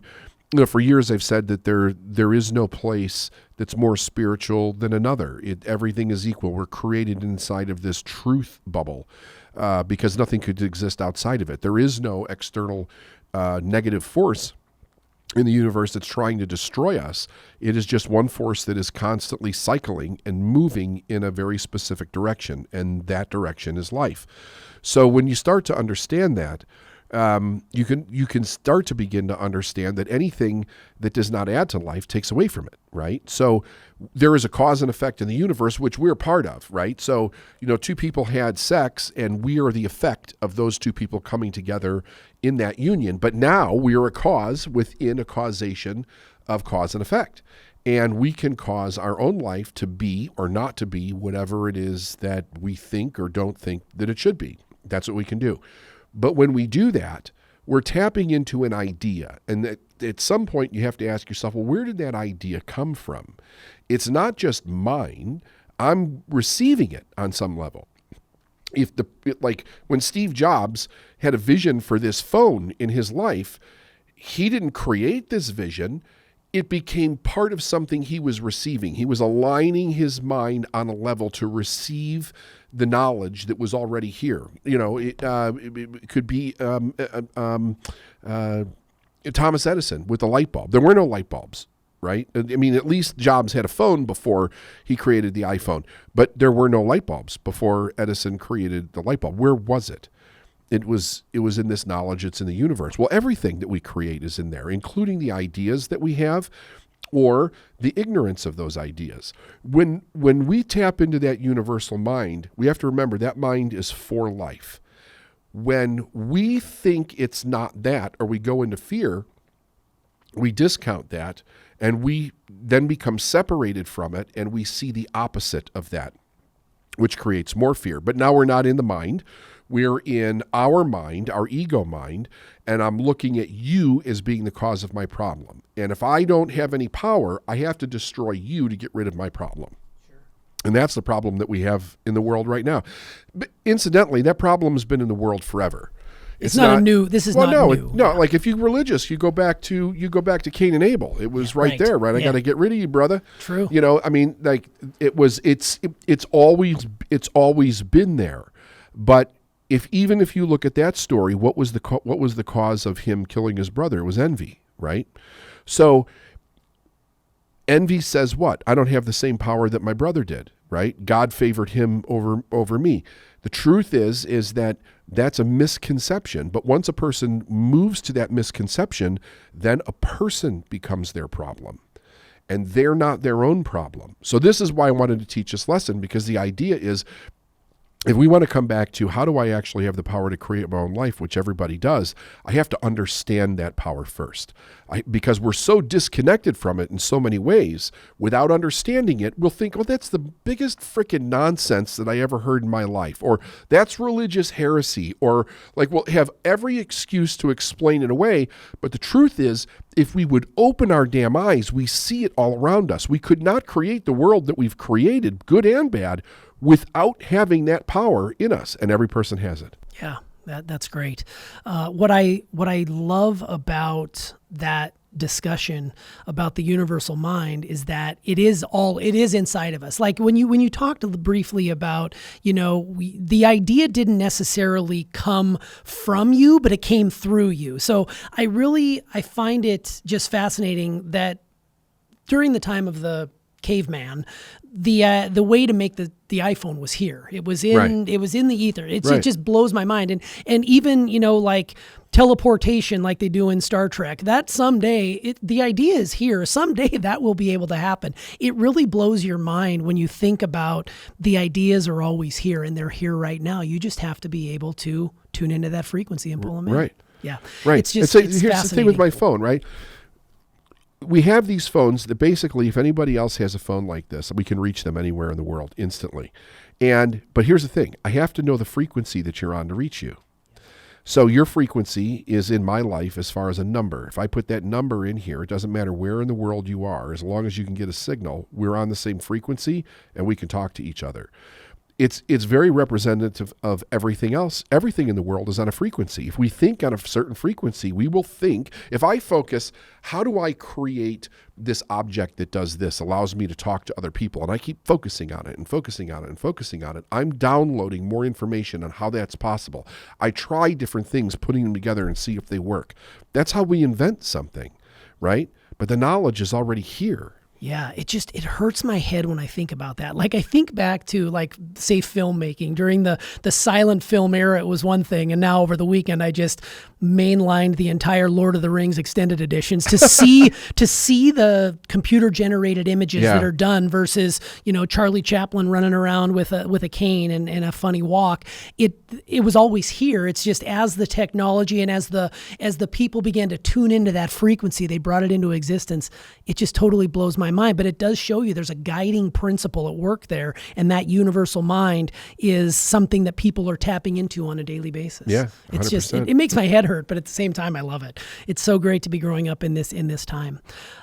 you know, for years I've said that there is no place that's more spiritual than another. Everything is equal. We're created inside of this truth bubble because nothing could exist outside of it. There is no external negative force in the universe that's trying to destroy us. It is just one force that is constantly cycling and moving in a very specific direction, and that direction is life. So when you start to understand that, you can start to begin to understand that anything that does not add to life takes away from it, right? So there is a cause and effect in the universe, which we're part of, right? So, you know, two people had sex and we are the effect of those two people coming together in that union. But now we are a cause within a causation of cause and effect. And we can cause our own life to be or not to be whatever it is that we think or don't think that it should be. That's what we can do. But when we do that, we're tapping into an idea. And at some point you have to ask yourself, well, where did that idea come from? It's not just mine. I'm receiving it on some level. Like when Steve Jobs had a vision for this phone in his life, he didn't create this vision. it became part of something he was receiving. He was aligning his mind on a level to receive the knowledge that was already here. It could be Thomas Edison with the light bulb. There were no light bulbs, right? I mean, at least Jobs had a phone before he created the iPhone, but there were no light bulbs before Edison created the light bulb. Where was it? It was in this knowledge. It's in the universe. Well, everything that we create is in there, including the ideas that we have or the ignorance of those ideas. When we tap into that universal mind, we have to remember that mind is for life. When we think it's not that, or we go into fear, we discount that, and we then become separated from it, and we see the opposite of that, which creates more fear. But now we're not in the mind. We're in our mind, our ego mind, and I'm looking at you as being the cause of my problem. And if I don't have any power, I have to destroy you to get rid of my problem. Sure. And that's the problem that we have in the world right now. But incidentally, that problem has been in the world forever. It's not new. This is not new. Like if you're religious, you go back to Cain and Abel. It was right there, right? I got to get rid of you, brother. True. I mean, like it's always been there. But even if you look at that story, what was the cause of him killing his brother? It was envy, right? So envy says what? I don't have the same power that my brother did, right? God favored him over me. The truth is that that's a misconception. But once a person moves to that misconception, then a person becomes their problem. And they're not their own problem. So this is why I wanted to teach this lesson, because the idea is, if we want to come back to how do I actually have the power to create my own life, which everybody does, I have to understand that power first. Because we're so disconnected from it in so many ways, without understanding it, we'll think, oh, that's the biggest freaking nonsense that I ever heard in my life. Or that's religious heresy. Or like we'll have every excuse to explain it away. But the truth is, if we would open our damn eyes, we see it all around us. We could not create the world that we've created, good and bad, without having that power in us, and every person has it. Yeah, that's great. What I love about that discussion about the universal mind is that it is inside of us. Like when you talked briefly about, the idea didn't necessarily come from you, but it came through you. So I find it just fascinating that during the time of the caveman, the way to make the iPhone was here. It was in the ether. It just blows my mind. And even like teleportation, like they do in Star Trek, that someday the idea is here. Someday that will be able to happen. It really blows your mind when you think about the ideas are always here and they're here right now. You just have to be able to tune into that frequency and pull them in. Right. Yeah. Right. It's just here's fascinating. the thing with my phone, right? We have these phones that basically, if anybody else has a phone like this, we can reach them anywhere in the world instantly. But here's the thing. I have to know the frequency that you're on to reach you. So your frequency is in my life as far as a number. If I put that number in here, it doesn't matter where in the world you are. As long as you can get a signal, we're on the same frequency and we can talk to each other. It's very representative of everything else. Everything in the world is on a frequency. If we think on a certain frequency, we will think, if I focus, how do I create this object that does this, allows me to talk to other people, and I keep focusing on it and focusing on it and focusing on it, I'm downloading more information on how that's possible. I try different things, putting them together and see if they work. That's how we invent something, right? But the knowledge is already here. Yeah, it hurts my head when I think about that. Like I think back to say filmmaking during the silent film era, it was one thing. And now over the weekend, I just mainlined the entire Lord of the Rings extended editions to see the computer generated images that are done versus, Charlie Chaplin running around with a cane and a funny walk. It was always here. It's just as the technology and as the people began to tune into that frequency, they brought it into existence. It just totally blows my mind, but it does show you there's a guiding principle at work there, and that universal mind is something that people are tapping into on a daily basis. Yeah, 100%. It's just it makes my head hurt, but at the same time, I love it. It's so great to be growing up in this time.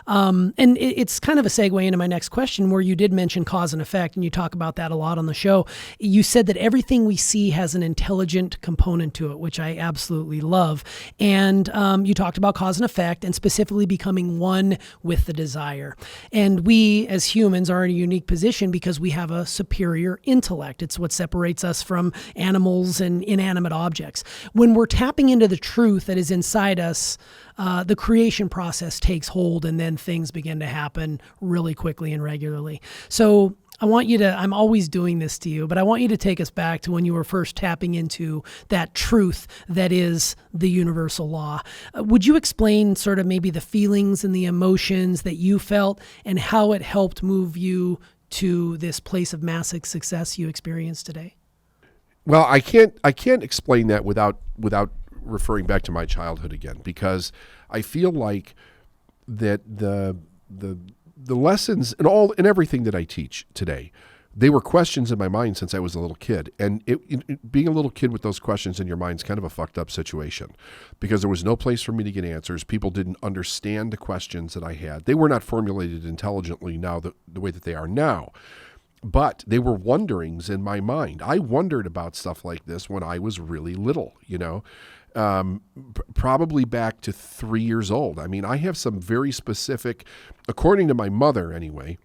And it's kind of a segue into my next question, where you did mention cause and effect, and you talk about that a lot on the show. You said that everything we see has an intelligent component to it, which I absolutely love. And you talked about cause and effect, and specifically becoming one with the desire. And we as humans are in a unique position because we have a superior intellect. It's what separates us from animals and inanimate objects. When we're tapping into the truth that is inside us, the creation process takes hold, and then things begin to happen really quickly and regularly. So I want you to, I'm always doing this to you, but I want you to take us back to when you were first tapping into that truth that is the universal law. Would you explain sort of maybe the feelings and the emotions that you felt and how it helped move you to this place of massive success you experience today? Well, I can't explain that without referring back to my childhood again, because I feel like that the lessons and everything that I teach today, they were questions in my mind since I was a little kid. And being a little kid with those questions in your mind is kind of a fucked up situation, because there was no place for me to get answers. People didn't understand the questions that I had. They were not formulated intelligently now the way that they are now, but they were wonderings in my mind. I wondered about stuff like this when I was really little, probably back to 3 years old. I mean, I have some very specific, according to my mother anyway,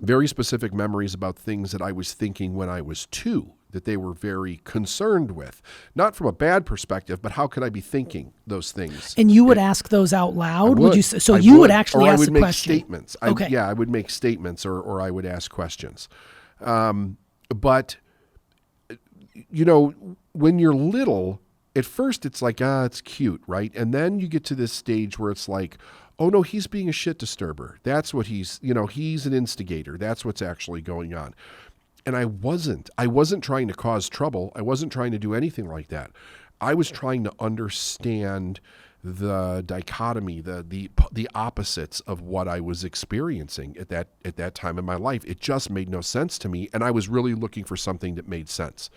very specific memories about things that I was thinking when I was 2, that they were very concerned with. Not from a bad perspective, but how could I be thinking those things? And you would ask those out loud? Would you? So you would actually ask the question? Or I would make statements. Okay. I would make statements or I would ask questions. But, when you're little, at first it's like, it's cute, right? And then you get to this stage where it's like, oh no, he's being a shit disturber. That's what he's an instigator. That's what's actually going on. And I wasn't trying to cause trouble. I wasn't trying to do anything like that. I was trying to understand the dichotomy, the opposites of what I was experiencing at that time in my life. It just made no sense to me. And I was really looking for something that made sense.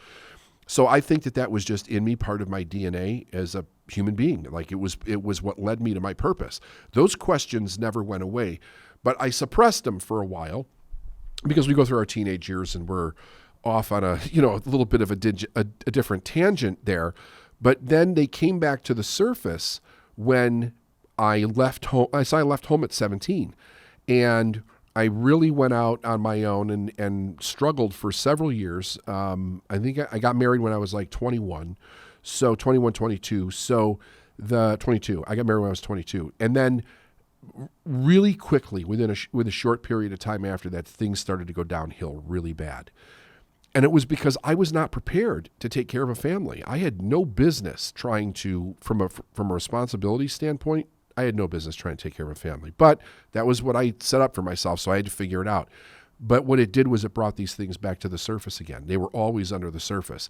So I think that was just in me, part of my DNA as a human being. Like it was what led me to my purpose. Those questions never went away, but I suppressed them for a while because we go through our teenage years and we're off on a little bit of a different tangent there. But then they came back to the surface when I left home. I left home at 17, and I really went out on my own and struggled for several years. I think I got married when I was like 21. So 21, 22. So I got married when I was 22. And then really quickly, within a short period of time after that, things started to go downhill really bad. And it was because I was not prepared to take care of a family. I had no business trying to, from a responsibility standpoint, I had no business trying to take care of a family. But that was what I set up for myself, so I had to figure it out. But what it did was it brought these things back to the surface again. They were always under the surface.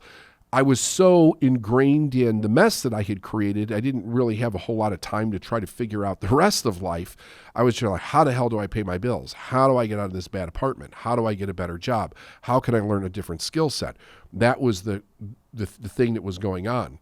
I was so ingrained in the mess that I had created, I didn't really have a whole lot of time to try to figure out the rest of life. I was just like, how the hell do I pay my bills? How do I get out of this bad apartment? How do I get a better job? How can I learn a different skill set? That was the thing that was going on.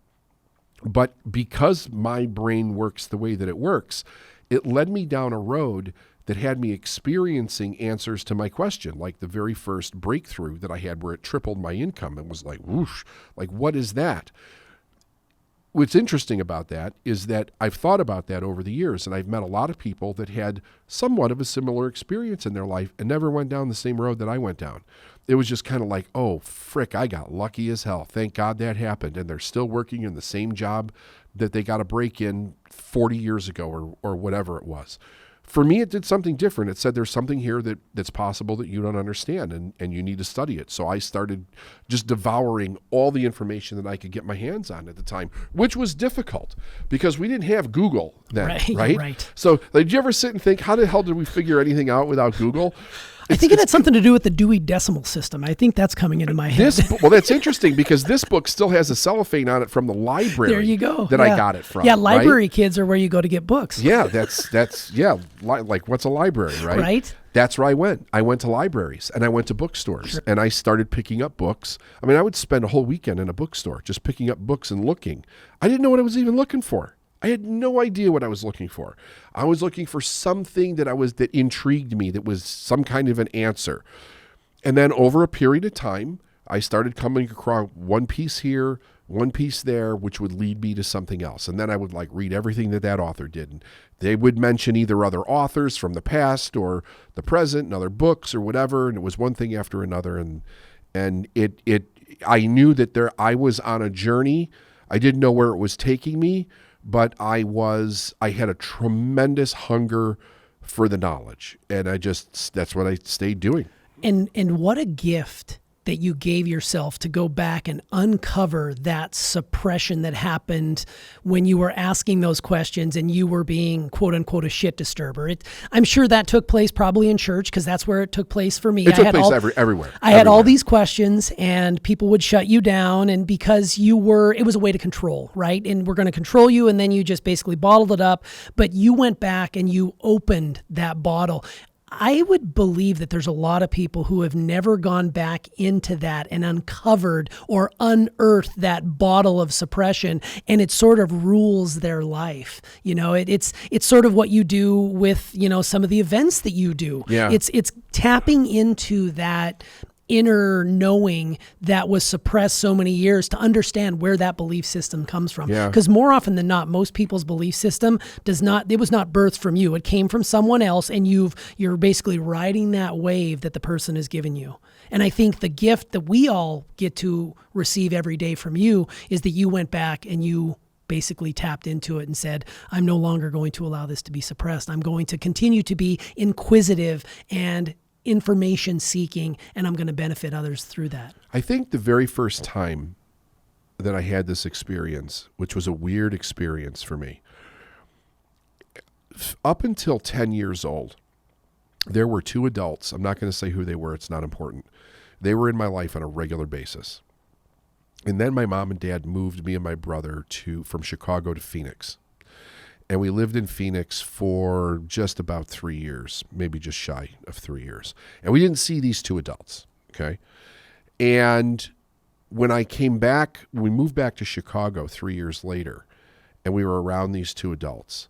But because my brain works the way that it works, it led me down a road that had me experiencing answers to my question, like the very first breakthrough that I had where it tripled my income and was like, whoosh, like, what is that? What's interesting about that is that I've thought about that over the years, and I've met a lot of people that had somewhat of a similar experience in their life and never went down the same road that I went down. It was just kind of like, oh, frick, I got lucky as hell. Thank God that happened. And they're still working in the same job that they got a break in 40 years ago or whatever it was. For me, it did something different. It said there's something here that's possible that you don't understand, and you need to study it. So I started just devouring all the information that I could get my hands on at the time, which was difficult because we didn't have Google then, right? So did you ever sit and think, how the hell did we figure anything out without Google? I think it had something to do with the Dewey Decimal System. I think that's coming into my head. Well, that's interesting because this book still has a cellophane on it from the library. There you go. That I got it from. Yeah, library kids are where you go to get books. Yeah, that's like what's a library, right? Right. That's where I went. I went to libraries and I went to bookstores and I started picking up books. I mean, I would spend a whole weekend in a bookstore just picking up books and looking. I didn't know what I was even looking for. I had no idea what I was looking for. I was looking for something that intrigued me, that was some kind of an answer. And then over a period of time, I started coming across one piece here, one piece there, which would lead me to something else. And then I would read everything that author did. And they would mention either other authors from the past or the present and other books or whatever. And it was one thing after another. And I knew that I was on a journey. I didn't know where it was taking me, but I had a tremendous hunger for the knowledge. And that's what I stayed doing. And what a gift that you gave yourself to go back and uncover that suppression that happened when you were asking those questions and you were being, quote unquote, a shit disturber. I'm sure that took place probably in church, because that's where it took place for me. It took place everywhere. I had all these questions and people would shut you down, and because it was a way to control, right? And we're going to control you, and then you just basically bottled it up. But you went back and you opened that bottle. I would believe that there's a lot of people who have never gone back into that and uncovered or unearthed that bottle of suppression, and it sort of rules their life. It's sort of what you do with, some of the events that you do. Yeah. It's tapping into that inner knowing that was suppressed so many years to understand where that belief system comes from. Because more often than not, most people's belief system was not birthed from you. It came from someone else, and you're basically riding that wave that the person has given you. And I think the gift that we all get to receive every day from you is that you went back and you basically tapped into it and said, I'm no longer going to allow this to be suppressed. I'm going to continue to be inquisitive and information seeking, and I'm going to benefit others through that. I think the very first time that I had this experience, which was a weird experience for me, up until 10 years old, there were two adults. I'm not going to say who they were. It's not important. They were in my life on a regular basis. And then my mom and dad moved me and my brother from Chicago to Phoenix. And we lived in Phoenix for just about 3 years, maybe just shy of 3 years. And we didn't see these two adults, okay? And when we moved back to Chicago 3 years later, and we were around these two adults,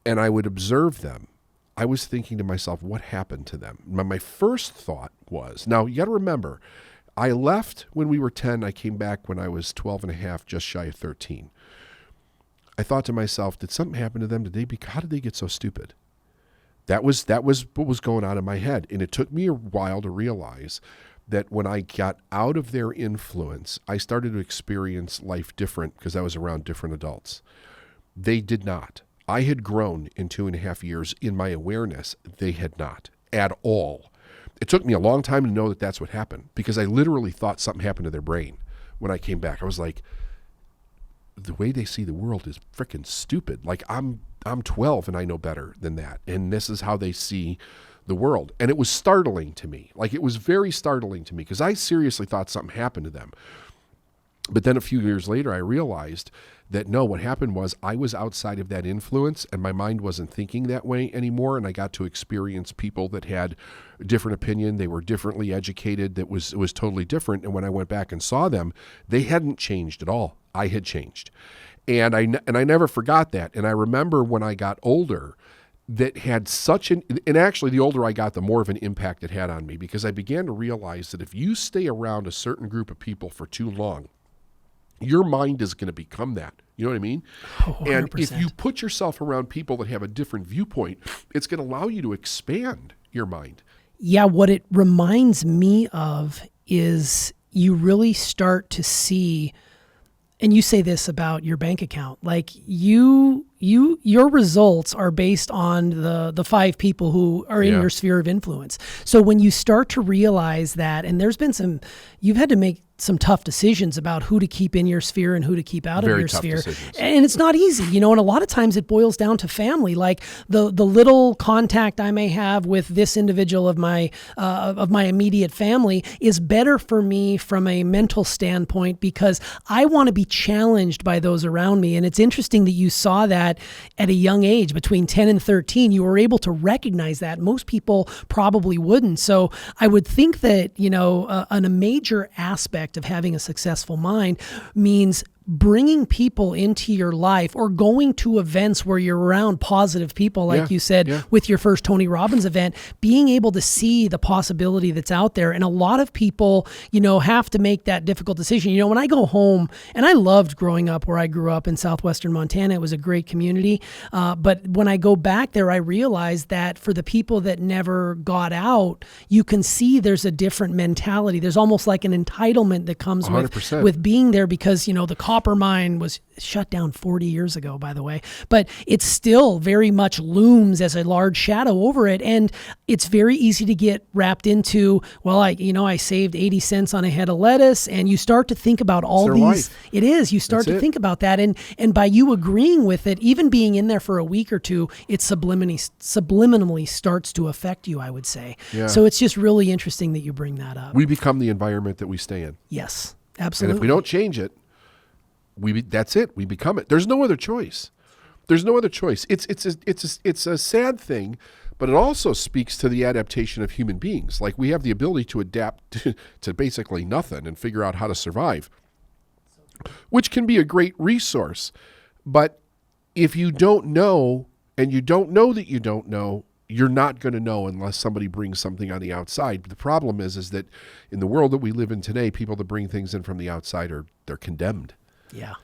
and I would observe them, I was thinking to myself, what happened to them? My first thought was, now you got to remember, I left when we were 10. I came back when I was 12 and a half, just shy of 13. I thought to myself, did something happen to them? How did they get so stupid? That was what was going on in my head. And it took me a while to realize that when I got out of their influence, I started to experience life different because I was around different adults. They did not. I had grown in 2.5 years in my awareness. They had not at all. It took me a long time to know that that's what happened, because I literally thought something happened to their brain when I came back. I was like, the way they see the world is freaking stupid. Like I'm 12 and I know better than that. And this is how they see the world. And it was startling to me. Like, it was very startling to me, because I seriously thought something happened to them. But then a few years later, I realized that no, what happened was I was outside of that influence and my mind wasn't thinking that way anymore. And I got to experience people that had a different opinion. They were differently educated. It was totally different. And when I went back and saw them, they hadn't changed at all. I had changed. And I never forgot that. And I remember when I got older, that had and actually the older I got, the more of an impact it had on me, because I began to realize that if you stay around a certain group of people for too long, your mind is going to become that. You know what I mean? Oh, and if you put yourself around people that have a different viewpoint, it's going to allow you to expand your mind. Yeah, what it reminds me of is you really start to see, and you say this about your bank account, like your results are based on the 5 people who are in your sphere of influence. So when you start to realize that, and there's been you've had to make some tough decisions about who to keep in your sphere and who to keep out of your sphere. Decisions. And it's not easy, and a lot of times it boils down to family. Like the little contact I may have with this individual of my immediate family is better for me from a mental standpoint because I want to be challenged by those around me. And it's interesting that you saw that at a young age, between 10 and 13, you were able to recognize that. Most people probably wouldn't. So I would think that, a major aspect of having a successful mind means bringing people into your life or going to events where you're around positive people, like you said, with your first Tony Robbins event, being able to see the possibility that's out there. And a lot of people, have to make that difficult decision. When I go home, and I loved growing up where I grew up in southwestern Montana, it was a great community. But when I go back there, I realize that for the people that never got out, you can see there's a different mentality. There's almost like an entitlement that comes with being there because, the copper mine was shut down 40 years ago, by the way, but it still very much looms as a large shadow over it. And it's very easy to get wrapped into, well, I saved 80 cents on a head of lettuce, and you start to think about all these. Life. It is. You start to think about that. And by you agreeing with it, even being in there for a week or two, it subliminally starts to affect you, I would say. Yeah. So it's just really interesting that you bring that up. We become the environment that we stay in. Yes, absolutely. And if we don't change it, that's it. We become it. There's no other choice. There's no other choice. It's a sad thing, but it also speaks to the adaptation of human beings. Like we have the ability to adapt to basically nothing and figure out how to survive, which can be a great resource. But if you don't know, and you don't know that you don't know, you're not going to know unless somebody brings something on the outside. But the problem is that in the world that we live in today, people that bring things in from the outside they're condemned. Yeah,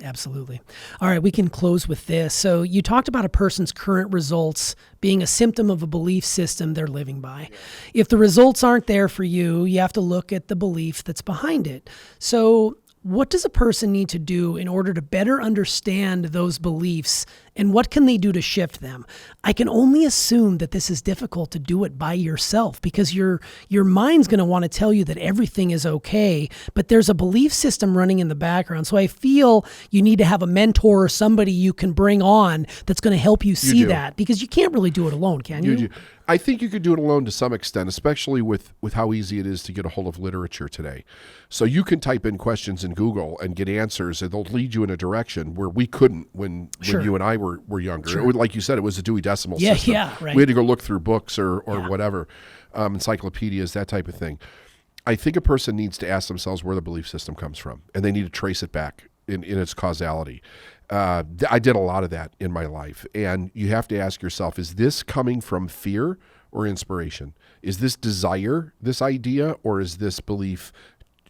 absolutely. All right, we can close with this. So you talked about a person's current results being a symptom of a belief system they're living by. Yeah. If the results aren't there for you, you have to look at the belief that's behind it. So what does a person need to do in order to better understand those beliefs, and what can they do to shift them? I can only assume that this is difficult to do it by yourself because your mind's going to want to tell you that everything is okay, but there's a belief system running in the background. So I feel you need to have a mentor or somebody you can bring on that's going to help you see that, because you can't really do it alone, can you? You do. I think you could do it alone to some extent, especially with how easy it is to get a hold of literature today. So you can type in questions in Google and get answers, and they'll lead you in a direction where we couldn't when you and I were younger. Sure. Like you said, it was a Dewey Decimal System. Yeah, right. We had to go look through books or whatever, encyclopedias, that type of thing. I think a person needs to ask themselves where the belief system comes from, and they need to trace it back in its causality. I did a lot of that in my life, and you have to ask yourself, is this coming from fear or inspiration? Is this desire, this idea, or is this belief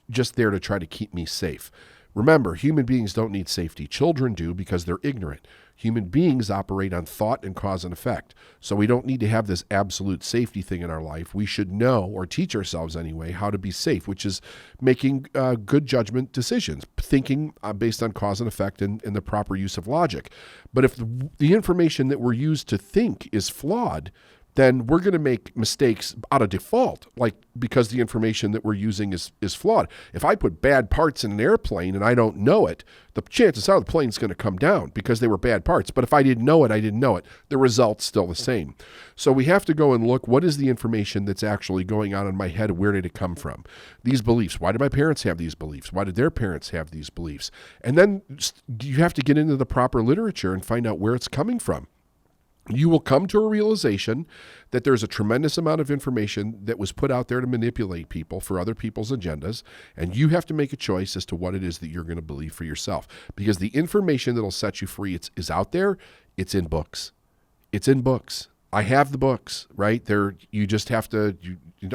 just there to try to keep me safe? Remember, human beings don't need safety. Children do because they're ignorant. Human beings operate on thought and cause and effect. So we don't need to have this absolute safety thing in our life. We should know, or teach ourselves anyway, how to be safe, which is making good judgment decisions, thinking based on cause and effect and the proper use of logic. But if the information that we're used to think is flawed, then we're going to make mistakes out of default, like because the information that we're using is flawed. If I put bad parts in an airplane and I don't know it, the chances are the plane's going to come down because they were bad parts. But if I didn't know it, I didn't know it. The result's still the same. So we have to go and look, what is the information that's actually going on in my head? Where did it come from? These beliefs. Why did my parents have these beliefs? Why did their parents have these beliefs? And then you have to get into the proper literature and find out where it's coming from. You will come to a realization that there's a tremendous amount of information that was put out there to manipulate people for other people's agendas, and you have to make a choice as to what it is that you're going to believe for yourself. Because the information that'll set you free is out there. It's in books. It's in books. I have the books, right? You just have to,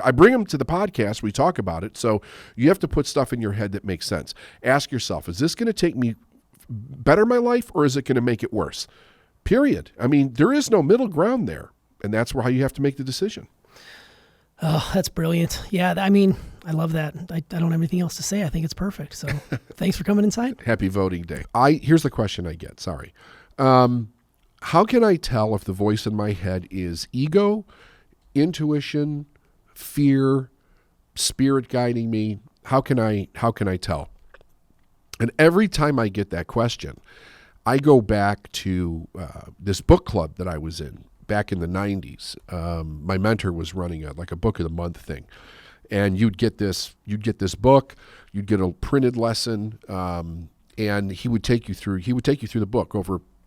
I bring them to the podcast. We talk about it. So you have to put stuff in your head that makes sense. Ask yourself, is this going to take me better my life, or is it going to make it worse? Period. I mean, there is no middle ground there, and that's how you have to make the decision. Oh, that's brilliant. Yeah, I mean, I love that. I don't have anything else to say. I think it's perfect. So thanks for coming inside. Happy voting day. Here's the question I get. Sorry. How can I tell if the voice in my head is ego, intuition, fear, spirit guiding me? How can I tell? And every time I get that question, I go back to this book club that I was in back in the 90s. My mentor was running a book of the month thing. And you'd get this book, you'd get a printed lesson, and he would take you through the book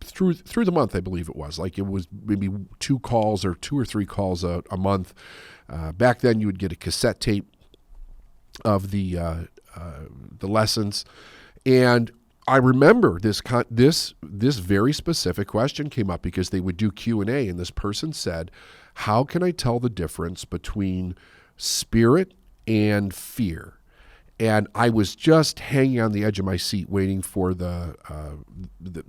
through the month, I believe it was. Like it was maybe 2 calls or 2 or 3 calls a month. Back then you would get a cassette tape of the lessons. And I remember this very specific question came up because they would do Q&A, and this person said, how can I tell the difference between spirit and fear? And I was just hanging on the edge of my seat waiting for the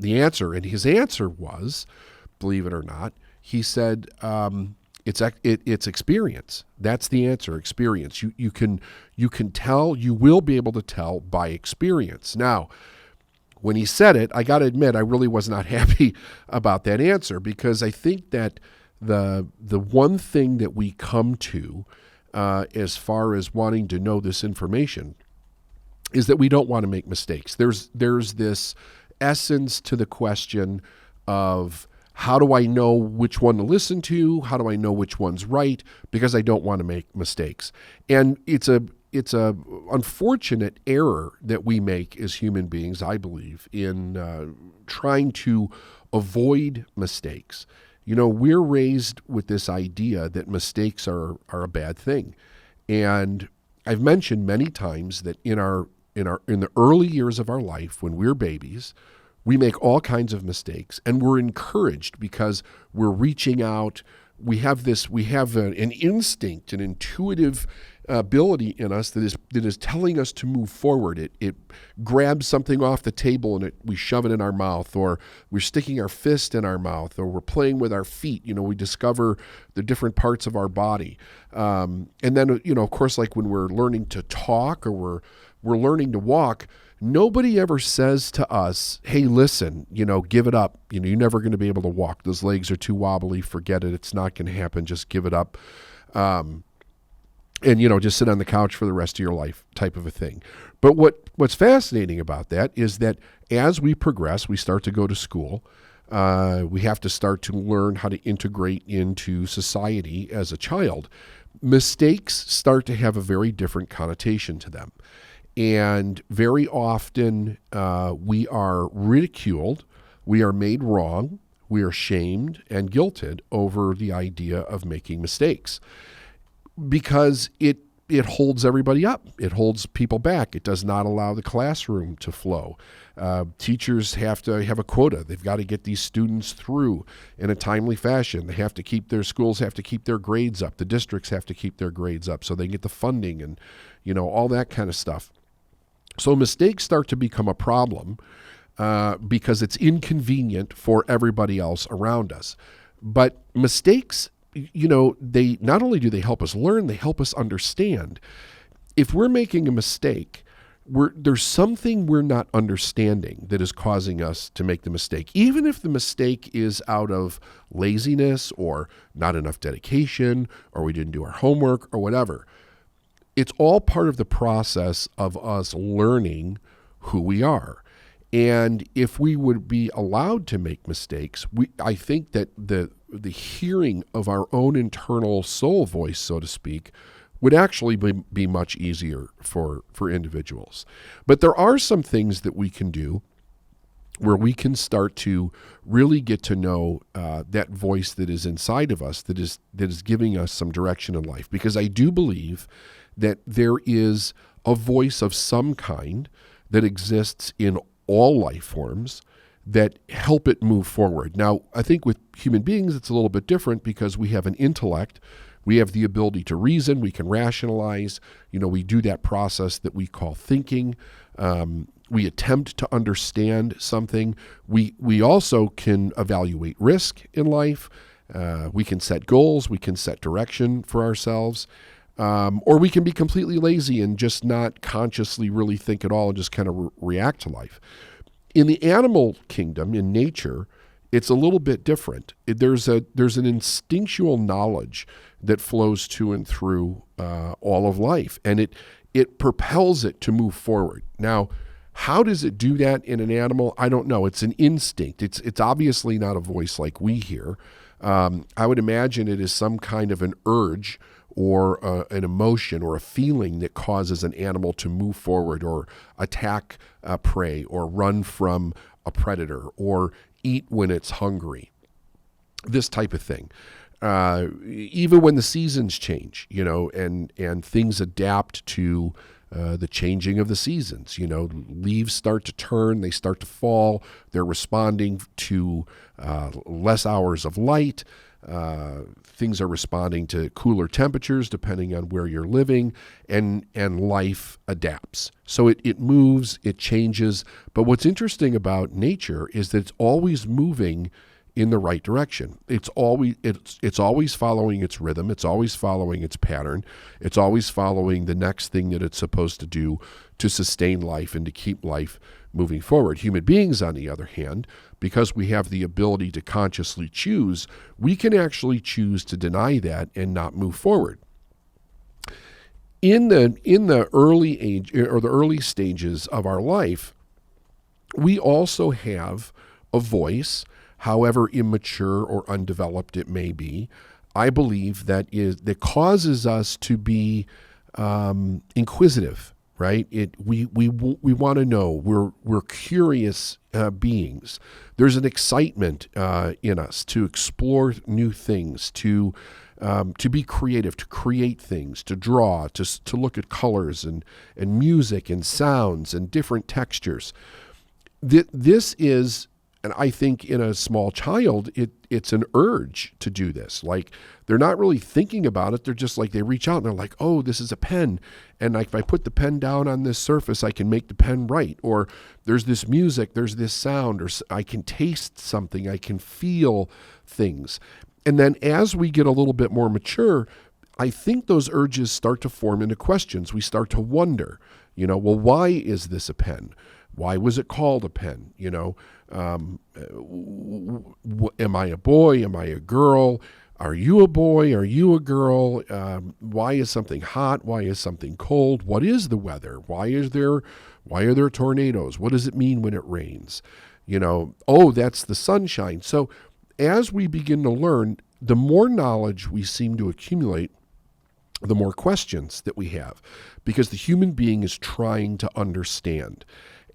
answer. And his answer was, believe it or not, he said, it's experience. That's the answer, experience. You can tell, you will be able to tell by experience. Now, when he said it, I got to admit, I really was not happy about that answer, because I think that the one thing that we come to as far as wanting to know this information is that we don't want to make mistakes. There's this essence to the question of, how do I know which one to listen to? How do I know which one's right? Because I don't want to make mistakes. And it's a unfortunate error that we make as human beings, I believe, in trying to avoid mistakes. We're raised with this idea that mistakes are a bad thing. And I've mentioned many times that in the early years of our life, when we're babies, we make all kinds of mistakes, and we're encouraged because we're reaching out. We have an instinct, an intuitive ability in us that is telling us to move forward. It grabs something off the table and we shove it in our mouth, or we're sticking our fist in our mouth, or we're playing with our feet. We discover the different parts of our body. And then, of course, like when we're learning to talk or we're learning to walk, nobody ever says to us, hey, listen, give it up. You're never going to be able to walk. Those legs are too wobbly. Forget it. It's not going to happen. Just give it up. And just sit on the couch for the rest of your life, type of a thing. But what's fascinating about that is that as we progress, we start to go to school. We have to start to learn how to integrate into society as a child. Mistakes start to have a very different connotation to them. And very often we are ridiculed, we are made wrong, we are shamed and guilted over the idea of making mistakes, because it holds everybody up. It holds people back. It does not allow the classroom to flow. Teachers have to have a quota. They've got to get these students through in a timely fashion. Schools have to keep their grades up. The districts have to keep their grades up so they get the funding and, all that kind of stuff. So mistakes start to become a problem because it's inconvenient for everybody else around us. But mistakes, they not only do they help us learn, they help us understand. If we're making a mistake, there's something we're not understanding that is causing us to make the mistake. Even if the mistake is out of laziness or not enough dedication, or we didn't do our homework or whatever. It's all part of the process of us learning who we are. And if we would be allowed to make mistakes, I think that the hearing of our own internal soul voice, so to speak, would actually be much easier for individuals. But there are some things that we can do where we can start to really get to know that voice that is inside of us, that is giving us some direction in life. Because I do believe that there is a voice of some kind that exists in all life forms that help it move forward. Now, I think with human beings, it's a little bit different because we have an intellect. We have the ability to reason. We can rationalize. We do that process that we call thinking. We attempt to understand something. We also can evaluate risk in life. We can set goals. We can set direction for ourselves. Or we can be completely lazy and just not consciously really think at all and just kind of react to life. In the animal kingdom, in nature, it's a little bit different. There's an instinctual knowledge that flows to and through all of life, and it propels it to move forward. Now, how does it do that in an animal? I don't know. It's an instinct. It's obviously not a voice like we hear. I would imagine it is some kind of an urge or an emotion or a feeling that causes an animal to move forward or attack prey or run from a predator or eat when it's hungry. This type of thing. Even when the seasons change, and things adapt to the changing of the seasons. Leaves start to turn, they start to fall. They're responding to less hours of light. Things are responding to cooler temperatures depending on where you're living, and life adapts. So it moves, it changes. But what's interesting about nature is that it's always moving in the right direction. It's always following its rhythm. It's always following its pattern. It's always following the next thing that it's supposed to do to sustain life and to keep life moving forward. Human beings, on the other hand, because we have the ability to consciously choose, we can actually choose to deny that and not move forward. In the early age or the early stages of our life, we also have a voice, however immature or undeveloped it may be. I believe that causes us to be inquisitive, right? We want to know. We're curious beings. There's an excitement in us to explore new things, to be creative, to create things, to draw, to look at colors and music and sounds and different textures. This is, and I think in a small child, it's an urge to do this. Like, they're not really thinking about it. They're just like, they reach out and they're like, oh, this is a pen. And like, if I put the pen down on this surface, I can make the pen write. Or there's this music, there's this sound, or I can taste something, I can feel things. And then as we get a little bit more mature, I think those urges start to form into questions. We start to wonder, well, why is this a pen? Why was it called a pen? Am I a boy? Am I a girl? Are you a boy? Are you a girl? Why is something hot? Why is something cold? What is the weather? Why are there tornadoes? What does it mean when it rains? Oh, that's the sunshine. So as we begin to learn, the more knowledge we seem to accumulate, the more questions that we have, because the human being is trying to understand.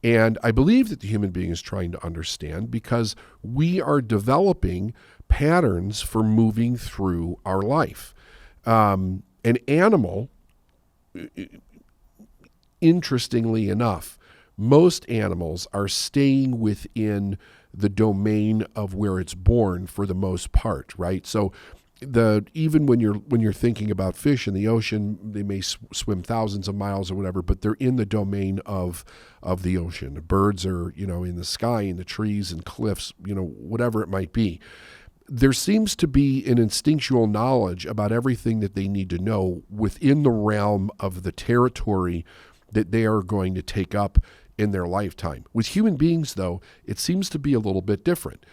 And I believe that the human being is trying to understand because we are developing patterns for moving through our life. An animal, interestingly enough, most animals are staying within the domain of where it's born for the most part, right? So even when you're thinking about fish in the ocean, they may swim thousands of miles or whatever, but they're in the domain of the ocean. The birds are, in the sky, in the trees and cliffs, whatever it might be. There seems to be an instinctual knowledge about everything that they need to know within the realm of the territory that they are going to take up in their lifetime. With human beings, though, it seems to be a little bit different.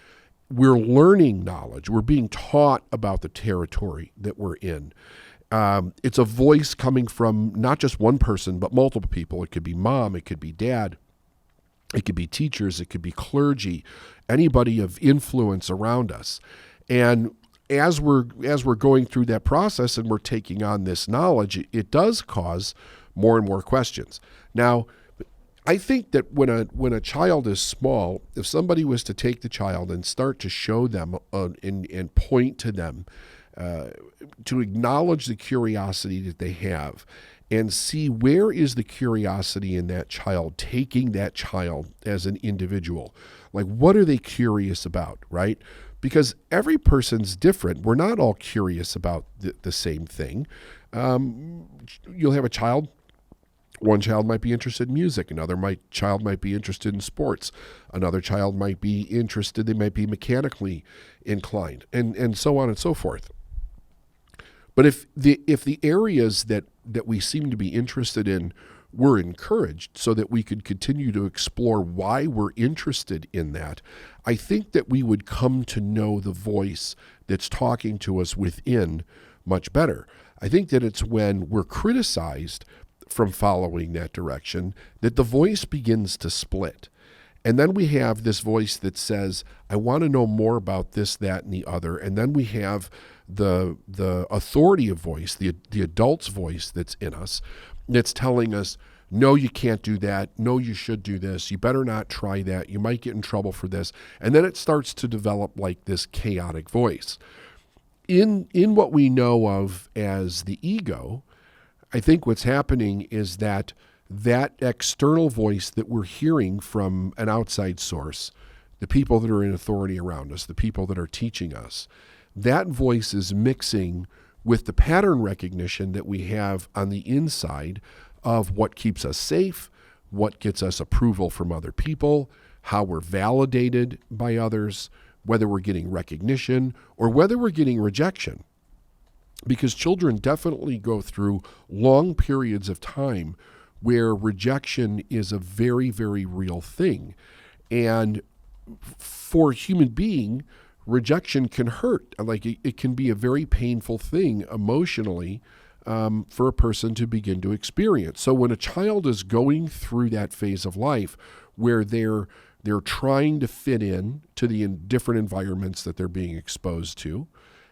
We're learning knowledge. We're being taught about the territory that we're in. It's a voice coming from not just one person, but multiple people. It could be mom, it could be dad, it could be teachers, it could be clergy, anybody of influence around us. And as we're going through that process and we're taking on this knowledge, it does cause more and more questions. Now, I think that when a child is small, if somebody was to take the child and start to show them and point to them, to acknowledge the curiosity that they have and see where is the curiosity in that child, taking that child as an individual. Like, what are they curious about, right? Because every person's different. We're not all curious about the same thing. You'll have a child. One child might be interested in music. Another child might be interested in sports. Another child might be interested, they might be mechanically inclined, and so on and so forth. But if the areas that we seem to be interested in were encouraged so that we could continue to explore why we're interested in that, I think that we would come to know the voice that's talking to us within much better. I think that it's when we're criticized from following that direction, that the voice begins to split. And then we have this voice that says, I want to know more about this, that, and the other. And then we have the authoritative voice, the adult's voice that's in us, that's telling us, no, you can't do that. No, you should do this. You better not try that. You might get in trouble for this. And then it starts to develop like this chaotic voice. In what we know of as the ego, I think what's happening is that external voice that we're hearing from an outside source, the people that are in authority around us, the people that are teaching us, that voice is mixing with the pattern recognition that we have on the inside of what keeps us safe, what gets us approval from other people, how we're validated by others, whether we're getting recognition or whether we're getting rejection. Because children definitely go through long periods of time where rejection is a very, very real thing. And for a human being, rejection can hurt. Like it can be a very painful thing emotionally for a person to begin to experience. So when a child is going through that phase of life where they're trying to fit in to the different environments that they're being exposed to,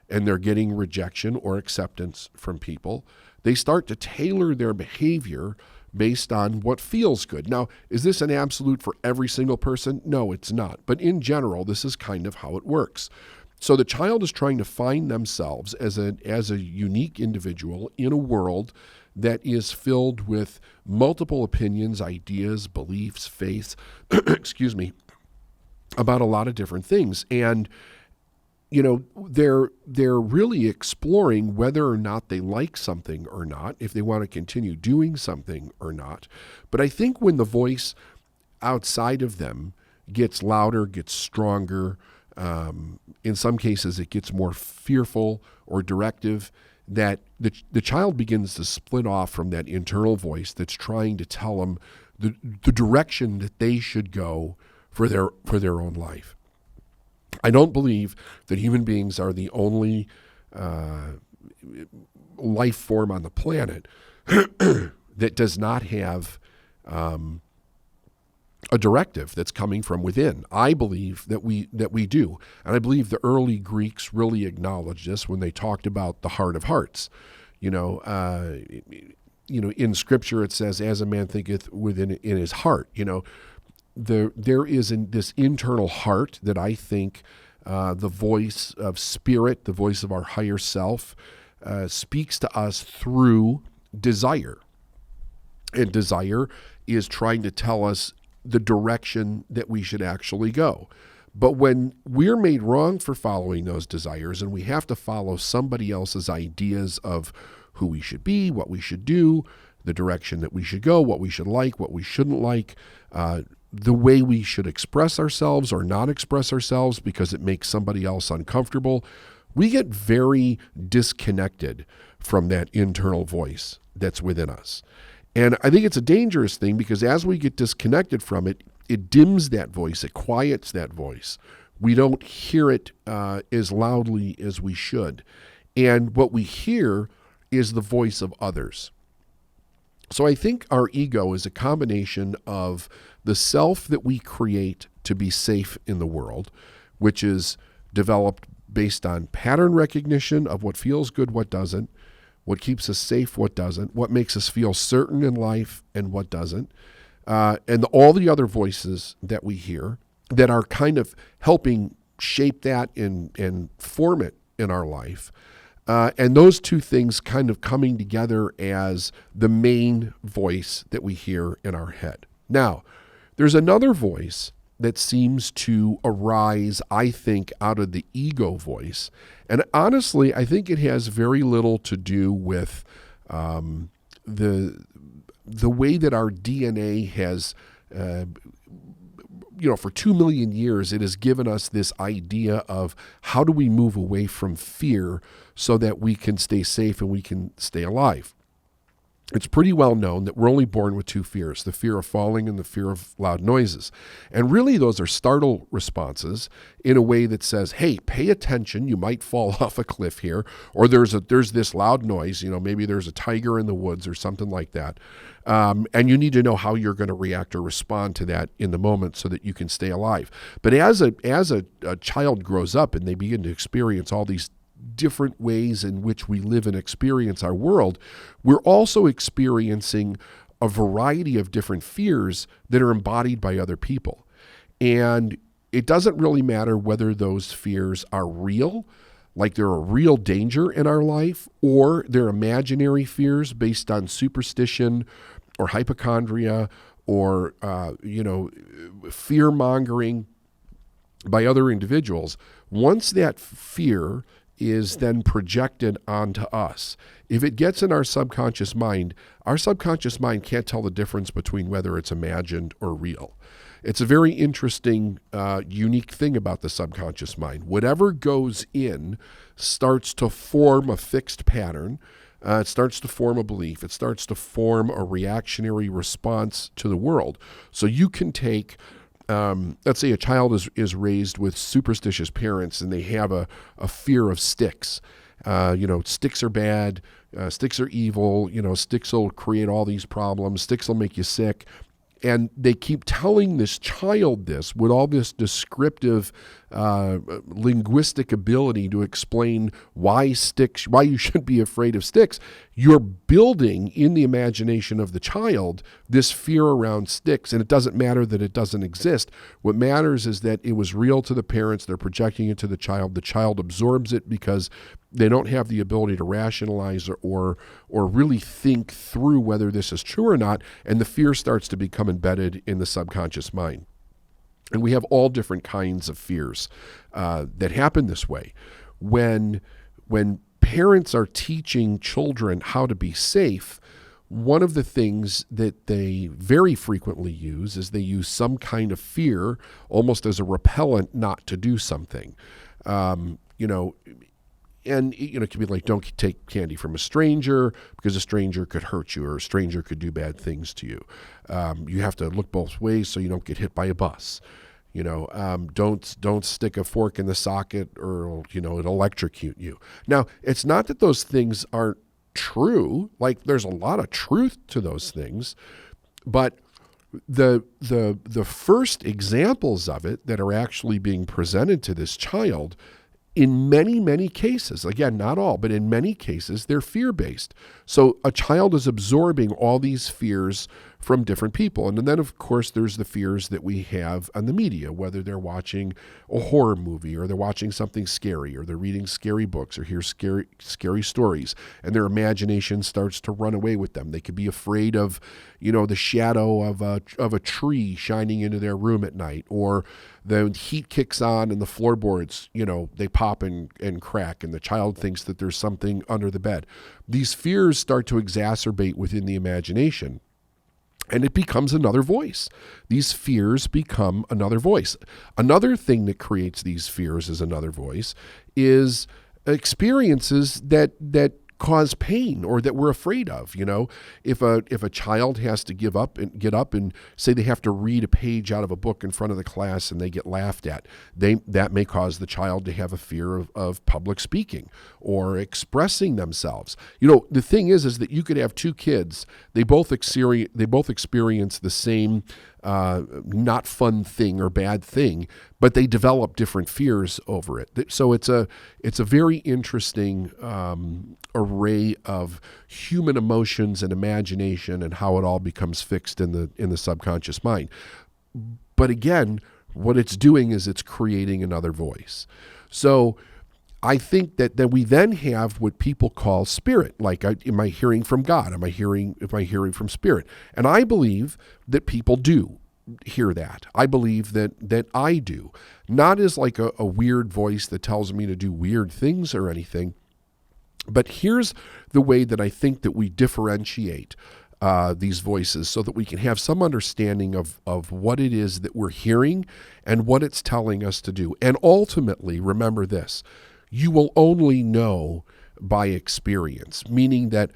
and they're getting rejection or acceptance from people, they start to tailor their behavior based on what feels good. Now, is this an absolute for every single person? No, it's not. But in general, this is kind of how it works. So the child is trying to find themselves as a unique individual in a world that is filled with multiple opinions, ideas, beliefs, faiths, excuse me, about a lot of different things. And they're really exploring whether or not they like something or not, if they want to continue doing something or not. But I think when the voice outside of them gets louder, gets stronger, in some cases it gets more fearful or directive, that the child begins to split off from that internal voice that's trying to tell them the direction that they should go for their own life. I don't believe that human beings are the only life form on the planet that does not have a directive that's coming from within. I believe that we do. And I believe the early Greeks really acknowledged this when they talked about the heart of hearts. In Scripture it says, as a man thinketh in his heart. There is this internal heart that I think the voice of spirit, the voice of our higher self, speaks to us through desire. And desire is trying to tell us the direction that we should actually go. But when we're made wrong for following those desires and we have to follow somebody else's ideas of who we should be, what we should do, the direction that we should go, what we should like, what we shouldn't like, the way we should express ourselves or not express ourselves because it makes somebody else uncomfortable, we get very disconnected from that internal voice that's within us. And I think it's a dangerous thing because as we get disconnected from it, it dims that voice, it quiets that voice. We don't hear it as loudly as we should. And what we hear is the voice of others. So I think our ego is a combination of the self that we create to be safe in the world, which is developed based on pattern recognition of what feels good, what doesn't, what keeps us safe, what doesn't, what makes us feel certain in life and what doesn't, and all the other voices that we hear that are kind of helping shape that and form it in our life. And those two things kind of coming together as the main voice that we hear in our head. Now, there's another voice that seems to arise, I think, out of the ego voice. And honestly, I think it has very little to do with the way that our DNA has, for 2 million years, it has given us this idea of how do we move away from fear so that we can stay safe and we can stay alive. It's pretty well known that we're only born with two fears, the fear of falling and the fear of loud noises. And really, those are startle responses in a way that says, hey, pay attention, you might fall off a cliff here, or there's this loud noise, maybe there's a tiger in the woods or something like that. And you need to know how you're going to react or respond to that in the moment so that you can stay alive. But as a child grows up and they begin to experience all these different ways in which we live and experience our world, we're also experiencing a variety of different fears that are embodied by other people. And it doesn't really matter whether those fears are real, like they're a real danger in our life, or they're imaginary fears based on superstition or hypochondria or, fear-mongering by other individuals. Once that fear is then projected onto us, if it gets in our subconscious mind can't tell the difference between whether it's imagined or real. It's a very interesting, unique thing about the subconscious mind. Whatever goes in starts to form a fixed pattern. It starts to form a belief. It starts to form a reactionary response to the world. So you can take, let's say a child is raised with superstitious parents and they have a fear of sticks. Sticks are bad. Sticks are evil. Sticks will create all these problems. Sticks will make you sick. And they keep telling this child this with all this descriptive linguistic ability to explain why you should be afraid of sticks. You're building in the imagination of the child this fear around sticks, and it doesn't matter that it doesn't exist. What matters is that it was real to the parents. They're projecting it to the child. The child absorbs it because they don't have the ability to rationalize or really think through whether this is true or not, and the fear starts to become embedded in the subconscious mind. And we have all different kinds of fears that happen this way. When parents are teaching children how to be safe, one of the things that they very frequently use is they use some kind of fear almost as a repellent not to do something. And it can be like, don't take candy from a stranger because a stranger could hurt you or a stranger could do bad things to you. You have to look both ways so you don't get hit by a bus. Don't stick a fork in the socket or, it'll electrocute you. Now, it's not that those things aren't true. Like, there's a lot of truth to those things, but the first examples of it that are actually being presented to this child, in many, many cases, again, not all, but in many cases, they're fear-based. So a child is absorbing all these fears from different people. And then, of course, there's the fears that we have on the media, whether they're watching a horror movie or they're watching something scary or they're reading scary books or hear scary stories, and their imagination starts to run away with them. They could be afraid of, the shadow of a tree shining into their room at night, or the heat kicks on and the floorboards, they pop and crack, and the child thinks that there's something under the bed. These fears start to exacerbate within the imagination, and it becomes another voice. These fears become another voice. Another thing that creates these fears as another voice is experiences that cause pain or that we're afraid of. If a child has to get up and say they have to read a page out of a book in front of the class and they get laughed at, that may cause the child to have a fear of public speaking or expressing themselves. The thing is that you could have two kids, they both experience the same not fun thing or bad thing, but they develop different fears over it. So it's a very interesting array of human emotions and imagination and how it all becomes fixed in the subconscious mind. But again, what it's doing is it's creating another voice. So I think that we then have what people call spirit. Like, am I hearing from God? Am I hearing from spirit? And I believe that people do hear that. I believe that I do. Not as like a weird voice that tells me to do weird things or anything. But here's the way that I think that we differentiate these voices so that we can have some understanding of what it is that we're hearing and what it's telling us to do. And ultimately, remember this, you will only know by experience, meaning that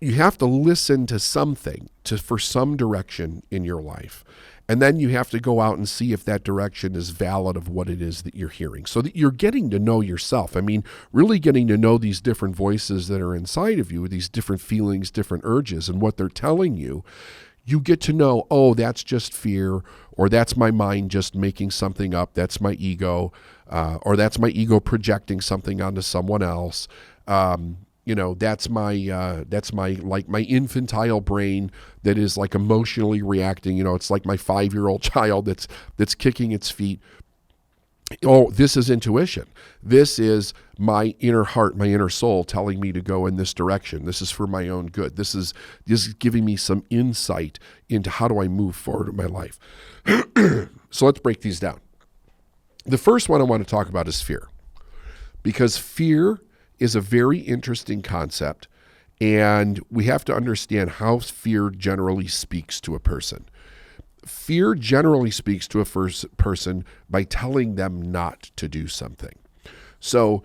you have to listen to something for some direction in your life. And then you have to go out and see if that direction is valid of what it is that you're hearing, so that you're getting to know yourself. I mean, really getting to know these different voices that are inside of you, these different feelings, different urges, and what they're telling you. You get to know, oh, that's just fear, or that's my mind just making something up. That's my ego, or that's my ego projecting something onto someone else. That's my like my infantile brain that is like emotionally reacting. It's like my 5-year-old child that's kicking its feet. Oh, this is intuition. This is my inner heart, my inner soul telling me to go in this direction. This is for my own good. This is giving me some insight into how do I move forward in my life. So let's break these down. The first one I want to talk about is fear, because fear is a very interesting concept, and we have to understand how fear generally speaks to a person. Fear generally speaks to a person by telling them not to do something. So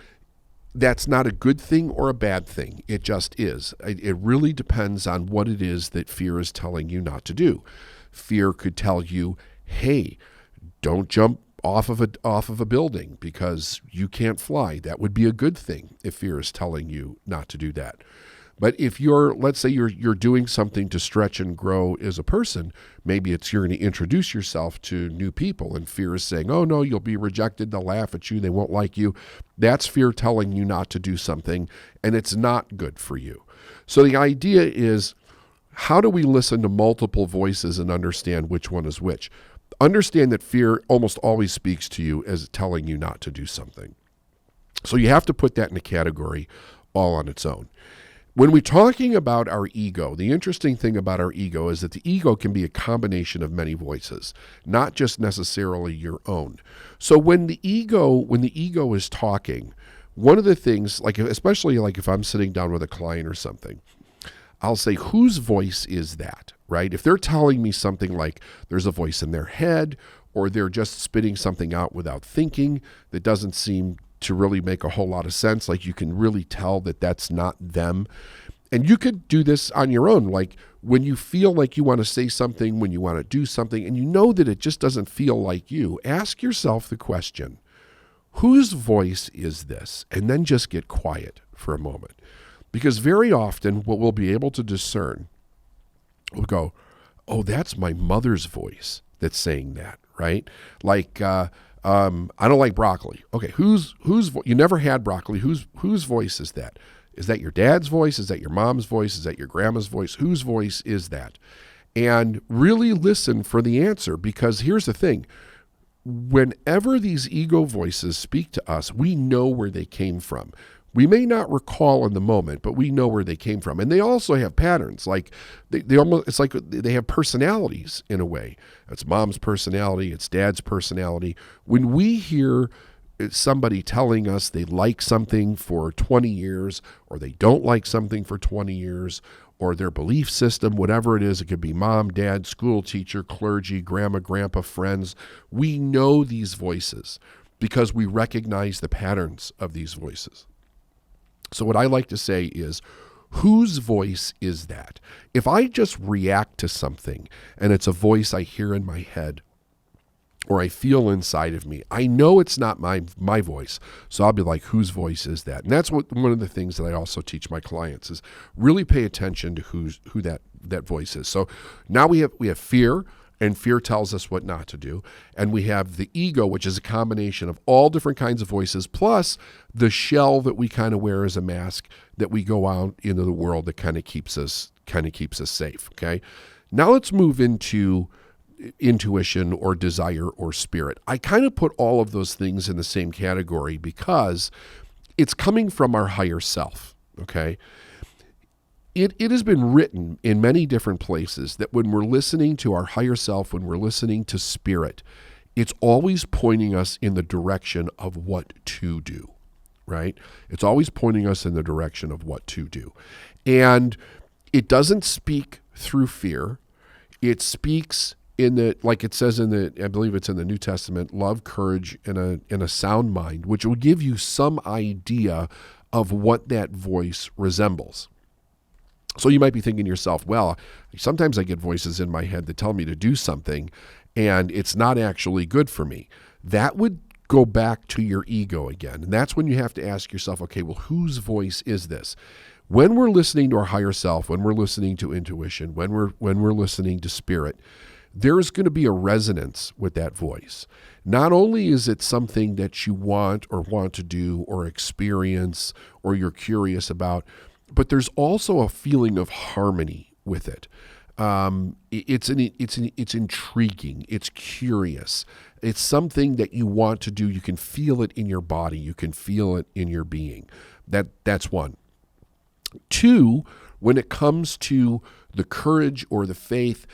that's not a good thing or a bad thing. It just is. It really depends on what it is that fear is telling you not to do. Fear could tell you, hey, don't jump off of a building because you can't fly. That would be a good thing if fear is telling you not to do that. But if let's say you're doing something to stretch and grow as a person, maybe you're going to introduce yourself to new people, and fear is saying, oh no, you'll be rejected, they'll laugh at you, they won't like you. That's fear telling you not to do something, and it's not good for you. So the idea is, how do we listen to multiple voices and understand which one is which? Understand that fear almost always speaks to you as telling you not to do something. So you have to put that in a category all on its own. When we're talking about our ego, the interesting thing about our ego is that the ego can be a combination of many voices, not just necessarily your own. So when the ego is talking, one of the things, especially if I'm sitting down with a client or something, I'll say, whose voice is that, right? If they're telling me something like there's a voice in their head, or they're just spitting something out without thinking that doesn't seem to really make a whole lot of sense, like you can really tell that that's not them. And you could do this on your own, like when you feel like you want to say something, when you want to do something, and you know that it just doesn't feel like you, ask yourself the question, whose voice is this? And then just get quiet for a moment. Because very often what we'll be able to discern, we'll go, oh, that's my mother's voice that's saying that, right? Like, I don't like broccoli. Okay, you never had broccoli. Whose voice is that? Is that your dad's voice? Is that your mom's voice? Is that your grandma's voice? Whose voice is that? And really listen for the answer, because here's the thing. Whenever these ego voices speak to us, we know where they came from. We may not recall in the moment, but we know where they came from. And they also have patterns. Like it's like they have personalities in a way. It's mom's personality, it's dad's personality. When we hear somebody telling us they like something for 20 years, or they don't like something for 20 years, or their belief system, whatever it is, it could be mom, dad, school teacher, clergy, grandma, grandpa, friends. We know these voices because we recognize the patterns of these voices. So what I like to say is, whose voice is that? If I just react to something and it's a voice I hear in my head or I feel inside of me, I know it's not my voice. So I'll be like, whose voice is that? And that's one of the things that I also teach my clients is really pay attention to who that voice is. So now we have fear. And fear tells us what not to do. And we have the ego, which is a combination of all different kinds of voices, plus the shell that we kind of wear as a mask that we go out into the world that kind of keeps us safe. Okay. Now let's move into intuition or desire or spirit. I kind of put all of those things in the same category because it's coming from our higher self. Okay. It has been written in many different places that when we're listening to our higher self, when we're listening to spirit, it's always pointing us in the direction of what to do, right? It's always pointing us in the direction of what to do. And it doesn't speak through fear. It speaks like it says I believe it's in the New Testament, love, courage, and a sound mind, which will give you some idea of what that voice resembles. So you might be thinking to yourself, well, sometimes I get voices in my head that tell me to do something and it's not actually good for me. That would go back to your ego again. And that's when you have to ask yourself, okay, well, whose voice is this? When we're listening to our higher self, when we're listening to intuition, when we're listening to spirit, there's going to be a resonance with that voice. Not only is it something that you want to do or experience or you're curious about, but there's also a feeling of harmony with it. It's intriguing. It's curious. It's something that you want to do. You can feel it in your body. You can feel it in your being. That's one. Two, when it comes to the courage or the faith,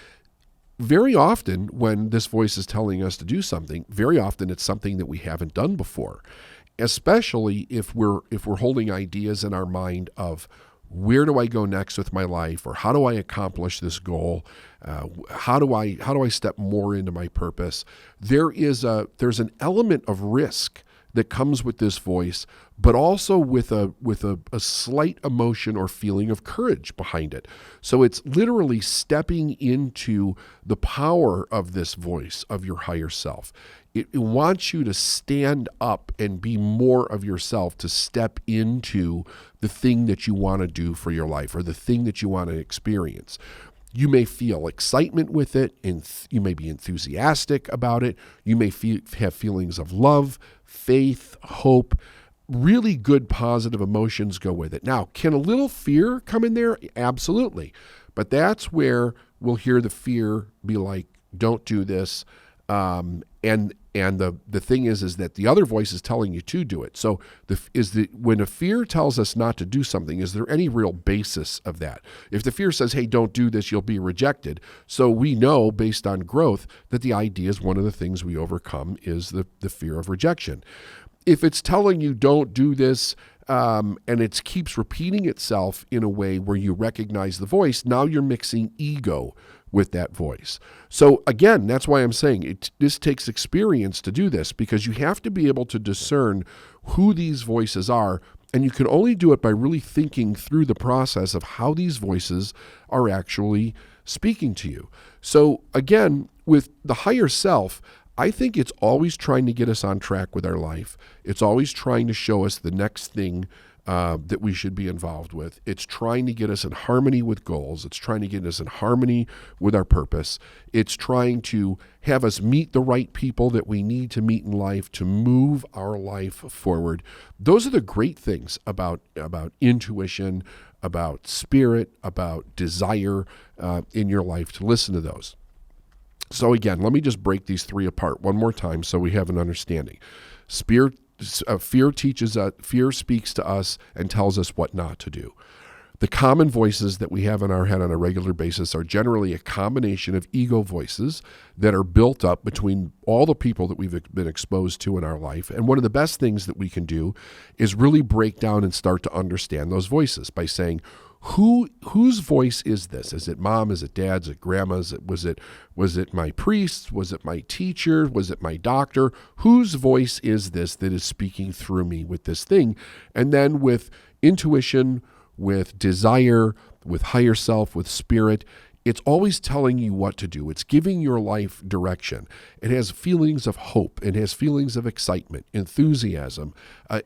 very often when this voice is telling us to do something, very often it's something that we haven't done before, especially if we're holding ideas in our mind of where do I go next with my life, or how do I accomplish this goal? How do I step more into my purpose? There's an element of risk that comes with this voice, but also with a slight emotion or feeling of courage behind it. So it's literally stepping into the power of this voice of your higher self. It wants you to stand up and be more of yourself, to step into the thing that you want to do for your life or the thing that you want to experience. You may feel excitement with it, and you may be enthusiastic about it. You may have feelings of love, faith, hope. Really good positive emotions go with it. Now, can a little fear come in there? Absolutely. But that's where we'll hear the fear be like, don't do this. And the thing is that the other voice is telling you to do it. So when a fear tells us not to do something, is there any real basis of that? If the fear says, hey, don't do this, you'll be rejected. So we know based on growth that the idea is one of the things we overcome is the fear of rejection. If it's telling you don't do this, and it keeps repeating itself in a way where you recognize the voice, now you're mixing ego with that voice. So again, that's why I'm saying this takes experience to do this, because you have to be able to discern who these voices are, and you can only do it by really thinking through the process of how these voices are actually speaking to you. So again, with the higher self, I think it's always trying to get us on track with our life. It's always trying to show us the next thing that we should be involved with. It's trying to get us in harmony with goals. It's trying to get us in harmony with our purpose. It's trying to have us meet the right people that we need to meet in life to move our life forward. Those are the great things about intuition, about spirit, about desire in your life, to listen to those. So again, let me just break these three apart one more time so we have an understanding. Fear speaks to us and tells us what not to do. The common voices that we have in our head on a regular basis are generally a combination of ego voices that are built up between all the people that we've been exposed to in our life. And one of the best things that we can do is really break down and start to understand those voices by saying, whose voice is this? Is it mom? Is it dad? Is it grandma? Was it my priest? Was it my teacher? Was it my doctor? Whose voice is this that is speaking through me with this thing? And then with intuition, with desire, with higher self, with spirit, it's always telling you what to do. It's giving your life direction. It has feelings of hope. It has feelings of excitement, enthusiasm,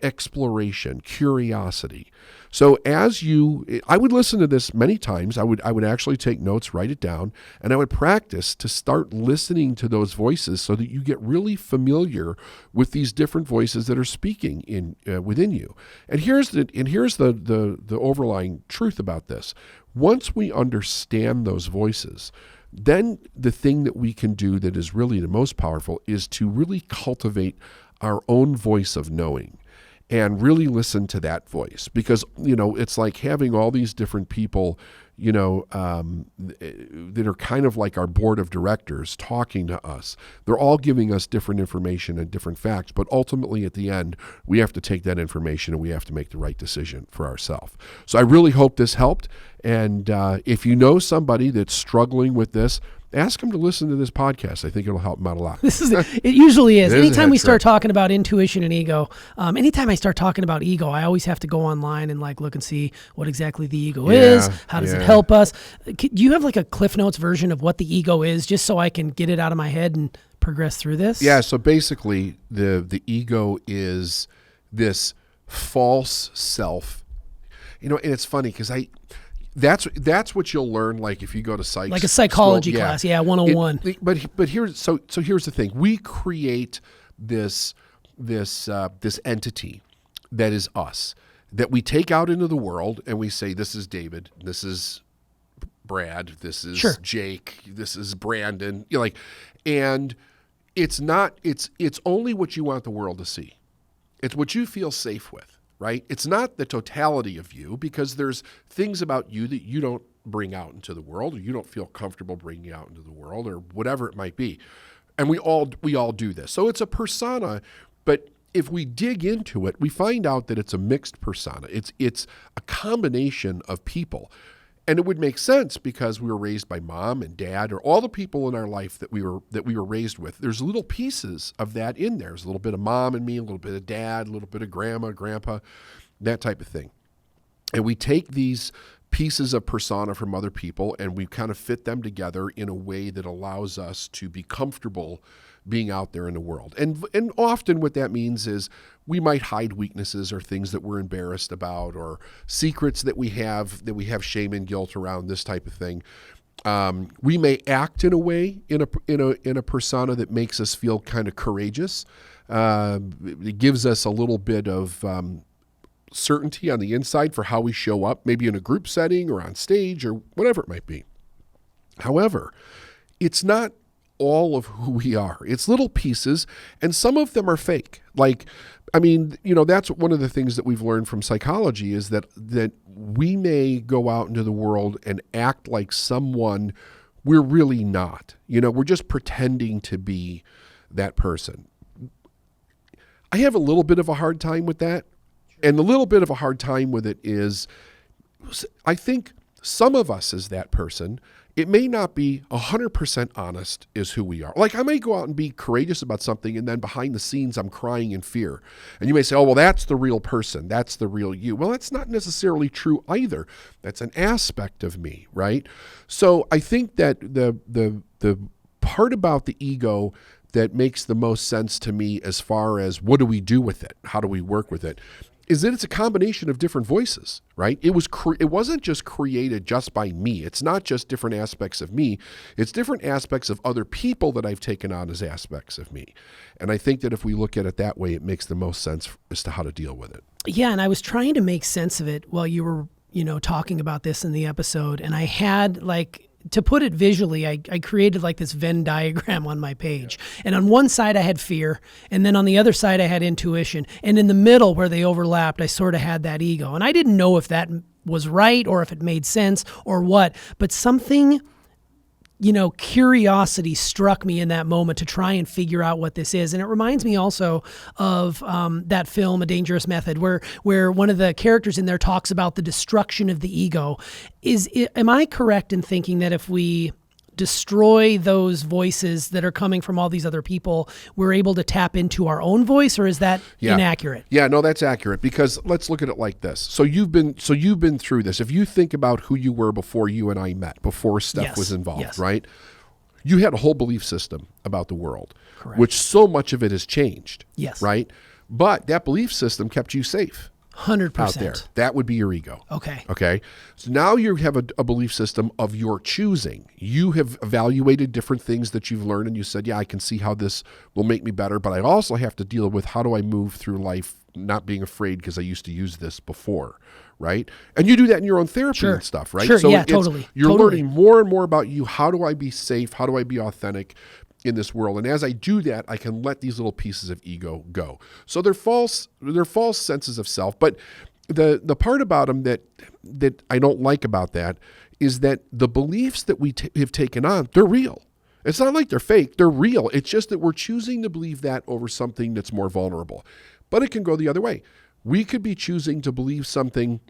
exploration, curiosity. So I would listen to this many times. I would actually take notes, write it down, and I would practice to start listening to those voices so that you get really familiar with these different voices that are speaking within you. And here's the overlying truth about this. Once we understand those voices, then the thing that we can do that is really the most powerful is to really cultivate our own voice of knowing and really listen to that voice. Because, it's like having all these different people, that are kind of like our board of directors talking to us. They're all giving us different information and different facts, but ultimately at the end, we have to take that information and we have to make the right decision for ourselves. So I really hope this helped. And if you know somebody that's struggling with this, ask them to listen to this podcast. I think it'll help them out a lot. It usually is. It is a Anytime head we start trip. talking about intuition and ego, anytime I start talking about ego, I always have to go online and like look and see what exactly the ego is. How does it help us? Do you have like a Cliff Notes version of what the ego is, just so I can get it out of my head and progress through this? Yeah. So basically, the ego is this false self. And it's funny because that's what you'll learn, like if you go to psych, like a psychology school. class, 101. But here's here's the thing: we create this entity that is us, that we take out into the world, and we say, "This is David. This is Brad. This is Jake. This is Brandon." And it's not. It's only what you want the world to see. It's what you feel safe with. Right? It's not the totality of you, because there's things about you that you don't bring out into the world, or you don't feel comfortable bringing out into the world, or whatever it might be. And we all do this. So it's a persona, but if we dig into it, we find out that it's a mixed persona. It's a combination of people. And it would make sense because we were raised by mom and dad, or all the people in our life that we were raised with. There's little pieces of that in there. There's a little bit of mom and me, a little bit of dad, a little bit of grandma, grandpa, that type of thing. And we take these pieces of persona from other people and we kind of fit them together in a way that allows us to be comfortable being out there in the world. And often what that means is we might hide weaknesses or things that we're embarrassed about, or secrets that we have shame and guilt around, this type of thing. We may act in a way in a persona that makes us feel kind of courageous. It gives us a little bit of certainty on the inside for how we show up, maybe in a group setting or on stage or whatever it might be. However, it's not all of who we are. It's little pieces, and some of them are fake. That's one of the things that we've learned from psychology, is that we may go out into the world and act like someone we're really not. We're just pretending to be that person. I have a little bit of a hard time with that. And a little bit of a hard time with it is, I think some of us as that person, it may not be 100% honest is who we are. Like, I may go out and be courageous about something, and then behind the scenes, I'm crying in fear. And you may say, oh, well, that's the real person. That's the real you. Well, that's not necessarily true either. That's an aspect of me, right? So I think that the part about the ego that makes the most sense to me, as far as what do we do with it? How do we work with it? Is that it's a combination of different voices, right? It wasn't just created just by me. It's not just different aspects of me. It's different aspects of other people that I've taken on as aspects of me. And I think that if we look at it that way, it makes the most sense as to how to deal with it. Yeah, and I was trying to make sense of it while you were, talking about this in the episode. And I had to put it visually, I created like this Venn diagram on my page. And on one side I had fear, and then on the other side I had intuition. And in the middle where they overlapped, I sort of had that ego. And I didn't know if that was right or if it made sense or what, but something, curiosity struck me in that moment to try and figure out what this is. And it reminds me also of that film, A Dangerous Method, where one of the characters in there talks about the destruction of the ego. Am I correct in thinking that if we destroy those voices that are coming from all these other people, we're able to tap into our own voice, or is that inaccurate? Yeah, no, that's accurate, because let's look at it like this. So you've been through this. If you think about who you were before you and I met, before Steph was involved, right? You had a whole belief system about the world, correct, which so much of it has changed, yes, right? But that belief system kept you safe. 100%. Out there. That would be your ego. Okay. So now you have a belief system of your choosing. You have evaluated different things that you've learned, and you said, I can see how this will make me better, but I also have to deal with how do I move through life not being afraid because I used to use this before, right? And you do that in your own therapy and stuff, right? Sure, so totally. You're learning more and more about you. How do I be safe? How do I be authentic in this world? And as I do that, I can let these little pieces of ego go. So they're false senses of self. But the part about them that I don't like about that is that the beliefs that we have taken on, they're real. It's not like they're fake. They're real. It's just that we're choosing to believe that over something that's more vulnerable. But it can go the other way. We could be choosing to believe something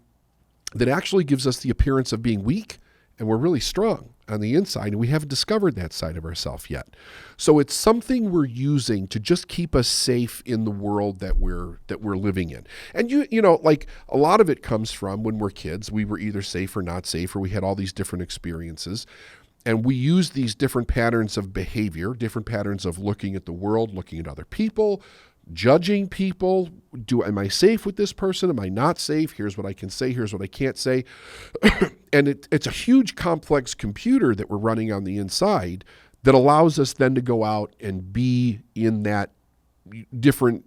that actually gives us the appearance of being weak and we're really strong on the inside, and we haven't discovered that side of ourselves yet. So it's something we're using to just keep us safe in the world that we're living in. And you know, like a lot of it comes from when we're kids, we were either safe or not safe, or we had all these different experiences. And we use these different patterns of behavior, different patterns of looking at the world, looking at other people, judging people. Am I safe with this person? Am I not safe? Here's what I can say. Here's what I can't say. And it's a huge complex computer that we're running on the inside that allows us then to go out and be in that different,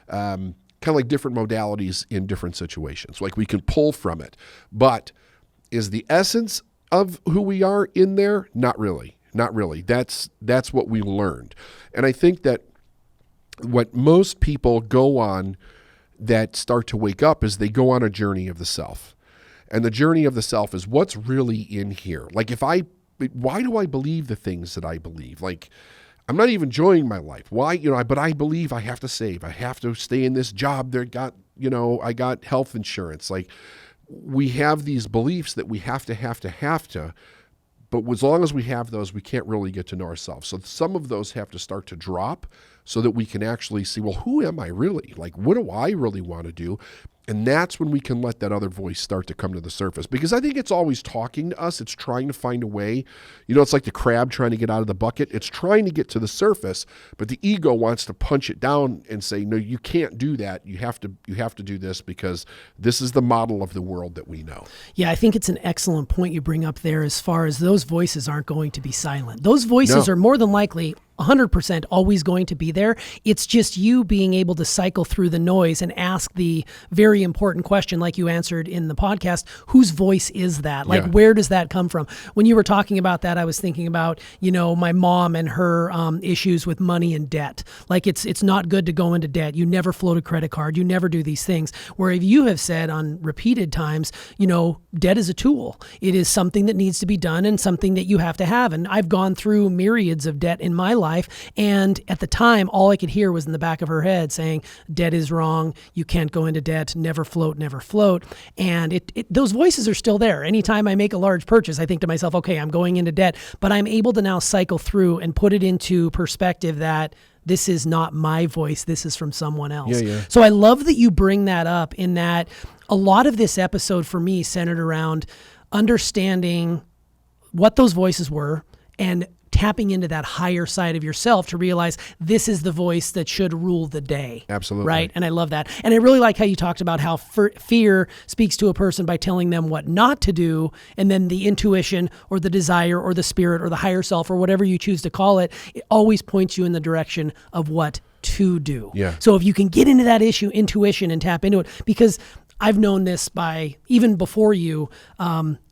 kind of like different modalities in different situations. Like we can pull from it. But is the essence of who we are in there? Not really. Not really. That's what we learned. And I think that what most people go on that start to wake up is they go on a journey of the self. And the journey of the self is what's really in here. Like why do I believe the things that I believe? Like, I'm not even enjoying my life. Why? But I believe I have to save. I have to stay in this job. I got health insurance. Like, we have these beliefs that we have to, but as long as we have those, we can't really get to know ourselves. So some of those have to start to drop so that we can actually see, well, who am I really? Like, what do I really want to do? And that's when we can let that other voice start to come to the surface. Because I think it's always talking to us. It's trying to find a way. It's like the crab trying to get out of the bucket. It's trying to get to the surface, but the ego wants to punch it down and say, no, you can't do that. You have to do this because this is the model of the world that we know. Yeah, I think it's an excellent point you bring up there as far as those voices aren't going to be silent. Those voices are more than likely 100% always going to be there. It's just you being able to cycle through the noise and ask the very important question, like you answered in the podcast, whose voice is that? Like, where does that come from? When you were talking about that, I was thinking about, my mom and her issues with money and debt. Like, it's not good to go into debt. You never float a credit card. You never do these things. Where you have said on repeated times, debt is a tool. It is something that needs to be done and something that you have to have. And I've gone through myriads of debt in my life. And at the time, all I could hear was in the back of her head saying, debt is wrong. You can't go into debt. Never float, never float. And those voices are still there. Anytime I make a large purchase, I think to myself, okay, I'm going into debt, but I'm able to now cycle through and put it into perspective that this is not my voice. This is from someone else. Yeah. So I love that you bring that up, in that a lot of this episode for me centered around understanding what those voices were and tapping into that higher side of yourself to realize this is the voice that should rule the day. Absolutely. Right? And I love that. And I really like how you talked about how fear speaks to a person by telling them what not to do, and then the intuition or the desire or the spirit or the higher self or whatever you choose to call it, it always points you in the direction of what to do. Yeah. So if you can get into that intuition and tap into it, because I've known this even before you,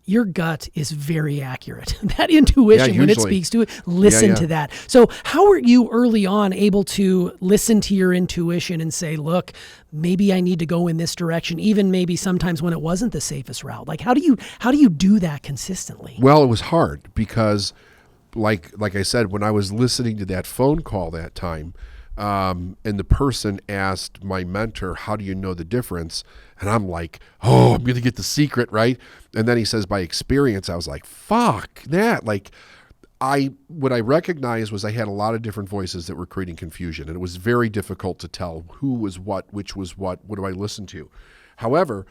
your gut is very accurate. That intuition, when it speaks to it, listen to that. So how were you early on able to listen to your intuition and say, look, maybe I need to go in this direction, even maybe sometimes when it wasn't the safest route? Like, how do you do that consistently? Well, it was hard because like I said, when I was listening to that phone call that time, and the person asked my mentor, how do you know the difference? And I'm like, oh, I'm going to get the secret, right? And then he says, by experience. I was like, fuck that. Like, what I recognized was I had a lot of different voices that were creating confusion, and it was very difficult to tell who was what, which was what do I listen to? However,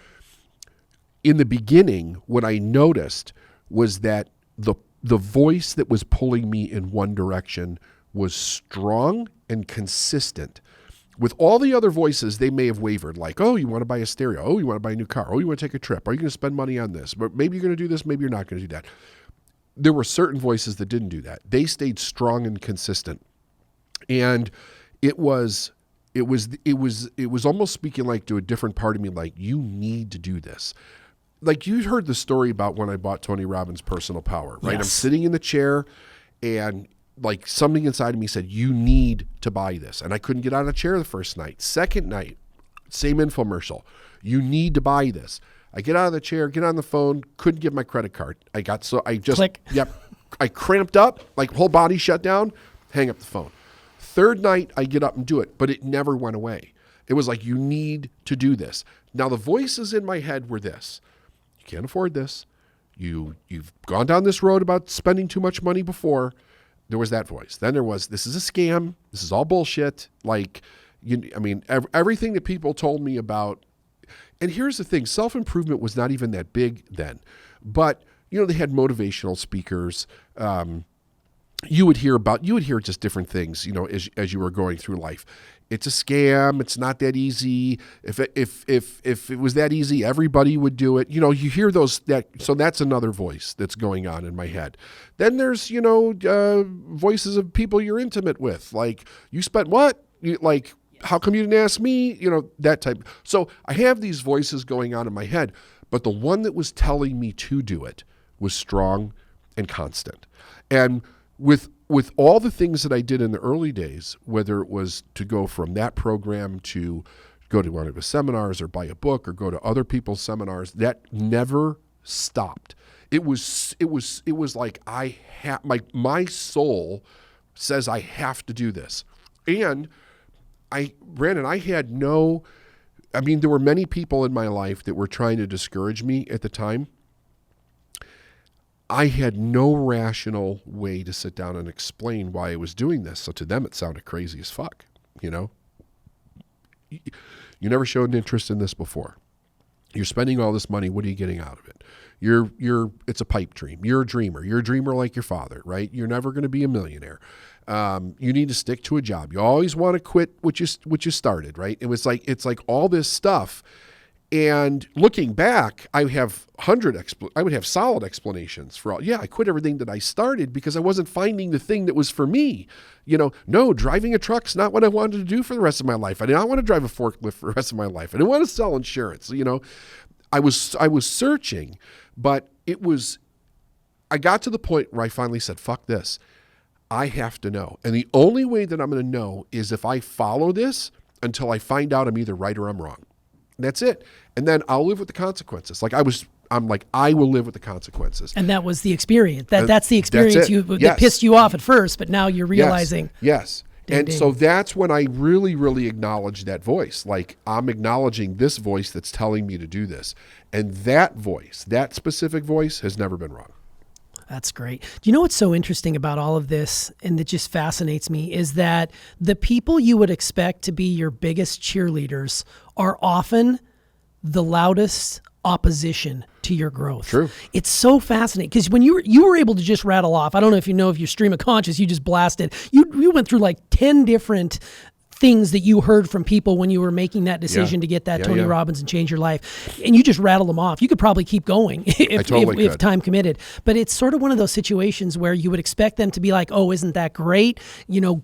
in the beginning, what I noticed was that the voice that was pulling me in one direction was strong and consistent. With all the other voices, they may have wavered, like, oh, you want to buy a stereo. Oh, you want to buy a new car. Oh, you want to take a trip. Are you going to spend money on this? But maybe you're going to do this. Maybe you're not going to do that. There were certain voices that didn't do that. They stayed strong and consistent. And it was almost speaking like to a different part of me, like, you need to do this. Like, you heard the story about when I bought Tony Robbins' Personal Power, right? Yes. I'm sitting in the chair, and like something inside of me said, you need to buy this. And I couldn't get out of the chair the first night. Second night, same infomercial. You need to buy this. I get out of the chair, get on the phone, couldn't get my credit card. Click. Yep. I cramped up, like whole body shut down, hang up the phone. Third night, I get up and do it, but it never went away. It was like, you need to do this. Now, the voices in my head were this: you can't afford this. You've gone down this road about spending too much money before. There was that voice. Then there was, this is a scam. This is all bullshit. Like, everything that people told me about. And here's the thing, self-improvement was not even that big then. But, they had motivational speakers. You would hear just different things, as you were going through life. It's a scam. It's not that easy. If it was that easy, everybody would do it. You hear those. So that's another voice that's going on in my head. Then there's voices of people you're intimate with, like, you spent what? How come you didn't ask me? That type. So I have these voices going on in my head, but the one that was telling me to do it was strong and constant. And with all the things that I did in the early days, whether it was to go from that program to go to one of his seminars or buy a book or go to other people's seminars, that never stopped. It was like my soul says I have to do this. And Brandon, there were many people in my life that were trying to discourage me at the time. I had no rational way to sit down and explain why I was doing this. So to them, it sounded crazy as fuck. You never showed an interest in this before. You're spending all this money. What are you getting out of it? It's a pipe dream. You're a dreamer. You're a dreamer like your father, right? You're never going to be a millionaire. You need to stick to a job. You always want to quit what you started, right? It's like all this stuff. And looking back, I would have solid explanations for all. Yeah, I quit everything that I started because I wasn't finding the thing that was for me. No, driving a truck's not what I wanted to do for the rest of my life. I did not want to drive a forklift for the rest of my life. I didn't want to sell insurance. I was searching, but I got to the point where I finally said, fuck this. I have to know. And the only way that I'm going to know is if I follow this until I find out I'm either right or I'm wrong. That's it. And then I'll live with the consequences. I will live with the consequences. And that was the experience. That's the experience that pissed you off at first, but now you're realizing. Yes. And so that's when I really, really acknowledge that voice. Like, I'm acknowledging this voice that's telling me to do this. And that voice, that specific voice, has never been wrong. That's great. Do you know what's so interesting about all of this, and that just fascinates me, is that the people you would expect to be your biggest cheerleaders are often the loudest opposition to your growth. True. It's so fascinating because when you were able to just rattle off, I don't know if your stream of conscious, you just blasted. You went through like 10 different things that you heard from people when you were making that decision to get that Tony Robbins and change your life. And you just rattled them off. You could probably keep going if time committed. But it's sort of one of those situations where you would expect them to be like, oh, isn't that great?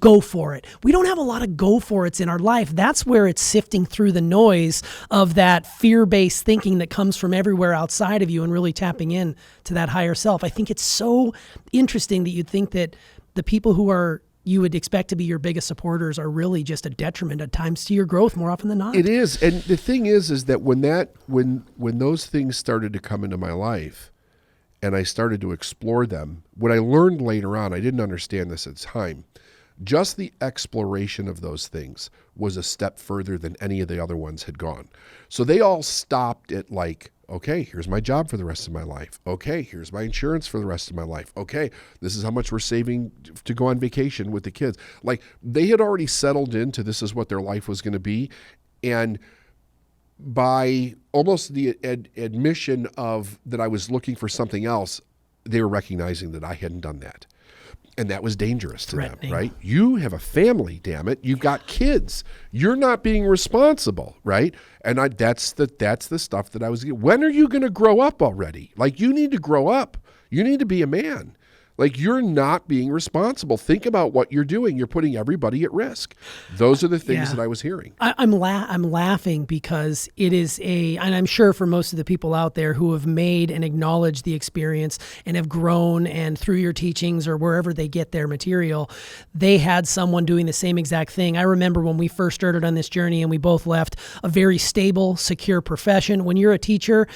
Go for it. We don't have a lot of go for it's in our life. That's where it's sifting through the noise of that fear-based thinking that comes from everywhere outside of you and really tapping in to that higher self. I think it's so interesting that you'd think that the people who you would expect to be your biggest supporters are really just a detriment at times to your growth more often than not. It is. And the thing is that when those things started to come into my life and I started to explore them, what I learned later on, I didn't understand this at the time, just the exploration of those things was a step further than any of the other ones had gone. So they all stopped at like, okay, here's my job for the rest of my life. Okay, here's my insurance for the rest of my life. Okay, this is how much we're saving to go on vacation with the kids. Like, they had already settled into this is what their life was going to be. And by almost the admission of that I was looking for something else, they were recognizing that I hadn't done that. And that was dangerous to them, right? You have a family, damn it. You've got kids. You're not being responsible, right? And that's the stuff that I was. When are you going to grow up already? Like, you need to grow up. You need to be a man. Like, you're not being responsible. Think about what you're doing. You're putting everybody at risk. Those are the things that I was hearing. I'm laughing because it is and I'm sure for most of the people out there who have made and acknowledged the experience and have grown, and through your teachings or wherever they get their material, they had someone doing the same exact thing. I remember when we first started on this journey and we both left a very stable, secure profession. When you're a teacher,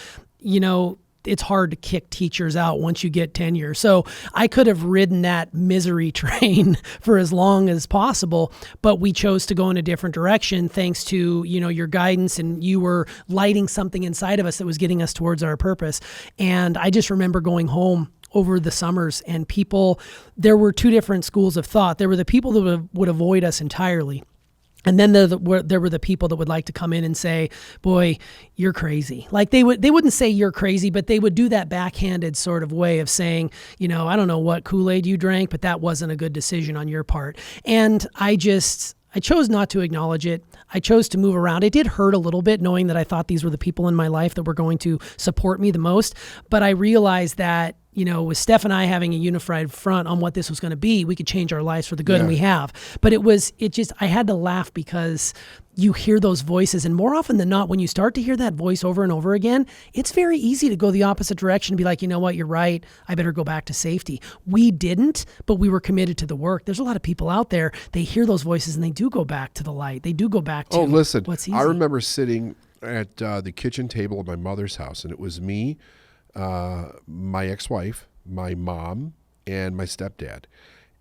it's hard to kick teachers out once you get tenure. So I could have ridden that misery train for as long as possible, but we chose to go in a different direction thanks to, your guidance, and you were lighting something inside of us that was getting us towards our purpose. And I just remember going home over the summers, and there were two different schools of thought. There were the people that would avoid us entirely. And then there were the people that would like to come in and say, boy, you're crazy. Like they wouldn't say you're crazy, but they would do that backhanded sort of way of saying, I don't know what Kool-Aid you drank, but that wasn't a good decision on your part. And I chose not to acknowledge it. I chose to move around. It did hurt a little bit knowing that I thought these were the people in my life that were going to support me the most. But I realized that, with Steph and I having a unified front on what this was going to be, we could change our lives for the good, and we have. But I had to laugh because you hear those voices, and more often than not, when you start to hear that voice over and over again, it's very easy to go the opposite direction and be like, you know what, you're right, I better go back to safety. We didn't, but we were committed to the work. There's a lot of people out there, they hear those voices and they do go back to the light. They do go back to what's easy. I remember sitting at the kitchen table at my mother's house, and it was me, my ex-wife, my mom, and my stepdad.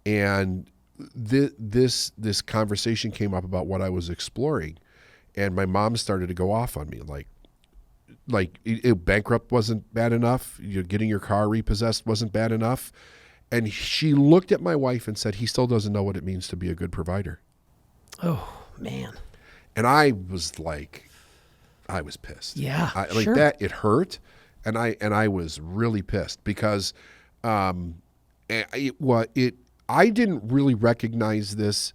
And this conversation came up about what I was exploring, and my mom started to go off on me, like bankrupt wasn't bad enough, getting your car repossessed wasn't bad enough. And she looked at my wife and said, he still doesn't know what it means to be a good provider. Oh, man. And I was pissed. Yeah, sure. That, it hurt. And I was really pissed because I didn't really recognize this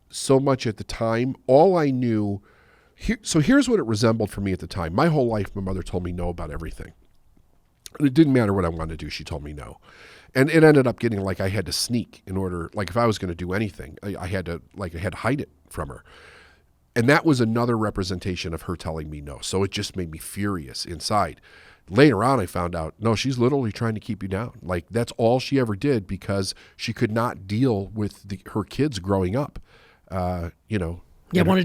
so much at the time. All I knew, so here's what it resembled for me at the time. My whole life, my mother told me no about everything. It didn't matter what I wanted to do. She told me no. And it ended up getting like I had to sneak in order, like if I was going to do anything, I had to hide it from her. And that was another representation of her telling me no. So it just made me furious inside. Later on, I found out, no, she's literally trying to keep you down. Like that's all she ever did because she could not deal with her kids growing up, wanted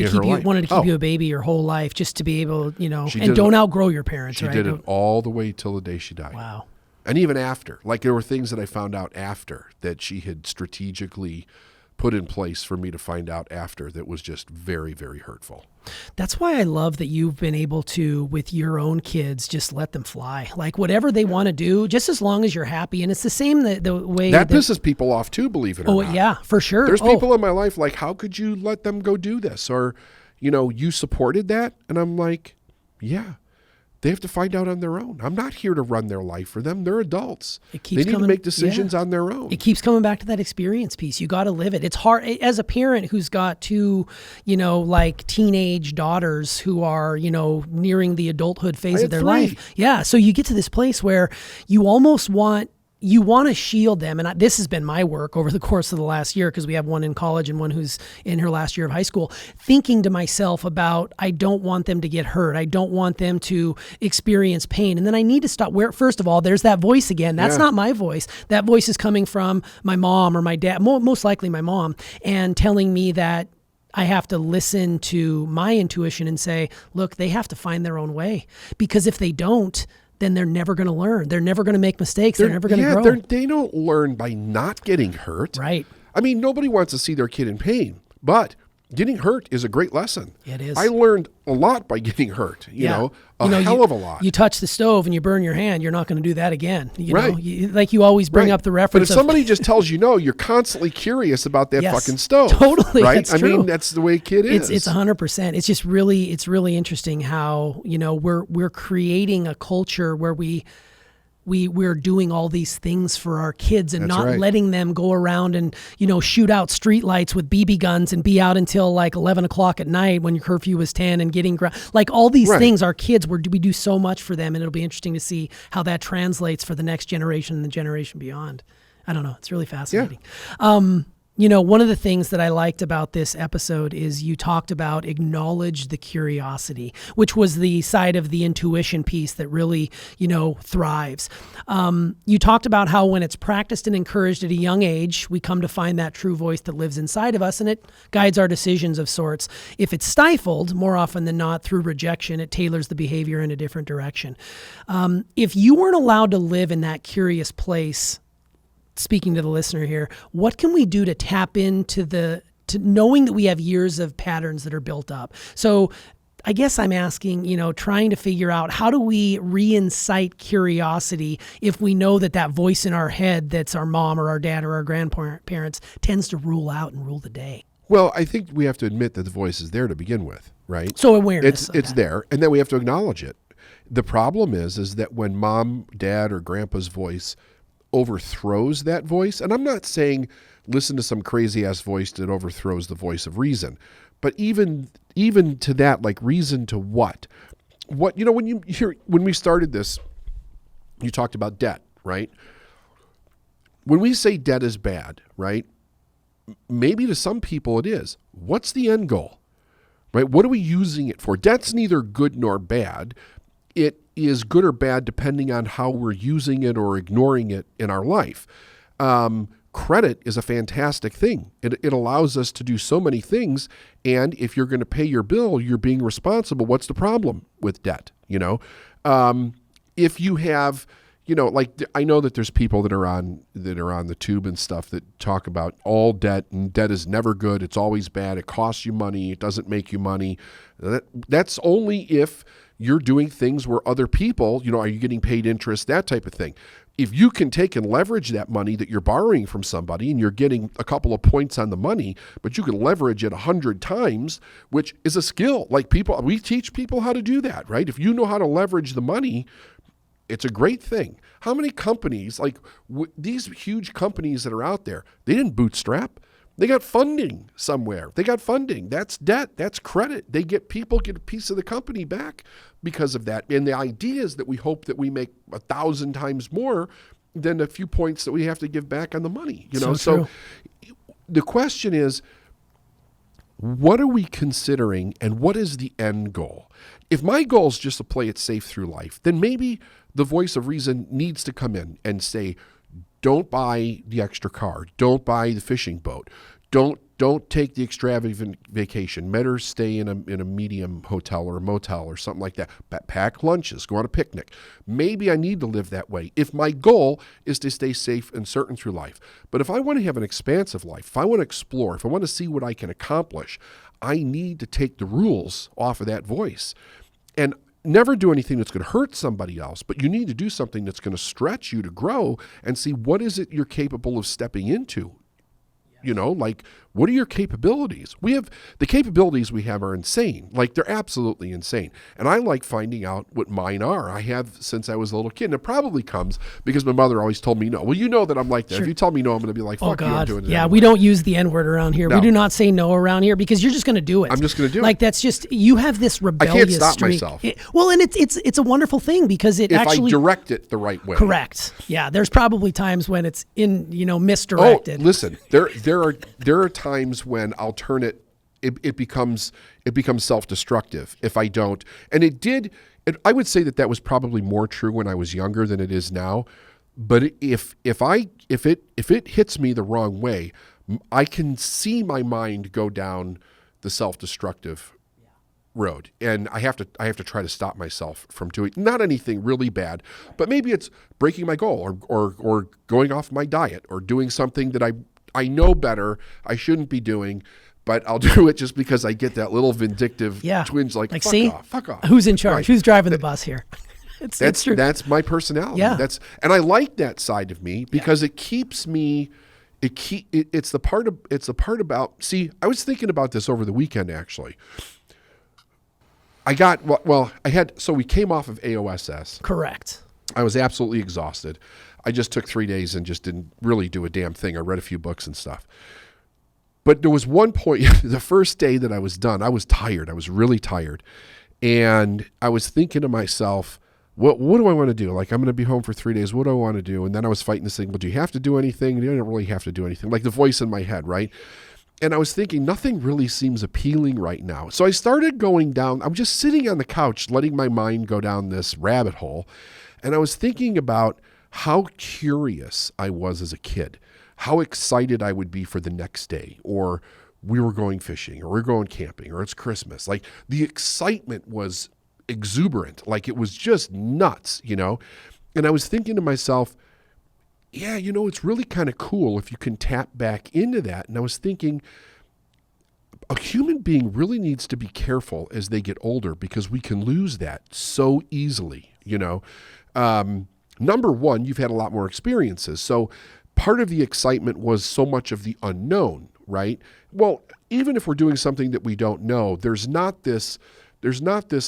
to keep you a baby your whole life just to be able, and don't outgrow your parents, right? She did it all the way till the day she died. Wow. And even after, like there were things that I found out after that she had strategically put in place for me to find out after that was just very, very hurtful. That's why I love that you've been able to, with your own kids, just let them fly. Like whatever they want to do, just as long as you're happy. And it's the same the way that pisses people off too, believe it or not. Oh, yeah, for sure. There's people in my life like, how could you let them go do this? Or, you supported that? And I'm like, yeah. They have to find out on their own. I'm not here to run their life for them. They're adults. They need to make decisions on their own. It keeps coming back to that experience piece. You got to live it. It's hard as a parent who's got two, like teenage daughters who are, nearing the adulthood phase of their life. Yeah. So you get to this place where you almost want to shield them. And this has been my work over the course of the last year, because we have one in college and one who's in her last year of high school, thinking to myself about, I don't want them to get hurt. I don't want them to experience pain. And then I need to stop first of all, there's that voice again. That's not my voice. That voice is coming from my mom or my dad, most likely my mom, and telling me that I have to listen to my intuition and say, look, they have to find their own way, because if they don't, then they're never going to learn. They're never going to make mistakes. They're never going to grow. They don't learn by not getting hurt. Right. I mean, nobody wants to see their kid in pain, but getting hurt is a great lesson. It is. I learned a lot by getting hurt, a hell of a lot. You touch the stove and you burn your hand, you're not going to do that again. You always bring up the reference. But if somebody just tells you no, you're constantly curious about that fucking stove. Totally. Right? That's true. I mean, that's the way a kid is. It's 100%. It's just really interesting how, we're creating a culture where we're doing all these things for our kids and letting them go around and, shoot out streetlights with BB guns and be out until like 11 o'clock at night when your curfew is 10 and getting like all these things. Our kids, we do so much for them, and it'll be interesting to see how that translates for the next generation and the generation beyond. I don't know. It's really fascinating. One of the things that I liked about this episode is you talked about acknowledge the curiosity, which was the side of the intuition piece that really, thrives. You talked about how when it's practiced and encouraged at a young age, we come to find that true voice that lives inside of us, and it guides our decisions of sorts. If it's stifled, more often than not, through rejection, it tailors the behavior in a different direction. If you weren't allowed to live in that curious place, speaking to the listener here, what can we do to tap into to knowing that we have years of patterns that are built up? So I guess I'm asking, trying to figure out, how do we re-incite curiosity if we know that voice in our head that's our mom or our dad or our grandparents tends to rule out and rule the day? Well, I think we have to admit that the voice is there to begin with, right? So awareness. It's there, and then we have to acknowledge it. The problem is that when mom, dad, or grandpa's voice overthrows that voice, and I'm not saying listen to some crazy ass voice that overthrows the voice of reason, but even to that, like, reason to what when we started this, you talked about debt, right? When we say debt is bad, right? Maybe to some people it is. What's the end goal, right? What are we using it for? Debt's neither good nor bad. It is good or bad depending on how we're using it or ignoring it in our life. Credit is a fantastic thing. It allows us to do so many things. And if you're going to pay your bill, you're being responsible. What's the problem with debt? If you have, like, I know that there's people that are on the tube and stuff that talk about all debt, and debt is never good. It's always bad. It costs you money. It doesn't make you money. That's only if you're doing things where other people, are you getting paid interest, that type of thing. If you can take and leverage that money that you're borrowing from somebody and you're getting a couple of points on the money, but you can leverage it 100 times, which is a skill. Like, we teach people how to do that, right? If you know how to leverage the money, it's a great thing. How many companies, like these huge companies that are out there, they didn't bootstrap. They got funding somewhere. They got funding. That's debt. That's credit. People get a piece of the company back because of that. And the idea is that we hope that we make 1,000 times more than a few points that we have to give back on the money. So the question is, what are we considering and what is the end goal? If my goal is just to play it safe through life, then maybe the voice of reason needs to come in and say, don't buy the extra car. Don't buy the fishing boat. Don't take the extravagant vacation. Better stay in a medium hotel or a motel or something like that. Pack lunches. Go on a picnic. Maybe I need to live that way if my goal is to stay safe and certain through life. But if I want to have an expansive life, if I want to explore, if I want to see what I can accomplish, I need to take the rules off of that voice. And never do anything that's going to hurt somebody else, but you need to do something that's going to stretch you to grow and see what is it you're capable of stepping into. Like, what are your capabilities? The capabilities we have are insane. Like, they're absolutely insane. And I like finding out what mine are. I have since I was a little kid. And it probably comes because my mother always told me no. Well, you know that I'm like that. Sure. If you tell me no, I'm going to be like, fuck you, I'm doing it. Yeah, anyway. We don't use the N-word around here. No. We do not say no around here because you're just going to do it. I'm just going to do it. Like, that's just, you have this rebellious I can't stop streak. myself. And it's a wonderful thing because if I direct it the right way. Correct. Yeah, there's probably times when it's misdirected. Oh, listen, there are times when I'll turn it becomes self-destructive if I don't. And I would say that was probably more true when I was younger than it is now. But if it hits me the wrong way, I can see my mind go down the self-destructive road, and I have to try to stop myself from doing not anything really bad, but maybe it's breaking my goal or going off my diet or doing something that I know better I shouldn't be doing, but I'll do it just because I get that little vindictive twinge, like fuck off. Who's in charge? Right. Who's driving the bus here? It's true. That's my personality. Yeah. And I like that side of me because it keeps me. It's the part about. See, I was thinking about this over the weekend actually. So we came off of AOSS. Correct. I was absolutely exhausted. I just took 3 days and just didn't really do a damn thing. I read a few books and stuff. But there was one point, the first day that I was done, I was tired. I was really tired. And I was thinking to myself, what do I want to do? Like, I'm going to be home for 3 days. What do I want to do? And then I was fighting this thing. Well, do you have to do anything? You don't really have to do anything. Like the voice in my head, right? And I was thinking, nothing really seems appealing right now. So I started going down. I'm just sitting on the couch, letting my mind go down this rabbit hole. And I was thinking about how curious I was as a kid, how excited I would be for the next day, or we were going fishing, or we're going camping, or it's Christmas. Like the excitement was exuberant, like it was just nuts, And I was thinking to myself, yeah, it's really kind of cool if you can tap back into that. And I was thinking, a human being really needs to be careful as they get older because we can lose that so easily, Number one, you've had a lot more experiences. So part of the excitement was so much of the unknown, right? Well, even if we're doing something that we don't know, there's not this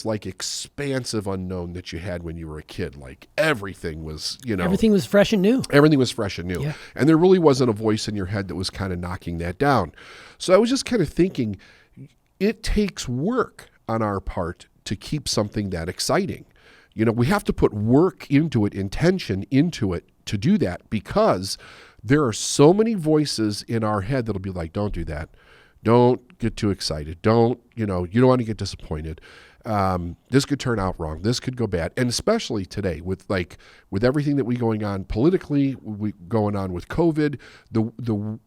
like expansive unknown that you had when you were a kid. Like everything was, Everything was fresh and new. Everything was fresh and new. Yeah. And there really wasn't a voice in your head that was kind of knocking that down. So I was just kind of thinking, it takes work on our part to keep something that exciting. We have to put work into it, intention into it to do that, because there are so many voices in our head that'll be like, don't do that. Don't get too excited. You don't want to get disappointed. This could turn out wrong. This could go bad. And especially today with everything that we going on politically, going on with COVID,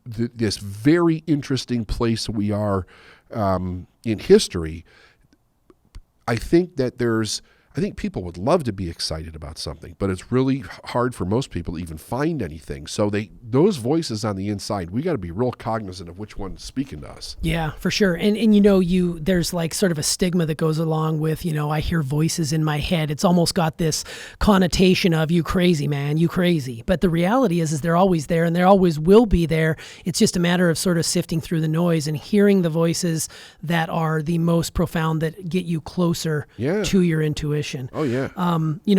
this very interesting place we are in history. I think people would love to be excited about something, but it's really hard for most people to even find anything. So those voices on the inside, we got to be real cognizant of which one's speaking to us. Yeah, for sure. And there's like sort of a stigma that goes along with, I hear voices in my head. It's almost got this connotation of you crazy, man, you crazy. But the reality is they're always there and they always will be there. It's just a matter of sort of sifting through the noise and hearing the voices that are the most profound, that get you closer to your intuition. Oh, yeah.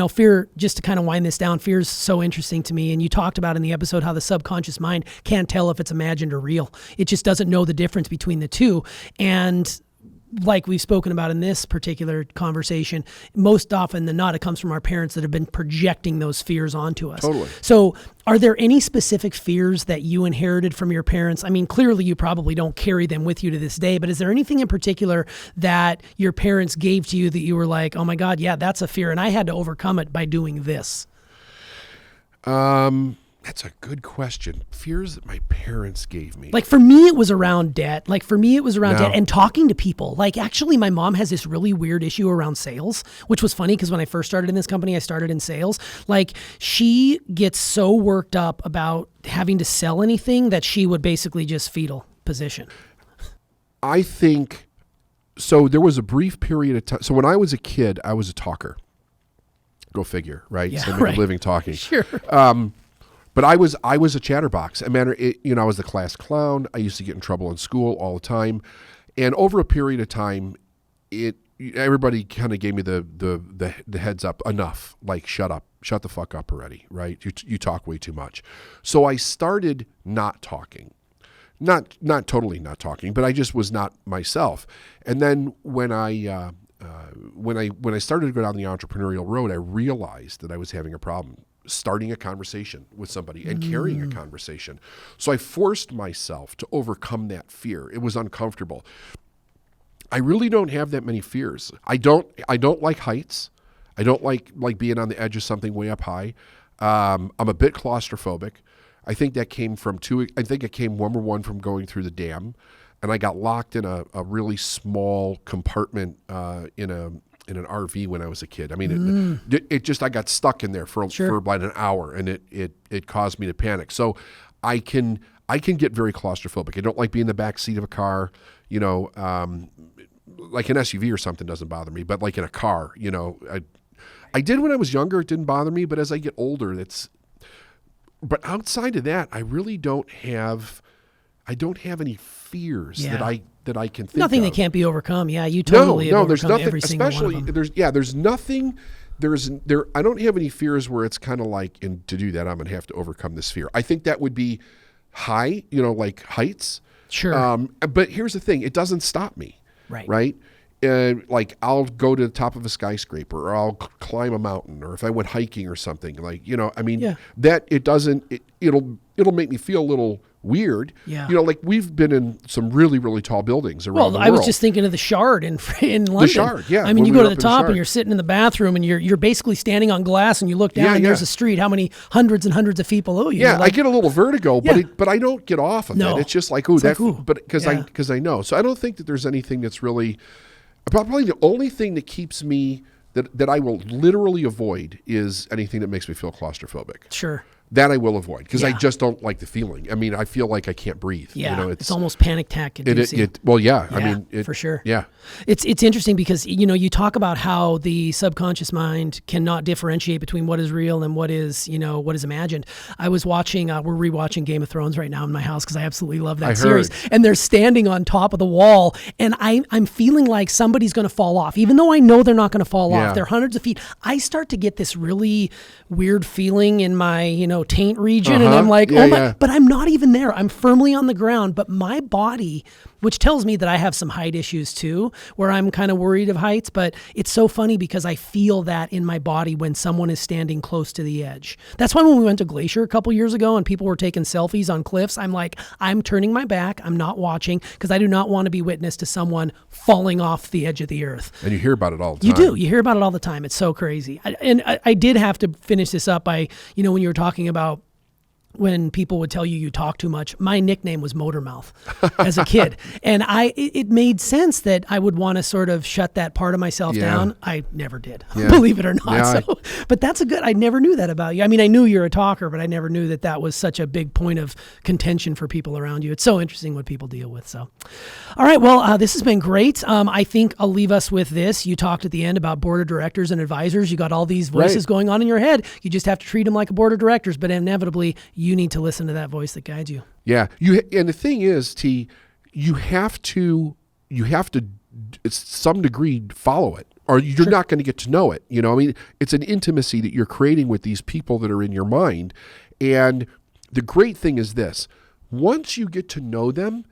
Fear, just to kind of wind this down, fear is so interesting to me. And you talked about in the episode how the subconscious mind can't tell if it's imagined or real. It just doesn't know the difference between the two. And like we've spoken about in this particular conversation, most often than not, it comes from our parents that have been projecting those fears onto us. Totally. So are there any specific fears that you inherited from your parents? I mean, clearly you probably don't carry them with you to this day, but is there anything in particular that your parents gave to you that you were like, oh my God, yeah, that's a fear, and I had to overcome it by doing this? That's a good question. Fears that my parents gave me. Like for me, it was around debt. Debt and talking to people. Like actually, my mom has this really weird issue around sales, which was funny because when I first started in this company, I started in sales. Like she gets so worked up about having to sell anything that she would basically just fetal position. I think, so there was a brief period of time. So when I was a kid, I was a talker. Go figure, right? Yeah, so I make a living talking. Sure. But I was a chatterbox. I was the class clown. I used to get in trouble in school all the time, and over a period of time, everybody kind of gave me the heads up. Enough, like shut the fuck up already, right? You talk way too much. So I started not talking, not totally not talking, but I just was not myself. And then when I started to go down the entrepreneurial road, I realized that I was having a problem starting a conversation with somebody and carrying a conversation. So I forced myself to overcome that fear. It was uncomfortable. I really don't have that many fears. I don't like heights. I don't like being on the edge of something way up high. I'm a bit claustrophobic. I think that came from number one from going through the dam, and I got locked in a really small compartment in an RV when I was a kid. I mean, I got stuck in there for about an hour, and it caused me to panic. So I can get very claustrophobic. I don't like being in the back seat of a car, like an SUV or something doesn't bother me, but like in a car, I did when I was younger, it didn't bother me, but as I get older, but outside of that, I really don't have any fears that I can think nothing of. that can't be overcome. Yeah, you totally have there's overcome nothing, every single one of them. there's nothing. I don't have any fears where it's kind of like, and to do that, I'm going to have to overcome this fear. I think that would be like heights. Sure. But here's the thing: it doesn't stop me. Right. Right. like I'll go to the top of a skyscraper, or I'll climb a mountain, or if I went hiking or something, like, I mean, that it'll make me feel a little weird. Yeah. Like we've been in some really, really tall buildings around the world. I was just thinking of the Shard in London. The Shard, yeah. I mean, you go to the top and you're sitting in the bathroom and you're basically standing on glass and you look down and there's a street. How many hundreds and hundreds of feet below you? Yeah, I get a little vertigo, but I don't get off of it. It's just like, because I know. So I don't think that there's anything that's really, probably the only thing that keeps me, that I will literally avoid is anything that makes me feel claustrophobic. Sure. That I will avoid because I just don't like the feeling. I mean, I feel like I can't breathe. Yeah, it's almost panic attack inducing. I mean, for sure. Yeah, it's interesting because you talk about how the subconscious mind cannot differentiate between what is real and what is imagined. I was watching, we're rewatching Game of Thrones right now in my house because I absolutely love that series. And they're standing on top of the wall, and I'm feeling like somebody's going to fall off, even though I know they're not going to fall off. They're hundreds of feet. I start to get this really weird feeling in my taint region, and I'm like, but I'm not even there. I'm firmly on the ground, but my body, which tells me that I have some height issues too, where I'm kind of worried of heights. But it's so funny because I feel that in my body when someone is standing close to the edge. That's why when we went to Glacier a couple years ago and people were taking selfies on cliffs, I'm like, I'm turning my back. I'm not watching because I do not want to be witness to someone falling off the edge of the earth. And you hear about it all the time. You do. You hear about it all the time. It's so crazy. I did have to finish this up by, when you were talking about when people would tell you talk too much, my nickname was Motor Mouth as a kid. And it made sense that I would want to sort of shut that part of myself down. I never did, believe it or not. But that's I never knew that about you. I mean, I knew you're a talker, but I never knew that was such a big point of contention for people around you. It's so interesting what people deal with. So, all right, well, this has been great. I think I'll leave us with this. You talked at the end about board of directors and advisors. You got all these voices going on in your head. You just have to treat them like a board of directors, but inevitably you need to listen to that voice that guides you. Yeah. And the thing is, T, you have to some degree follow it, or you're not going to get to know it. I mean, it's an intimacy that you're creating with these people that are in your mind. And the great thing is this: once you get to know them,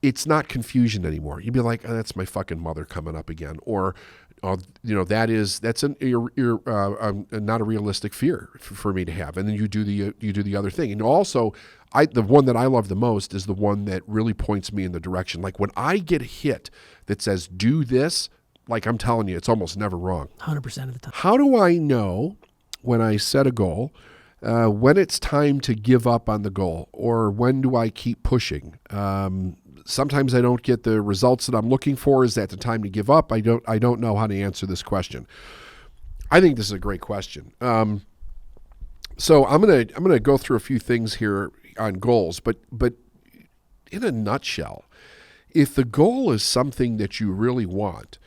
it's not confusion anymore. You'd be like, that's my fucking mother coming up again. Or, that's not a realistic fear for me to have. And then you do the other thing. And also, the one that I love the most is the one that really points me in the direction. Like when I get a hit that says, do this, like I'm telling you, it's almost never wrong. 100% of the time. How do I know when I set a goal, when it's time to give up on the goal, or when do I keep pushing? Sometimes I don't get the results that I'm looking for. Is that the time to give up? I don't know how to answer this question. I think this is a great question. So I'm gonna go through a few things here on goals, but in a nutshell, if the goal is something that you really want,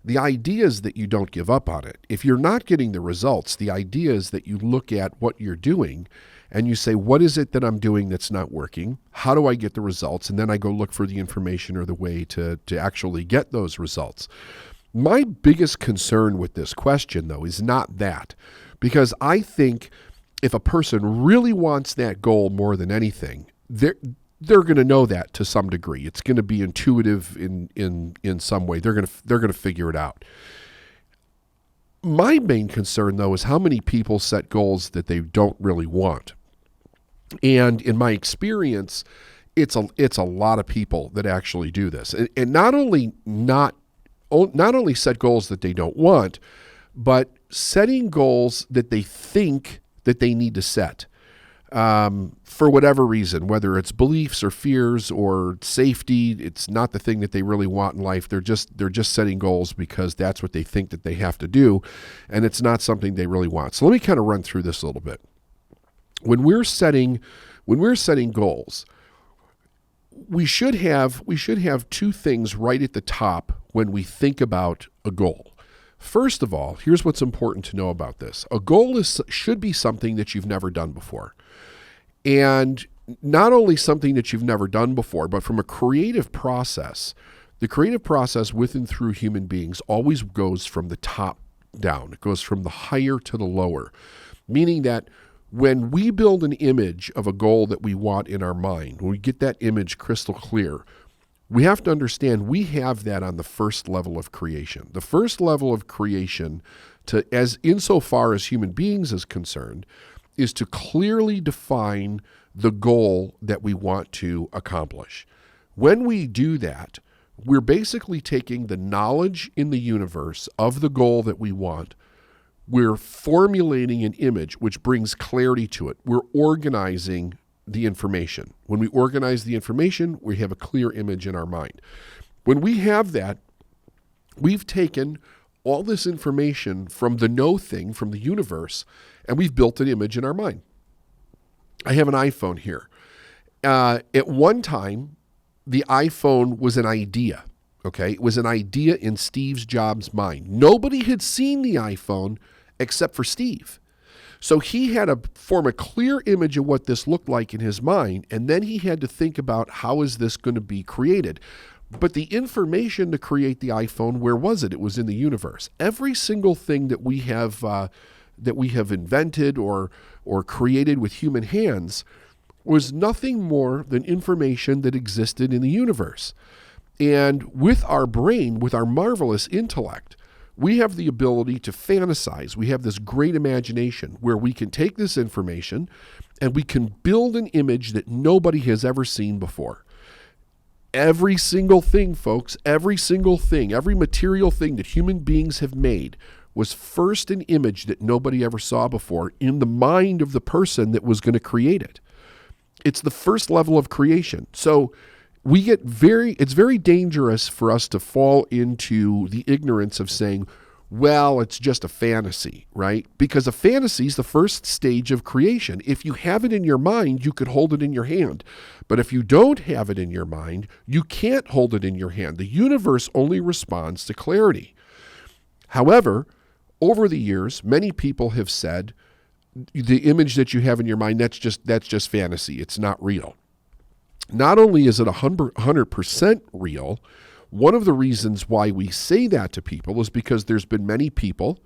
the idea is that you don't give up on it. If you're not getting the results, the idea is that you look at what you're doing and you say, what is it that I'm doing that's not working? How do I get the results? And then I go look for the information or the way to actually get those results. My biggest concern with this question, though, is not that. Because I think if a person really wants that goal more than anything, they're going to know that to some degree. It's going to be intuitive in some way. They're going to figure it out. My main concern, though, is how many people set goals that they don't really want. And in my experience, it's a lot of people that actually do this, and not only set goals that they don't want, but setting goals that they think that they need to set for whatever reason, whether it's beliefs or fears or safety. It's not the thing that they really want in life. They're just setting goals because that's what they think that they have to do, and it's not something they really want. So let me kind of run through this a little bit. When we're setting goals, we should have two things right at the top when we think about a goal. First of all, here's what's important to know about this. A goal should be something that you've never done before. And not only something that you've never done before, but from a creative process, the creative process with and through human beings always goes from the top down. It goes from the higher to the lower, meaning that when we build an image of a goal that we want in our mind, when we get that image crystal clear, we have to understand we have that on the first level of creation. The first level of creation, as insofar as human beings is concerned, is to clearly define the goal that we want to accomplish. When we do that, we're basically taking the knowledge in the universe of the goal that we want. We're formulating an image which brings clarity to it. We're organizing the information. When we organize the information, we have a clear image in our mind. When we have that, we've taken all this information from the know thing, from the universe, and we've built an image in our mind. I have an iPhone here. At one time, the iPhone was an idea, okay? It was an idea in Steve Jobs' mind. Nobody had seen the iPhone except for Steve. So he had to form a clear image of what this looked like in his mind, and then he had to think about how is this going to be created. But the information to create the iPhone, where was it? It was in the universe. Every single thing that we have invented or created with human hands was nothing more than information that existed in the universe. And with our brain, with our marvelous intellect, we have the ability to fantasize. We have this great imagination where we can take this information and we can build an image that nobody has ever seen before. Every single thing, folks, every single thing, every material thing that human beings have made was first an image that nobody ever saw before in the mind of the person that was going to create it. It's the first level of creation. So it's very dangerous for us to fall into the ignorance of saying, well, it's just a fantasy, right? Because a fantasy is the first stage of creation. If you have it in your mind, you could hold it in your hand. But if you don't have it in your mind, you can't hold it in your hand. The universe only responds to clarity. However, over the years, many people have said, the image that you have in your mind, that's just fantasy. It's not real. Not only is it 100% real, one of the reasons why we say that to people is because there's been many people,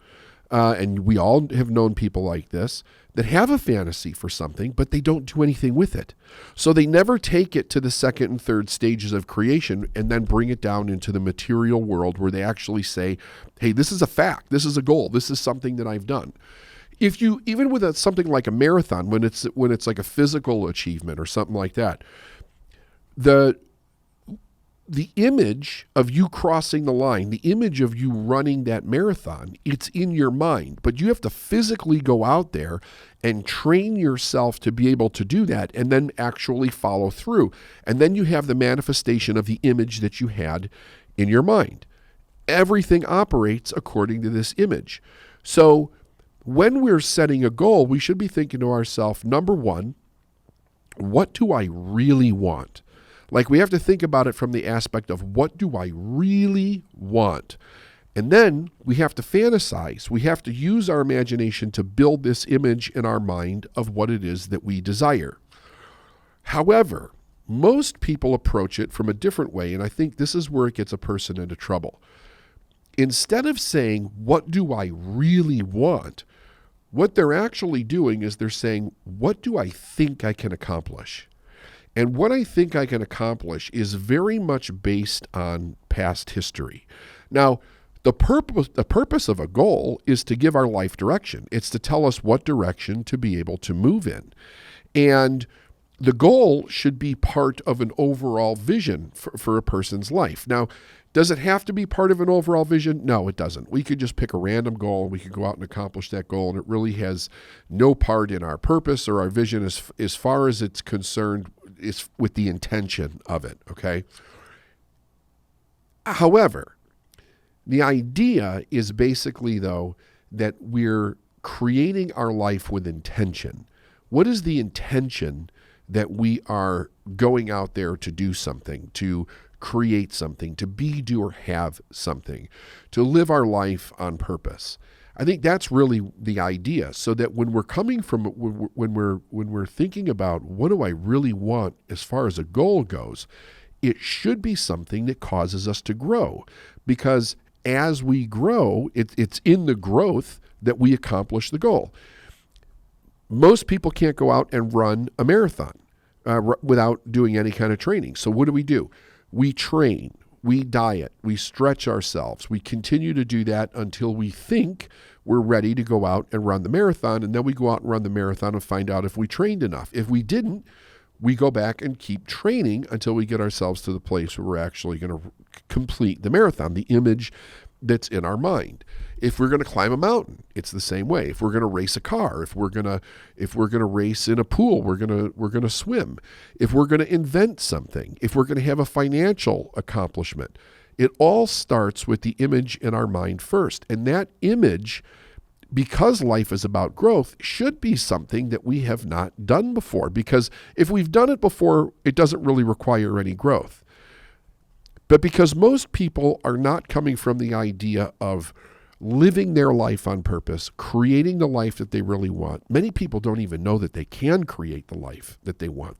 and we all have known people like this, that have a fantasy for something, but they don't do anything with it. So they never take it to the second and third stages of creation and then bring it down into the material world where they actually say, hey, this is a fact, this is a goal, this is something that I've done. If you, even with something like a marathon, when it's like a physical achievement or something like that, the image of you crossing the line, the image of you running that marathon, it's in your mind, but you have to physically go out there and train yourself to be able to do that and then actually follow through. And then you have the manifestation of the image that you had in your mind. Everything operates according to this image. So when we're setting a goal, we should be thinking to ourselves, number one, what do I really want? Like, we have to think about it from the aspect of what do I really want? And then we have to fantasize. We have to use our imagination to build this image in our mind of what it is that we desire. However, most people approach it from a different way, and I think this is where it gets a person into trouble. Instead of saying, what do I really want? What they're actually doing is they're saying, what do I think I can accomplish? And what I think I can accomplish is very much based on past history. Now, the purpose of a goal is to give our life direction. It's to tell us what direction to be able to move in. And the goal should be part of an overall vision for a person's life. Now, does it have to be part of an overall vision? No, it doesn't. We could just pick a random goal, we could go out and accomplish that goal, and it really has no part in our purpose or our vision as far as it's concerned is with the intention of it, okay? However, the idea is basically, though, that we're creating our life with intention. What is the intention that we are going out there to do something, to create something, to be, do, or have something, to live our life on purpose? I think that's really the idea, so that when we're coming from, when we're thinking about what do I really want as far as a goal goes, it should be something that causes us to grow, because as we grow, it's in the growth that we accomplish the goal. Most people can't go out and run a marathon without doing any kind of training. So what do? we train, we diet, we stretch ourselves. We continue to do that until we think we're ready to go out and run the marathon. And then we go out and run the marathon and find out if we trained enough. If we didn't, we go back and keep training until we get ourselves to the place where we're actually going to complete the marathon, the image that's in our mind. If we're going to climb a mountain, it's the same way. If we're going to race a car, if we're going to race in a pool, we're going to swim. If we're going to invent something, if we're going to have a financial accomplishment, it all starts with the image in our mind first. And that image, because life is about growth, should be something that we have not done before. Because if we've done it before, it doesn't really require any growth. But because most people are not coming from the idea of living their life on purpose, creating the life that they really want, many people don't even know that they can create the life that they want.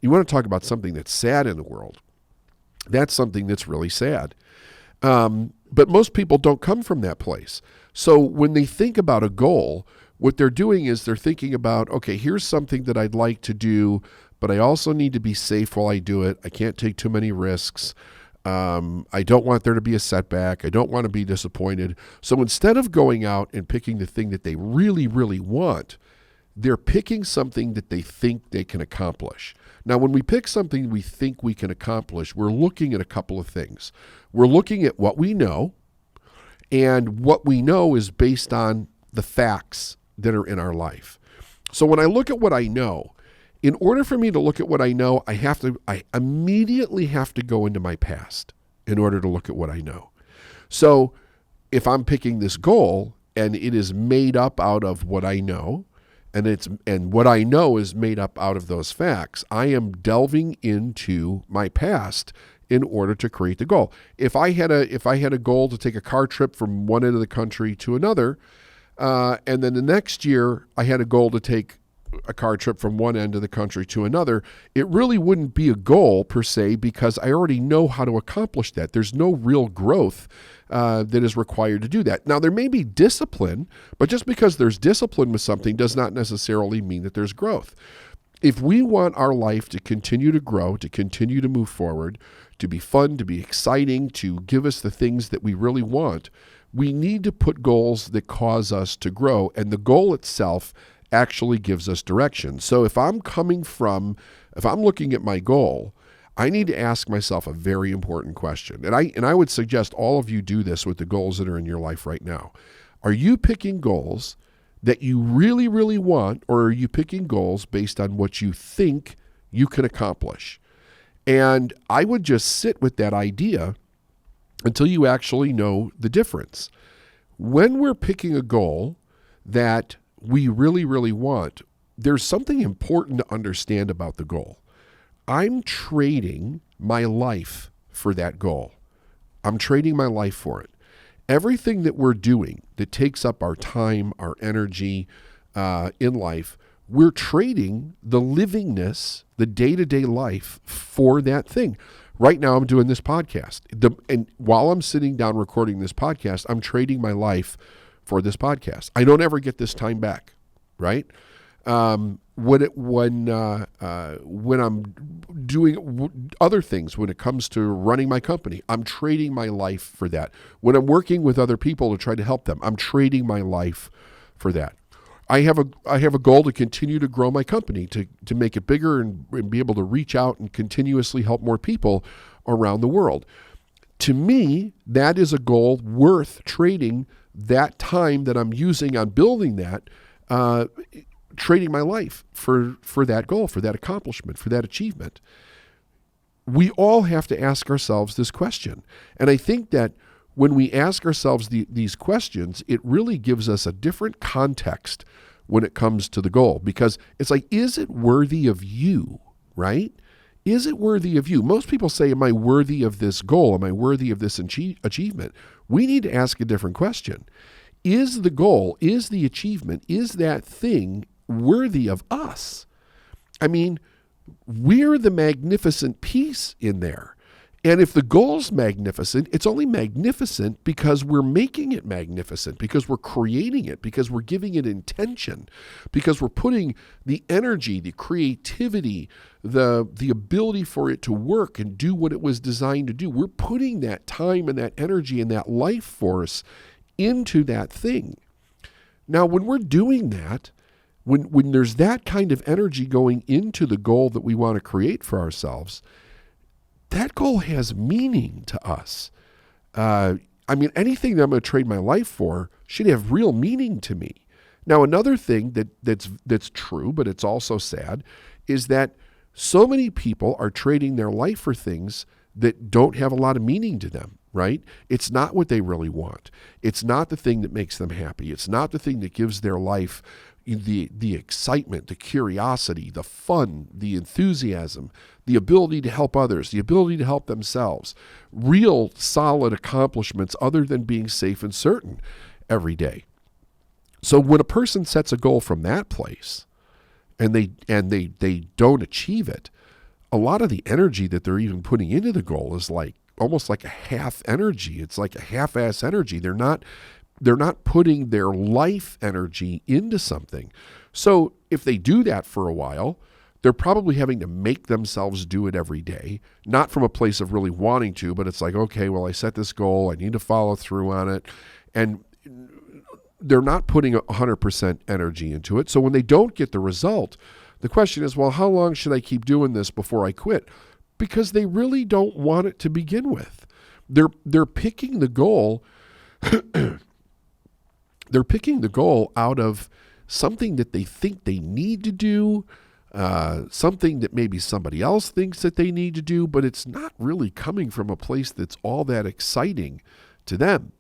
You want to talk about something that's sad in the world. That's something that's really sad. But most people don't come from that place. So when they think about a goal, what they're doing is they're thinking about, okay, here's something that I'd like to do, but I also need to be safe while I do it. I can't take too many risks. I don't want there to be a setback. I don't want to be disappointed. So instead of going out and picking the thing that they really, really want, they're picking something that they think they can accomplish. Now, when we pick something we think we can accomplish, we're looking at a couple of things. We're looking at what we know, and what we know is based on the facts that are in our life. So when I look at what I know, in order for me to look at what I know, I immediately have to go into my past in order to look at what I know. So if I'm picking this goal and it is made up out of what I know, and what I know is made up out of those facts, I am delving into my past in order to create the goal. If I had a goal to take a car trip from one end of the country to another, and then the next year I had a goal to take a car trip from one end of the country to another, it really wouldn't be a goal per se, because I already know how to accomplish that. There's no real growth that is required to do that. Now, there may be discipline, but just because there's discipline with something does not necessarily mean that there's growth. If we want our life to continue to grow, to continue to move forward, to be fun, to be exciting, to give us the things that we really want, we need to put goals that cause us to grow, and the goal itself actually gives us direction. So if I'm looking at my goal, I need to ask myself a very important question. And I would suggest all of you do this with the goals that are in your life right now. Are you picking goals that you really, really want, or are you picking goals based on what you think you can accomplish? And I would just sit with that idea until you actually know the difference. When we're picking a goal that we really, really want, there's something important to understand about the goal. I'm trading my life for that goal. I'm trading my life for it. Everything that we're doing that takes up our time, our energy in life, we're trading the livingness, the day-to-day life for that thing. Right now, I'm doing this podcast. And while I'm sitting down recording this podcast, I'm trading my life for this podcast. I don't ever get this time back, right? When I'm doing other things, when it comes to running my company, I'm trading my life for that. When I'm working with other people to try to help them, I'm trading my life for that. I have a goal to continue to grow my company, to make it bigger and be able to reach out and continuously help more people around the world. To me, that is a goal worth trading that time that I'm using on building that, trading my life for that goal, for that accomplishment, for that achievement. We all have to ask ourselves this question. And I think that when we ask ourselves these questions, it really gives us a different context when it comes to the goal. Because it's like, is it worthy of you, right? Is it worthy of you? Most people say, am I worthy of this goal? Am I worthy of this achievement? We need to ask a different question. Is the goal, is the achievement, is that thing worthy of us? I mean, we're the magnificent piece in there. And if the goal's magnificent, it's only magnificent because we're making it magnificent, because we're creating it, because we're giving it intention, because we're putting the energy, the creativity, the ability for it to work and do what it was designed to do. We're putting that time and that energy and that life force into that thing. Now, when we're doing that, when there's that kind of energy going into the goal that we want to create for ourselves, that goal has meaning to us. Anything that I'm going to trade my life for should have real meaning to me. Now, another thing that's true, but it's also sad, is that so many people are trading their life for things that don't have a lot of meaning to them, right? It's not what they really want. It's not the thing that makes them happy. It's not the thing that gives their life the excitement, the curiosity, the fun, the enthusiasm, the ability to help others, the ability to help themselves, real solid accomplishments other than being safe and certain every day. So when a person sets a goal from that place and they don't achieve it, a lot of the energy that they're even putting into the goal is like almost like a half energy. It's like a half-ass energy. They're not putting their life energy into something. So if they do that for a while, they're probably having to make themselves do it every day, not from a place of really wanting to, but it's like, okay, well, I set this goal, I need to follow through on it. And they're not putting 100% energy into it. So when they don't get the result, the question is, well, how long should I keep doing this before I quit? Because they really don't want it to begin with. They're picking the goal They're picking the goal out of something that they think they need to do, something that maybe somebody else thinks that they need to do, but it's not really coming from a place that's all that exciting to them.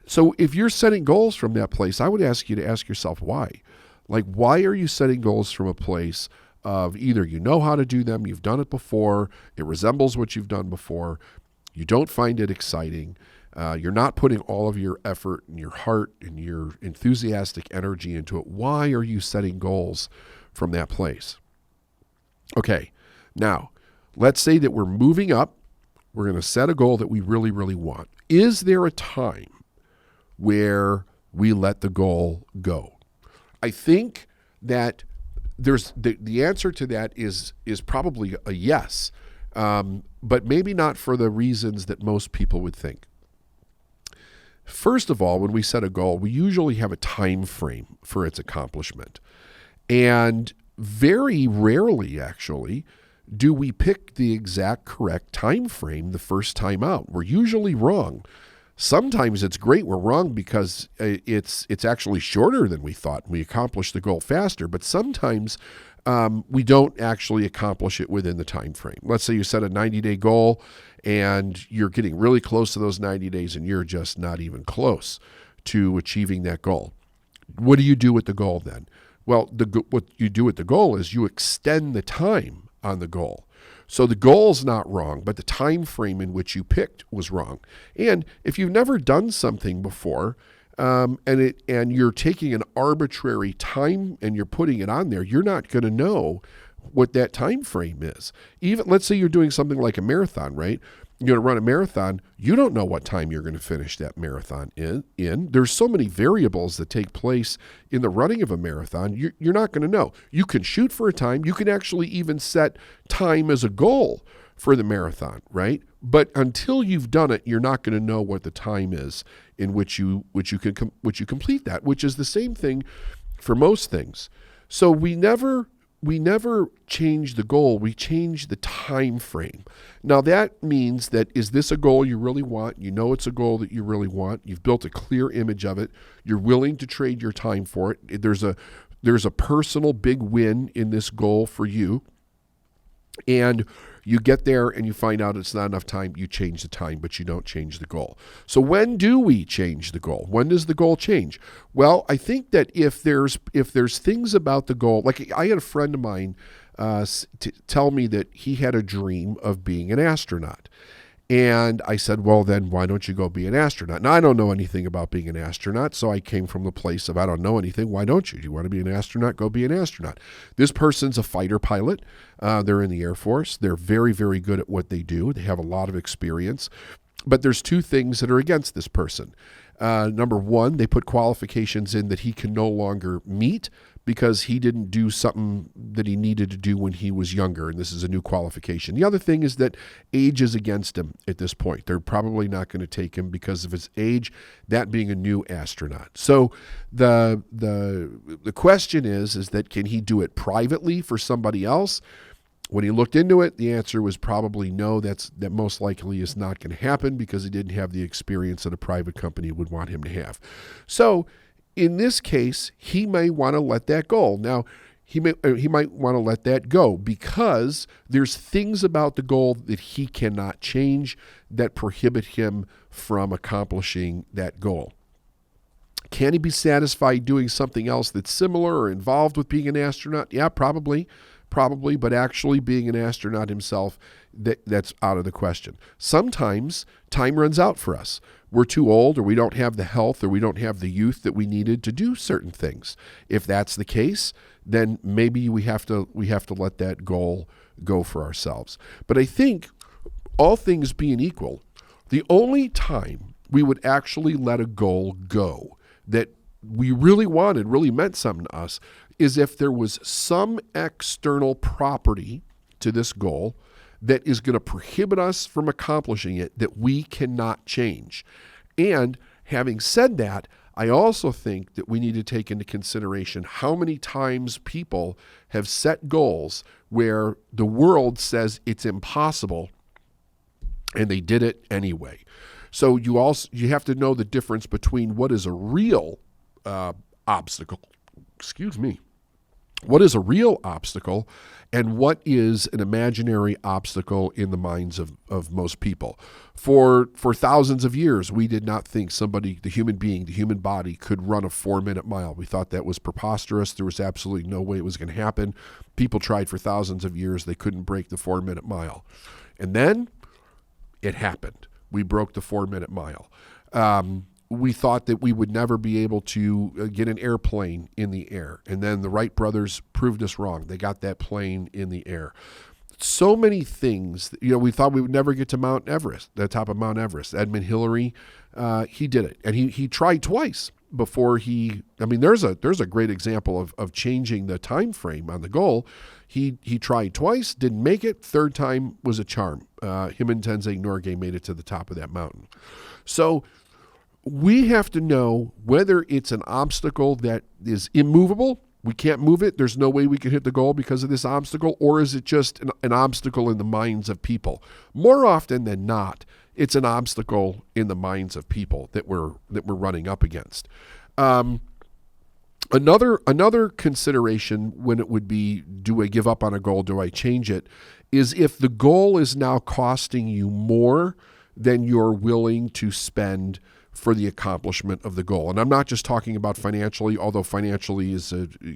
So if you're setting goals from that place, I would ask you to ask yourself why. Like, why are you setting goals from a place of either you know how to do them, you've done it before, it resembles what you've done before, you don't find it exciting, you're not putting all of your effort and your heart and your enthusiastic energy into it. Why are you setting goals from that place? Okay, now, let's say that we're moving up. We're going to set a goal that we really, really want. Is there a time where we let the goal go? I think that there's the answer to that is probably a yes, but maybe not for the reasons that most people would think. First of all, when we set a goal, we usually have a time frame for its accomplishment. And very rarely, actually, do we pick the exact correct time frame the first time out. We're usually wrong. Sometimes it's great we're wrong because it's actually shorter than we thought. We accomplish the goal faster, but sometimes we don't actually accomplish it within the time frame. Let's say you set a 90-day goal and you're getting really close to those 90 days and you're just not even close to achieving that goal. What do you do with the goal then? Well, what you do with the goal is you extend the time on the goal. So the goal's not wrong, but the time frame in which you picked was wrong. And if you've never done something before, and you're taking an arbitrary time and you're putting it on there, you're not going to know what that time frame is. Even let's say you're doing something like a marathon, right? You're going to run a marathon. You don't know what time you're going to finish that marathon in. There's so many variables that take place in the running of a marathon. You're not going to know. You can shoot for a time. You can actually even set time as a goal for the marathon, right? But until you've done it, you're not going to know what the time is in which you complete that, which is the same thing for most things. So we never change the goal, we change the time frame. Now that means that, is this a goal you really want? You know it's a goal that you really want. You've built a clear image of it. You're willing to trade your time for it. There's a personal big win in this goal for you. And you get there and you find out it's not enough time, you change the time, but you don't change the goal. So when do we change the goal? When does the goal change? Well, I think that if there's things about the goal, like I had a friend of mine tell me that he had a dream of being an astronaut. And I said, well, then why don't you go be an astronaut? Now, I don't know anything about being an astronaut, so I came from the place of I don't know anything. Why don't you? Do you want to be an astronaut? Go be an astronaut. This person's a fighter pilot. They're in the Air Force. They're very, very good at what they do. They have a lot of experience. But there's two things that are against this person. Number one, they put qualifications in that he can no longer meet because he didn't do something that he needed to do when he was younger, and this is a new qualification. The other thing is that age is against him at this point. They're probably not going to take him because of his age, that being a new astronaut. So the question is that can he do it privately for somebody else? When he looked into it, the answer was probably no. That most likely is not going to happen because he didn't have the experience that a private company would want him to have. So in this case, he may want to let that go. Now, he might want to let that go because there's things about the goal that he cannot change that prohibit him from accomplishing that goal. Can he be satisfied doing something else that's similar or involved with being an astronaut? Yeah, probably, but actually being an astronaut himself, that's out of the question. Sometimes time runs out for us. We're too old, or we don't have the health, or we don't have the youth that we needed to do certain things. If that's the case, then maybe we have to let that goal go for ourselves. But I think, all things being equal, the only time we would actually let a goal go that we really wanted, really meant something to us, is if there was some external property to this goal that is going to prohibit us from accomplishing it that we cannot change. And having said that, I also think that we need to take into consideration how many times people have set goals where the world says it's impossible and they did it anyway. So you have to know the difference between what is a real obstacle. What is a real obstacle and what is an imaginary obstacle in the minds of most people. For thousands of years, we did not think somebody, the human being, the human body, could run a 4-minute mile. We thought that was preposterous. There was absolutely no way it was going to happen. People tried for thousands of years. They couldn't break the 4-minute mile. And then it happened. We broke the 4-minute mile. We thought that we would never be able to get an airplane in the air. And then the Wright brothers proved us wrong. They got that plane in the air. So many things, we thought we would never get to Mount Everest, the top of Mount Everest. Edmund Hillary, he did it. And he tried twice before there's a great example of changing the time frame on the goal. He tried twice, didn't make it. Third time was a charm. Him and Tenzing Norgay made it to the top of that mountain. So we have to know whether it's an obstacle that is immovable. We can't move it. There's no way we can hit the goal because of this obstacle. Or is it just an obstacle in the minds of people? More often than not, it's an obstacle in the minds of people that we're running up against. Another consideration when it would be, do I give up on a goal? Do I change it? Is if the goal is now costing you more than you're willing to spend for the accomplishment of the goal. And I'm not just talking about financially, although financially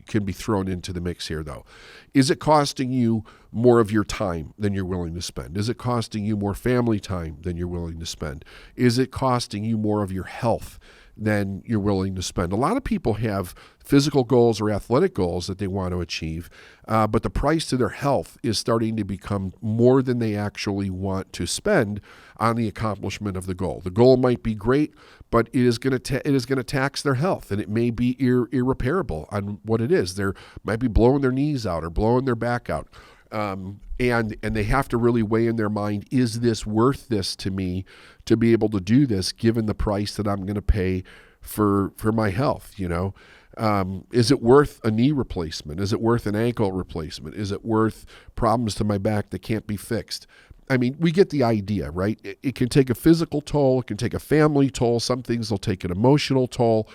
can be thrown into the mix here, though. Is it costing you more of your time than you're willing to spend? Is it costing you more family time than you're willing to spend? Is it costing you more of your health than you're willing to spend? A lot of people have physical goals or athletic goals that they want to achieve, but the price to their health is starting to become more than they actually want to spend on the accomplishment of the goal. The goal might be great, but it is going to tax their health, and it may be irreparable on what it is. They might be blowing their knees out or blowing their back out. And they have to really weigh in their mind, is this worth this to me to be able to do this given the price that I'm going to pay for my health, Is it worth a knee replacement? Is it worth an ankle replacement? Is it worth problems to my back that can't be fixed? I mean, we get the idea, right? It can take a physical toll. It can take a family toll. Some things will take an emotional toll.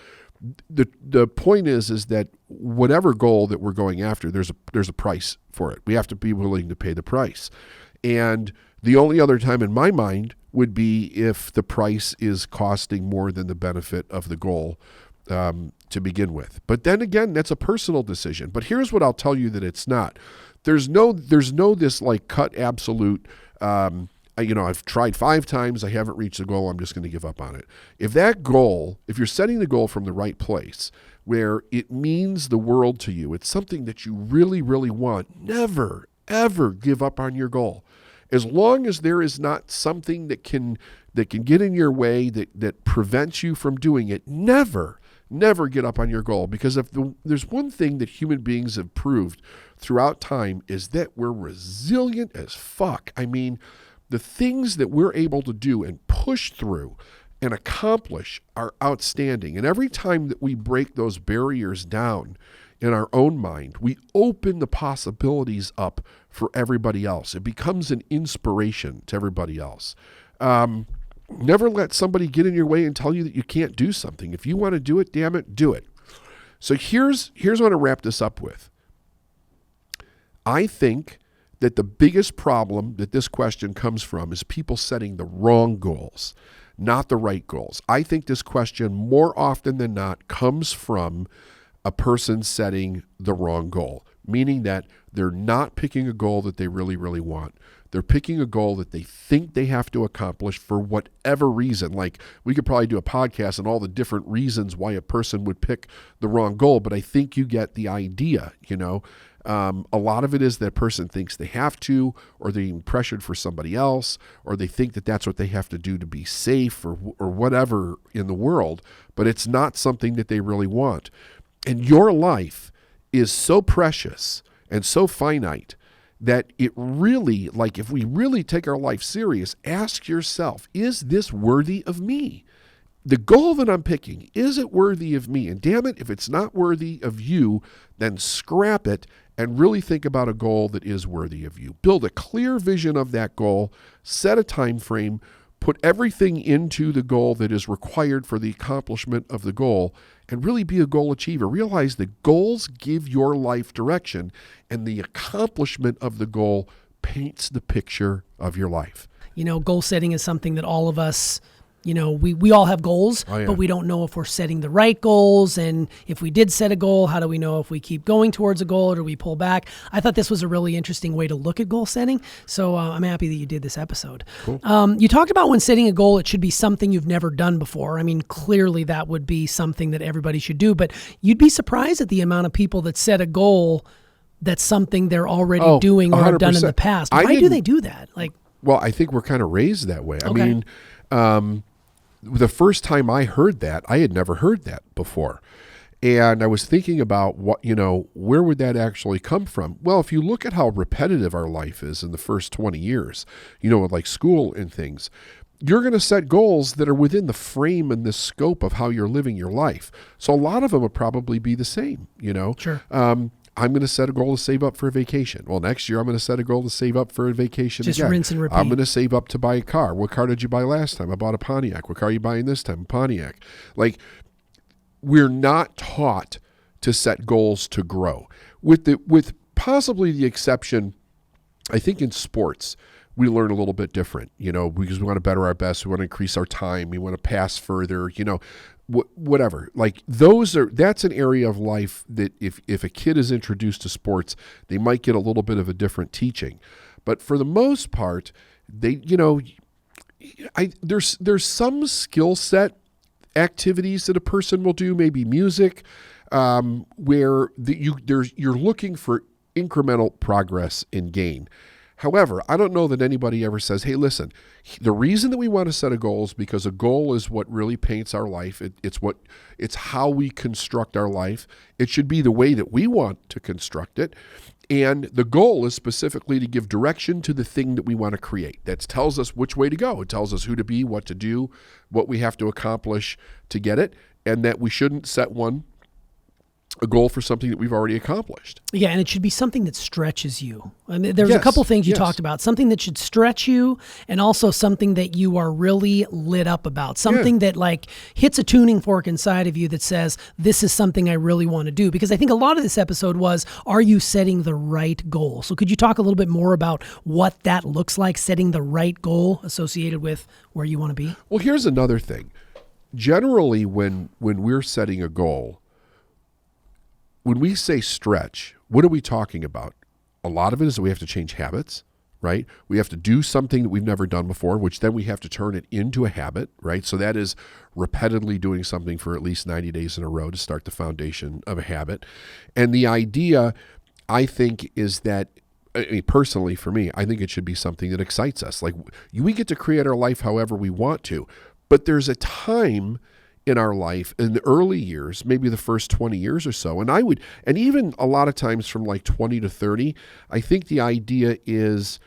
The point is that whatever goal that we're going after, there's a price for it. We have to be willing to pay the price. And the only other time in my mind would be if the price is costing more than the benefit of the goal to begin with. But then again, that's a personal decision. But here's what I'll tell you that it's not. There's no this like cut absolute I've tried 5 times, I haven't reached the goal, I'm just going to give up on it. If you're setting the goal from the right place, where it means the world to you, it's something that you really, really want, never, ever give up on your goal. As long as there is not something that can get in your way, that prevents you from doing it, never get up on your goal. Because if there's one thing that human beings have proved throughout time, is that we're resilient as fuck. I mean, the things that we're able to do and push through and accomplish are outstanding. And every time that we break those barriers down in our own mind, we open the possibilities up for everybody else. It becomes an inspiration to everybody else. Never let somebody get in your way and tell you that you can't do something. If you want to do it, damn it, do it. So here's what I want to wrap this up with. I think that the biggest problem that this question comes from is people setting the wrong goals, not the right goals. I think this question more often than not comes from a person setting the wrong goal, meaning that they're not picking a goal that they really, really want. They're picking a goal that they think they have to accomplish for whatever reason. Like, we could probably do a podcast on all the different reasons why a person would pick the wrong goal, but I think you get the idea, A lot of it is that person thinks they have to, or they're being pressured for somebody else, or they think that that's what they have to do to be safe or whatever in the world, but it's not something that they really want. And your life is so precious and so finite that it really, like, if we really take our life serious, ask yourself, is this worthy of me? The goal that I'm picking, is it worthy of me? And damn it, if it's not worthy of you, then scrap it and really think about a goal that is worthy of you. Build a clear vision of that goal, set a time frame, put everything into the goal that is required for the accomplishment of the goal, and really be a goal achiever. Realize that goals give your life direction, and the accomplishment of the goal paints the picture of your life. Goal setting is something that all of us, we all have goals, but we don't know if we're setting the right goals. And if we did set a goal, how do we know if we keep going towards a goal or do we pull back? I thought this was a really interesting way to look at goal setting. So I'm happy that you did this episode. Cool. You talked about when setting a goal, it should be something you've never done before. I mean, clearly that would be something that everybody should do, but you'd be surprised at the amount of people that set a goal that's something they're already doing or 100%. have done in the past. Why do they do that? Well, I think we're kind of raised that way. Okay. I mean, the first time I heard that, I had never heard that before. And I was thinking about where would that actually come from? Well, if you look at how repetitive our life is in the first 20 years, like school and things, you're going to set goals that are within the frame and the scope of how you're living your life. So a lot of them will probably be the same, Sure. I'm going to set a goal to save up for a vacation. Well, next year I'm going to set a goal to save up for a vacation Just again. rinse and repeat. I'm going to save up to buy a car. What car did you buy last time? I bought a Pontiac. What car are you buying this time? A Pontiac. Like, we're not taught to set goals to grow. With possibly the exception, I think in sports, we learn a little bit different, because we want to better our best. We want to increase our time. We want to pass further, whatever. Like, that's an area of life that if a kid is introduced to sports, they might get a little bit of a different teaching. But for the most part, there's some skill set activities that a person will do, maybe music, where you're looking for incremental progress and gain. However, I don't know that anybody ever says, hey, listen, the reason that we want to set a goal is because a goal is what really paints our life. It's how we construct our life. It should be the way that we want to construct it. And the goal is specifically to give direction to the thing that we want to create. That tells us which way to go. It tells us who to be, what to do, what we have to accomplish to get it, and that we shouldn't set a goal for something that we've already accomplished. Yeah, and it should be something that stretches you. I mean, there's a couple things you talked about. Something that should stretch you, and also something that you are really lit up about. Something that hits a tuning fork inside of you that says, this is something I really want to do. Because I think a lot of this episode was, are you setting the right goal? So could you talk a little bit more about what that looks like, setting the right goal associated with where you want to be? Well, here's another thing. Generally, when we're setting a goal, when we say stretch, what are we talking about? A lot of it is that we have to change habits, right? We have to do something that we've never done before, which then we have to turn it into a habit, right? So that is repetitively doing something for at least 90 days in a row to start the foundation of a habit. And the idea, I think, is that, I mean, personally for me, I think it should be something that excites us. Like, we get to create our life however we want to, but there's a time in our life in the early years, maybe the first 20 years or so. And even a lot of times from like 20 to 30, I think the idea is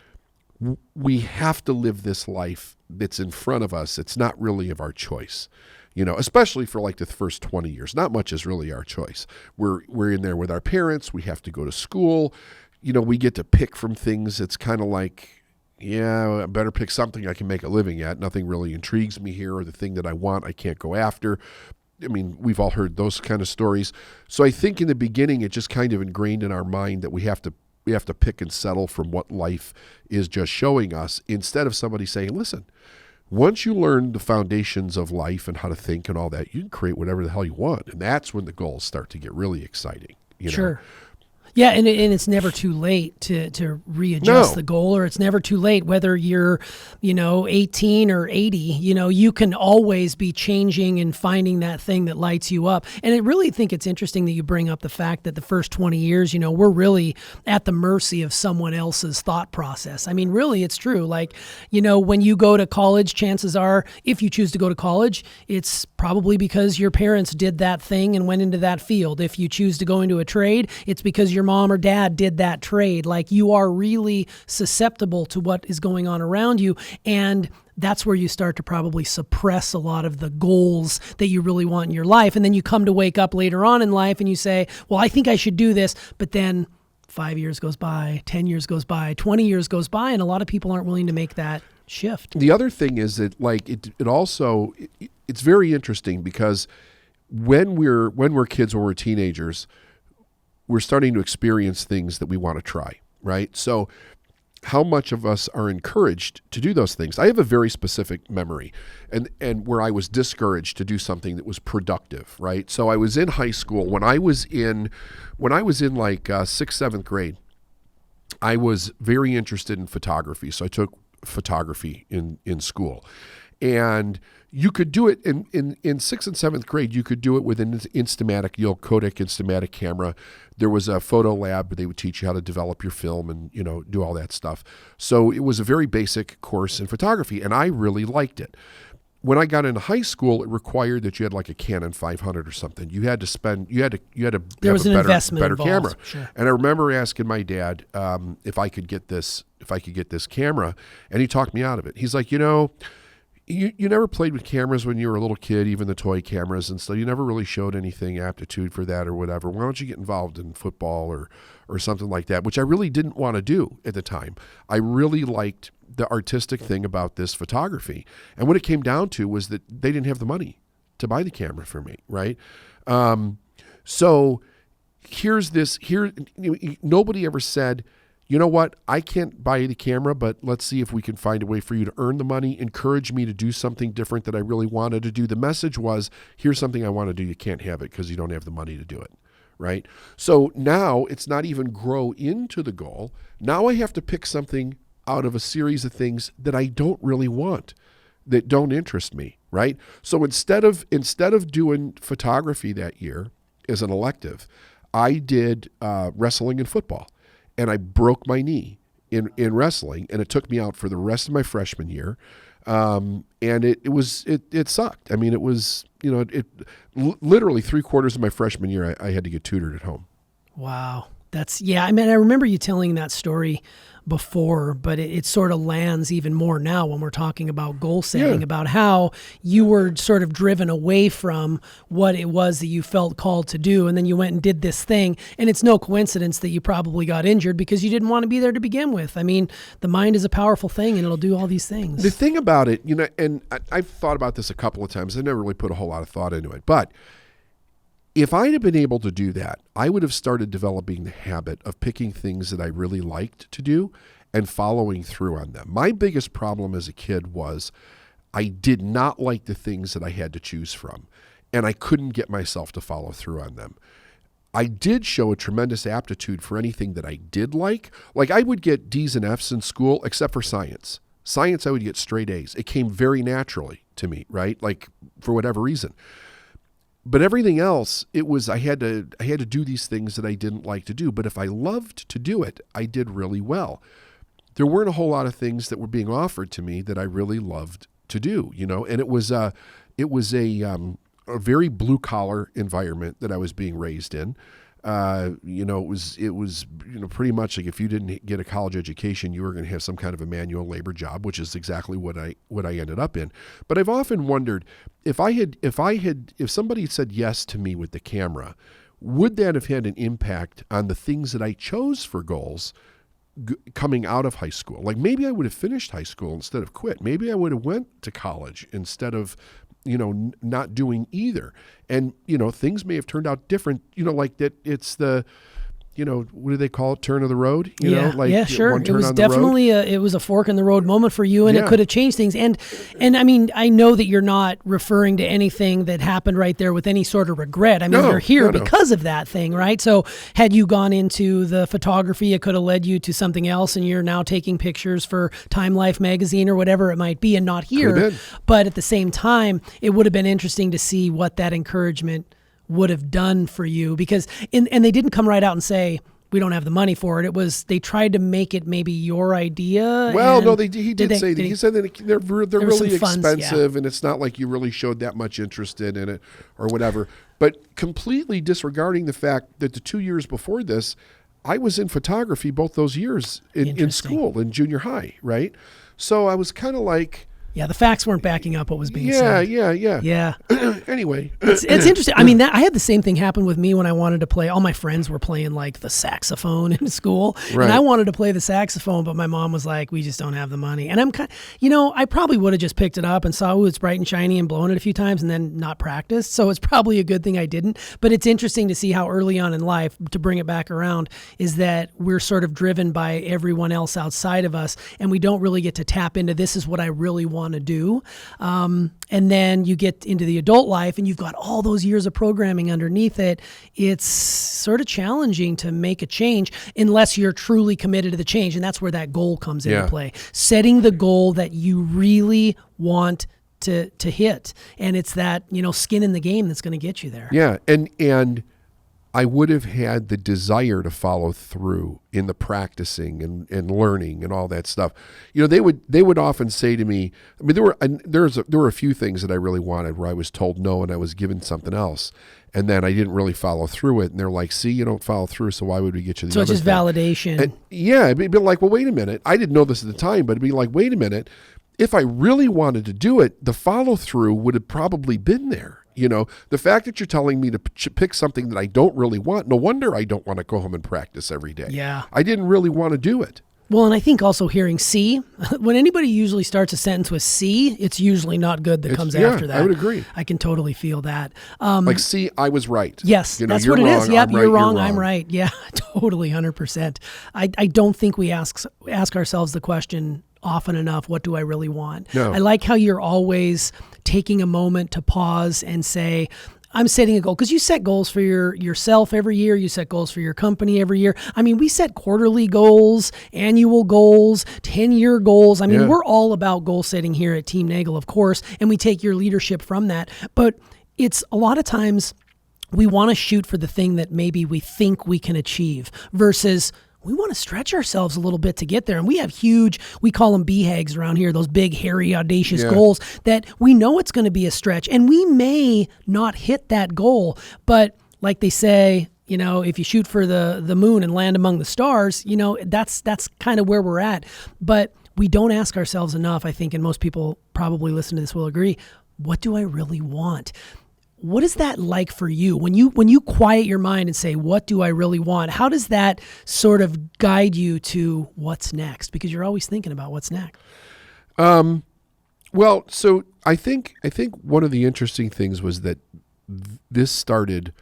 we have to live this life that's in front of us. It's not really of our choice, especially for like the first 20 years. Not much is really our choice. We're in there with our parents. We have to go to school. We get to pick from things. It's kind of like, I better pick something I can make a living at. Nothing really intrigues me here, or the thing that I want I can't go after. I mean, we've all heard those kind of stories. So I think in the beginning, it just kind of ingrained in our mind that we have to pick and settle from what life is just showing us, instead of somebody saying, listen, once you learn the foundations of life and how to think and all that, you can create whatever the hell you want. And that's when the goals start to get really exciting. Sure. Yeah, and it's never too late to readjust the goal, or it's never too late whether you're, 18 or 80. You can always be changing and finding that thing that lights you up. And I really think it's interesting that you bring up the fact that the first 20 years, we're really at the mercy of someone else's thought process. I mean, really, it's true. Like, when you go to college, chances are, if you choose to go to college, it's probably because your parents did that thing and went into that field. If you choose to go into a trade, it's because your mom or dad did that trade. Like, you are really susceptible to what is going on around you. And that's where you start to probably suppress a lot of the goals that you really want in your life. And then you come to wake up later on in life and you say, well, I think I should do this. But then 5 years goes by, 10 years goes by, 20 years goes by, and a lot of people aren't willing to make that shift. The other thing is that, like, it's very interesting, because when we're kids, when we're teenagers, we're starting to experience things that we want to try, right? So how much of us are encouraged to do those things? I have a very specific memory, and where I was discouraged to do something that was productive, right? So I was in high school. When I was in like sixth, seventh grade, I was very interested in photography. So I took photography in school. And you could do it in sixth and seventh grade. You could do it with an Instamatic, Kodak Instamatic camera. There was a photo lab where they would teach you how to develop your film and, do all that stuff. So it was a very basic course in photography, and I really liked it. When I got into high school, it required that you had like a Canon 500 or something. You had to there was have an a investment better involved. camera. Sure. And I remember asking my dad if I could get this camera, and he talked me out of it. He's like, You never played with cameras when you were a little kid, even the toy cameras and stuff. You never really showed anything aptitude for that or whatever. Why don't you get involved in football or something like that, which I really didn't want to do at the time. I really liked the artistic thing about this photography. And what it came down to was that they didn't have the money to buy the camera for me, right? So nobody ever said, you know what, I can't buy you the camera, but let's see if we can find a way for you to earn the money, encourage me to do something different that I really wanted to do. The message was, here's something I want to do. You can't have it because you don't have the money to do it, right? So now it's not even grow into the goal. Now I have to pick something out of a series of things that I don't really want, that don't interest me, right? So instead of doing photography that year as an elective, I did wrestling and football. And I broke my knee in wrestling, and it took me out for the rest of my freshman year. And it sucked. I mean, it was, literally 3/4 of my freshman year, I had to get tutored at home. Wow. I remember you telling that story before, but it sort of lands even more now when we're talking about goal setting, about how you were sort of driven away from what it was that you felt called to do. And then you went and did this thing. And it's no coincidence that you probably got injured because you didn't want to be there to begin with. I mean, the mind is a powerful thing, and it'll do all these things. The thing about it, and I've thought about this a couple of times. I never really put a whole lot of thought into it, but if I had been able to do that, I would have started developing the habit of picking things that I really liked to do and following through on them. My biggest problem as a kid was I did not like the things that I had to choose from, and I couldn't get myself to follow through on them. I did show a tremendous aptitude for anything that I did like. Like I would get D's and F's in school, except for science. Science, I would get straight A's. It came very naturally to me, right? Like for whatever reason. But everything else, it was I had to do these things that I didn't like to do. But if I loved to do it, I did really well. There weren't a whole lot of things that were being offered to me that I really loved to do, and it was a very blue collar environment that I was being raised in. It was pretty much like if you didn't get a college education, you were going to have some kind of a manual labor job, which is exactly what I ended up in. But I've often wondered if somebody had said yes to me with the camera, would that have had an impact on the things that I chose for goals coming out of high school? Like maybe I would have finished high school instead of quit. Maybe I would have went to college instead of not doing either. And, things may have turned out different, like that it's the, what do they call it? Turn of the road? Sure. One It turn was on the definitely road. it was a fork in the road moment for you, and it Yeah. could have changed things. And I mean, I know that you're not referring to anything that happened right there with any sort of regret. I mean, No, you're here no. because of that thing, right? So had you gone into the photography, it could have led you to something else, and you're now taking pictures for Time Life magazine or whatever it might be, and not Could have here. been. But at the same time, it would have been interesting to see what that encouragement would have done for you, because and they didn't come right out and say, we don't have the money for it. It was, they tried to make it maybe your idea. Well, and no, he did say that. He said that they're were really some funds, expensive, and it's not like you really showed that much interest in it or whatever. But completely disregarding the fact that the 2 years before this, I was in photography both those years in Interesting. school, in junior high, right? So I was kind of like, Yeah, the facts weren't backing up what was being yeah. said. Yeah. Anyway. It's interesting. I mean, I had the same thing happen with me when I wanted to play. All my friends were playing like the saxophone in school, Right. and I wanted to play the saxophone, but my mom was like, "We just don't have the money." And I'm kind, I probably would have just picked it up and saw, "Oh, it's bright and shiny," and blown it a few times, and then not practiced. So it's probably a good thing I didn't. But it's interesting to see how early on in life, to bring it back around, is that we're sort of driven by everyone else outside of us, and we don't really get to tap into, this is what I really want to do. And then you get into the adult life and you've got all those years of programming underneath it. It's sort of challenging to make a change unless you're truly committed to the change. And that's where that goal comes into play. Setting the goal that you really want to hit. And it's that, skin in the game that's going to get you there. Yeah, and I would have had the desire to follow through in the practicing and learning and all that stuff. They would often say to me, I mean, there were a few things that I really wanted where I was told no and I was given something else, and then I didn't really follow through it. And they're like, "See, you don't follow through, so why would we get you the So other it's just thing?" validation. And it'd be like, well, wait a minute. I didn't know this at the time, but it'd be like, wait a minute. If I really wanted to do it, the follow through would have probably been there. The fact that you're telling me to pick something that I don't really want, no wonder I don't want to go home and practice every day. Yeah. I didn't really want to do it. Well, and I think also hearing C, when anybody usually starts a sentence with C, it's usually not good that comes after that. I would agree. I can totally feel that. Like, see, I was right. Yes, You're that's what it wrong, is. Yep, I'm right, you're wrong, I'm right. Yeah, totally, 100%. I don't think we ask ourselves the question often enough, what do I really want? No. I like how you're always taking a moment to pause and say, I'm setting a goal, because you set goals for yourself every year. You set goals for your company every year. I mean, we set quarterly goals, annual goals, 10-year goals. I mean, we're all about goal setting here at Team Nagel, of course, and we take your leadership from that. But it's a lot of times we want to shoot for the thing that maybe we think we can achieve versus we want to stretch ourselves a little bit to get there. And we have huge, we call them BHAGs around here, those big, hairy, audacious goals that we know it's going to be a stretch. And we may not hit that goal, but like they say, if you shoot for the moon and land among the stars, that's kind of where we're at. But we don't ask ourselves enough, I think, and most people probably listen to this will agree, what do I really want? What is that like for you? When you quiet your mind and say, what do I really want? How does that sort of guide you to what's next? Because you're always thinking about what's next. Well, so I think one of the interesting things was that this started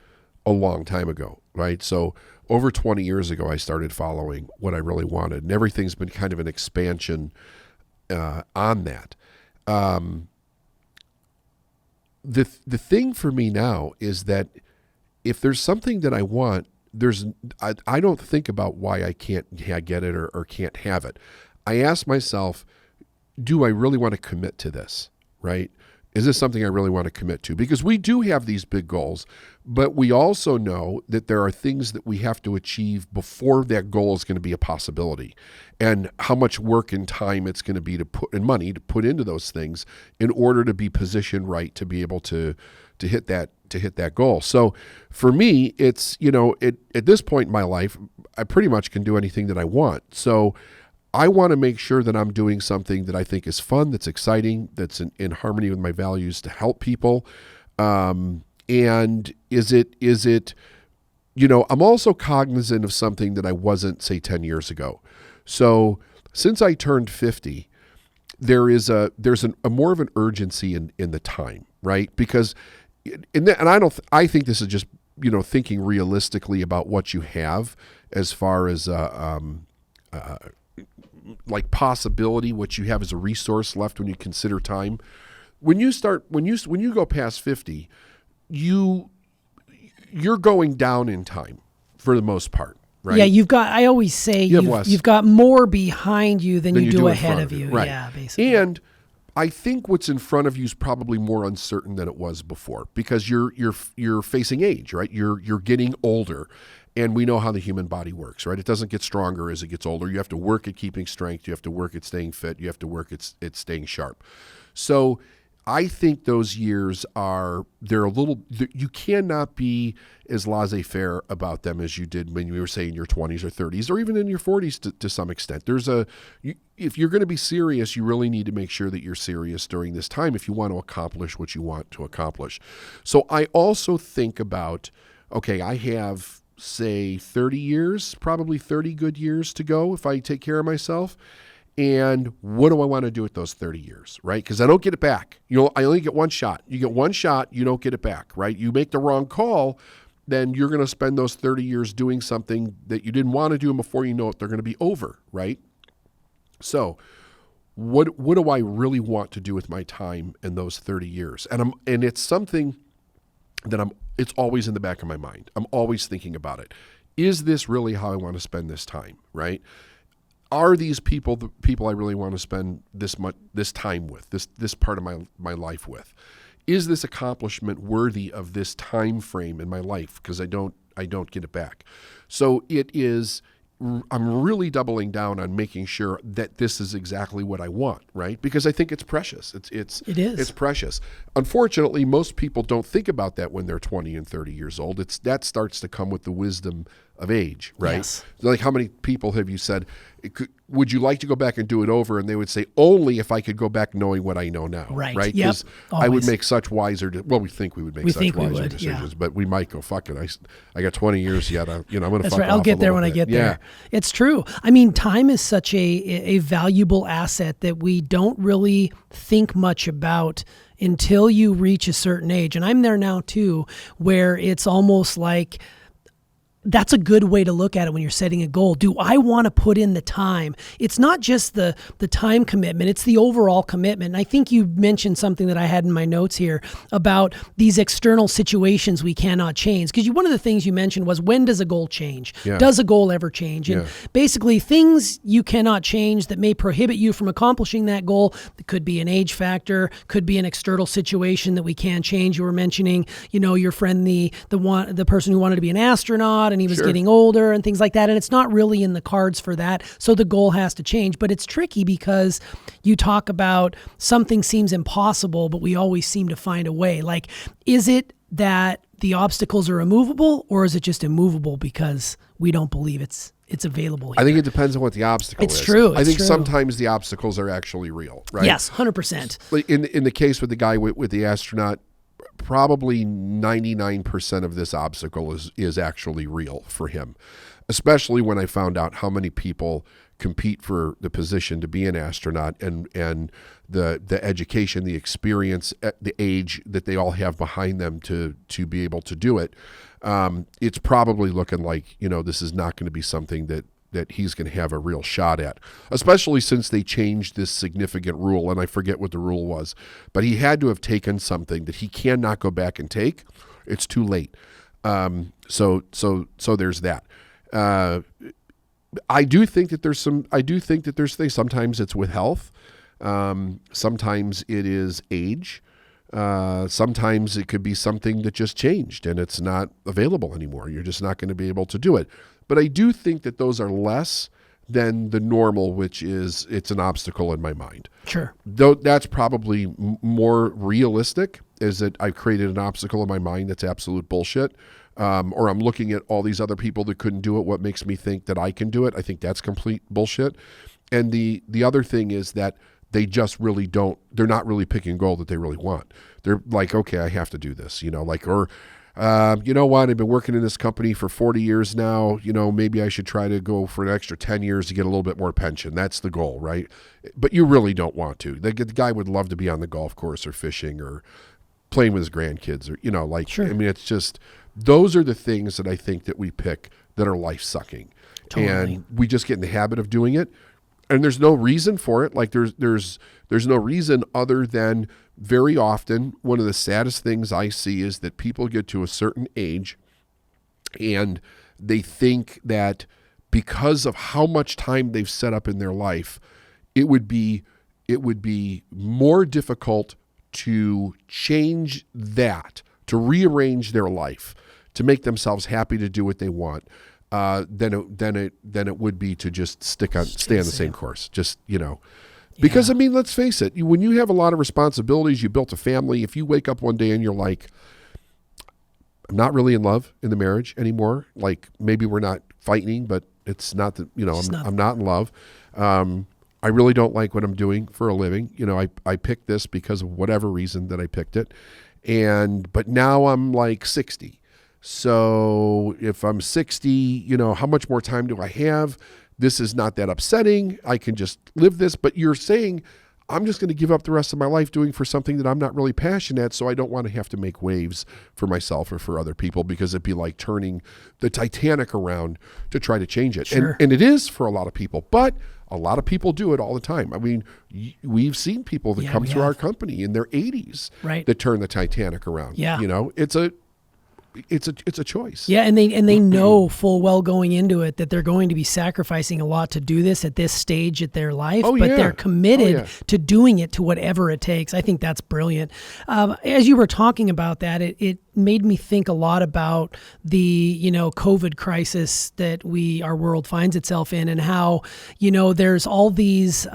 a long time ago, right? So over 20 years ago, I started following what I really wanted, and everything's been kind of an expansion on that. The thing for me now is that if there's something that I want, I don't think about why I can't get it or can't have it. I ask myself, do I really want to commit to this, right? Is this something I really want to commit to? Because we do have these big goals, but we also know that there are things that we have to achieve before that goal is going to be a possibility, and how much work and time it's going to be and money to put into those things in order to be positioned right to be able to hit that goal. So for me, it's, at this point in my life, I pretty much can do anything that I want. So I want to make sure that I'm doing something that I think is fun, that's exciting, that's in harmony with my values to help people. And is it, I'm also cognizant of something that I wasn't, say, 10 years ago. So since I turned 50, there's a more of an urgency in the time, right? Because, I think this is just, thinking realistically about what you have as far as, like possibility, what you have as a resource left when you consider time. When you go past 50, you're going down in time for the most part, right? Yeah, I always say you've got more behind you than you do ahead of you. Right. Yeah, basically. And I think what's in front of you is probably more uncertain than it was before, because you're facing age, right? You're getting older. And we know how the human body works, right? It doesn't get stronger as it gets older. You have to work at keeping strength. You have to work at staying fit. You have to work at staying sharp. So I think those years they're a little, you cannot be as laissez-faire about them as you did when you were, say, in your 20s or 30s, or even in your 40s to some extent. If you're going to be serious, you really need to make sure that you're serious during this time if you want to accomplish what you want to accomplish. So I also think about, okay, I have, say, 30 years, probably 30 good years to go if I take care of myself. And what do I want to do with those 30 years, right? Because I don't get it back. I only get one shot. You get one shot, you don't get it back, right? You make the wrong call, then you're going to spend those 30 years doing something that you didn't want to do, and before you know it, they're going to be over, right? So what do I really want to do with my time in those 30 years? And it's something that it's always in the back of my mind. I'm always thinking about it. Is this really how I want to spend this time, right? Are these people the people I really want to spend this time with, this part of my life with? Is this accomplishment worthy of this time frame in my life? Because I don't get it back. So I'm really doubling down on making sure that this is exactly what I want, right? Because I think it's precious. It is. It's precious. Unfortunately, most people don't think about that when they're 20 and 30 years old. That starts to come with the wisdom of age, right? Yes. Like, how many people have you said, would you like to go back and do it over? And they would say, only if I could go back knowing what I know now, right? Yep. Because I would make such wiser, we think we would make such wiser decisions, yeah. but we might go, fuck it, I got 20 years yet, I'm going to fuck off. That's right, I'll get there when I get there. It's true. I mean, time is such a valuable asset that we don't really think much about until you reach a certain age. And I'm there now too, where it's almost like, that's a good way to look at it when you're setting a goal. Do I want to put in the time? It's not just the time commitment, it's the overall commitment. And I think you mentioned something that I had in my notes here about these external situations we cannot change. Because one of the things you mentioned was, when does a goal change? Yeah. Does a goal ever change? And basically things you cannot change that may prohibit you from accomplishing that goal. It could be an age factor, could be an external situation that we can change. You were mentioning, your friend, the person who wanted to be an astronaut, and he was getting older and things like that. And it's not really in the cards for that. So the goal has to change. But it's tricky because you talk about something seems impossible, but we always seem to find a way. Like, is it that the obstacles are immovable, or is it just immovable because we don't believe it's available here? I think it depends on what the obstacle is. It's true. I think sometimes the obstacles are actually real, right? Yes, 100%. In the case with the guy with the astronaut, probably 99% of this obstacle is actually real for him, especially when I found out how many people compete for the position to be an astronaut, and the education, the experience, the age that they all have behind them to be able to do it. It's probably looking like, this is not going to be something that he's going to have a real shot at, especially since they changed this significant rule, and I forget what the rule was, but he had to have taken something that he cannot go back and take. It's too late. So there's that. I do think that there's things. Sometimes it's with health. Sometimes it is age. Sometimes it could be something that just changed and it's not available anymore. You're just not going to be able to do it. But I do think that those are less than the normal, which is it's an obstacle in my mind. Sure. Though that's probably more realistic, is that I've created an obstacle in my mind that's absolute bullshit. Or I'm looking at all these other people that couldn't do it. What makes me think that I can do it? I think that's complete bullshit. And the other thing is that they just really don't, they're not really picking goal that they really want. They're like, okay, I have to do this, you know, like, or, you know what, I've been working in this company for 40 years now, you know, maybe I should try to go for an extra 10 years to get a little bit more pension. That's the goal, right? But you really don't want to. The guy would love to be on the golf course or fishing or playing with his grandkids or, you know, like, Sure. I mean, it's just, those are the things that I think that we pick that are life sucking. Totally. And we just get in the habit of doing it. And there's no reason for it. Like there's no reason other than very often one of the saddest things I see is that people get to a certain age and they think that because of how much time they've set up in their life, it would be more difficult to change that, to rearrange their life, to make themselves happy to do what they want. Than it would be to just stay on the same course. Just, you know, because I mean, let's face it, when you have a lot of responsibilities, you built a family, if you wake up one day and you're like, I'm not really in love in the marriage anymore. Like maybe we're not fighting, but it's not that, you know, I'm not in love. I really don't like what I'm doing for a living. You know, I picked this because of whatever reason that I picked it. But now I'm like 60. So if I'm 60, you know, how much more time do I have? This is not that upsetting. I can just live this. But you're saying I'm just going to give up the rest of my life doing for something that I'm not really passionate at. So I don't want to have to make waves for myself or for other people because it'd be like turning the Titanic around to try to change it. Sure. And it is for a lot of people, but a lot of people do it all the time. I mean, we've seen people that come through our company in their 80s that turn the Titanic around. Yeah. You know, it's a choice. Yeah, and they know full well going into it that they're going to be sacrificing a lot to do this at this stage at their life, but they're committed to doing it to whatever it takes. I think that's brilliant. As you were talking about that, it made me think a lot about the, you know, COVID crisis that our world finds itself in, and how, you know, there's all these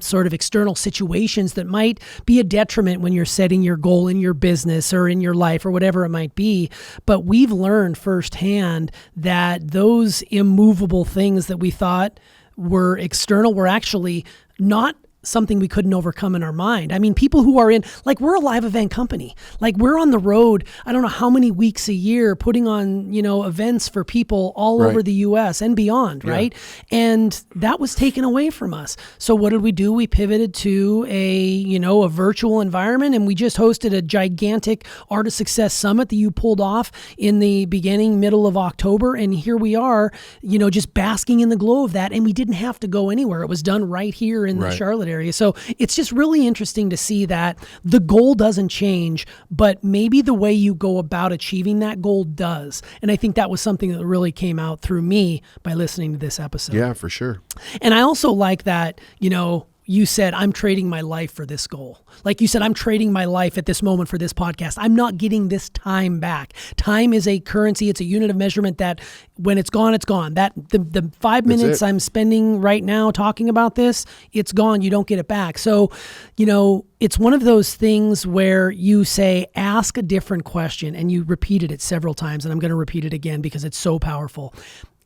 sort of external situations that might be a detriment when you're setting your goal in your business or in your life or whatever it might be. But we've learned firsthand that those immovable things that we thought were external were actually not something we couldn't overcome in our mind. I mean, people who are like, we're a live event company. Like, we're on the road, I don't know how many weeks a year, putting on, you know, events for people all over the US and beyond, right? And that was taken away from us. So what did we do? We pivoted to a virtual environment, and we just hosted a gigantic Art of Success Summit that you pulled off in the middle of October. And here we are, you know, just basking in the glow of that. And we didn't have to go anywhere. It was done right here in the Charlotte area. So it's just really interesting to see that the goal doesn't change, but maybe the way you go about achieving that goal does. And I think that was something that really came out through me by listening to this episode. Yeah, for sure. And I also like that, you know, you said, I'm trading my life for this goal. Like you said, I'm trading my life at this moment for this podcast. I'm not getting this time back. Time is a currency. It's a unit of measurement that when it's gone, it's gone. That the 5 minutes I'm spending right now talking about this, it's gone. You don't get it back. So, you know, it's one of those things where you say, ask a different question, and you repeated it several times. And I'm going to repeat it again because it's so powerful.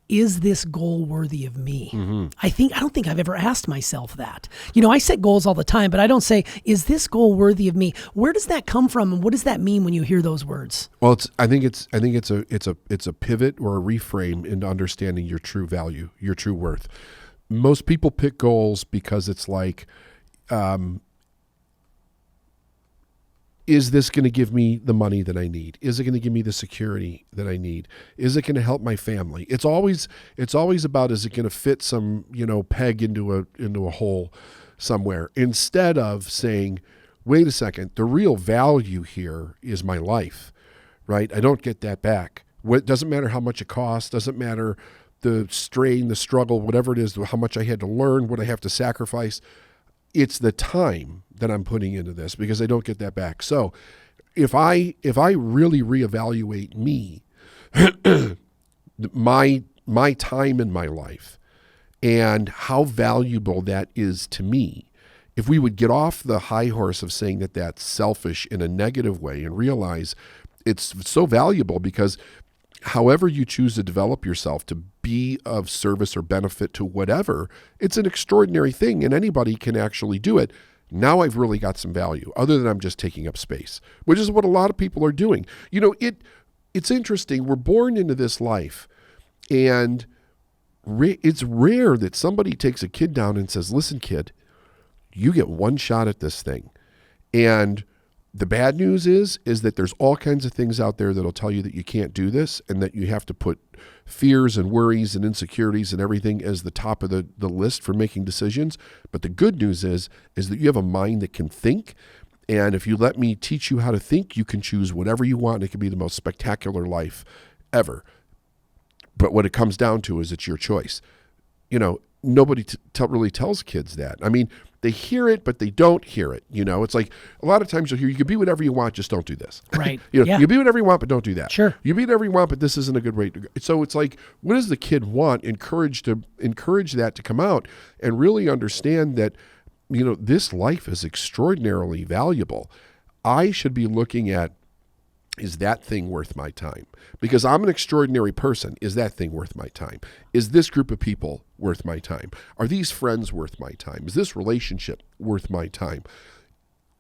Is this goal worthy of me? Mm-hmm. I don't think I've ever asked myself that. You know, I set goals all the time, but I don't say, is this goal worthy of me? Where does that come from? And what does that mean when you hear those words? Well, I think it's a pivot or a reframe into understanding your true value, your true worth. Most people pick goals because it's like, is this going to give me the money that I need? Is it going to give me the security that I need? Is it going to help my family? It's always about, is it going to fit some, you know, peg into a hole somewhere, instead of saying, wait a second, the real value here is my life, right? I don't get that back. What doesn't matter how much it costs, doesn't matter the strain, the struggle, whatever it is, how much I had to learn, what I have to sacrifice. It's the time that I'm putting into this because I don't get that back. So if I really reevaluate me, my time in my life and how valuable that is to me, if we would get off the high horse of saying that that's selfish in a negative way and realize it's so valuable because however you choose to develop yourself to be of service or benefit to whatever, it's an extraordinary thing and anybody can actually do it. Now I've really got some value other than I'm just taking up space, which is what a lot of people are doing. You know, it's interesting. We're born into this life and it's rare that somebody takes a kid down and says, listen, kid, you get one shot at this thing. And the bad news is that there's all kinds of things out there that'll tell you that you can't do this and that you have to put fears and worries and insecurities and everything as the top of the list for making decisions. But the good news is that you have a mind that can think. And if you let me teach you how to think, you can choose whatever you want. And it can be the most spectacular life ever. But what it comes down to is it's your choice. You know, nobody really tells kids that. I mean, they hear it, but they don't hear it. You know, it's like a lot of times you'll hear, you can be whatever you want, just don't do this. Right. You know, yeah. You can be whatever you want, but don't do that. Sure. You can be whatever you want, but this isn't a good way to go. So it's like, what does the kid want? Encourage that to come out and really understand that, you know, this life is extraordinarily valuable. I should be looking at, is that thing worth my time? Because I'm an extraordinary person. Is that thing worth my time? Is this group of people worth my time? Are these friends worth my time? Is this relationship worth my time?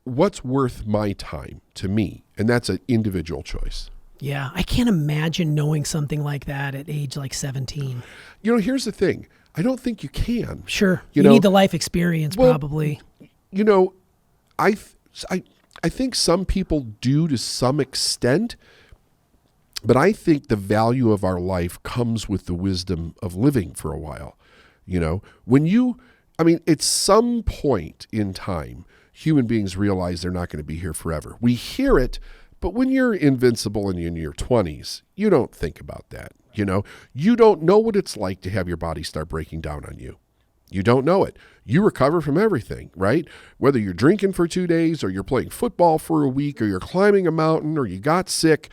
What's worth my time to me? And that's an individual choice. Yeah. I can't imagine knowing something like that at age like 17. You know, here's the thing. I don't think you can. Sure. You You know, need the life experience probably. You know, I think some people do to some extent, but I think the value of our life comes with the wisdom of living for a while. You know, at some point in time, human beings realize they're not going to be here forever. We hear it, but when you're invincible and in your 20s, you don't think about that. You know, you don't know what it's like to have your body start breaking down on you. You don't know it. You recover from everything, right? Whether you're drinking for 2 days or you're playing football for a week or you're climbing a mountain or you got sick,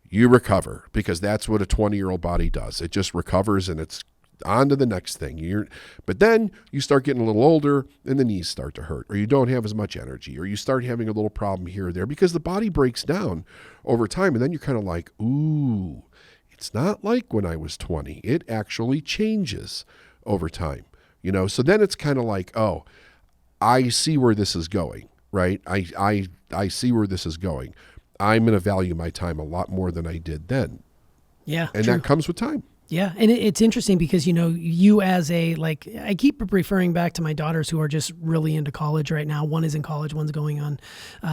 you recover because that's what a 20-year-old body does. It just recovers and it's on to the next thing. But then you start getting a little older and the knees start to hurt or you don't have as much energy or you start having a little problem here or there because the body breaks down over time. And then you're kind of like, ooh, it's not like when I was 20. It actually changes over time. You know, so then it's kind of like, oh, I see where this is going, right? I see where this is going. I'm going to value my time a lot more than I did then. Yeah. And true. that comes with time. Yeah. And it's interesting because, you know, you as I keep referring back to my daughters who are just really into college right now. One is in college, one's going on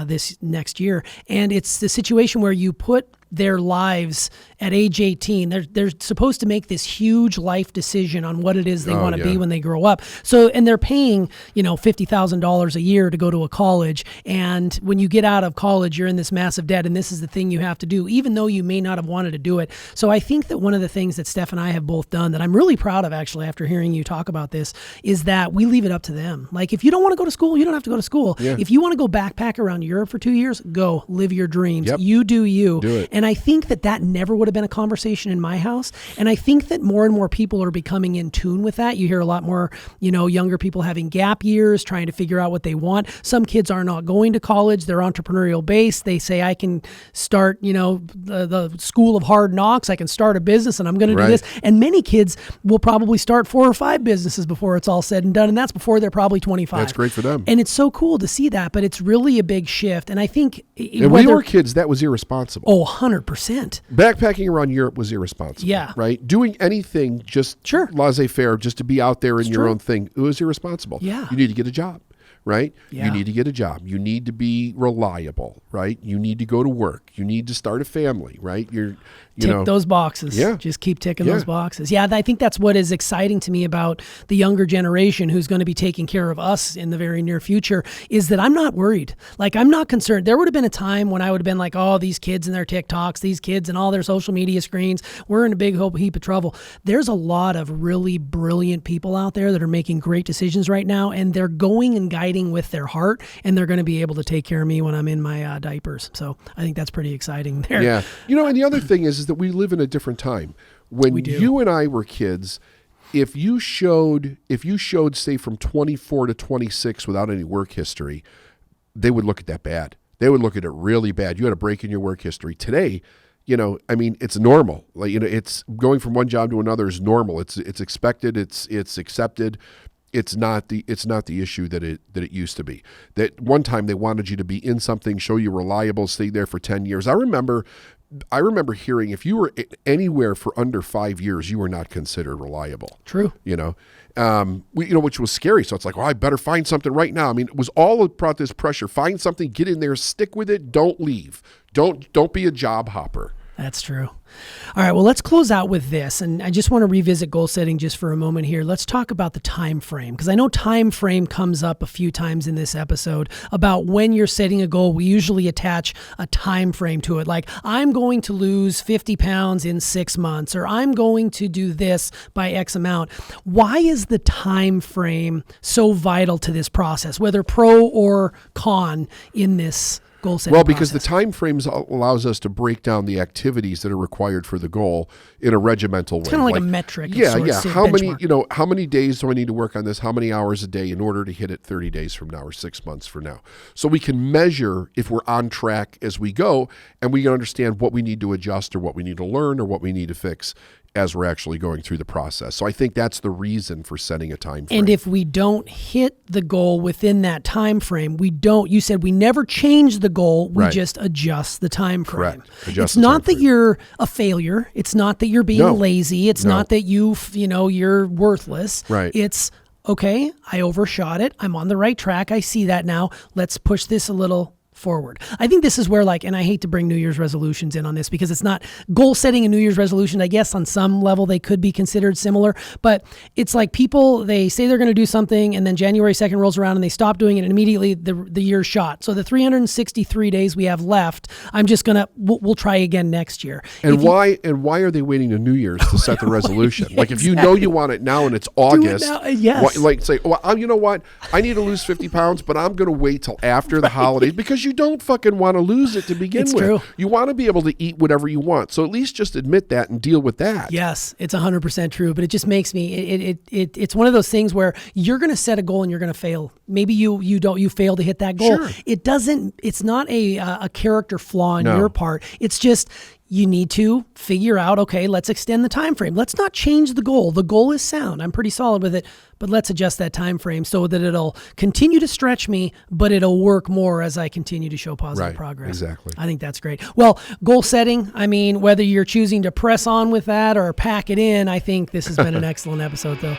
this next year. And it's the situation where you put their lives at age 18. They're supposed to make this huge life decision on what it is they want to be when they grow up. So, and they're paying, you know, $50,000 a year to go to a college. And when you get out of college, you're in this massive debt and this is the thing you have to do, even though you may not have wanted to do it. So I think that one of the things that Steph and I have both done that I'm really proud of actually after hearing you talk about this is that we leave it up to them. Like if you don't want to go to school, you don't have to go to school. Yeah. If you want to go backpack around Europe for 2 years, go live your dreams. Yep. You do you. Do it. And I think that never would have been a conversation in my house. And I think that more and more people are becoming in tune with that. You hear a lot more, you know, younger people having gap years, trying to figure out what they want. Some kids are not going to college. They're entrepreneurial based. They say, I can start, you know, the school of hard knocks. I can start a business and I'm going to do this. And many kids will probably start 4 or 5 businesses before it's all said and done. And that's before they're probably 25. That's great for them. And it's so cool to see that, but it's really a big shift. And I think when we were kids, that was irresponsible. Oh, 100%. Backpacking around Europe was irresponsible. Yeah. Right? Doing anything just laissez-faire, just to be out there in your own thing, it was irresponsible. Yeah. You need to get a job. right? Yeah. You need to get a job. You need to be reliable, right? You need to go to work. You need to start a family, right? Tick those boxes. Yeah. Just keep ticking those boxes. Yeah, I think that's what is exciting to me about the younger generation who's going to be taking care of us in the very near future is that I'm not worried. Like, I'm not concerned. There would have been a time when I would have been like, oh, these kids and their TikToks, these kids and all their social media screens, we're in a big heap of trouble. There's a lot of really brilliant people out there that are making great decisions right now, and they're going and guiding with their heart, and they're going to be able to take care of me when I'm in my diapers. So I think that's pretty exciting there. Yeah. And the other thing is that we live in a different time. When you and I were kids, if you showed, say, from 24 to 26 without any work history, they would look at that bad. They would look at it really bad. You had a break in your work history. Today, it's normal. Like, it's going from one job to another is normal. It's expected. It's accepted. It's not the issue that it used to be. That one time they wanted you to be in something, show you reliable, stay there for 10 years. I remember hearing if you were anywhere for under 5 years, you were not considered reliable. True. Which was scary. So it's like, well, I better find something right now. I mean, it was all about this pressure. Find something, get in there, stick with it. Don't leave. Don't be a job hopper. That's true. All right, well, let's close out with this. And I just want to revisit goal setting just for a moment here. Let's talk about the time frame, because I know time frame comes up a few times in this episode about when you're setting a goal. We usually attach a time frame to it, like I'm going to lose 50 pounds in 6 months, or I'm going to do this by X amount. Why is the time frame so vital to this process, whether pro or con in this goal setting Well, because process? the time frames allows us to break down the activities that are required for the goal in a regimental way. It's kind of like a metric. Yeah. How benchmark. how many days do I need to work on this? How many hours a day in order to hit it 30 days from now or 6 months from now? So we can measure if we're on track as we go, and we can understand what we need to adjust or what we need to learn or what we need to fix as we're actually going through the process. So I think that's the reason for setting a time frame. And if we don't hit the goal within that time frame, you said we never change the goal, we just adjust the time frame. Correct. It's not that you're a failure. It's not that you're being lazy. It's not that you're worthless. Right. It's, okay, I overshot it. I'm on the right track. I see that now. Let's push this a little forward. I think this is where, and I hate to bring New Year's resolutions in on this because it's not goal setting and New Year's resolution. I guess on some level they could be considered similar, but it's like people, they say they're going to do something and then January 2nd rolls around and they stop doing it and immediately the year's shot. So the 363 days we have left, I'm just going to, we'll try again next year. And why are they waiting to New Year's to set the resolution? Like if you know you want it now and it's August, do it now. Yes. Say, well, you know what? I need to lose 50 pounds, but I'm going to wait till after the holidays because you don't fucking want to lose it to begin with. True. You want to be able to eat whatever you want. So at least just admit that and deal with that. Yes, it's 100% true, but it just makes me, it's one of those things where you're going to set a goal and you're going to fail. Maybe you fail to hit that goal. Sure. It's not a character flaw on your part. It's just, you need to figure out, okay, let's extend the time frame. Let's not change the goal. The goal is sound. I'm pretty solid with it, but let's adjust that time frame so that it'll continue to stretch me, but it'll work more as I continue to show positive progress. Exactly. I think that's great. Well, goal setting, I mean, whether you're choosing to press on with that or pack it in, I think this has been an excellent episode, though.